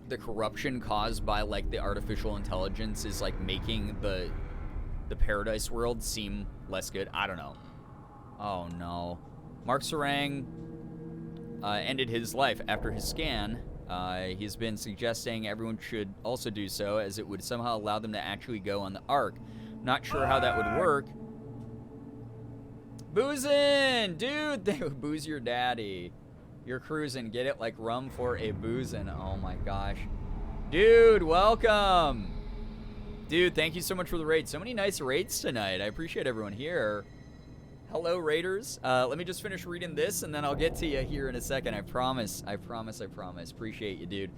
the corruption caused by, like, the artificial intelligence is, like, making the paradise world seem less good? I don't know. Oh no. Mark Sarang ended his life after his scan. He's been suggesting everyone should also do so, as it would somehow allow them to actually go on the Ark. Not sure how that would work. Boozin'! Dude, booze your daddy. You're cruising. Get it? Like rum for a boozin'. Oh my gosh. Dude, welcome! Dude, thank you so much for the raid. So many nice raids tonight. I appreciate everyone here. Hello, raiders. Let me just finish reading this, and then I'll get to you here in a second. I promise. I promise. I promise. Appreciate you, dude.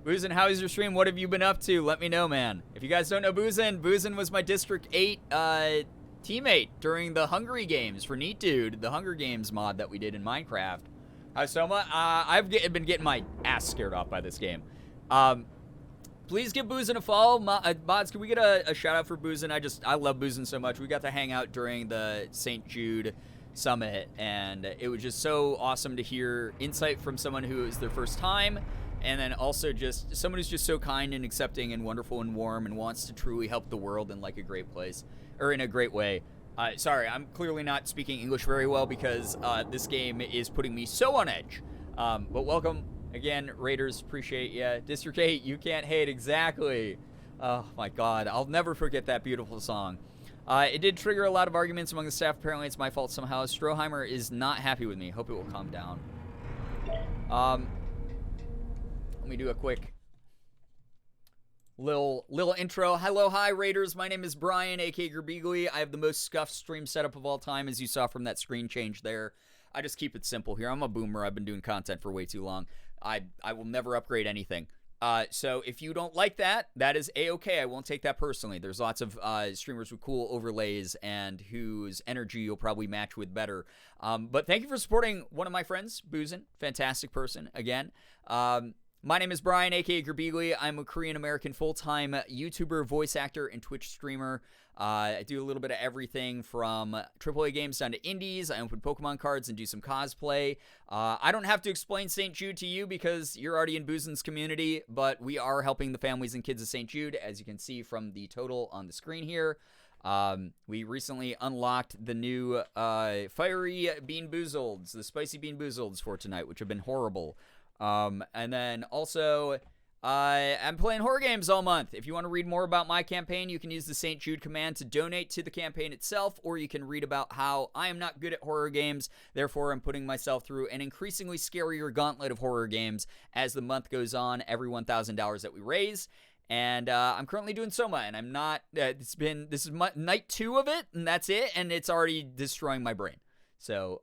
Boozin', how is your stream? What have you been up to? Let me know, man. If you guys don't know Boozin', Boozin' was my District 8 teammate during the Hungry Games for Neat Dude, the Hunger Games mod that we did in Minecraft. Hi, Soma. I've been getting my ass scared off by this game. Please give Boozin' a follow. Mods, can we get a shout out for Boozin'? I love Boozin' so much. We got to hang out during the St. Jude Summit, and it was just so awesome to hear insight from someone who is their first time, and then also just someone who's just so kind and accepting and wonderful and warm and wants to truly help the world in, like, a great place, or in a great way. Sorry, I'm clearly not speaking English very well because this game is putting me so on edge. But welcome. Again, Raiders, appreciate you. District 8, you can't hate, exactly. Oh my god, I'll never forget that beautiful song. It did trigger a lot of arguments among the staff. Apparently it's my fault somehow. Stroheimer is not happy with me. Hope it will calm down. Let me do a quick little intro. Hello, hi, Raiders. My name is Brian, aka Girbeagly. I have the most scuffed stream setup of all time, as you saw from that screen change there. I just keep it simple here. I'm a boomer. I've been doing content for way too long. I will never upgrade anything. So if you don't like that, that is A-okay. I won't take that personally. There's lots of streamers with cool overlays and whose energy you'll probably match with better. But thank you for supporting one of my friends, Boozin'. Fantastic person, again. My name is Brian, aka Girbeagly. I'm a Korean-American full-time YouTuber, voice actor, and Twitch streamer. I do a little bit of everything from AAA games down to indies. I open Pokemon cards and do some cosplay. I don't have to explain St. Jude to you because you're already in Boozin's community, but we are helping the families and kids of St. Jude, as you can see from the total on the screen here. We recently unlocked the new fiery Bean Boozleds, the spicy Bean Boozleds for tonight, which have been horrible. And then also, I'm playing horror games all month. If you want to read more about my campaign, you can use the St. Jude command to donate to the campaign itself, or you can read about how I am not good at horror games, therefore I'm putting myself through an increasingly scarier gauntlet of horror games as the month goes on, every $1,000 that we raise. And I'm currently doing SOMA, and I'm not, this is night 2 of it, and that's it, and it's already destroying my brain. So,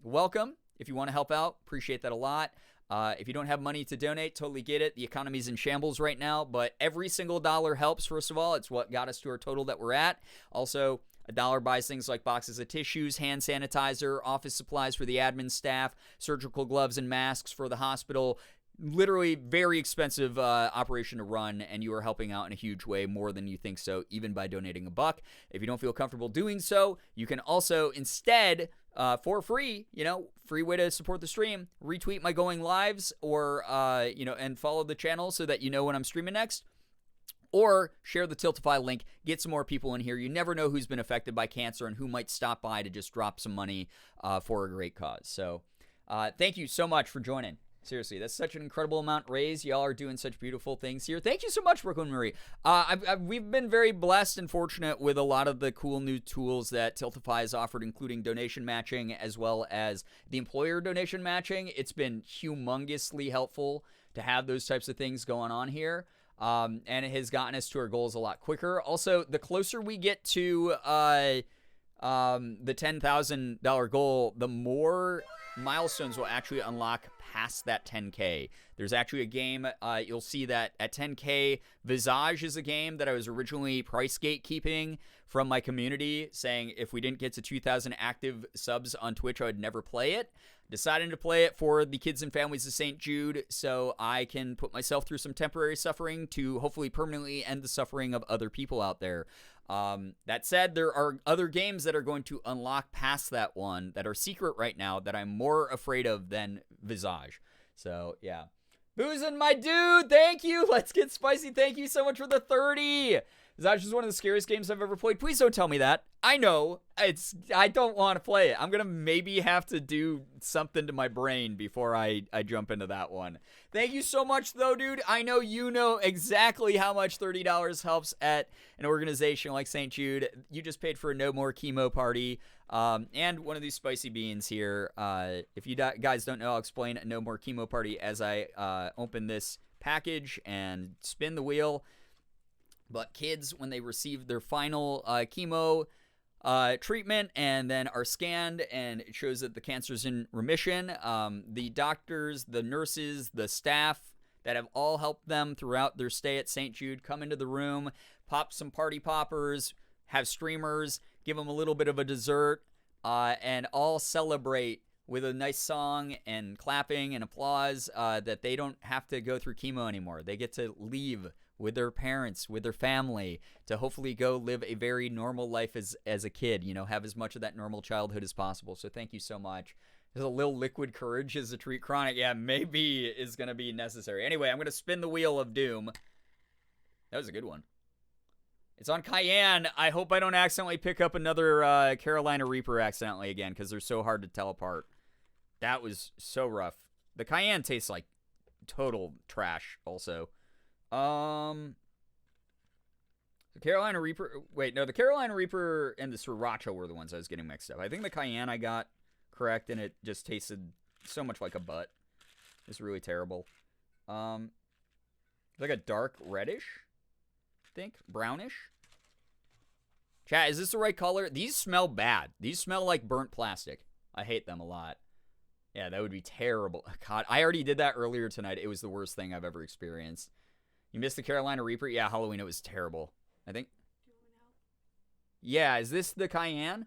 welcome. If you want to help out, appreciate that a lot. If you don't have money to donate, totally get it. The economy's in shambles right now, but every single dollar helps, first of all. It's what got us to our total that we're at. Also, a dollar buys things like boxes of tissues, hand sanitizer, office supplies for the admin staff, surgical gloves and masks for the hospital, literally very expensive operation to run, and you are helping out in a huge way, more than you think so, even by donating $1. If you don't feel comfortable doing so, you can also instead, for free, free way to support the stream, retweet my going lives, or and follow the channel so that you know when I'm streaming next. Or share the Tiltify link, get some more people in here. You never know who's been affected by cancer and who might stop by to just drop some money for a great cause. So thank you so much for joining. Seriously, that's such an incredible amount raised. Y'all are doing such beautiful things here. Thank you so much, Brooklyn Marie. We've been very blessed and fortunate with a lot of the cool new tools that Tiltify has offered, including donation matching as well as the employer donation matching. It's been humongously helpful to have those types of things going on here. And it has gotten us to our goals a lot quicker. Also, the closer we get to the $10,000 goal, the more milestones will actually unlock past that 10K. There's actually a game, you'll see that at 10K, Visage is a game that I was originally price gatekeeping from my community, saying if we didn't get to 2,000 active subs on Twitch, I would never play it. Decided to play it for the kids and families of St. Jude so I can put myself through some temporary suffering to hopefully permanently end the suffering of other people out there. That said, there are other games that are going to unlock past that one that are secret right now that I'm more afraid of than Visage. So, yeah. Boozin', my dude, thank you. Let's get spicy. Thank you so much for the 30. Visage is one of the scariest games I've ever played. Please don't tell me that. I know. I don't want to play it. I'm going to maybe have to do something to my brain before I jump into that one. Thank you so much, though, dude. I know you know exactly how much $30 helps at an organization like St. Jude. You just paid for a No More Chemo party and one of these spicy beans here. If you guys don't know, I'll explain a No More Chemo party as I open this package and spin the wheel. But kids, when they receive their final chemo treatment and then are scanned and it shows that the cancer's in remission, the doctors, the nurses, the staff that have all helped them throughout their stay at St. Jude come into the room, pop some party poppers, have streamers, give them a little bit of a dessert, and all celebrate with a nice song and clapping and applause that they don't have to go through chemo anymore. They get to leave with their parents, with their family, to hopefully go live a very normal life as a kid, have as much of that normal childhood as possible. So thank you so much. There's a little liquid courage as a treat chronic. Yeah, maybe is going to be necessary. Anyway, I'm going to spin the wheel of doom. That was a good one. It's on Cayenne. I hope I don't accidentally pick up another Carolina Reaper accidentally again, because they're so hard to tell apart. That was so rough. The Cayenne tastes like total trash also. The Carolina Reaper, wait, no, the Carolina Reaper and the Sriracha were the ones I was getting mixed up. I think the Cayenne I got correct, and it just tasted so much like a butt. It's really terrible. Like a dark reddish, I think, brownish. Chat, is this the right color? These smell bad. These smell like burnt plastic. I hate them a lot. Yeah, that would be terrible. God, I already did that earlier tonight. It was the worst thing I've ever experienced. You missed the Carolina Reaper? Yeah, Halloween, it was terrible. I think. Yeah, is this the Cayenne?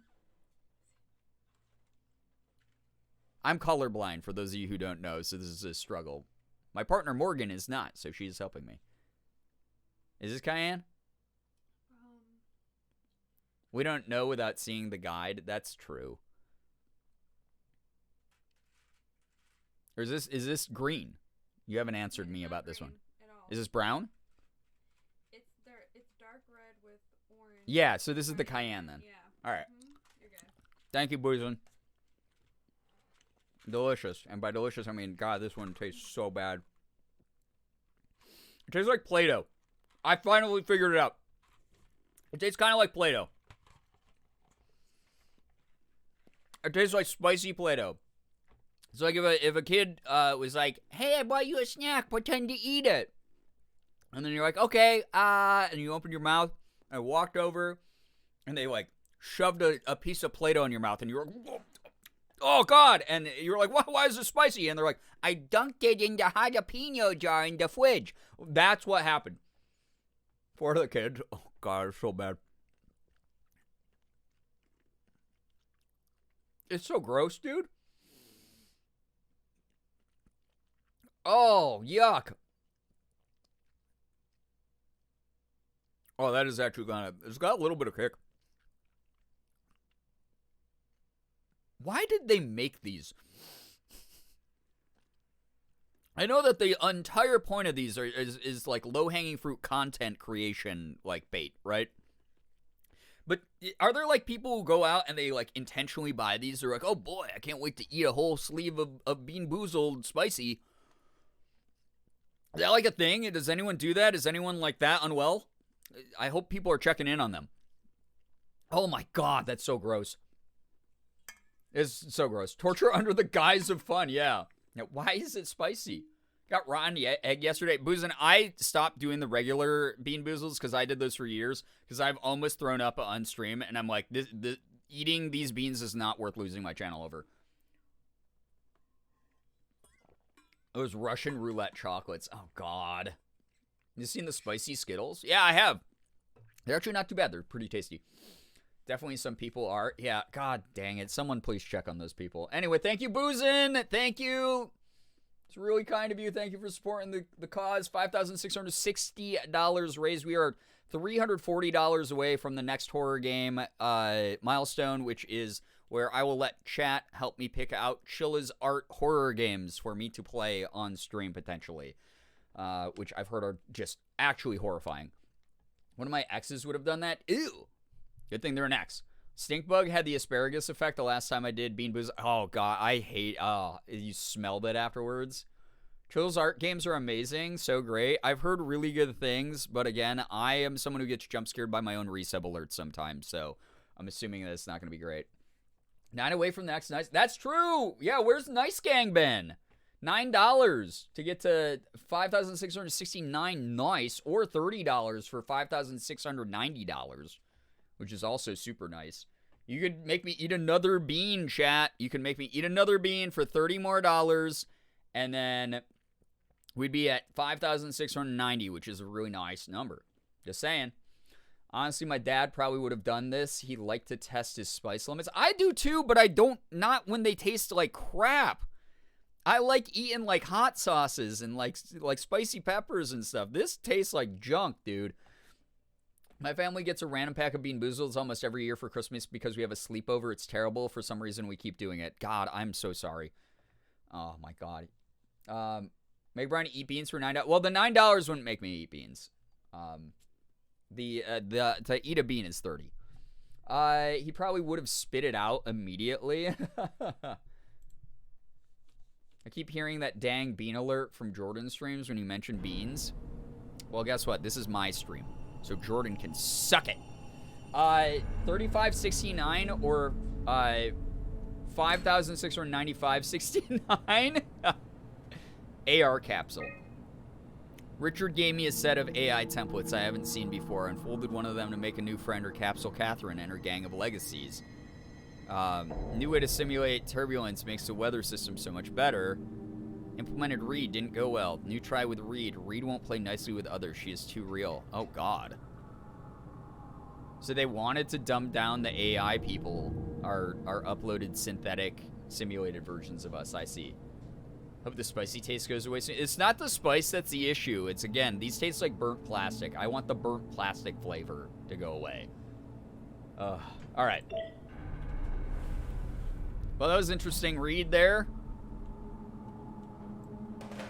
I'm colorblind, for those of you who don't know, so this is a struggle. My partner, Morgan, is not, so she's helping me. Is this Cayenne? We don't know without seeing the guide. That's true. Or is this green? You haven't answered me about this one. Is this brown? It's dark red with orange. Yeah, so this is the Cayenne then. Yeah. All right. You're good. Thank you, Boozin'. Delicious. And by delicious, I mean, God, this one tastes so bad. It tastes like Play-Doh. I finally figured it out. It tastes kind of like Play-Doh. It tastes like spicy Play-Doh. It's like if a kid was like, hey, I bought you a snack, pretend to eat it. And then you're like, okay, and you open your mouth, and I walked over, and they, like, shoved a piece of Play-Doh in your mouth, and you're like, oh, God, and you're like, why is this spicy? And they're like, I dunked it in the jalapeno jar in the fridge. That's what happened. For the kids. Oh, God, it's so bad. It's so gross, dude. Oh, yuck. Oh, that is actually it's got a little bit of kick. Why did they make these? I know that the entire point of these is like low-hanging fruit content creation, like bait, right? But are there like people who go out and they like intentionally buy these? They're like, oh boy, I can't wait to eat a whole sleeve of Bean Boozled spicy. Is that like a thing? Does anyone do that? Is anyone like that unwell? I hope people are checking in on them. Oh my God, that's so gross. It's so gross. Torture under the guise of fun, yeah. Now, why is it spicy? Got rotten egg yesterday. Boozin', I stopped doing the regular Bean Boozles because I did those for years because I've almost thrown up on stream, and I'm like, eating these beans is not worth losing my channel over. Those Russian roulette chocolates. Oh, God. You seen the spicy Skittles? Yeah, I have. They're actually not too bad. They're pretty tasty. Definitely some people are. Yeah, God dang it. Someone please check on those people. Anyway, thank you, Boozin. Thank you. It's really kind of you. Thank you for supporting the cause. $5,660 raised. We are $340 away from the next horror game milestone, which is where I will let chat help me pick out Chilla's art horror games for me to play on stream potentially, which I've heard are just actually horrifying. One of my exes would have done that. Ew. Good thing they're an ex. Stinkbug had the asparagus effect the last time I did Bean Booz. Oh, God, I hate... Oh, you smelled it afterwards. Chilla's art games are amazing, so great. I've heard really good things, but again, I am someone who gets jump scared by my own resub alerts sometimes, so I'm assuming that it's not going to be great. 9 away from the next nice... That's true! Yeah, where's Nice Gang been? $9 to get to 5,669 nice, or $30 for $5,690. Which is also super nice. You could make me eat another bean, chat. You can make me eat another bean for $30 more, and then we'd be at 5,690, which is a really nice number. Just saying. Honestly, my dad probably would have done this. He liked to test his spice limits. I do too, but I don't, not when they taste like crap. I like eating like hot sauces and like spicy peppers and stuff. This tastes like junk, dude. My family gets a random pack of Bean Boozles almost every year for Christmas because we have a sleepover. It's terrible. For some reason, we keep doing it. God, I'm so sorry. Oh, my God. Make Brian eat beans for $9. Well, the $9 wouldn't make me eat beans. To eat a bean is $30. He probably would have spit it out immediately. I keep hearing that dang bean alert from Jordan streams when you mention beans. Well, guess what? This is my stream. So Jordan can suck it. 35.69 or 5,695.69 AR capsule. Richard gave me a set of AI templates I haven't seen before and folded one of them to make a new friend, or Capsule Catherine, and her gang of legacies. New way to simulate turbulence makes the weather system so much better. Implemented Reed didn't go well. New try with Reed. Reed won't play nicely with others. She is too real. Oh, God. So they wanted to dumb down the AI people, our uploaded synthetic simulated versions of us. I see. Hope the spicy taste goes away soon. It's not the spice that's the issue. It's, again, these taste like burnt plastic. I want the burnt plastic flavor to go away. All right. Well, that was interesting read there.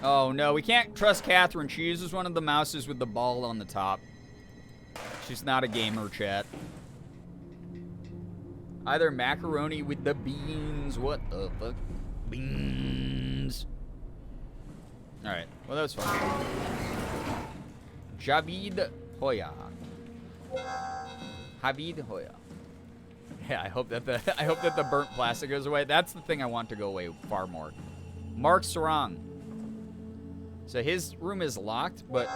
Oh, no, we can't trust Catherine. She uses one of the mouses with the ball on the top. She's not a gamer, chat. Either macaroni with the beans. What the fuck? Beans. Alright, well, that was fun. Javid Hoya. Javid Hoya. Yeah, I hope that the burnt plastic goes away. That's the thing I want to go away far more. Mark Sarang. So his room is locked, but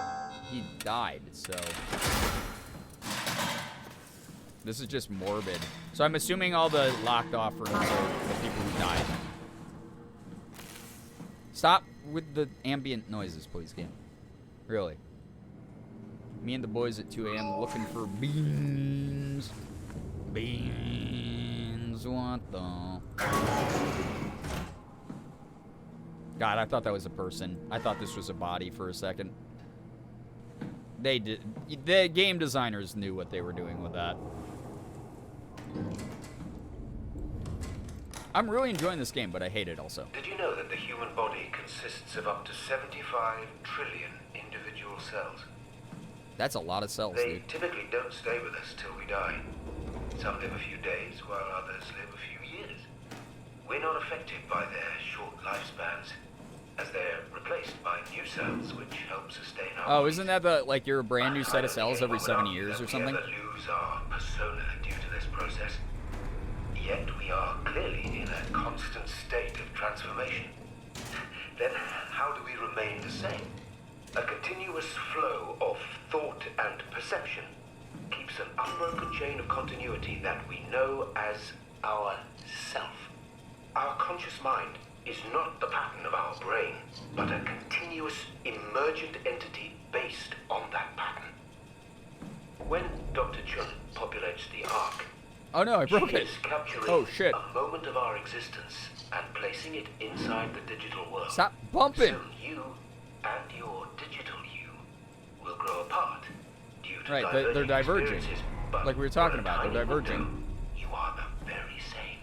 he died, so... This is just morbid. So I'm assuming all the locked off rooms are the people who died. Stop with the ambient noises, please, game. Really. Me and the boys at 2 a.m. looking for beans. Beans, what the... God, I thought that was a person. I thought this was a body for a second. They did. The game designers knew what they were doing with that. I'm really enjoying this game, but I hate it also. Did you know that the human body consists of up to 75 trillion individual cells? That's a lot of cells, They dude. typically don't stay with us till we die. Some live a few days, while others live a few years. We're not affected by their short lifespans, as they're replaced by new cells, which help sustain our Oh, isn't that the, like, you're a brand new set of cells every 7 years or something? We never lose our persona due to this process. Yet we are clearly in a constant state of transformation. Then how do we remain the same? A continuous flow of thought and perception keeps an unbroken chain of continuity that we know as our self. Our conscious mind is not the pattern of our brain, but a continuous emergent entity based on that pattern. When Dr. Chun populates the Ark, Oh no, I broke she it. is capturing Oh shit. a moment of our existence and placing it inside the digital world. Stop bumping. Soon you and your digital you will grow apart due to Right, they're diverging diverging. experiences, but Like we were talking for a about, they're tiny diverging. window, you are the very same.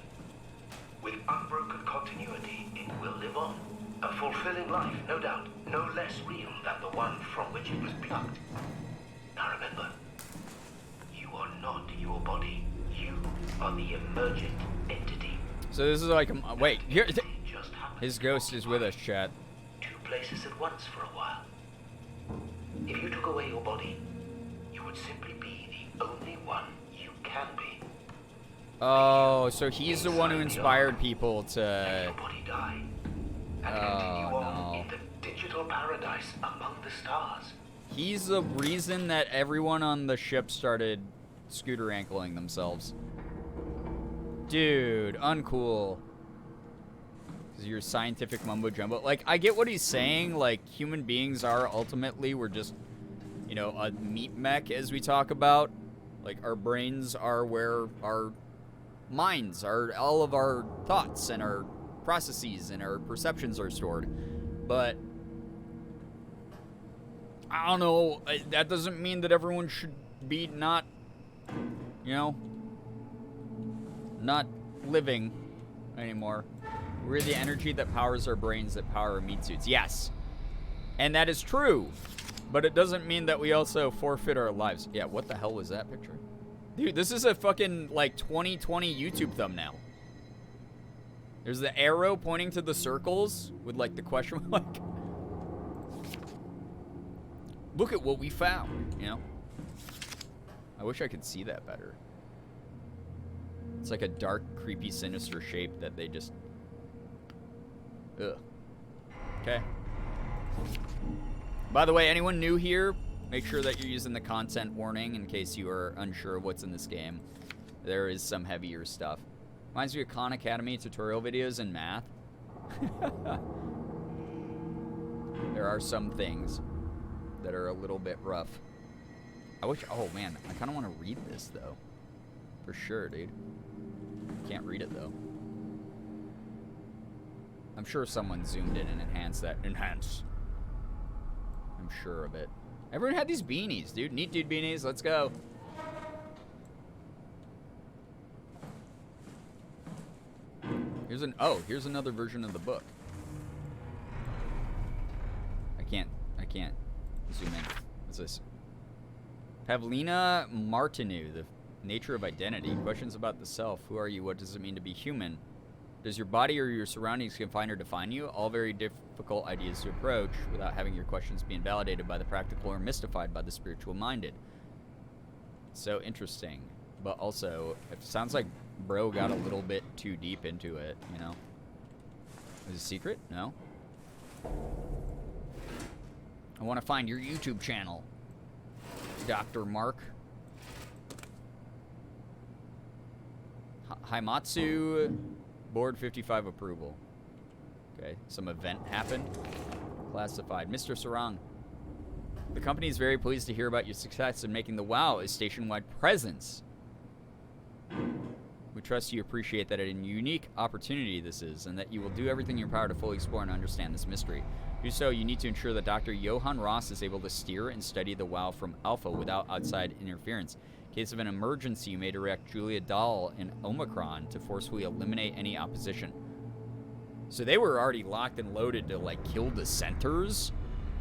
With unbroken continuity, it will live on. A fulfilling life, no doubt, no less real than the one from which it was plucked. Now remember, you are not your body. You are the emergent entity. So this is like, wait, here, his ghost is with us, chat. Two places at once for a while. If you took away your body, you would simply be the only one you can be. Oh, so he's the one who inspired people to... Let your body die and continue on in the digital paradise among the stars. He's the reason that everyone on the ship started scooter ankling themselves. Dude, uncool. Because you're scientific mumbo jumbo. Like, I get what he's saying. Like, human beings are ultimately, we're just, you know, a meat mech as we talk about. Like, our brains are where our minds are, all of our thoughts and our processes and our perceptions are stored. But I don't know, that doesn't mean that everyone should be not, you know, not living anymore. We're the energy that powers our brains, that power our meat suits. Yes. And that is true. But it doesn't mean that we also forfeit our lives. Yeah, what the hell was that picture? Dude, this is a fucking, like, 2020 YouTube thumbnail. There's the arrow pointing to the circles with, like, the question mark. Look at what we found, you know? I wish I could see that better. It's like a dark, creepy, sinister shape that they just... Ugh. Okay. By the way, anyone new here, make sure that you're using the content warning in case you are unsure of what's in this game. There is some heavier stuff. Reminds me of Khan Academy tutorial videos in math. There are some things that are a little bit rough. I wish, oh man, I kind of want to read this though. For sure, dude. Can't read it though. I'm sure someone zoomed in and enhanced that. Enhance. I'm sure of it. Everyone had these beanies, dude. Neat dude beanies. Let's go. Here's another version of the book. I can't zoom in. What's this? Pavlina Martineau, the nature of identity. Questions about the self. Who are you? What does it mean to be human? Does your body or your surroundings confine or define you? All very difficult ideas to approach without having your questions being validated by the practical or mystified by the spiritual-minded. So interesting. But also, it sounds like bro got a little bit too deep into it, you know? Is it a secret? No? I want to find your YouTube channel, Dr. Mark. Haimatsu Board 55 approval. Okay, some event happened. Classified. Mr. Sarang, the company is very pleased to hear about your success in making the WoW a station-wide presence. We trust you appreciate that a unique opportunity this is, and that you will do everything in your power to fully explore and understand this mystery. To do so, you need to ensure that Dr. Johann Ross is able to steer and study the WoW from Alpha without outside interference. In case of an emergency, you may direct Julia Dahl and Omicron to forcefully eliminate any opposition. So they were already locked and loaded to, like, kill dissenters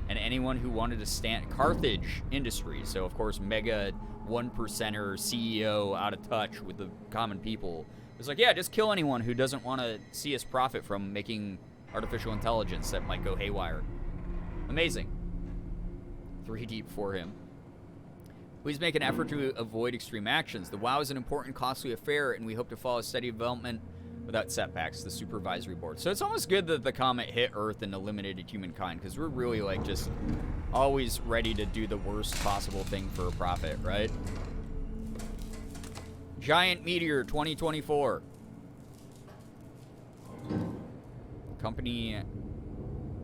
and anyone who wanted to stand... Carthage Industries, so of course mega 1%er CEO out of touch with the common people. It was like, yeah, just kill anyone who doesn't want to see us profit from making artificial intelligence that might go haywire. Amazing. 3 deep for him. Please make an effort to avoid extreme actions. The WoW is an important, costly affair, and we hope to follow steady development without setbacks. The supervisory board. So it's almost good that the comet hit Earth and eliminated humankind, because we're really, like, just always ready to do the worst possible thing for a profit, right? Giant Meteor 2024. Company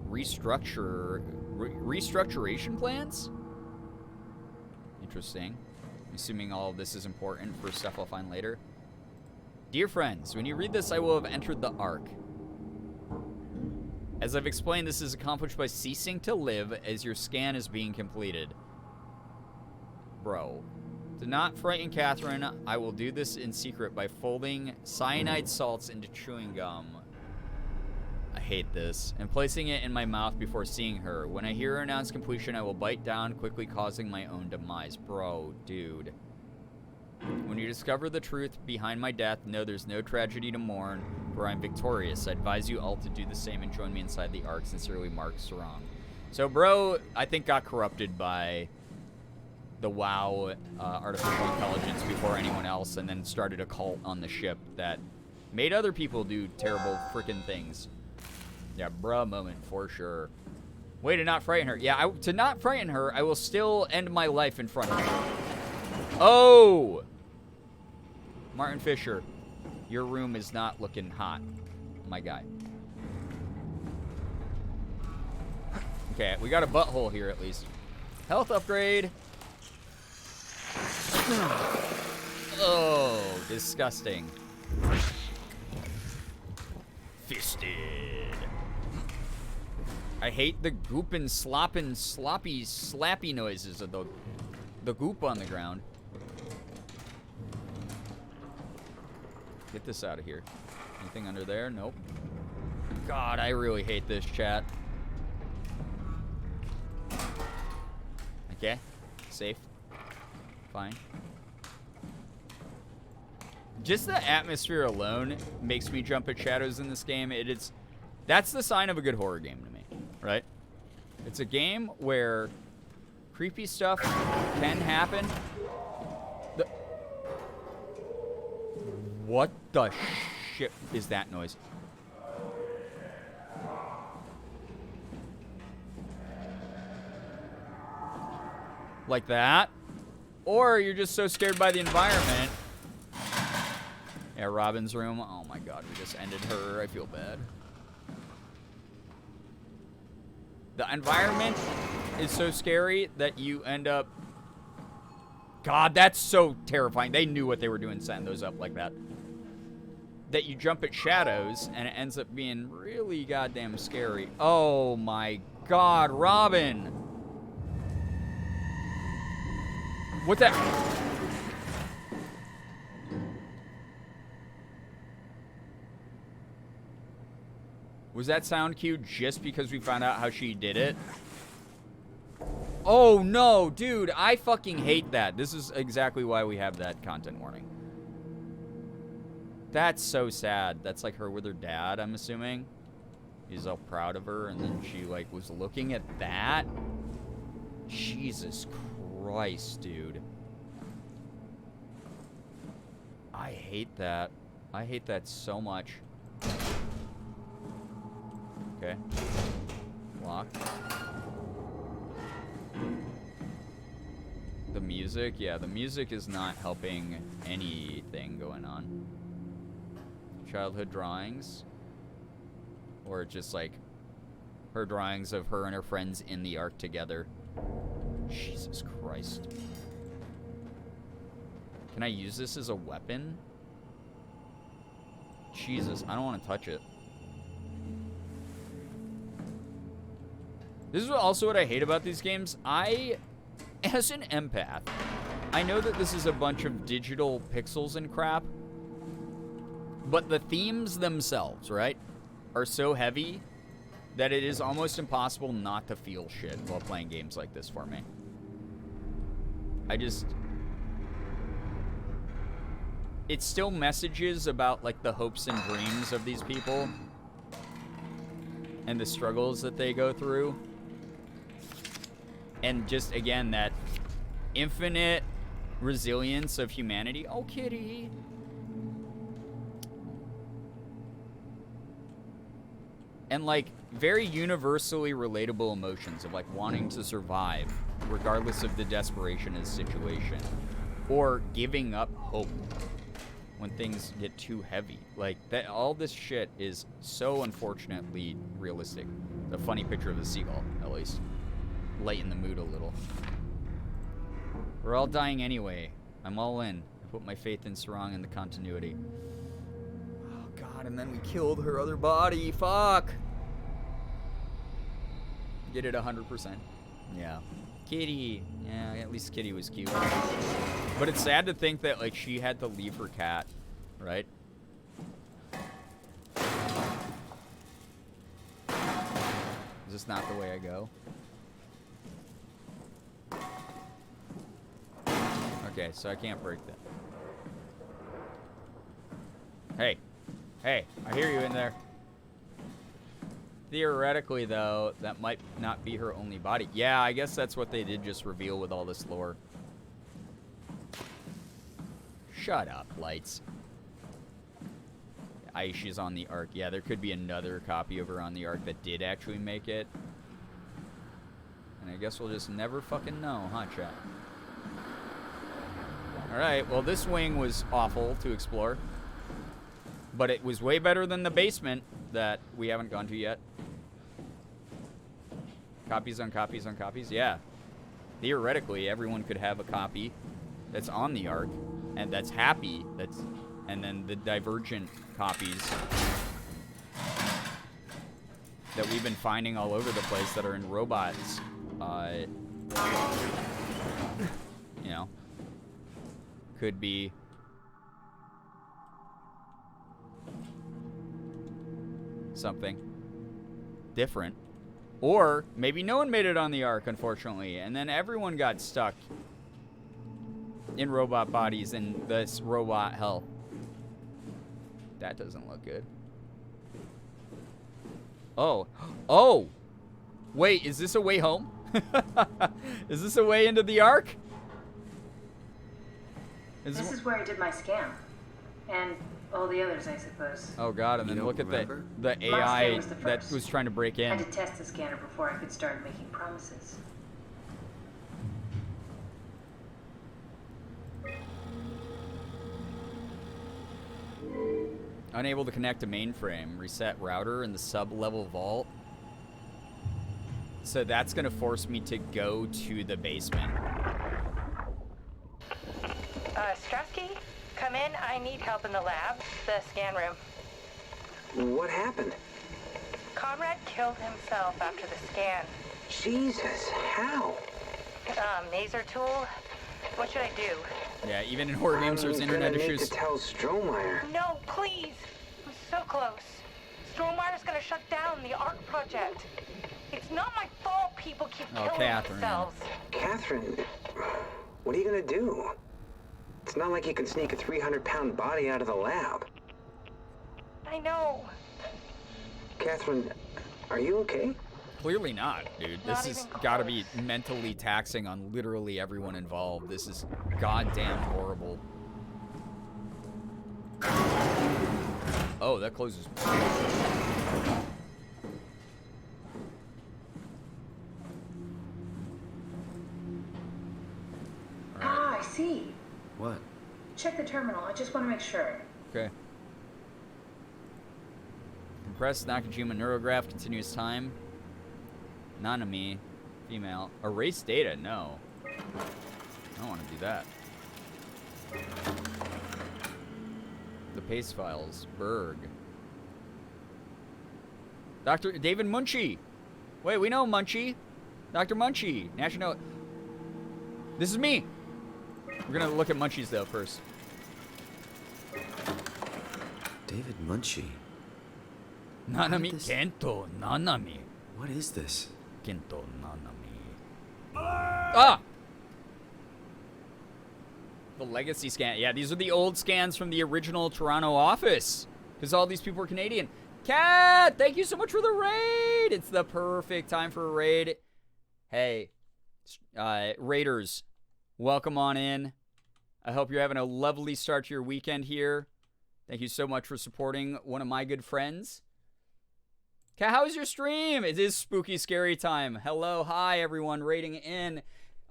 restructuration plans? Interesting. I'm assuming all of this is important for stuff I'll find later. Dear friends, when you read this, I will have entered the Ark. As I've explained, this is accomplished by ceasing to live as your scan is being completed. Bro. Do not frighten Catherine. I will do this in secret by folding cyanide salts into chewing gum. I hate this. And placing it in my mouth before seeing her. When I hear her announce completion, I will bite down, quickly causing my own demise. Bro, dude. When you discover the truth behind my death, know there's no tragedy to mourn, for I'm victorious. I advise you all to do the same and join me inside the Ark. Sincerely, Mark Sarong. So, bro, I think got corrupted by the WoW artificial intelligence before anyone else, and then started a cult on the ship that made other people do terrible freaking things. Yeah, bruh moment for sure. Way to not frighten her. Yeah, to not frighten her, I will still end my life in front of her. Oh! Martin Fisher, your room is not looking hot, my guy. Okay, we got a butthole here at least. Health upgrade. Oh, disgusting. Fisted. I hate the goopin', sloppin', sloppy, slappy noises of the goop on the ground. Get this out of here. Anything under there? Nope. God, I really hate this, chat. Okay. Safe. Fine. Just the atmosphere alone makes me jump at shadows in this game. That's the sign of a good horror game to me, right? It's a game where creepy stuff can happen. What the shit is that noise? Like that? Or you're just so scared by the environment. Yeah, Robin's room. Oh my god, we just ended her. I feel bad. The environment is so scary that you end up... God, that's so terrifying. They knew what they were doing setting those up like that. That you jump at shadows, and it ends up being really goddamn scary. Oh my god, Robin! What that... Was that sound cue just because we found out how she did it? Oh no, dude, I fucking hate that. This is exactly why we have that content warning. That's so sad. That's like her with her dad, I'm assuming. He's all proud of her, and then she, like, was looking at that? Jesus Christ, dude. I hate that. I hate that so much. Okay. Lock. The music? Yeah, the music is not helping anything going on. Childhood drawings. Or just like her drawings of her and her friends in the Ark together. Jesus Christ. Can I use this as a weapon? Jesus, I don't want to touch it. This is also what I hate about these games. As an empath, I know that this is a bunch of digital pixels and crap, but the themes themselves, right, are so heavy that it is almost impossible not to feel shit while playing games like this for me. It's still messages about, like, the hopes and dreams of these people and the struggles that they go through. And just, again, that infinite resilience of humanity. Oh, kitty. And, like, very universally relatable emotions of, like, wanting to survive regardless of the desperation of the situation. Or giving up hope when things get too heavy. Like, that, all this shit is so unfortunately realistic. A funny picture of the seagull, at least. Lighten the mood a little. We're all dying anyway. I'm all in. I put my faith in Sarang and the continuity. Oh god, and then we killed her other body. Fuck! Get it 100%. Yeah. Kitty. Yeah, at least Kitty was cute. But it's sad to think that, like, she had to leave her cat, right? Is this not the way I go? Okay, so I can't break that. Hey. Hey, I hear you in there. Theoretically, though, that might not be her only body. Yeah, I guess that's what they did just reveal with all this lore. Shut up, Lights. Aisha's on the Ark. Yeah, there could be another copy of her on the Ark that did actually make it. And I guess we'll just never fucking know, huh, chat? Alright, well, this wing was awful to explore. But it was way better than the basement that we haven't gone to yet. Copies on copies on copies? Yeah. Theoretically, everyone could have a copy that's on the Ark and that's happy. And then the divergent copies that we've been finding all over the place that are in robots. You know, could be something different. Or maybe no one made it on the Ark, unfortunately, and then everyone got stuck in robot bodies in this robot hell. That doesn't look good. Oh. Oh! Wait, is this a way home? Is this a way into the Ark? This is where I did my scan. And all the others, I suppose. Oh god, and then look at the AI that was trying to break in. I had to test the scanner before I could start making promises. Unable to connect to mainframe. Reset router in the sub-level vault. So that's going to force me to go to the basement. Strasky, come in. I need help in the lab, the scan room. What happened? Conrad killed himself after the scan. Jesus, how? Maser tool. What should I do? Yeah, even in horror games, there's internet issues. To tell Strohmeyer. No, please. I'm so close. Strohmeyer's gonna shut down the Ark project. It's not my fault people keep killing themselves. Catherine, what are you gonna do? It's not like you can sneak a 300-pound body out of the lab. I know. Catherine, are you okay? Clearly not, dude. This has got to be mentally taxing on literally everyone involved. This is goddamn horrible. Oh, that closes. Ah, I see. What? Check the terminal. I just want to make sure. Okay. Compressed Nakajima neurograph, continuous time. Nanami, female. Erase data, no. I don't want to do that. The Pace Files. Berg. Dr. David Munchie. Wait, we know Munchie. Dr. Munchie. National. This is me. We're going to look at Munchies, though, first. David Munchie. Nanami. Kento Nanami. What is this? Kento Nanami. Ah! The legacy scan. Yeah, these are the old scans from the original Toronto office. Because all these people are Canadian. Cat, thank you so much for the raid. It's the perfect time for a raid. Hey, raiders, welcome on in. I hope you're having a lovely start to your weekend here. Thank you so much for supporting one of my good friends. Cat, how is your stream? It is spooky, scary time. Hello, hi, everyone raiding in.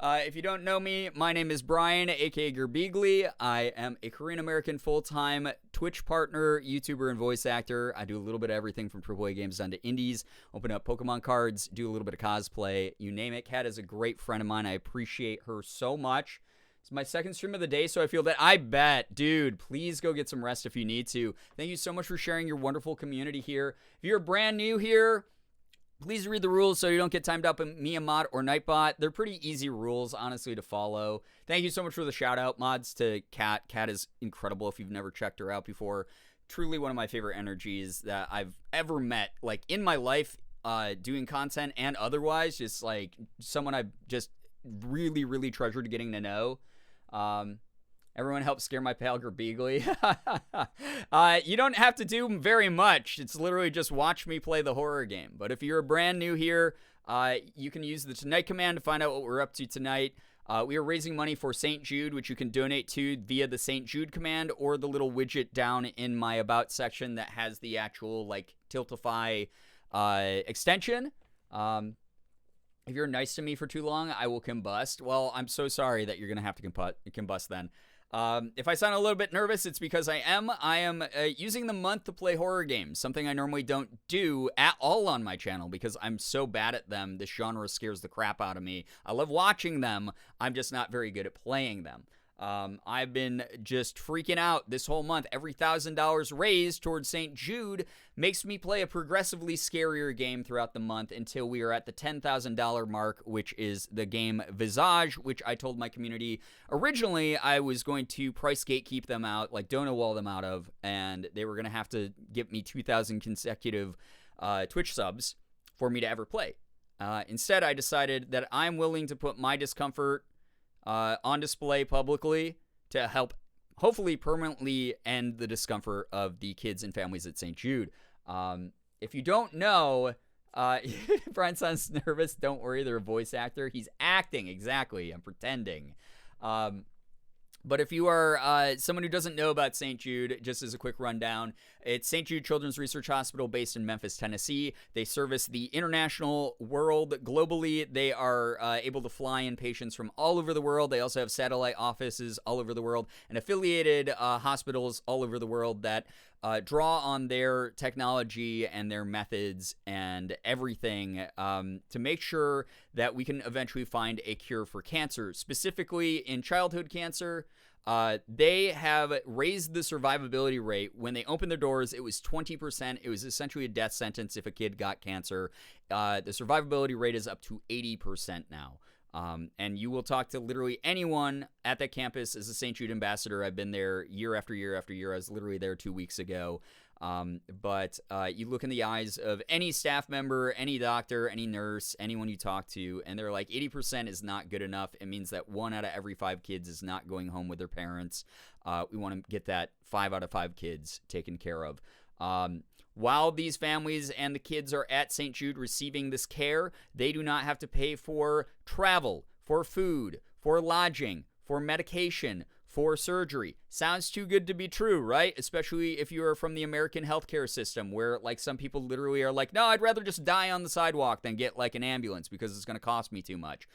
If you don't know me, my name is Brian, aka Girbeagly. I am a Korean-American full-time Twitch partner, YouTuber, and voice actor. I do a little bit of everything from AAA games down to indies, open up Pokemon cards, do a little bit of cosplay, you name it. Kat is a great friend of mine. I appreciate her so much. It's my second stream of the day, so I feel that I bet, dude, please go get some rest if you need to. Thank you so much for sharing your wonderful community here. If you're brand new here, please read the rules so you don't get timed up in Miamod or Nightbot. They're pretty easy rules, honestly, to follow. Thank you so much for the shout-out mods to Kat. Kat is incredible if you've never checked her out before. Truly one of my favorite energies that I've ever met, like, in my life, doing content and otherwise. Just, like, someone I've just really, really treasured getting to know. Everyone help scare my pal Girbeagly. You don't have to do very much. It's literally just watch me play the horror game. But if you're brand new here, you can use the Tonight command to find out what we're up to tonight. We are raising money for St. Jude, which you can donate to via the St. Jude command or the little widget down in my About section that has the actual, like, Tiltify extension. If you're nice to me for too long, I will combust. Well, I'm so sorry that you're going to have to combust then. If I sound a little bit nervous, it's because I am using the month to play horror games, something I normally don't do at all on my channel because I'm so bad at them. This genre scares the crap out of me. I love watching them. I'm just not very good at playing them. I've been just freaking out this whole month. Every $1,000 raised towards St. Jude makes me play a progressively scarier game throughout the month until we are at the $10,000 mark, which is the game Visage, which I told my community originally I was going to price gatekeep them out, like donut wall them out of, and they were going to have to give me 2,000 consecutive Twitch subs for me to ever play. Instead, I decided that I'm willing to put my discomfort on display publicly to help hopefully permanently end the discomfort of the kids and families at St. Jude. If you don't know, Brian sounds nervous. Don't worry, they're a voice actor. He's acting, exactly. I'm pretending. But if you are someone who doesn't know about St. Jude, just as a quick rundown, it's St. Jude Children's Research Hospital based in Memphis, Tennessee. They service the international world globally. They are able to fly in patients from all over the world. They also have satellite offices all over the world and affiliated hospitals all over the world that draw on their technology and their methods and everything to make sure that we can eventually find a cure for cancer. Specifically in childhood cancer, they have raised the survivability rate. When they opened their doors, it was 20%. It was essentially a death sentence if a kid got cancer. The survivability rate is up to 80% now. And you will talk to literally anyone at that campus as a St. Jude ambassador. I've been there year after year after year. I was literally there 2 weeks ago. But you look in the eyes of any staff member, any doctor, any nurse, anyone you talk to, and they're like 80% is not good enough. It means that 1 out of every 5 kids is not going home with their parents. We want to get that 5 out of 5 kids taken care of. While these families and the kids are at St. Jude receiving this care, they do not have to pay for travel, for food, for lodging, for medication, for surgery. Sounds too good to be true, right? Especially if you are from the American healthcare system where, like, some people literally are like, no, I'd rather just die on the sidewalk than get, like, an ambulance because it's going to cost me too much.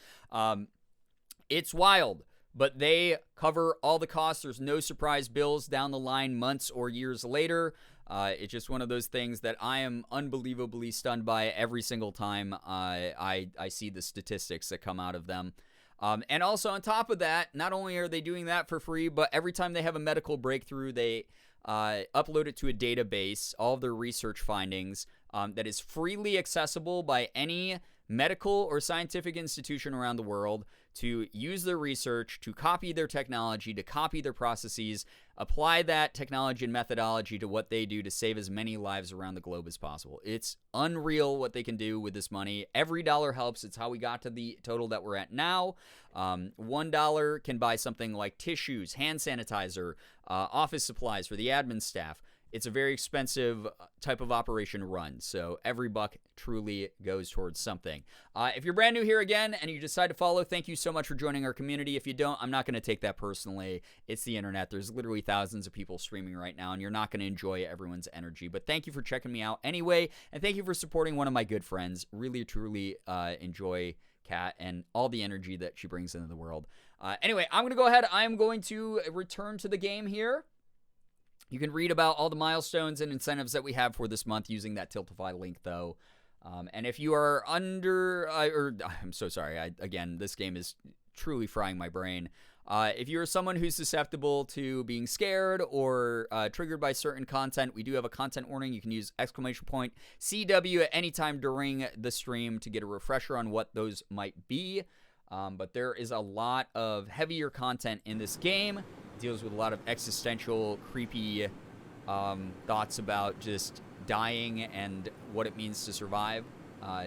It's wild. But they cover all the costs. There's no surprise bills down the line months or years later. It's just one of those things that I am unbelievably stunned by every single time I see the statistics that come out of them. And also on top of that, not only are they doing that for free, but every time they have a medical breakthrough, they upload it to a database, all of their research findings, that is freely accessible by any medical or scientific institution around the world to use their research, to copy their technology, to copy their processes, apply that technology and methodology to what they do to save as many lives around the globe as possible. It's unreal what they can do with this money. Every dollar helps. It's how we got to the total that we're at now. $1 can buy something like tissues, hand sanitizer, office supplies for the admin staff. It's a very expensive type of operation to run, so every buck truly goes towards something. If you're brand new here again and you decide to follow, thank you so much for joining our community. If you don't, I'm not going to take that personally. It's the internet. There's literally thousands of people streaming right now, and you're not going to enjoy everyone's energy. But thank you for checking me out anyway, and thank you for supporting one of my good friends. Really, truly enjoy Kat and all the energy that she brings into the world. Anyway, I'm going to go ahead. I'm going to return to the game here. You can read about all the milestones and incentives that we have for this month using that Tiltify link, though. And if you are I'm so sorry. Again, this game is truly frying my brain. If you're someone who's susceptible to being scared or triggered by certain content, we do have a content warning. You can use !CW at any time during the stream to get a refresher on what those might be. But there is a lot of heavier content in this game. It deals with a lot of existential, creepy thoughts about just dying and what it means to survive.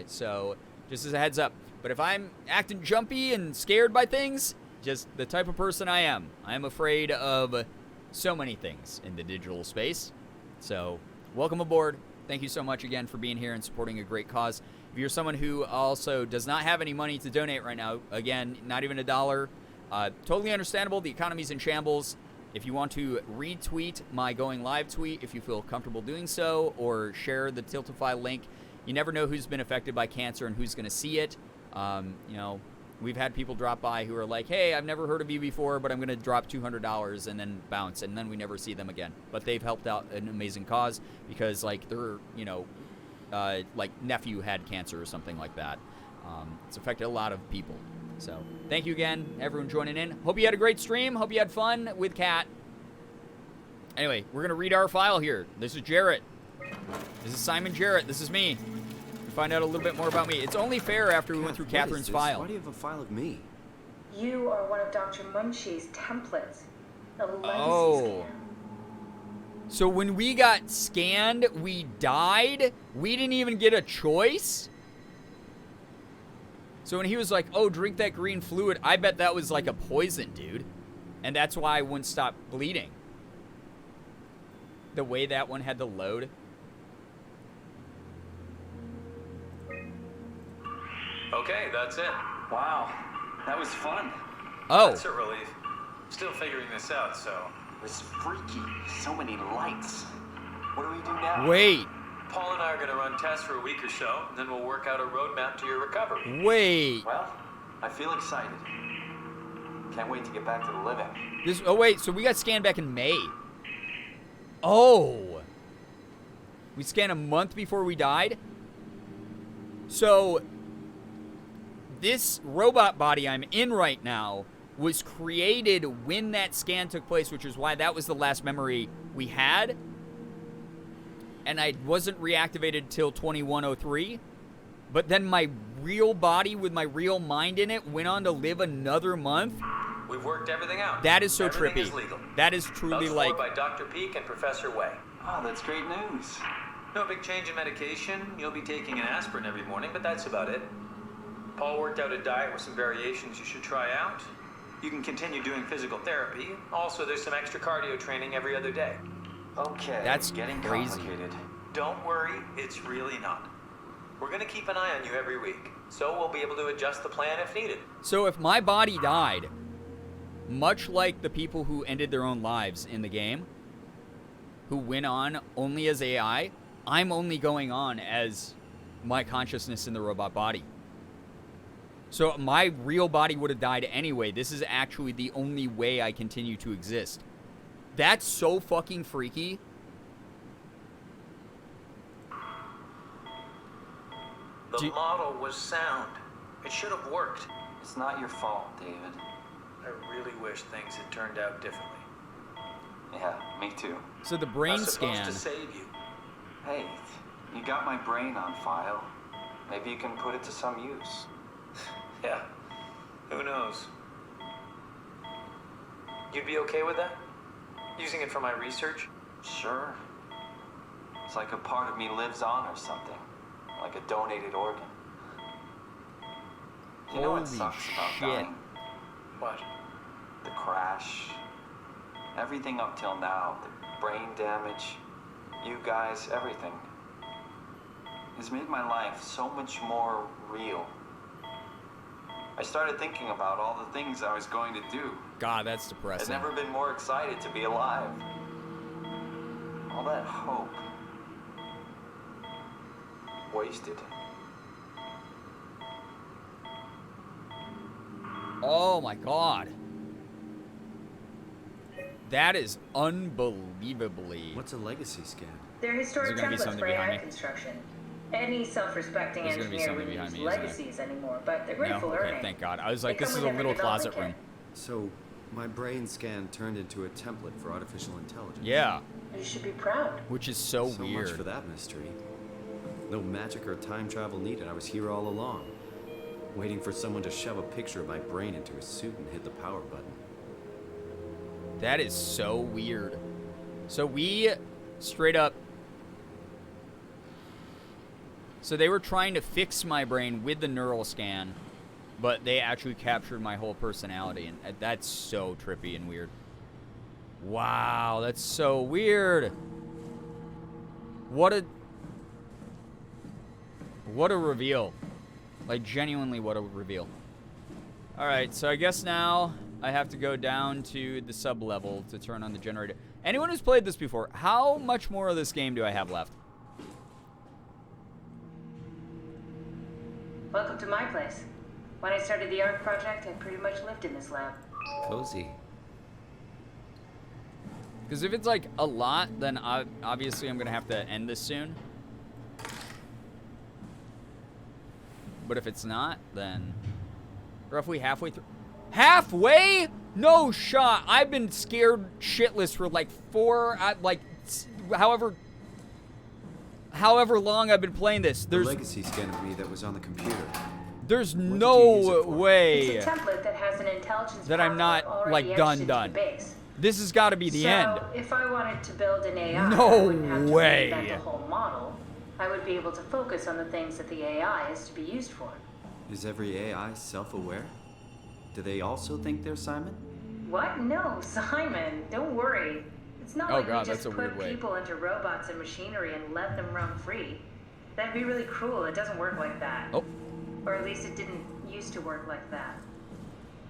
So just as a heads up. But if I'm acting jumpy and scared by things, just the type of person I am. I'm afraid of so many things in the digital space. So welcome aboard. Thank you so much again for being here and supporting a great cause. If you're someone who also does not have any money to donate right now, again, not even $1, totally understandable. The economy's in shambles. If you want to retweet my going live tweet, if you feel comfortable doing so, or share the Tiltify link, you never know who's been affected by cancer and who's going to see it. We've had people drop by who are like, hey, I've never heard of you before, but I'm going to drop $200 and then bounce, and then we never see them again. But they've helped out an amazing cause because, like, their, nephew had cancer or something like that. It's affected a lot of people. So thank you again, everyone joining in. Hope you had a great stream. Hope you had fun with Kat. Anyway, we're going to read our file here. This is Jarrett. This is Simon Jarrett. This is me. Find out a little bit more about me. It's only fair after we went through Catherine's file. Why do you have a file of me? You are one of Dr. Munchie's templates. The legacy scan. So when we got scanned, we died? We didn't even get a choice? So when he was like, oh, drink that green fluid, I bet that was like a poison, dude. And that's why I wouldn't stop bleeding. The way that one had to load. Okay, that's it. Wow, that was fun. Oh. That's a relief. Still figuring this out, so. It was freaky. So many lights. What do we do now? Wait. Paul and I are going to run tests for a week or so, and then we'll work out a roadmap to your recovery. Wait. Well, I feel excited. Can't wait to get back to the living. Oh, wait, so we got scanned back in May. Oh. We scanned a month before we died? So this robot body I'm in right now was created when that scan took place, which is why that was the last memory we had. And I wasn't reactivated till 2103. But then my real body with my real mind in it went on to live another month. We've worked everything out. That is so Everything trippy. Is legal. That is truly Thus like by Dr. Peak and Professor Way. Oh, that's great news. No big change in medication. You'll be taking an aspirin every morning, but that's about it. Paul worked out a diet with some variations you should try out. You can continue doing physical therapy. Also, there's some extra cardio training every other day. Okay, that's getting crazy. Complicated. Don't worry, it's really not. We're going to keep an eye on you every week, so we'll be able to adjust the plan if needed. So if my body died, much like the people who ended their own lives in the game, who went on only as AI, I'm only going on as my consciousness in the robot body. So my real body would have died anyway. This is actually the only way I continue to exist. That's so fucking freaky. The model was sound. It should have worked. It's not your fault, David. I really wish things had turned out differently. Yeah, me too. So the brain I was supposed scan. to save you. Hey, you got my brain on file. Maybe you can put it to some use. Yeah, who knows? You'd be okay with that? Using it for my research? Sure. It's like a part of me lives on or something. Like a donated organ. You know what Holy sucks about shit. dying? What? The crash. Everything up till now. The brain damage. You guys, everything. Has made my life so much more real. I started thinking about all the things I was going to do. God, that's depressing. I'd never been more excited to be alive. All that hope. Wasted. Oh my god. That is unbelievably. What's a legacy scan? They're historic Is there gonna be templates something for behind AI me? construction. Any self-respecting There's gonna be engineer something wouldn't behind use me, isn't there? legacies anymore, but they're great No? for Okay, learning. thank God. I was like, They this come is with a every little closet development room. So, my brain scan turned into a template for artificial intelligence. Yeah. kit. You should be proud. Which is so So weird. much for that mystery. No magic or time travel needed. I was here all along. Waiting for someone to shove a picture of my brain into a suit and hit the power button. That is so weird. So we straight up. So they were trying to fix my brain with the neural scan, but they actually captured my whole personality, and that's so trippy and weird. Wow, that's so weird. What a reveal. Like, genuinely, what a reveal. Alright, so I guess now I have to go down to the sub-level to turn on the generator. Anyone who's played this before, how much more of this game do I have left? Welcome to my place. When I started the ARC project, I pretty much lived in this lab. Cozy. Because if it's, like, a lot, then obviously I'm going to have to end this soon. But if it's not, then roughly halfway through. Halfway? No shot. I've been scared shitless for like however long I've been playing this. The There's legacy scan of me that was on the computer. there's What did you use no it for? way It's a template that has an intelligence that I'm not already like etched done. into the base. This has got to be the so, end. if I wanted to build an AI, No I wouldn't have to way. reinvent the whole model. I would be able to focus on the things that the AI is to be used for. Is every AI self-aware? Do they also think they're Simon? What? No, Simon. Don't worry. It's not Oh like God, we just that's a put weird way. people into robots and machinery and let them roam free. That'd be really cruel. It doesn't work like that. Oh. Or at least it didn't used to work like that.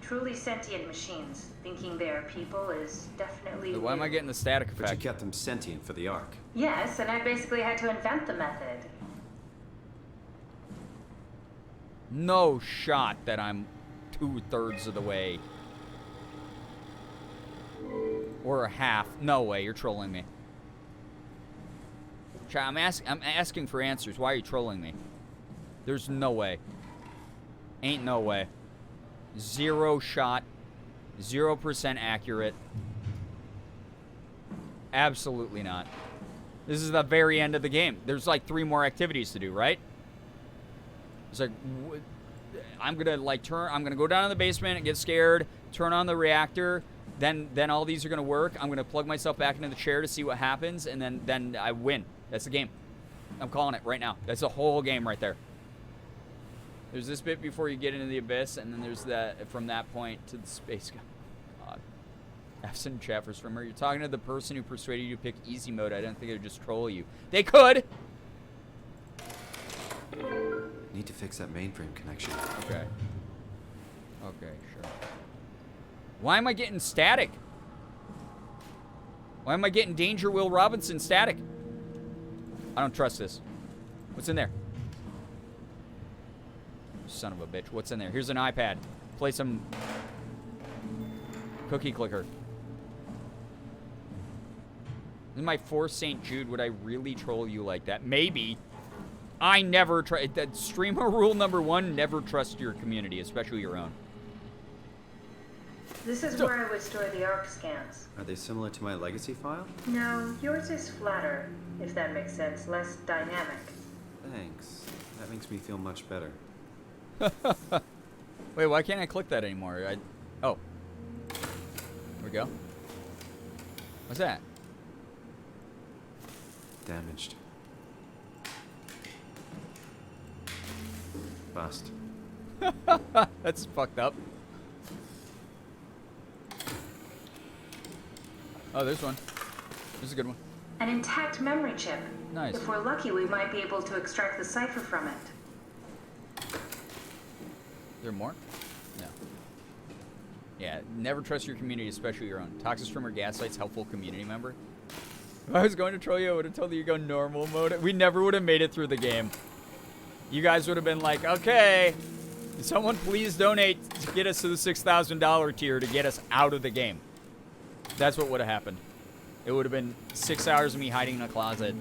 Truly sentient machines thinking they are people is definitely Why am I weird. getting the static But you effect? kept them sentient for the Ark. Yes, and I basically had to invent the method. No shot that I'm 2/3 of the way. Or a half. No way, you're trolling me. I'm asking for answers. Why are you trolling me? There's no way. Ain't no way. 0 shot. 0% accurate. Absolutely not. This is the very end of the game. There's like 3 more activities to do, right? It's like, I'm gonna go down in the basement and get scared, turn on the reactor, then all these are gonna work. I'm gonna plug myself back into the chair to see what happens, and then I win. That's the game. I'm calling it right now. That's the whole game right there. There's this bit before you get into the abyss, and then there's that from that point to the space. God. Absent chat for Swimmer. You're talking to the person who persuaded you to pick easy mode. I don't think they'd just troll you. They could. Need to fix that mainframe connection. Okay. Okay, sure. Why am I getting static? Why am I getting Danger Will Robinson static? I don't trust this. What's in there? Son of a bitch. What's in there? Here's an iPad. Play some cookie clicker. This is my 4th St. Jude. Would I really troll you like that? Maybe. I never try. That streamer rule number 1, never trust your community, especially your own. This is where I would store the ARC scans. Are they similar to my legacy file? No, yours is flatter, if that makes sense, less dynamic. Thanks. That makes me feel much better. Wait, why can't I click that anymore? Oh. There we go. What's that? Damaged. Bust. That's fucked up. Oh, there's one. This is a good one. An intact memory chip. Nice. If we're lucky, we might be able to extract the cipher from it. Is there more? No. Yeah, never trust your community, especially your own. Toxistream or Gaslight's helpful community member. If I was going to troll you, I would have told you to go normal mode. We never would have made it through the game. You guys would have been like, okay, someone please donate to get us to the $6,000 tier to get us out of the game. That's what would have happened. It would have been 6 hours of me hiding in a closet.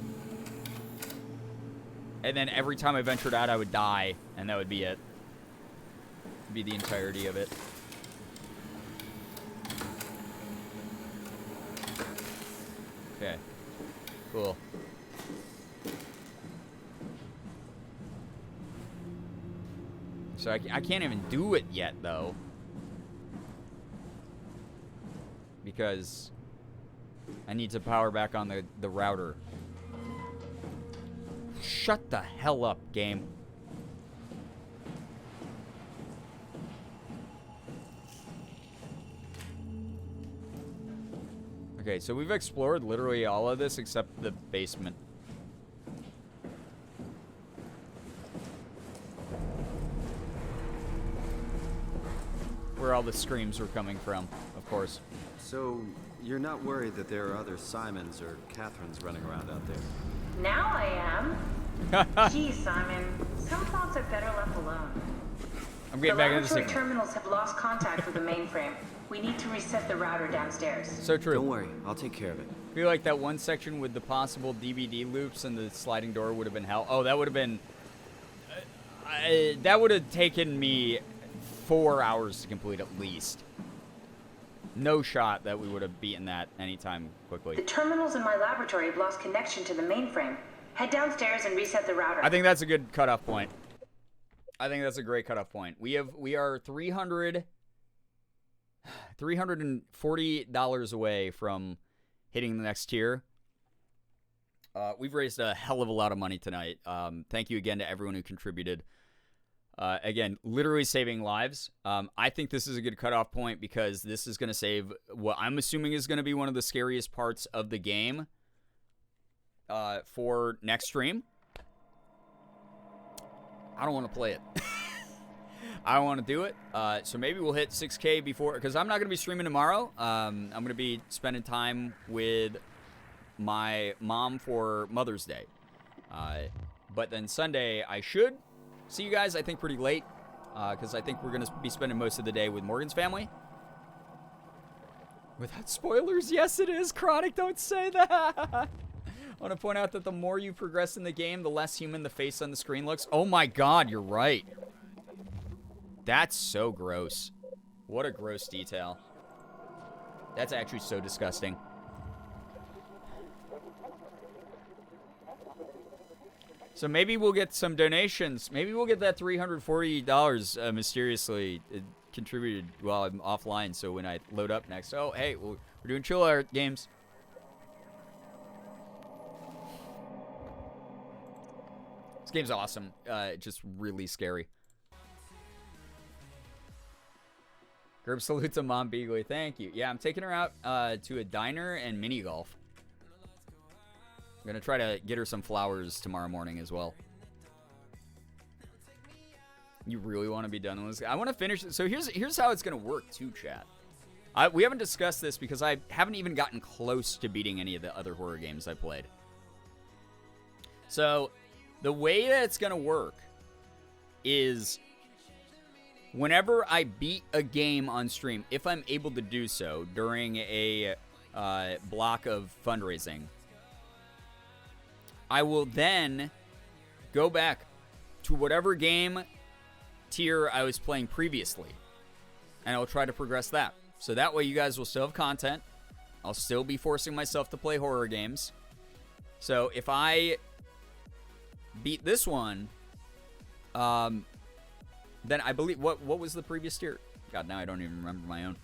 And then every time I ventured out, I would die, and that would be it. Be the entirety of it. Okay. Cool. So I can't even do it yet, though. Because I need to power back on the router. Shut the hell up, game. Okay, so we've explored literally all of this except the basement. Where all the screams were coming from, of course. So, you're not worried that there are other Simons or Catherines running around out there? Now I am. Gee, Simon, some thoughts are better left alone. I'm getting back into the laboratory signal. terminals have lost contact with the mainframe. We need to reset the router downstairs. So true. Don't worry, I'll take care of it. I feel like that one section with the possible DVD loops and the sliding door would have been hell. Oh, that would have been... that would have taken me 4 hours to complete at least. No shot that we would have beaten that anytime quickly. The terminals in my laboratory have lost connection to the mainframe. Head downstairs and reset the router. I think that's a good cutoff point. I think that's a great cutoff point. We are $340 away from hitting the next tier. We've raised a hell of a lot of money tonight. Thank you again to everyone who contributed. Again, literally saving lives. I think this is a good cutoff point because this is going to save what I'm assuming is going to be one of the scariest parts of the game for next stream. I don't want to play it. I don't want to do it. So maybe we'll hit 6K before, because I'm not going to be streaming tomorrow. I'm going to be spending time with my mom for Mother's Day. But then Sunday, I should see you guys, I think, pretty late, because I think we're going to be spending most of the day with Morgan's family. Without spoilers, yes it is. Chronic, don't say that. I want to point out that the more you progress in the game, the less human the face on the screen looks. Oh my god, you're right. That's so gross. What a gross detail. That's actually so disgusting. So maybe we'll get some donations. Maybe we'll get that $340 mysteriously contributed while I'm offline. So when I load up next, oh, hey, we're doing chill art games. This game's awesome. Just really scary. Gerb salute to Mom Beagley. Thank you. Yeah, I'm taking her out to a diner and mini golf. I'm going to try to get her some flowers tomorrow morning as well. You really want to be done with this? I want to finish it. So here's how it's going to work too, chat. We haven't discussed this because I haven't even gotten close to beating any of the other horror games I played. So the way that it's going to work is whenever I beat a game on stream, if I'm able to do so during a block of fundraising, I will then go back to whatever game tier I was playing previously, and I'll try to progress that. So that way you guys will still have content. I'll still be forcing myself to play horror games. So if I beat this one, then I believe, what was the previous tier? God, now I don't even remember my own.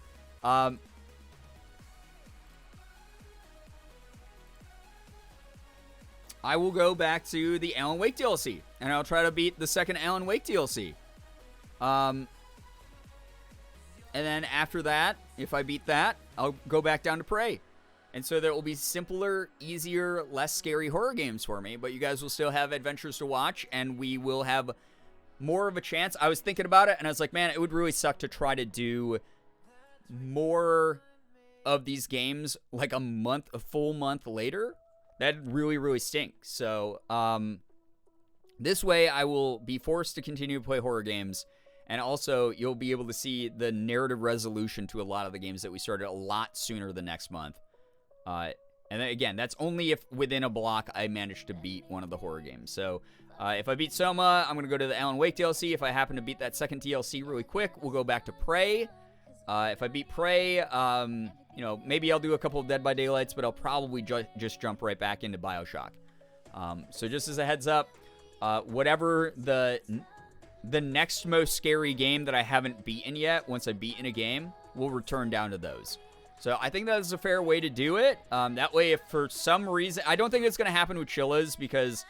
I will go back to the Alan Wake DLC, and I'll try to beat the second Alan Wake DLC. And then after that, if I beat that, I'll go back down to Prey. And so there will be simpler, easier, less scary horror games for me, but you guys will still have adventures to watch, and we will have more of a chance. I was thinking about it, and I was like, man, it would really suck to try to do more of these games like a full month later. That'd really, really stink. So, this way I will be forced to continue to play horror games, and also you'll be able to see the narrative resolution to a lot of the games that we started a lot sooner than next month. And then again, that's only if within a block I manage to beat one of the horror games. So, if I beat Soma, I'm going to go to the Alan Wake DLC. If I happen to beat that second DLC really quick, we'll go back to Prey. If I beat Prey, you know, maybe I'll do a couple of Dead by Daylights, but I'll probably just jump right back into BioShock. So just as a heads up, whatever the next most scary game that I haven't beaten yet, once I've beaten a game, we'll return down to those. So I think that is a fair way to do it. That way, if for some reason, I don't think it's going to happen with Chillas, because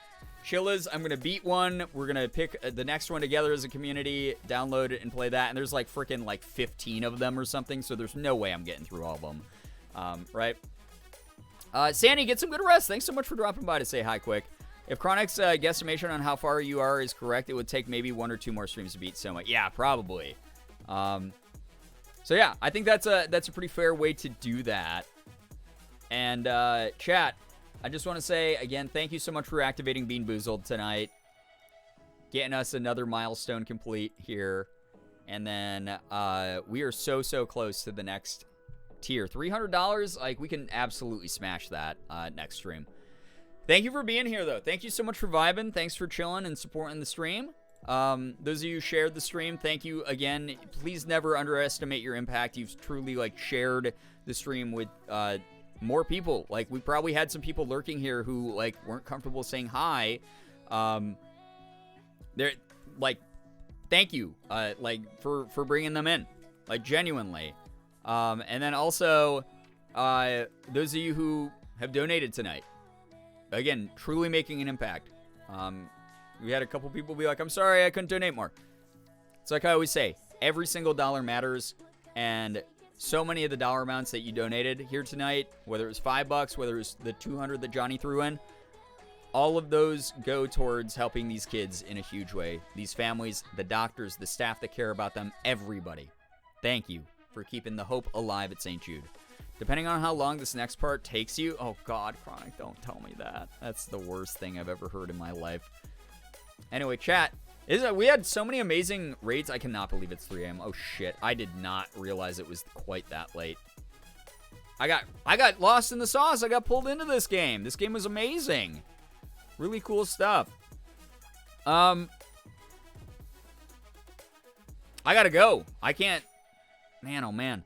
Chillas, I'm going to beat one. We're going to pick the next one together as a community, download it, and play that. And there's like freaking like 15 of them or something, so there's no way I'm getting through all of them. Right? Sandy, get some good rest. Thanks so much for dropping by to say hi quick. If Chronic's guesstimation on how far you are is correct, it would take maybe 1 or 2 more streams to beat Soma. Yeah, probably. So yeah, I think that's a pretty fair way to do that. And chat, I just want to say, again, thank you so much for activating Bean Boozled tonight. Getting us another milestone complete here. And then we are so close to the next tier. $300, like, we can absolutely smash that next stream. Thank you for being here, though. Thank you so much for vibing. Thanks for chilling and supporting the stream. Those of you who shared the stream, thank you again. Please never underestimate your impact. You've truly, like, shared the stream with more people. Like, we probably had some people lurking here who, like, weren't comfortable saying hi. They're like, thank you, like, for bringing them in, like, genuinely. And then also, those of you who have donated tonight, again, truly making an impact. We had a couple people be like, I'm sorry I couldn't donate more. It's like I always say, every single dollar matters, and so many of the dollar amounts that you donated here tonight, whether it was $5, whether it was the 200 that Johnny threw in, all of those go towards helping these kids in a huge way. These families, the doctors, the staff that care about them, everybody. Thank you for keeping the hope alive at St. Jude. Depending on how long this next part takes you, oh God, Chronic, don't tell me that. That's the worst thing I've ever heard in my life. Anyway, chat, we had so many amazing raids. I cannot believe it's 3 a.m. Oh shit, I did not realize it was quite that late. I got lost in the sauce. I got pulled into this game. This game was amazing. Really cool stuff. I gotta go. I can't. Man, oh man,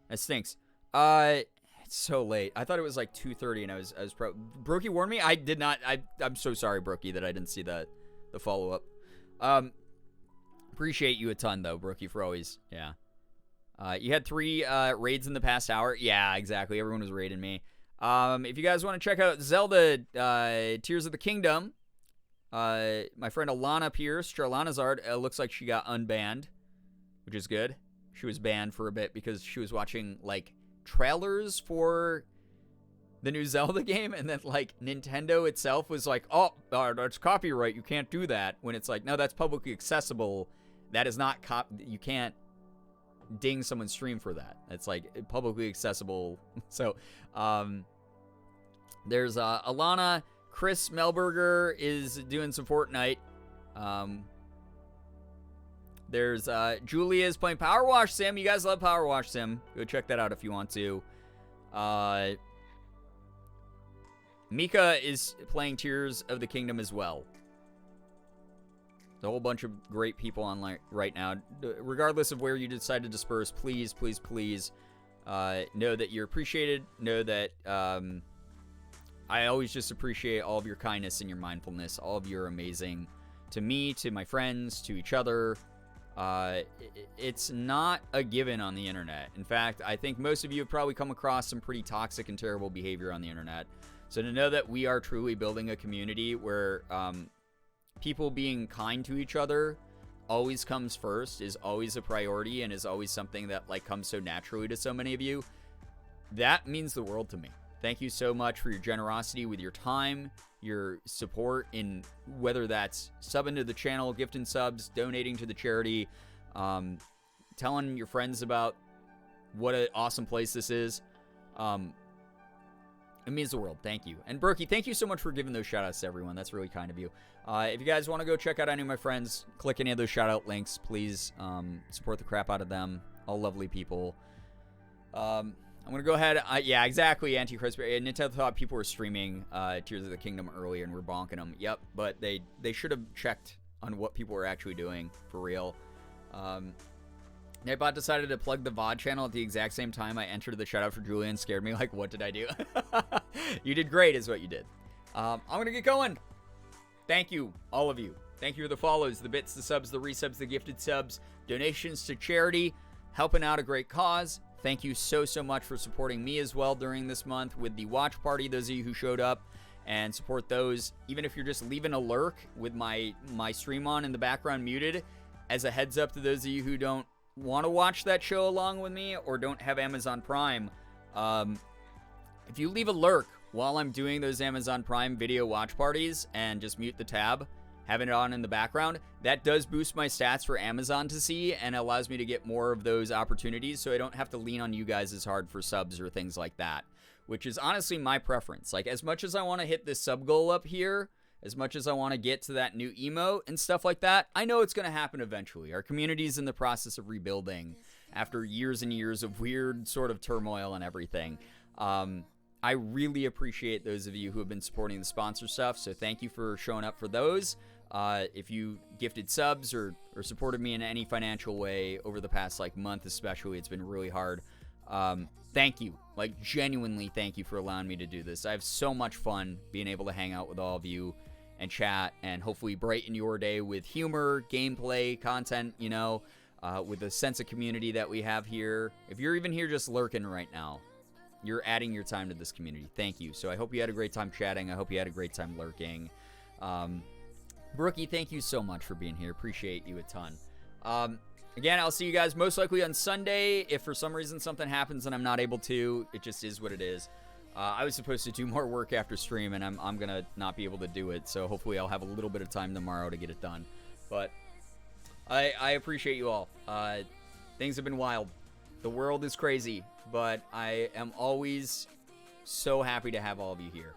that stinks. It's so late. I thought it was like 2:30, and I was Brokey warned me. I did not. I'm so sorry, Brokey, that I didn't see the follow up. Appreciate you a ton though, Brokey, for always. Yeah. You had 3 raids in the past hour. Yeah, exactly. Everyone was raiding me. If you guys want to check out Zelda Tears of the Kingdom, my friend Alana Pierce, Charlana's art, looks like she got unbanned, which is good. She was banned for a bit because she was watching, like, trailers for the new Zelda game, and then, like, Nintendo itself was like, oh, that's copyright, you can't do that, when it's like, no, that's publicly accessible. That is not you can't ding someone's stream for that. It's like publicly accessible. So there's Alana. Chris Melberger is doing some Fortnite. There's Julia's playing Power Wash Sim. You guys love Power Wash Sim. Go check that out if you want to. Mika is playing Tears of the Kingdom as well. There's a whole bunch of great people online right now. Regardless of where you decide to disperse, please, please, please Know that you're appreciated. Know that I always just appreciate all of your kindness and your mindfulness. All of you are amazing to me, to my friends, to each other. It's not a given on the internet. In fact, I think most of you have probably come across some pretty toxic and terrible behavior on the internet. So to know that we are truly building a community where people being kind to each other always comes first, is always a priority, and is always something that like comes so naturally to so many of you, that means the world to me. Thank you so much for your generosity with your time, your support in whether that's subbing to the channel, gifting subs, donating to the charity, telling your friends about what an awesome place this is. It means the world. Thank you. And Brookie, thank you so much for giving those shout outs to everyone. That's really kind of you. If you guys want to go check out any of my friends, click any of those shout out links. Please support the crap out of them. All lovely people. I'm going to go ahead. Yeah, exactly, Antichrist. Nintendo thought people were streaming Tears of the Kingdom earlier and we're bonking them. Yep, but they should have checked on what people were actually doing for real. Nightbot decided to plug the VOD channel at the exact same time I entered the shout out for Julian. Scared me like, what did I do? You did great is what you did. I'm going to get going. Thank you, all of you. Thank you for the follows, the bits, the subs, the resubs, the gifted subs, donations to charity, helping out a great cause. Thank you so much for supporting me as well during this month with the watch party, those of you who showed up, and support those. Even if you're just leaving a lurk with my stream on in the background muted, as a heads up to those of you who don't want to watch that show along with me or don't have Amazon Prime, if you leave a lurk while I'm doing those Amazon Prime video watch parties and just mute the tab, having it on in the background, that does boost my stats for Amazon to see and allows me to get more of those opportunities so I don't have to lean on you guys as hard for subs or things like that, which is honestly my preference. Like, as much as I want to hit this sub goal up here, as much as I want to get to that new emote and stuff like that, I know it's going to happen eventually. Our community is in the process of rebuilding after years and years of weird sort of turmoil and everything. I really appreciate those of you who have been supporting the sponsor stuff, so thank you for showing up for those. If you gifted subs or supported me in any financial way over the past like month especially, it's been really hard. Thank you. Like, genuinely thank you for allowing me to do this. I have so much fun being able to hang out with all of you and chat and hopefully brighten your day with humor, gameplay, content, you know, with the sense of community that we have here. If you're even here just lurking right now, you're adding your time to this community. Thank you. So I hope you had a great time chatting. I hope you had a great time lurking. Brookie, thank you so much for being here. Appreciate you a ton. Again, I'll see you guys most likely on Sunday. If for some reason something happens and I'm not able to, it just is what it is. I was supposed to do more work after stream, and I'm going to not be able to do it. So hopefully I'll have a little bit of time tomorrow to get it done. But I appreciate you all. Things have been wild. The world is crazy, but I am always so happy to have all of you here.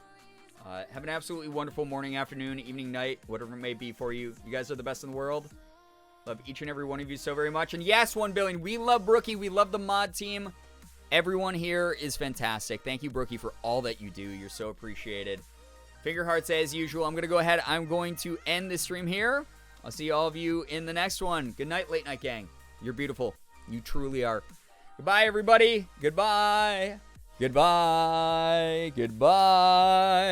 Have an absolutely wonderful morning, afternoon, evening, night, whatever it may be for you. You guys are the best in the world. Love each and every one of you so very much. And yes, 1 billion. We love Brookie. We love the mod team. Everyone here is fantastic. Thank you, Brookie, for all that you do. You're so appreciated. Finger hearts as usual. I'm going to go ahead. I'm going to end this stream here. I'll see all of you in the next one. Good night, Late Night Gang. You're beautiful. You truly are. Goodbye, everybody. Goodbye. Goodbye. Goodbye.